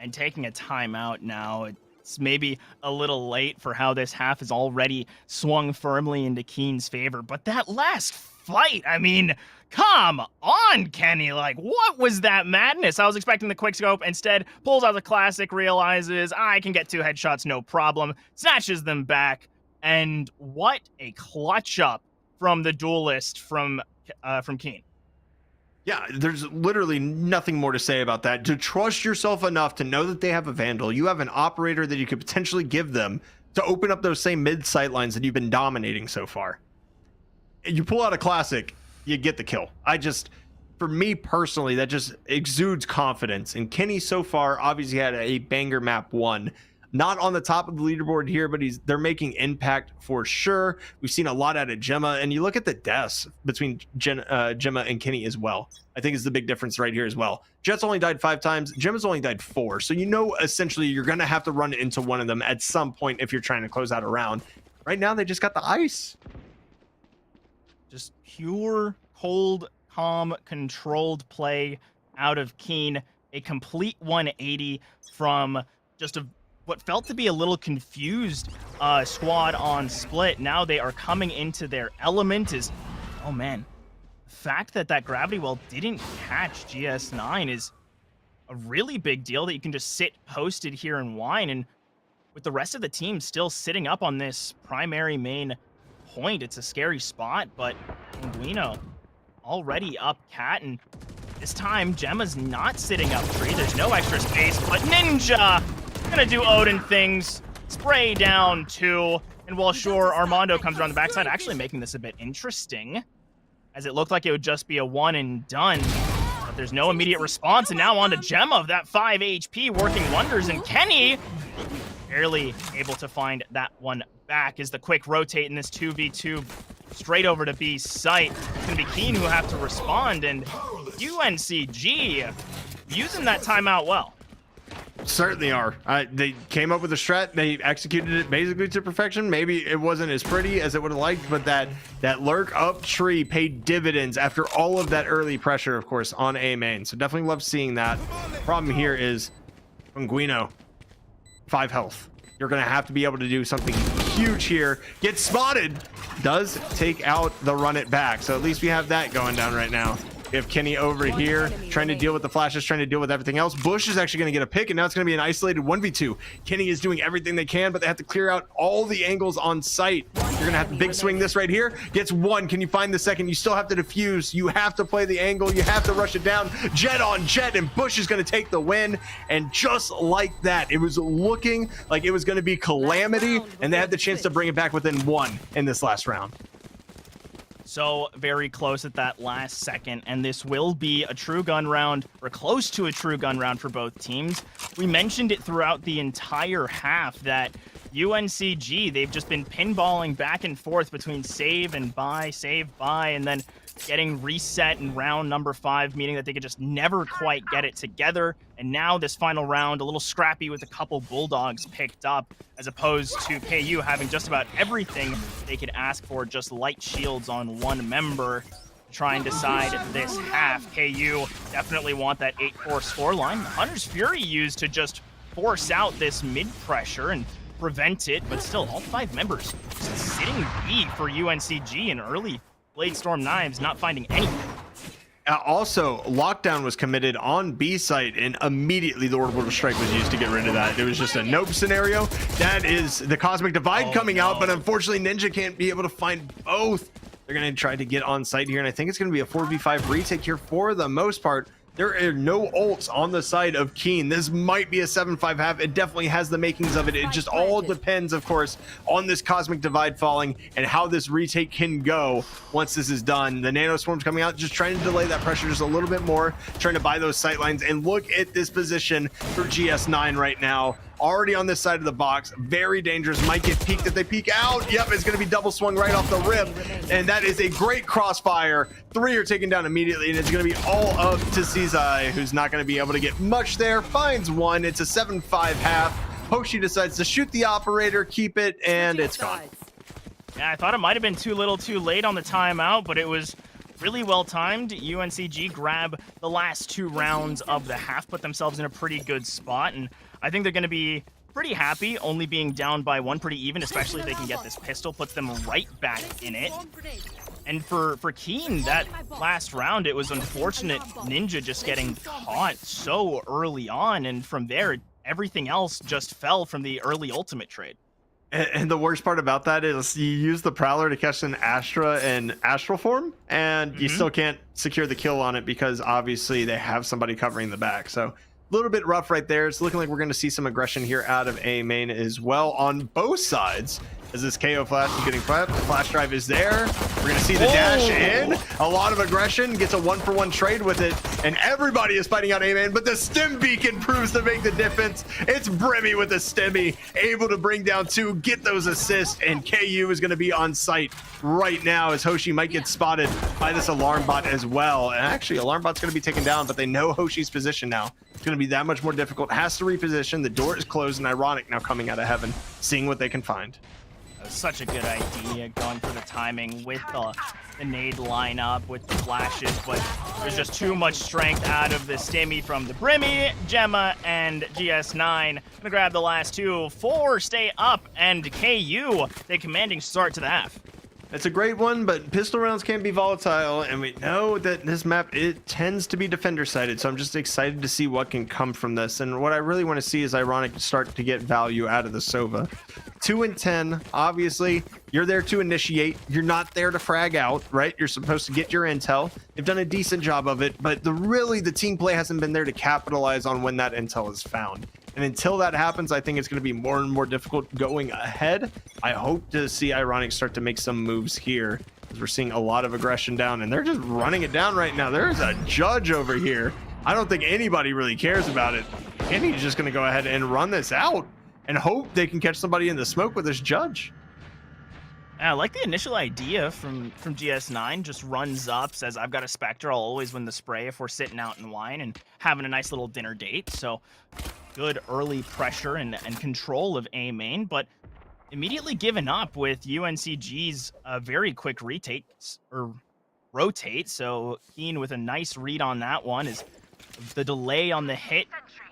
E: And taking a timeout now, it's maybe a little late for how this half has already swung firmly into Keen's favor. But that last fight, I mean, come on, Kenny. Like, what was that madness? I was expecting the quick scope. Instead, pulls out the classic, realizes I can get 2 headshots, no problem. Snatches them back. And what a clutch up from the duelist from Keen.
N: Yeah, there's literally nothing more to say about that. To trust yourself enough to know that they have a Vandal, you have an operator that you could potentially give them to open up those same mid sight lines that you've been dominating so far. You pull out a classic, you get the kill. For me personally, that just exudes confidence. And Kenny so far obviously had a banger map 1. Not on the top of the leaderboard here, but they're making impact for sure. We've seen a lot out of Gemma, and you look at the deaths between Gemma and Kenny as well. I think is the big difference right here as well. Jet's only died 5 times. Gemma's only died 4. So essentially you're going to have to run into one of them at some point if you're trying to close out a round. Right now, they just got the ice.
E: Just pure, cold, calm, controlled play out of Keen. A complete 180 from just what felt to be a little confused squad on split. Now they are coming into their element. Oh man, the fact that gravity well didn't catch GS9 is a really big deal, that you can just sit posted here and whine. And with the rest of the team still sitting up on this primary main point, it's a scary spot. But Penguino already up cat, and this time Gemma's not sitting up tree. There's no extra space, but Ninja gonna do Odin things, spray down 2, and while sure, Armando comes around the backside, actually making this a bit interesting, as it looked like it would just be a one and done, but there's no immediate response. And now on to Gemma of that 5 HP working wonders, and Kenny barely able to find that one back as the quick rotate in this 2v2 straight over to B site. It's gonna be Keen who have to respond, and UNCG using that timeout well.
N: Certainly are. They came up with a strat. They executed it basically to perfection. Maybe it wasn't as pretty as it would have liked, but that lurk up tree paid dividends after all of that early pressure, of course, on A main. So definitely love seeing that. Problem here is Penguino, 5 health. You're going to have to be able to do something huge here. Get spotted. Does take out the run it back. So at least we have that going down right now. We have Kenny over here trying to deal with the flashes, trying to deal with everything else. Bush is actually going to get a pick, and now it's going to be an isolated 1v2. Kenny is doing everything they can, but they have to clear out all the angles on site. You're going to have to big swing this right here. Gets 1. Can you find the second? You still have to defuse. You have to play the angle. You have to rush it down. Jet on Jet, and Bush is going to take the win. And just like that, it was looking like it was going to be calamity, and they had the chance to bring it back within 1 in this last round.
E: So very close at that last second, and this will be a true gun round, or close to a true gun round for both teams. We mentioned it throughout the entire half that UNCG, they've just been pinballing back and forth between save, buy, and then getting reset in round number 5, meaning that they could just never quite get it together. And now this final round, a little scrappy with a couple Bulldogs picked up, as opposed to KU having just about everything they could ask for, just light shields on one member to try and decide this half. KU definitely want that 8-4 scoreline. Hunter's Fury used to just force out this mid pressure, and prevent it, but still, all 5 members sitting B for UNCG in early Blade Storm Knives, not finding anything.
N: Also, lockdown was committed on B site, and immediately the orbital strike was used to get rid of that. It was just a nope scenario. That is the Cosmic Divide coming out, but unfortunately Ninja can't be able to find both. They're going to try to get on site here, and I think it's going to be a 4v5 retake here for the most part. There are no ults on the side of Keen. This might be a 7-5 half. It definitely has the makings of it. It just all depends, of course, on this Cosmic Divide falling and how this retake can go once this is done. The Nano Swarm's coming out, just trying to delay that pressure just a little bit more, trying to buy those sight lines. And look at this position for GS9 right now. Already on this side of the box, very dangerous. Might get peeked if they peek out. Yep, it's going to be double swung right off the rip, and that is a great crossfire. 3 are taken down immediately, and it's going to be all up to Cizai, who's not going to be able to get much there. Finds 1. It's a 7-5 half. Hoshi decides to shoot the operator, keep it, and it's gone.
E: Yeah, I thought it might have been too little too late on the timeout, but it was really well timed. UNCG grab the last 2 rounds of the half, put themselves in a pretty good spot, and I think they're going to be pretty happy only being down by 1 pretty even, especially if they can get this pistol, puts them right back in it. And for Keen, that last round, it was unfortunate Ninja just getting caught so early on, and from there, everything else just fell from the early ultimate trade.
N: And the worst part about that is you use the Prowler to catch an Astra in Astral form, and you still can't secure the kill on it because obviously they have somebody covering the back. So a little bit rough right there. It's looking like we're going to see some aggression here out of A main as well on both sides. As this KO flash is getting prepped, the flash drive is there. We're going to see the dash in. A lot of aggression, gets a 1-for-1 trade with it, and everybody is fighting out A main, but the stim beacon proves to make the difference. It's Brimmy with the stimmy, able to bring down 2, get those assists, and KU is going to be on site right now as Hoshi might get spotted by this alarm bot as well. And actually, alarm bot's going to be taken down, but they know Hoshi's position now. It's going to be that much more difficult. Has to reposition. The door is closed, and Ironic now coming out of heaven, seeing what they can find.
E: Such a good idea going for the timing with the nade lineup with the flashes, but there's just too much strength out of the stimmy from the Brimmy, Gemma, and GS9. Gonna grab the last 2. 4 stay up, and KU, they commanding start to the half.
N: It's a great one, but pistol rounds can be volatile, and we know that this map, it tends to be defender sided, so I'm just excited to see what can come from this. And what I really want to see is Ironic start to get value out of the Sova. 2 and 10, obviously, you're there to initiate. You're not there to frag out, right? You're supposed to get your intel. They've done a decent job of it, but the team play hasn't been there to capitalize on when that intel is found. And until that happens, I think it's going to be more and more difficult going ahead. I hope to see Ironic start to make some moves here, because we're seeing a lot of aggression down, and they're just running it down right now. There's a judge over here. I don't think anybody really cares about it. Kenny's just going to go ahead and run this out and hope they can catch somebody in the smoke with this judge.
E: I like the initial idea from GS9, just runs up, says, I've got a Spectre, I'll always win the spray if we're sitting out in wine and having a nice little dinner date. So good early pressure and control of A main, but immediately given up with UNCG's very quick rotate. So Keen with a nice read on that one is the delay on the hit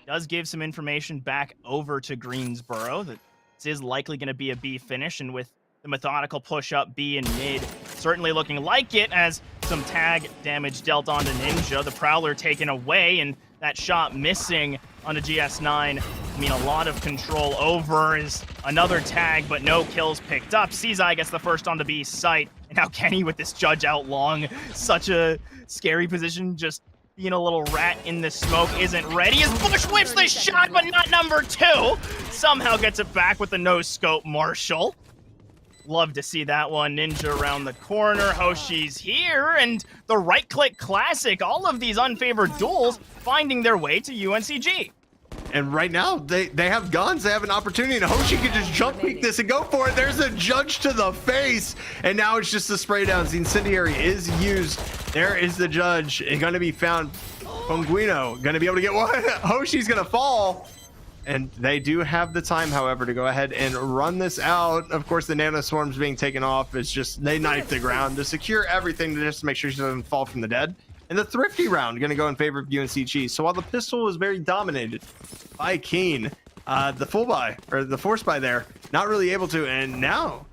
E: does give some information back over to Greensboro that this is likely going to be a B finish, and with the methodical push up B in mid certainly looking like it, as some tag damage dealt onto Ninja, the Prowler taken away, and that shot missing onto GS9. I mean, a lot of control over is another tag, but no kills picked up. Cizai gets the first onto B site, and now Kenny with this judge out long. Such a scary position, just being a little rat in the smoke, isn't ready as Bush whips the shot, but not number 2. Somehow gets it back with the no-scope Marshall. Love to see that one. Ninja around the corner. Hoshi's here, and the right-click classic. All of these unfavored duels finding their way to UNCG.
N: And right now, they have guns. They have an opportunity, and Hoshi can just jump peek this and go for it. There's a judge to the face, and now it's just the spray downs. The incendiary is used. There is the judge. It's going to be found. Ponguino going to be able to get one. Hoshi's going to fall. And they do have the time, however, to go ahead and run this out. Of course, the Nano Swarms being taken off is just, they knife the ground to secure everything to just make sure she doesn't fall from the dead. And the Thrifty round going to go in favor of UNCG. So while the pistol is very dominated by Keen, the full buy or the force buy there. Not really able to. And now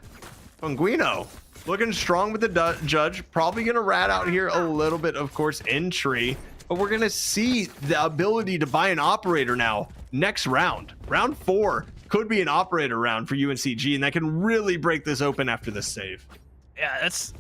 N: Funguino looking strong with the judge. Probably going to rat out here a little bit, of course, in tree. But we're going to see the ability to buy an operator now next round. Round 4 could be an operator round for UNCG, and that can really break this open after this save.
E: Yeah, that's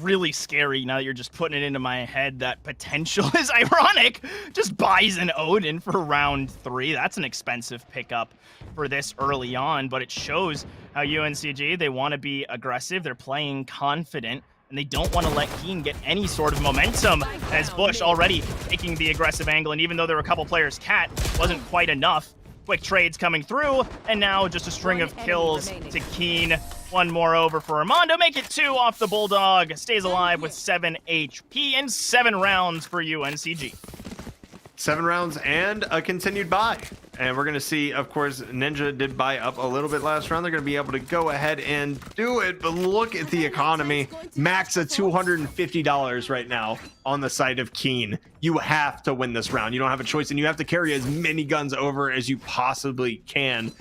E: really scary now that you're just putting it into my head. That potential is ironic. Just buys an Odin for round 3. That's an expensive pickup for this early on, but it shows how UNCG, they want to be aggressive. They're playing confident, and they don't want to let Keen get any sort of momentum, as Bush already taking the aggressive angle, and even though there were a couple players, Cat wasn't quite enough. Quick trades coming through, and now just a string of kills to Keen. One more over for Armando. Make it 2 off the Bulldog. Stays alive with 7 HP and 7 rounds for UNCG.
N: 7 rounds and a continued buy. And we're going to see, of course, Ninja did buy up a little bit last round. They're going to be able to go ahead and do it. But look at the economy. Max at $250 right now on the side of Keen. You have to win this round. You don't have a choice, and you have to carry as many guns over as you possibly can.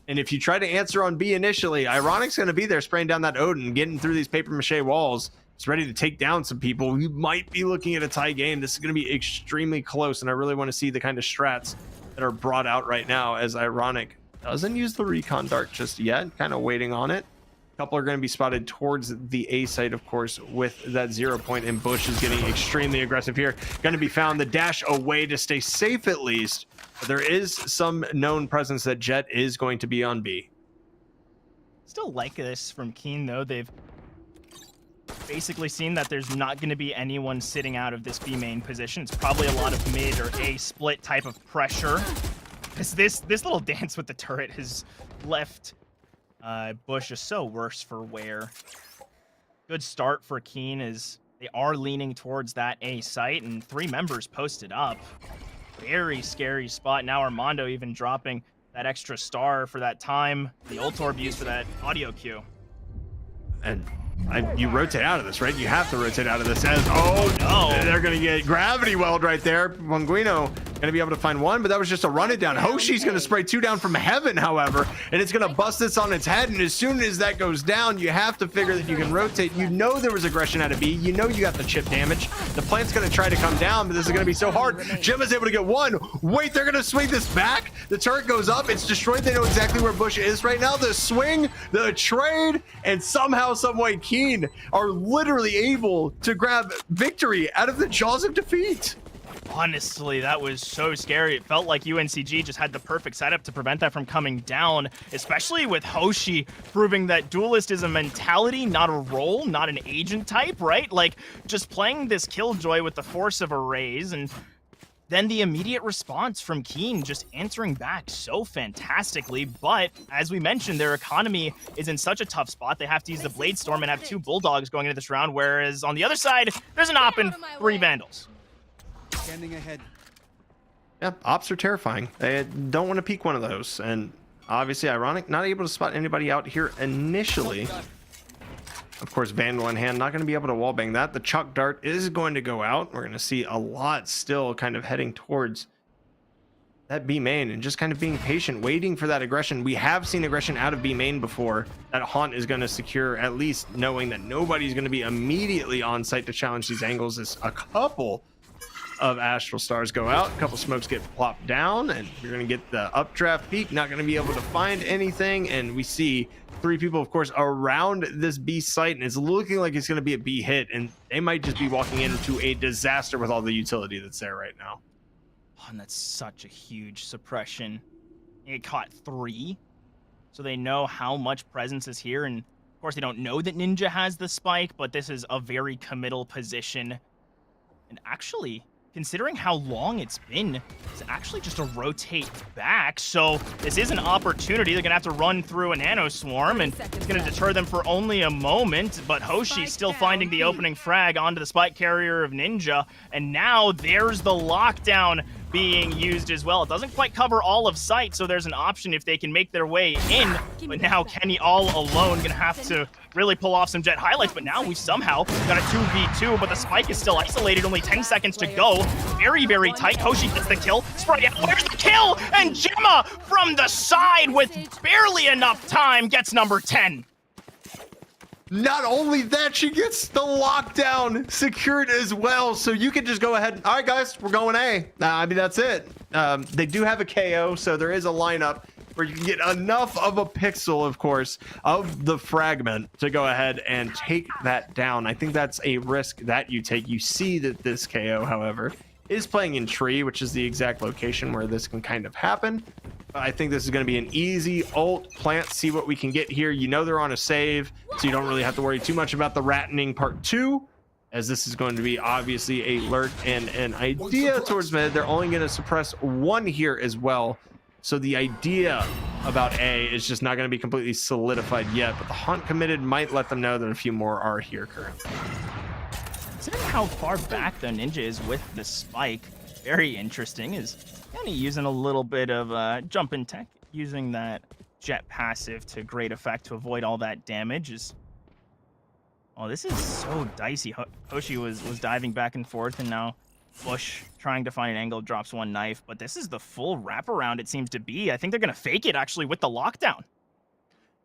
N: And if you try to answer on B initially, Ironic's going to be there spraying down that Odin, getting through these paper mache walls. It's ready to take down some people. You might be looking at a tie game. This is going to be extremely close, and I really want to see the kind of strats that are brought out right now, as Ironic doesn't use the recon dart just yet, kind of waiting on it. A couple are going to be spotted towards the A site, of course, with that 0 point, and Bush is getting extremely aggressive here. Going to be found. The dash away to stay safe at least. But there is some known presence that Jet is going to be on B.
E: Still like this from Keen, though. They've basically seen that there's not going to be anyone sitting out of this B main position. It's probably a lot of mid or A split type of pressure. Because this little dance with the turret has left Bush just so worse for wear. Good start for Keen as they are leaning towards that A site, and 3 members posted up. Very scary spot. Now Armando even dropping that extra star for that time. The ult orb used for that audio cue.
N: And you rotate out of this, right? You have to rotate out of this. As oh no, they're gonna get gravity weld right there. Monguino gonna be able to find one, but that was just a run it down. Hoshi's gonna spray 2 down from heaven, however, and it's gonna bust this on its head. And as soon as that goes down, you have to figure that you can rotate. You know there was aggression out of B. You know you got the chip damage. The plant's gonna try to come down, but this is gonna be so hard. Gemma's able to get one. Wait, they're gonna swing this back. The turret goes up. It's destroyed. They know exactly where Bush is right now. The swing, the trade, and somehow, some way, Keen are literally able to grab victory out of the jaws of defeat.
E: Honestly, that was so scary. It felt like UNCG just had the perfect setup to prevent that from coming down, especially with Hoshi proving that Duelist is a mentality, not a role, not an agent type, right? Like, just playing this Killjoy with the force of arrays, and then the immediate response from Keen just answering back so fantastically. But as we mentioned, their economy is in such a tough spot. They have to use the Blade Storm and have 2 Bulldogs going into this round, whereas on the other side, there's an Op and 3 Vandals.
Q: Standing ahead.
N: Yeah, Ops are terrifying. They don't want to peek one of those. And obviously, Ironic not able to spot anybody out here initially. Of course, Vandal in hand, not going to be able to wallbang that. The Chuck Dart is going to go out. We're going to see a lot still kind of heading towards that B main and just kind of being patient, waiting for that aggression. We have seen aggression out of B main before. That Haunt is going to secure, at least knowing that nobody's going to be immediately on site to challenge these angles. As a couple of Astral Stars go out, a couple smokes get plopped down, and you're going to get the updraft peak, not going to be able to find anything. And we see 3 people, of course, around this B site, and it's looking like it's going to be a B hit, and they might just be walking into a disaster with all the utility that's there right now.
E: Oh, and that's such a huge suppression. It caught 3, so they know how much presence is here, and of course they don't know that Ninja has the spike, but this is a very committal position. And actually, considering how long it's been, it's actually just a rotate back. So this is an opportunity. They're going to have to run through a Nano Swarm, and it's going to deter them for only a moment. But Hoshi still finding the opening frag onto the spike carrier of Ninja. And now there's the lockdown being used as well. It doesn't quite cover all of site, so there's an option if they can make their way in. But now Kenny all alone gonna have to really pull off some Jet highlights. But now we somehow got a 2v2, but the spike is still isolated. Only 10 seconds to go. Very, very tight. Hoshi gets the kill. Spray out. Where's the kill? And Gemma from the side with barely enough time gets number 10.
N: Not only that, she gets the lockdown secured as well. So you can just go ahead. All right, guys, we're going A. I mean, that's it. They do have a KO, so there is a lineup where you can get enough of a pixel, of course, of the fragment to go ahead and take that down. I think that's a risk that you take. You see that this KO, however, is playing in tree, which is the exact location where this can kind of happen. I think this is going to be an easy ult plant, see what we can get here. You know they're on a save, so you don't really have to worry too much about the rattening part 2, as this is going to be obviously a lurk and an idea towards mid. They're only going to suppress 1 here as well. So the idea about A is just not going to be completely solidified yet, but the hunt committed might let them know that a few more are here currently.
E: Considering how far back the Ninja is with the spike, very interesting, is kind of using a little bit of jumping tech, using that Jet passive to great effect to avoid all that damage. Oh, this is so dicey. Hoshi was diving back and forth, and now Bush trying to find an angle, drops 1 knife, but this is the full wraparound it seems to be. I think they're going to fake it actually with the lockdown.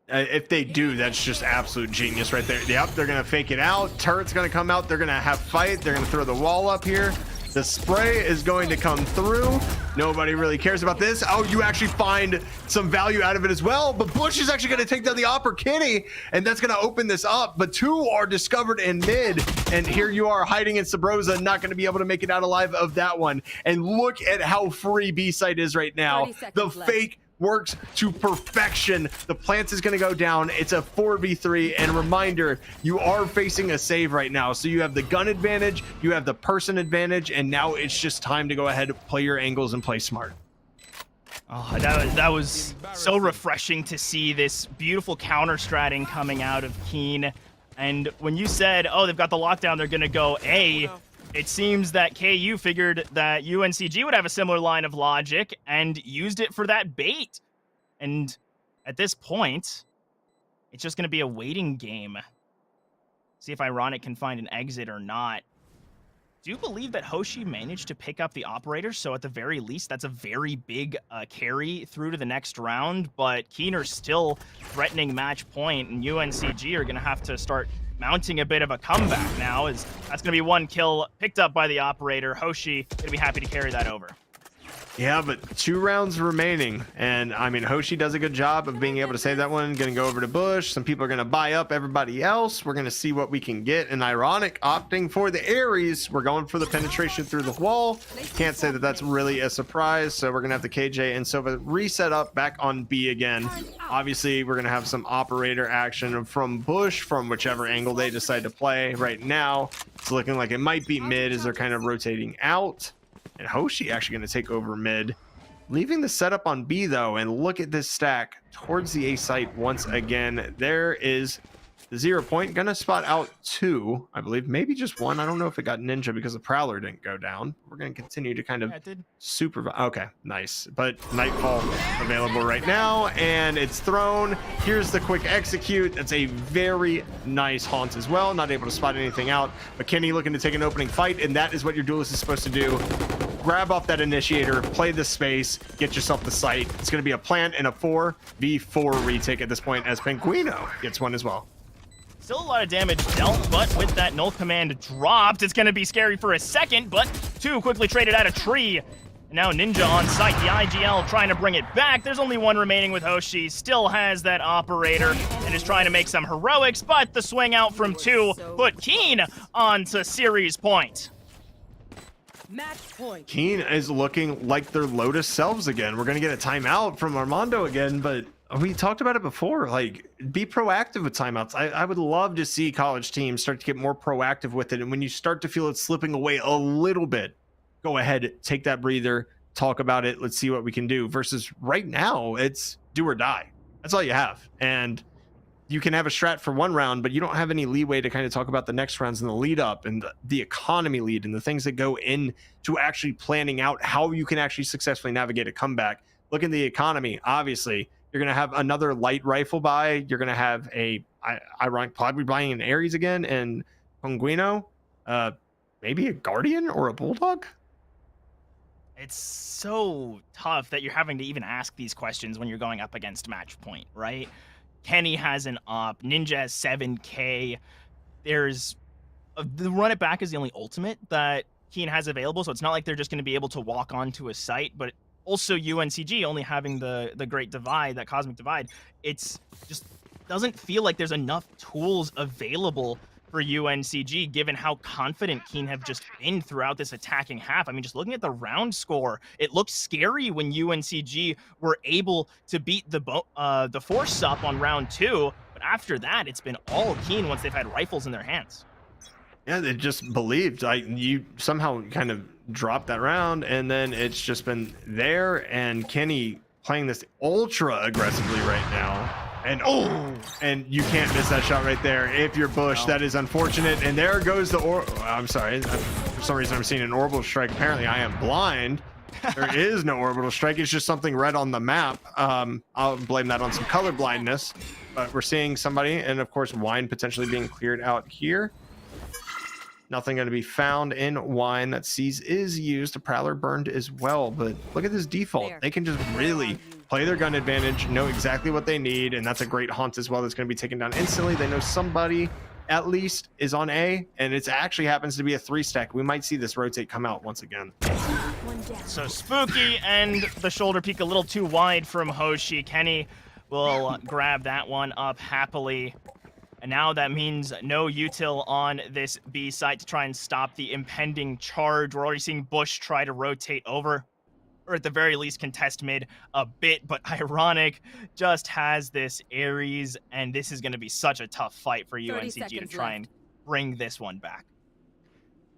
N: If they do, that's just absolute genius right there. Yep, they're going to fake it out. Turret's going to come out. They're going to have fight. They're going to throw the wall up here. The spray is going to come through. Nobody really cares about this. Oh, you actually find some value out of it as well. But Bush is actually going to take down the Opera Kitty, and that's going to open this up. But 2 are discovered in mid, and here you are hiding in Sabrosa, not going to be able to make it out alive of that one. And look at how free B-side is right now. The fake works to perfection. The plants is going to go down. It's a 4v3, and reminder, you are facing a save right now, so you have the gun advantage, you have the person advantage, and now it's just time to go ahead, play your angles, and play smart.
E: Oh, that was so refreshing to see this beautiful counter stratting coming out of Keen. And when you said, oh, they've got the lockdown, they're going to go A, it seems that KU figured that UNCG would have a similar line of logic and used it for that bait. And at this point, it's just going to be a waiting game. See if Ironic can find an exit or not. Do you believe that Hoshi managed to pick up the operator? So at the very least, that's a very big carry through to the next round. But Keener's still threatening match point, and UNCG are going to have to start mounting a bit of a comeback now, as that's going to be 1 kill picked up by the operator. Hoshi going to be happy to carry that over.
N: Yeah, but 2 rounds remaining. And I mean, Hoshi does a good job of being able to save that one. Going to go over to Bush. Some people are going to buy up everybody else. We're going to see what we can get. And Ironic opting for the Ares. We're going for the penetration through the wall. Can't say that that's really a surprise. So we're going to have the KJ and Sova reset up back on B again. Obviously, we're going to have some operator action from Bush from whichever angle they decide to play. Right now, it's looking like it might be mid as they're kind of rotating out. And Hoshi actually going to take over mid, leaving the setup on B though. And look at this stack towards the A site once again. There is the 0 point. Gonna spot out 2, I believe, maybe just 1. I don't know if it got Ninja because the Prowler didn't go down. We're gonna continue to kind of supervise. Okay, nice. But Nightfall available right now, and it's thrown. Here's the quick execute. That's a very nice haunt as well. Not able to spot anything out, but Kenny looking to take an opening fight, and that is what your duelist is supposed to do. Grab off that initiator, play the space, get yourself the site. It's going to be a plant and a 4v4 retake at this point, as Penguino gets one as well.
E: Still a lot of damage dealt, but with that null command dropped, it's going to be scary for a second, but 2 quickly traded out a tree. And now Ninja on site, the IGL trying to bring it back. There's only 1 remaining with Hoshi, still has that operator and is trying to make some heroics, but the swing out from 2 put Keen onto series point.
C: Match point.
N: Keen is looking like their Lotus selves again. We're going to get a timeout from Armando again, but we talked about it before. Like, be proactive with timeouts. I would love to see college teams start to get more proactive with it. And when you start to feel it slipping away a little bit, go ahead, take that breather, talk about it. Let's see what we can do. Versus right now, it's do or die. That's all you have. And you can have a strat for one round, but you don't have any leeway to kind of talk about the next rounds and the lead up and the economy lead and the things that go into actually planning out how you can actually successfully navigate a comeback. Look at the economy. Obviously, you're going to have another light rifle buy. You're going to have ironic probably buying an Ares again and Penguino, maybe a Guardian or a Bulldog.
E: It's so tough that you're having to even ask these questions when you're going up against match point, right? Kenny has an op. Ninja has 7K. There's the run it back is the only ultimate that Keen has available, so it's not like they're just going to be able to walk onto a site, but also UNCG only having the Great Divide, that Cosmic Divide, it's just doesn't feel like there's enough tools available for UNCG, given how confident Keen have just been throughout this attacking half. I mean, just looking at the round score, it looked scary when UNCG were able to beat the Force up on round 2, but after that, it's been all Keen once they've had rifles in their hands.
N: Yeah, they just believed. You somehow kind of dropped that round, and then it's just been there, and Kenny playing this ultra aggressively right now. And you can't miss that shot right there. If you're Bush, that is unfortunate. And there goes I'm sorry. For some reason, I'm seeing an orbital strike. Apparently, I am blind. There is no orbital strike. It's just something red on the map. I'll blame that on some color blindness. But we're seeing somebody, and of course, wine potentially being cleared out here. Nothing going to be found in wine. That Seize is used. A Prowler burned as well. But look at this default. They can just really play their gun advantage, know exactly what they need, and that's a great hunt as well that's going to be taken down instantly. They know somebody at least is on A, and it actually happens to be a 3-stack. We might see this rotate come out once again.
E: So spooky, and the shoulder peak a little too wide from Hoshi. Kenny will grab that one up happily. And now that means no util on this B site to try and stop the impending charge. We're already seeing Bush try to rotate over, or at the very least contest mid a bit, but Ironic just has this Ares, and this is going to be such a tough fight for UNCG to try and bring this one back.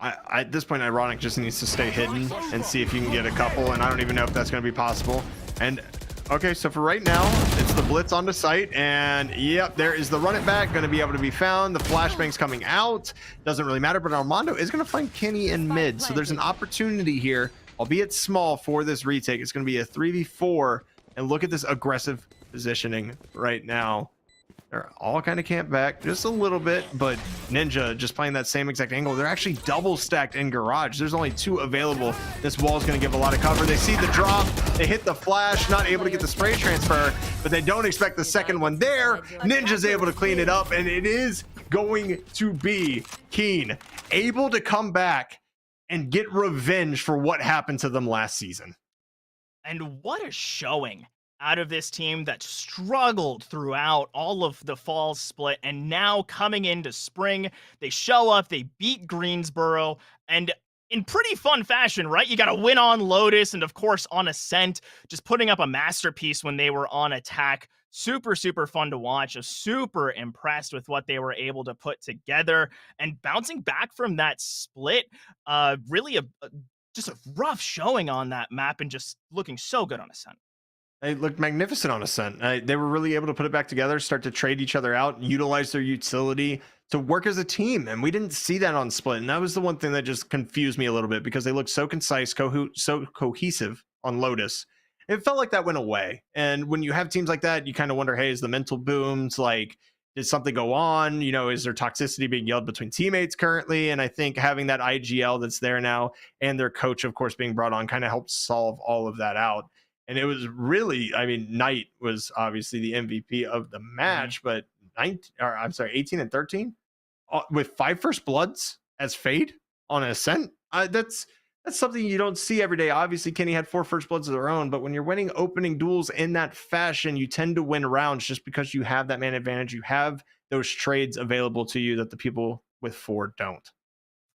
N: At this point, Ironic just needs to stay hidden and see if you can get a couple, and I don't even know if that's going to be possible. And okay, so for right now, it's the blitz onto site, and yep, there is the run it back, going to be able to be found. The flashbang's coming out. Doesn't really matter, but Armando is going to find Kenny in mid, so there's an opportunity here, albeit small, for this retake. It's going to be a 3v4, and look at this aggressive positioning right now. They're all kind of camped back just a little bit, but Ninja just playing that same exact angle. They're actually double stacked in garage. There's only 2 available. This wall is going to give a lot of cover. They see the drop. They hit the flash, not able to get the spray transfer, but they don't expect the second one there. Ninja's able to clean it up, and it is going to be Keen able to come back and get revenge for what happened to them last season.
E: And what a showing out of this team that struggled throughout all of the fall split, and now coming into spring, they show up, they beat Greensboro, and in pretty fun fashion, right? You got to win on Lotus, and of course on Ascent, just putting up a masterpiece when they were on attack. Super, super fun to watch. I'm super impressed with what they were able to put together, and bouncing back from that split, really just a rough showing on that map, and just looking so good on Ascent.
N: They looked magnificent on Ascent. They were really able to put it back together, start to trade each other out, utilize their utility to work as a team. And we didn't see that on Split. And that was the one thing that just confused me a little bit, because they looked so concise, so cohesive on Lotus. It felt like that went away. And when you have teams like that, you kind of wonder, hey, is the mental booms? Like, did something go on? You know, is there toxicity being yelled between teammates currently? And I think having that IGL that's there now, and their coach, of course, being brought on, kind of helped solve all of that out. And it was really, I mean, Knight was obviously the MVP of the match, but 18 and 13 with 5 first bloods as Fade on Ascent. That's something you don't see every day. Obviously, Kenny had 4 first bloods of their own, but when you're winning opening duels in that fashion, you tend to win rounds just because you have that man advantage. You have those trades available to you that the people with 4 don't.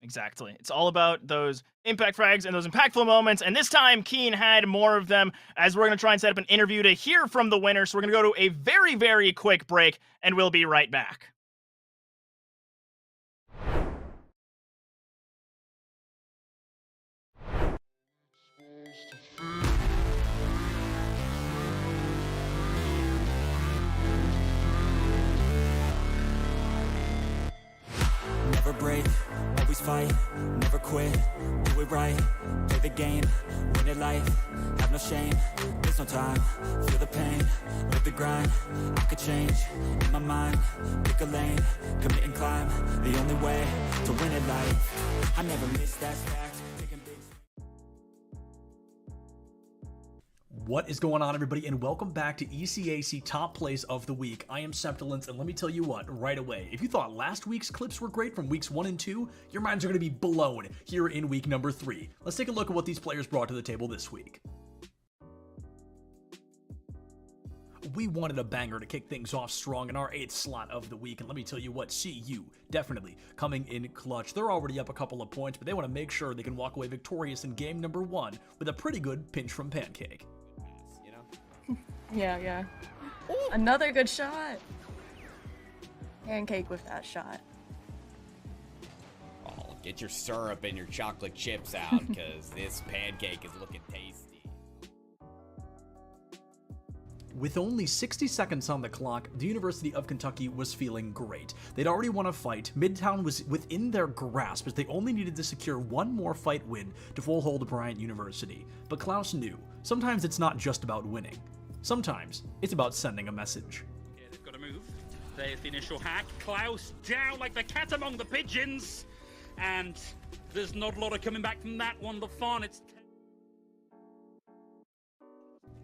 E: Exactly. It's all about those impact frags and those impactful moments. And this time, Keen had more of them, as we're going to try and set up an interview to hear from the winner. So we're going to go to a very, very quick break, and we'll be right back.
R: always fight, never quit, do it right, play the game, win it life, have no shame, there's no time, feel the pain, live the grind, I could change, in my mind, pick a lane, commit and climb, the only way to win it life, I never miss, that's fact, taking big.
S: What is going on, everybody, and welcome back to ECAC Top Plays of the Week. I am Septilence, and let me tell you what, right away, if you thought last week's clips were great from weeks 1 and 2, your minds are going to be blown here in week number 3. Let's take a look at what these players brought to the table this week. We wanted a banger to kick things off strong in our 8th slot of the week, and let me tell you what, CU definitely coming in clutch. They're already up a couple of points, but they want to make sure they can walk away victorious in game number 1 with a pretty good pinch from Pancake.
T: Yeah. Ooh. Another good shot. Pancake with that shot.
U: Oh, get your syrup and your chocolate chips out, because this pancake is looking tasty.
S: With only 60 seconds on the clock, the University of Kentucky was feeling great. They'd already won a fight, Midtown was within their grasp as they only needed to secure one more fight win to full hold Bryant University. But Klaus knew, sometimes it's not just about winning. Sometimes it's about sending a message.
V: Okay, they've got to move. There's the initial hack. Klaus down like the cat among the pigeons. And there's not a lot of coming back from that one. The fawn, it's...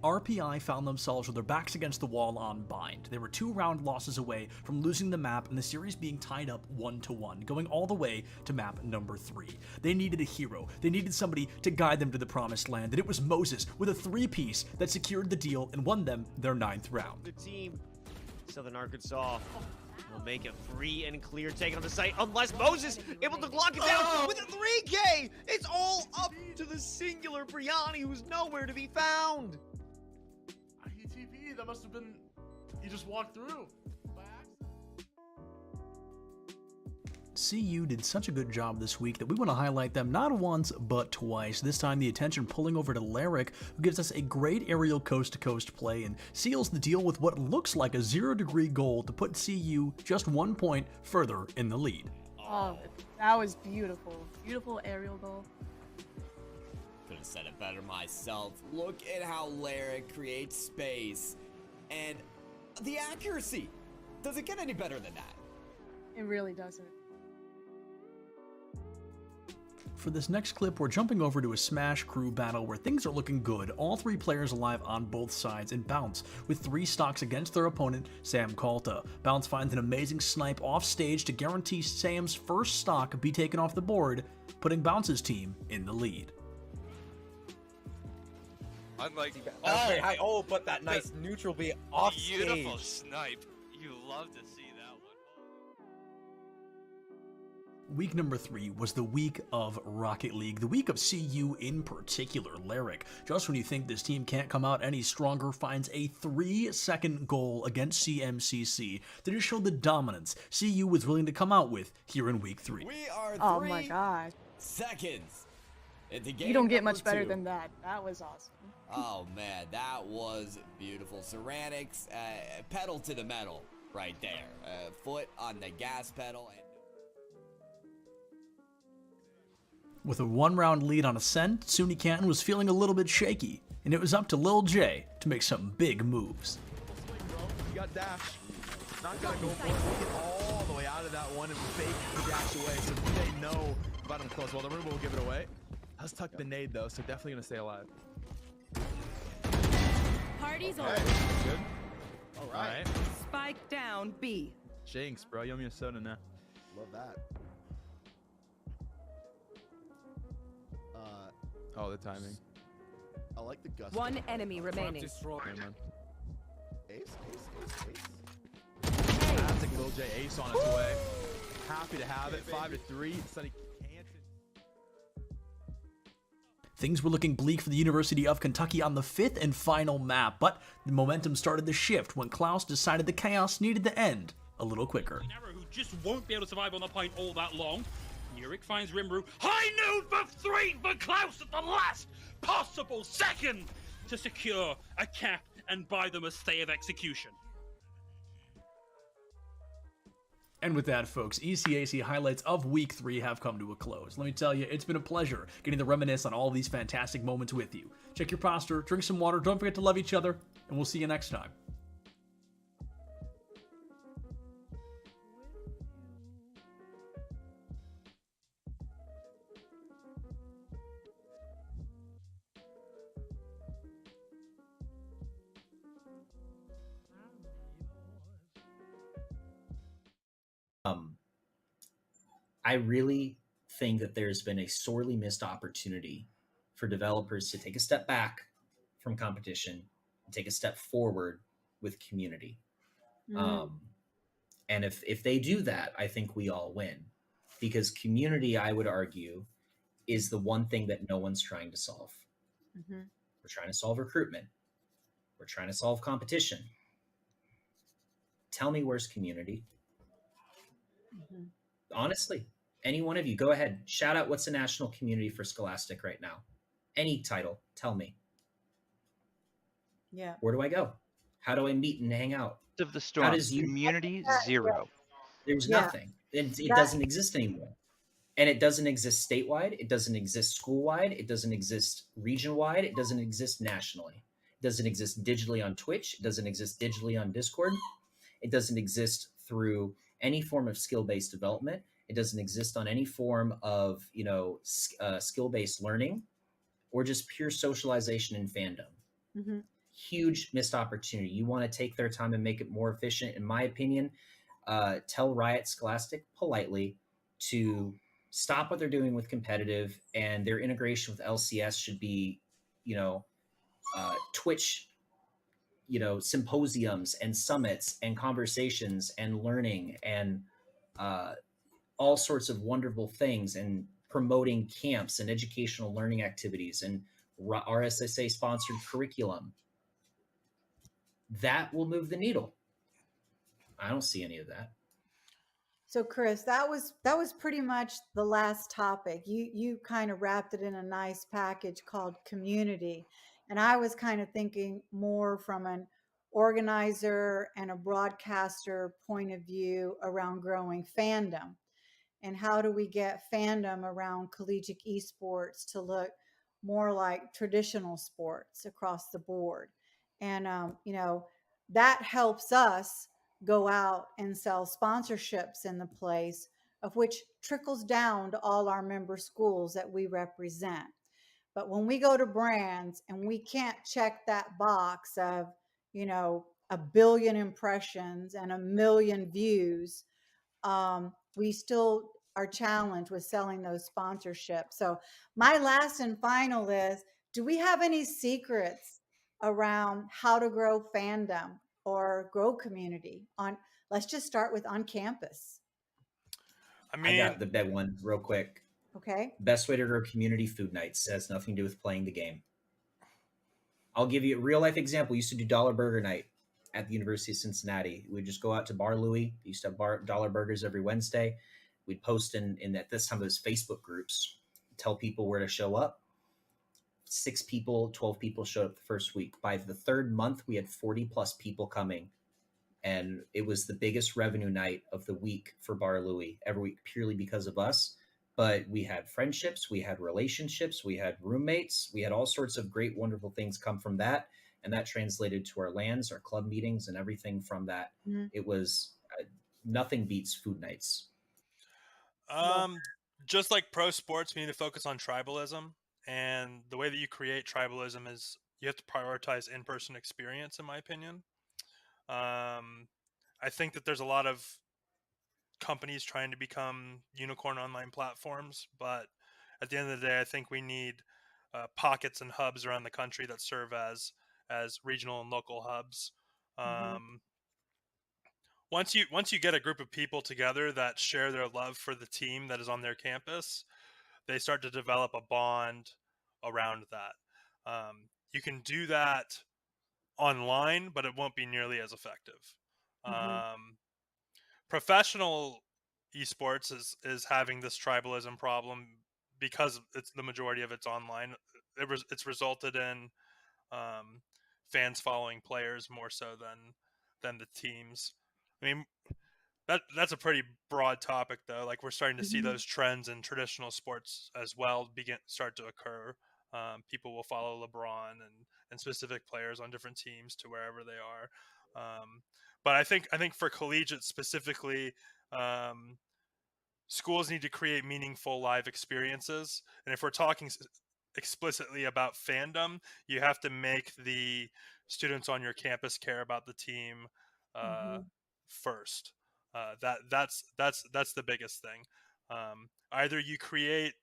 S: RPI found themselves with their backs against the wall on bind. They were 2 round losses away from losing the map and the series being tied up 1-1, going all the way to map number 3. They needed a hero. They needed somebody to guide them to the promised land, and it was Moses with a 3-piece that secured the deal and won them their 9th round.
W: The team, Southern Arkansas, will make a free and clear take on the site unless Moses able to lock it down with a 3K. It's all up to the singular Briani, who's nowhere to be found.
X: TP, that must have been, he just walked through by accident.
S: CU did such a good job this week that we want to highlight them not once but twice. This time the attention pulling over to Lyric, who gives us a great aerial coast-to-coast play and seals the deal with what looks like a 0-degree goal to put CU just 1 point further in the lead.
T: Oh, that was beautiful. Beautiful aerial goal.
U: Could have said it better myself. Look at how Lyric creates space and the accuracy. Does it get any better than that?
T: It really doesn't.
S: For this next clip, we're jumping over to a Smash crew battle where things are looking good. All 3 players alive on both sides, and Bounce with 3 stocks against their opponent, Sam Kalta. Bounce finds an amazing snipe off stage to guarantee Sam's first stock be taken off the board, putting Bounce's team in the lead.
Y: Unlike
W: Very high. Oh, but that nice neutral beat off
Y: beautiful
W: stage.
Y: Snipe. You love to see that one.
S: Week number 3 was the week of Rocket League, the week of CU in particular. Lyric, just when you think this team can't come out any stronger, finds a 3-second goal against CMCC that just showed the dominance CU was willing to come out with here in week 3.
U: We are 3
T: oh my gosh.
U: seconds into game
T: You don't get much
U: number
T: better
U: 2.
T: than that. That was awesome.
U: Oh man, that was beautiful. Ceramics, pedal to the metal right there. Foot on the gas pedal.
S: With a 1-round lead on Ascent, Suni Canton was feeling a little bit shaky, and it was up to Lil J to make some big moves.
Z: You got dash. Not gonna go for it. We'll get all the way out of that one and fake the dash away, so they know about him close. Well, the Roomba will give it away. Let's tuck the nade though, so definitely gonna stay alive.
C: Party's
Z: Okay,
C: over.
Z: good. All right.
C: Spike down B.
Z: Jinx, bro. You owe me a soda now.
Q: Love that.
Z: Oh, the timing.
Q: I like the gust.
C: One enemy remaining.
Z: Never mind.
Q: Ace.
Z: Classic Lil J ace on its way. Happy to have it. 5-3. Sunny Canton.
S: Things were looking bleak for the University of Kentucky on the 5th and final map, but the momentum started to shift when Klaus decided the chaos needed to end a little quicker.
V: Who just won't be able to survive on the point all that long. Nurik finds Rimru. High noon for 3 for Klaus at the last possible second to secure a cap and buy them a stay of execution.
S: And with that, folks, ECAC highlights of Week 3 have come to a close. Let me tell you, it's been a pleasure getting to reminisce on all these fantastic moments with you. Check your posture, drink some water, don't forget to love each other, and we'll see you next time.
A: I really think that there's been a sorely missed opportunity for developers to take a step back from competition and take a step forward with community. And if they do that, I think we all win, because community, I would argue, is the one thing that no one's trying to solve. We're trying to solve recruitment. We're trying to solve competition. Tell me, where's community? Honestly, any one of you, go ahead. Shout out what's the national community for Scholastic right now. Any title, tell me.
B: Yeah.
A: Where do I go? How do I meet and hang out?
F: Of the storm. Community, 0.
A: There's nothing. It doesn't exist anymore. And it doesn't exist statewide. It doesn't exist school-wide. It doesn't exist region-wide. It doesn't exist nationally. It doesn't exist digitally on Twitch. It doesn't exist digitally on Discord. It doesn't exist through any form of skill-based development. It doesn't exist on any form of, skill-based learning or just pure socialization and fandom. Huge missed opportunity. You want to take their time and make it more efficient, in my opinion. Tell Riot Scholastic politely to stop what they're doing with competitive, and their integration with LCS should be, Twitch, symposiums and summits and conversations and learning and all sorts of wonderful things, and promoting camps and educational learning activities and RSSA sponsored curriculum. That will move the needle. I don't see any of that.
B: So Chris, that was pretty much the last topic. You kind of wrapped it in a nice package called community. And I was kind of thinking more from an organizer and a broadcaster point of view around growing fandom. And how do we get fandom around collegiate esports to look more like traditional sports across the board? And, that helps us go out and sell sponsorships in the place, of which trickles down to all our member schools that we represent. But when we go to brands and we can't check that box of, 1 billion impressions and 1 million views, we still are challenged with selling those sponsorships. So my last and final is, do we have any secrets around how to grow fandom or grow community let's just start with on campus.
A: I got the big one real quick.
B: Okay.
A: Best way to grow community: food nights. It has nothing to do with playing the game. I'll give you a real life example. We used to do dollar burger night at the University of Cincinnati. We'd just go out to Bar Louie. We used to have dollar burgers every Wednesday. We'd post in at this time those Facebook groups, tell people where to show up. 6 people, 12 people showed up the first week. By the 3rd month, we had 40 plus people coming. And it was the biggest revenue night of the week for Bar Louie every week, purely because of us. But we had friendships, we had relationships, we had roommates, we had all sorts of great, wonderful things come from that. And that translated to our LANs, our club meetings, and everything from that. It was nothing beats food nights.
G: Just like pro sports, we need to focus on tribalism. And the way that you create tribalism is you have to prioritize in-person experience, in my opinion. I think that there's a lot of companies trying to become unicorn online platforms, but at the end of the day, I think we need pockets and hubs around the country that serve as regional and local hubs. Once you get a group of people together that share their love for the team that is on their campus, they start to develop a bond around that. You can do that online, but it won't be nearly as effective. Professional esports is having this tribalism problem because it's the majority of it's online. It's resulted in fans following players more so than the teams. I mean, That's a pretty broad topic, though. Like, we're starting to see those trends in traditional sports as well start to occur. People will follow LeBron and specific players on different teams to wherever they are. But I think for collegiate specifically, schools need to create meaningful live experiences. And if we're talking explicitly about fandom, you have to make the students on your campus care about the team first. That's the biggest thing. Either you create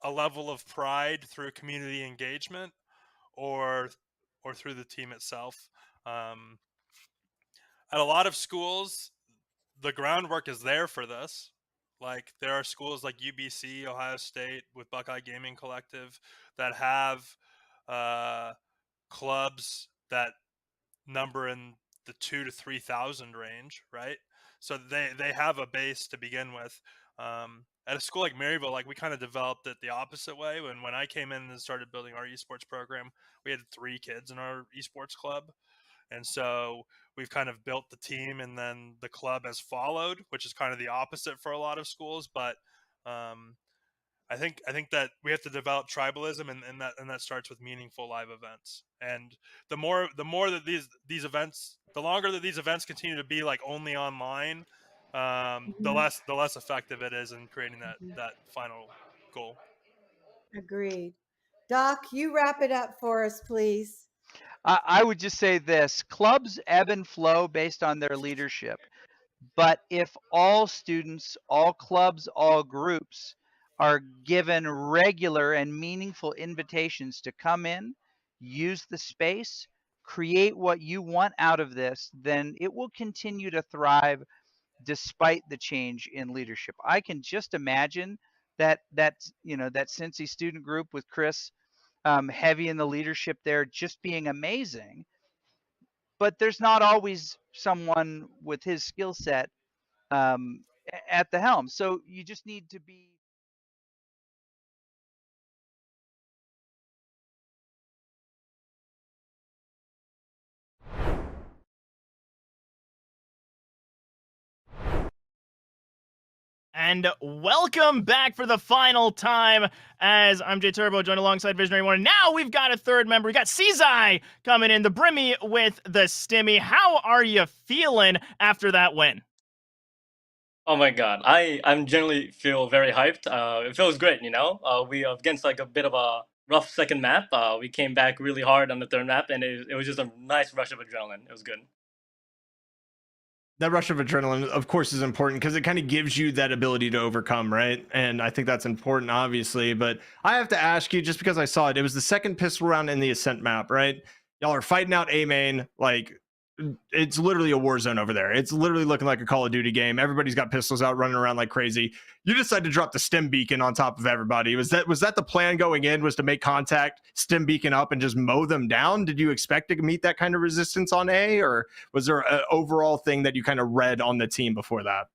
G: a level of pride through community engagement, or through the team itself. At a lot of schools, the groundwork is there for this. Like, there are schools like UBC, Ohio State, with Buckeye Gaming Collective, that have clubs that number in the 2,000 to 3,000 range, right? So they have a base to begin with. At a school like Maryville, like, we kind of developed it the opposite way. When I came in and started building our esports program, we had 3 kids in our esports club. And so we've kind of built the team, and then the club has followed, which is kind of the opposite for a lot of schools. But I think that we have to develop tribalism, and that starts with meaningful live events. And the more that these events, the longer that these events continue to be like only online, the less effective it is in creating that final goal.
B: Agreed. Doc, you wrap it up for us, please.
H: I would just say this: clubs ebb and flow based on their leadership. But if all students, all clubs, all groups are given regular and meaningful invitations to come in, use the space, create what you want out of this, then it will continue to thrive despite the change in leadership. I can just imagine that Cincy student group with Chris heavy in the leadership there just being amazing. But there's not always someone with his skill set at the helm. So you just need to be.
E: And welcome back for the final time, as I'm J Turbo, joined alongside Visionary One. And now we've got a third member. We got Cizai coming in, the Brimmy with the Stimmy. How are you feeling after that win?
I: Oh my god, I'm generally feel very hyped. It feels great, you know. We against like a bit of a rough second map. We came back really hard on the third map, and it was just a nice rush of adrenaline. It was good.
N: That rush of adrenaline, of course, is important because it kind of gives you that ability to overcome, right? And I think that's important, obviously. But I have to ask you, just because I saw it, it was the second pistol round in the Ascent map, right? Y'all are fighting out A main, like, it's literally a war zone over there. It's literally looking like a Call of Duty game. Everybody's got pistols out running around like crazy. You decide to drop the stim beacon on top of everybody. Was that the plan going in, was to make contact, stim beacon up, and just mow them down? Did you expect to meet that kind of resistance on A, or was there an overall thing that you kind of read on the team before that?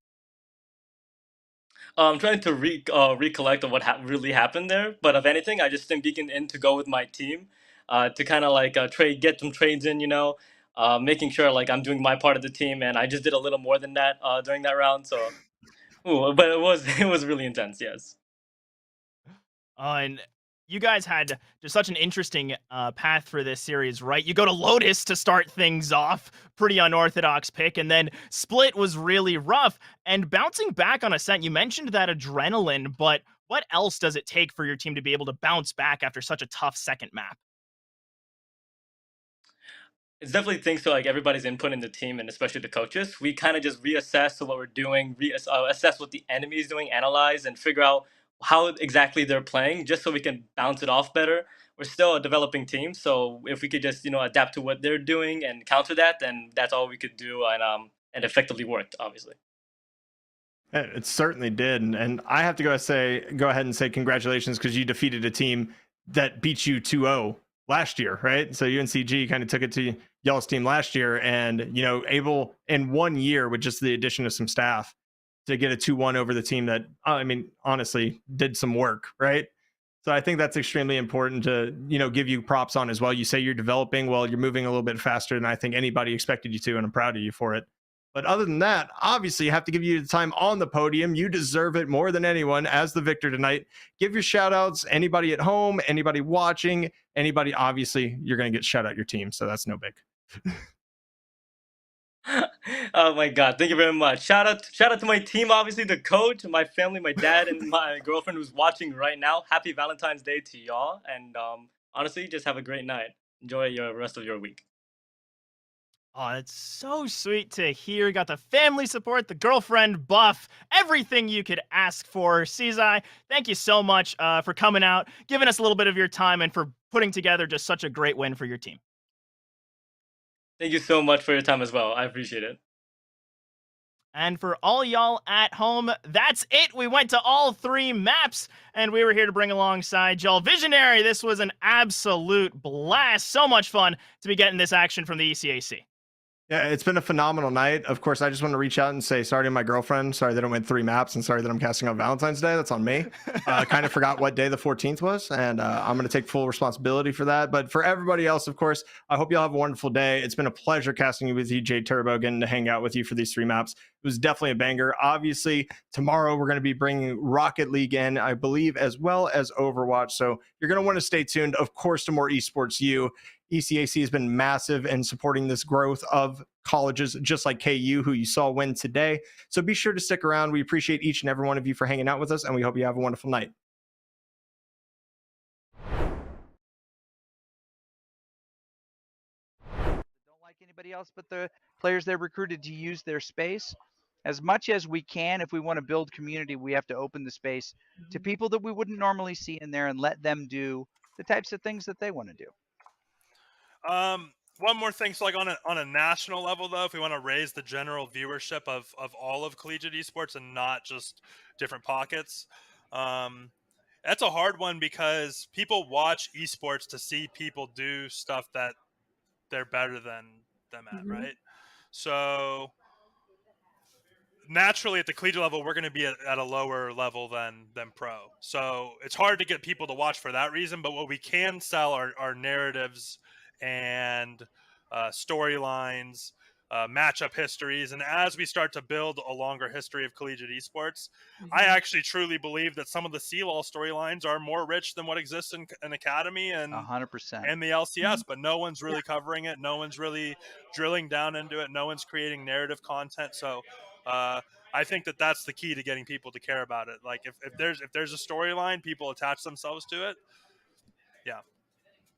I: I'm trying to recollect of what really happened there, but if anything, I just stim beacon in to go with my team, to kind of like get some trades in, you know, making sure like I'm doing my part of the team, and I just did a little more than that during that round. So, but it was really intense, yes.
E: And you guys had just such an interesting path for this series, right? You go to Lotus to start things off, pretty unorthodox pick, and then Split was really rough. And bouncing back on Ascent, you mentioned that adrenaline, but what else does it take for your team to be able to bounce back after such a tough second map?
I: It's definitely thanks to like everybody's input in the team, and especially the coaches. We kind of just reassess what we're doing, assess what the enemy is doing, analyze, and figure out how exactly they're playing, just so we can bounce it off better. We're still a developing team, so if we could just adapt to what they're doing and counter that, then that's all we could do, and effectively worked, obviously.
N: It certainly did, and I have to go ahead and say congratulations, because you defeated a team that beat you 2-0 last year, right? So UNCG kind of took it to y'all's team last year, and able in 1 year with just the addition of some staff to get a 2-1 over the team that, I mean, honestly did some work, right? So I think that's extremely important to give you props on as well. You say you're developing, well, you're moving a little bit faster than I think anybody expected you to, and I'm proud of you for it. But other than that, obviously, I have to give you the time on the podium. You deserve it more than anyone as the victor tonight. Give your shout outs. Anybody at home, anybody watching, anybody, obviously, you're going to get shout out your team. So that's no big.
I: Oh my god, thank you very much. Shout out to my team, obviously the coach, my family, my dad, and my girlfriend who's watching right now. Happy Valentine's Day to y'all, and honestly, just have a great night. Enjoy your rest of your week.
E: Oh, it's so sweet to hear. Got the family support, the girlfriend buff, everything you could ask for. Cesai, thank you so much for coming out, giving us a little bit of your time, and for putting together just such a great win for your team.
I: Thank you so much for your time as well. I appreciate it.
E: And for all y'all at home, that's it. We went to all 3 maps, and we were here to bring alongside y'all. Visionary, this was an absolute blast. So much fun to be getting this action from the ECAC.
N: Yeah, it's been a phenomenal night. Of course, I just want to reach out and say sorry to my girlfriend. Sorry that I went 3 maps, and sorry that I'm casting on Valentine's Day. That's on me. I kind of forgot what day the 14th was, and I'm going to take full responsibility for that. But for everybody else, of course, I hope y'all have a wonderful day. It's been a pleasure casting with you, J Turbo, getting to hang out with you for these 3 maps. It was definitely a banger. Obviously, tomorrow we're going to be bringing Rocket League in, I believe, as well as Overwatch. So you're going to want to stay tuned, of course, to more Esports U. ECAC has been massive in supporting this growth of colleges just like KU, who you saw win today. So be sure to stick around. We appreciate each and every one of you for hanging out with us, and we hope you have a wonderful night.
H: Don't like anybody else but the players they recruited to use their space. As much as we can, if we want to build community, we have to open the space to people that we wouldn't normally see in there and let them do the types of things that they want to do.
G: One more thing, so like on a national level though, if we want to raise the general viewership of all of collegiate esports and not just different pockets, that's a hard one because people watch esports to see people do stuff that they're better than them at, right? So naturally at the collegiate level, we're going to be at a lower level than pro. So it's hard to get people to watch for that reason. But what we can sell are narratives and storylines, matchup histories. And as we start to build a longer history of collegiate esports, I actually truly believe that some of the CLOL storylines are more rich than what exists in Academy and
H: 100%.
G: and the LCS, but no one's really covering it. No one's really drilling down into it. No one's creating narrative content. So I think that's the key to getting people to care about it. Like if there's a storyline, people attach themselves to it. Yeah.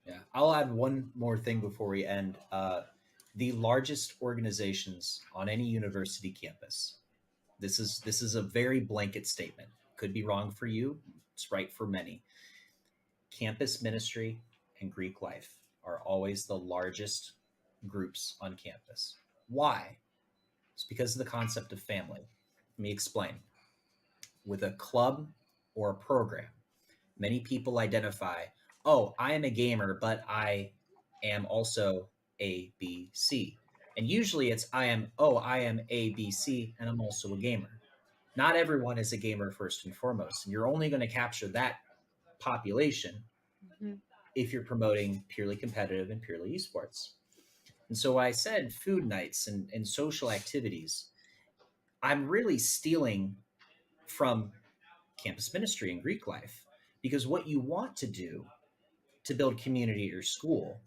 A: Yeah. I'll add one more thing before we end. The largest organizations on any university campus. This is a very blanket statement. Could be wrong for you. It's right for many. Campus ministry and Greek life are always the largest groups on campus. Why? It's because of the concept of family. Let me explain. With a club or a program, many people identify, oh, I am a gamer, but I am also A, B, C. And usually it's I am A, B, C, and I'm also a gamer. Not everyone is a gamer first and foremost. And you're only going to capture that population if you're promoting purely competitive and purely esports. And so I said food nights and social activities. I'm really stealing from campus ministry and Greek life because what you want to do to build community at your school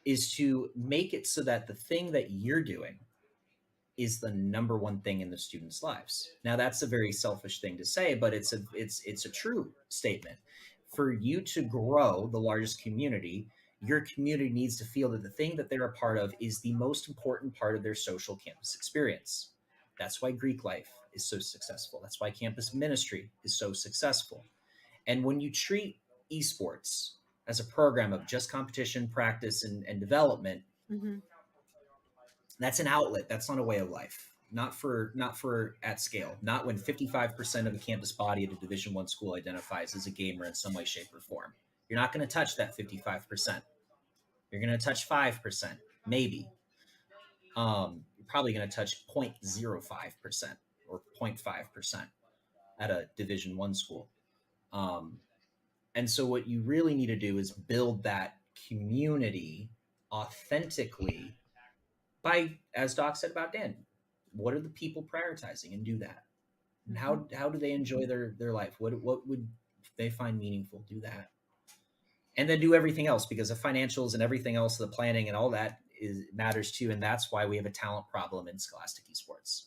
A: is to make it so that the thing that you're doing is the number one thing in the students' lives. Now that's a very selfish thing to say, but it's a true statement. For you to grow the largest community, your community needs to feel that the thing that they're a part of is the most important part of their social campus experience. That's why Greek life is so successful. That's why campus ministry is so successful. And when you treat esports as a program of just competition, practice, and development, that's an outlet. That's not a way of life. Not for at scale. Not when 55% of the campus body at a Division I school identifies as a gamer in some way, shape, or form. You're not going to touch that 55%. You're going to touch 5%, maybe. You're probably going to touch 0.05% or 0.5% at a Division I school. And so what you really need to do is build that community authentically by, as Doc said about Dan, what are the people prioritizing, and do that. And how do they enjoy their life? What would they find meaningful? Do that. And then do everything else, because the financials and everything else, the planning and all that matters too. And that's why we have a talent problem in Scholastic Esports.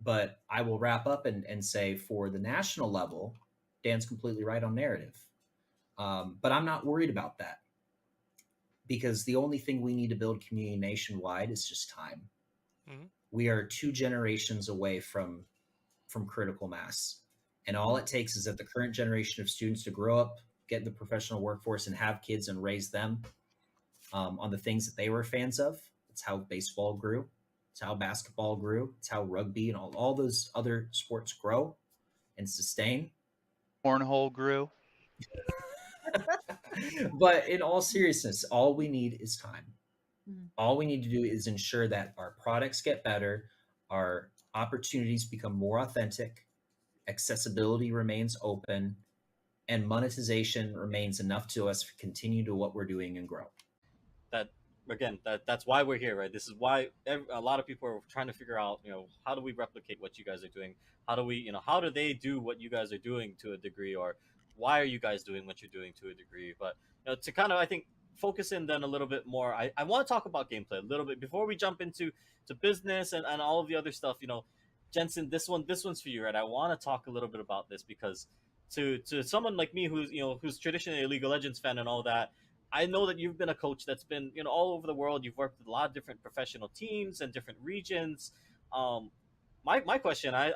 A: But I will wrap up and say, for the national level, Dan's completely right on narrative. But I'm not worried about that, because the only thing we need to build community nationwide is just time.
G: Mm-hmm.
A: We are 2 generations away from critical mass. And all it takes is that the current generation of students to grow up, get in the professional workforce, and have kids and raise them on the things that they were fans of. It's how baseball grew. It's how basketball grew. It's how rugby and all those other sports grow and sustain.
H: Cornhole grew.
A: But in all seriousness, all we need is time. All we need to do is ensure that our products get better, our opportunities become more authentic, accessibility remains open, and monetization remains enough to us to continue to what we're doing and grow.
D: That's why we're here, right? This is why a lot of people are trying to figure out, how do we replicate what you guys are doing? How do they do what you guys are doing to a degree, or why are you guys doing what you're doing to a degree? But to kind of, I think, focus in then a little bit more, I want to talk about gameplay a little bit before we jump into business and all of the other stuff. Jensen, this one's for you, right? I want to talk a little bit about this, because to someone like me who's traditionally a League of Legends fan and all that, I know that you've been a coach that's been all over the world. You've worked with a lot of different professional teams and different regions. My question, I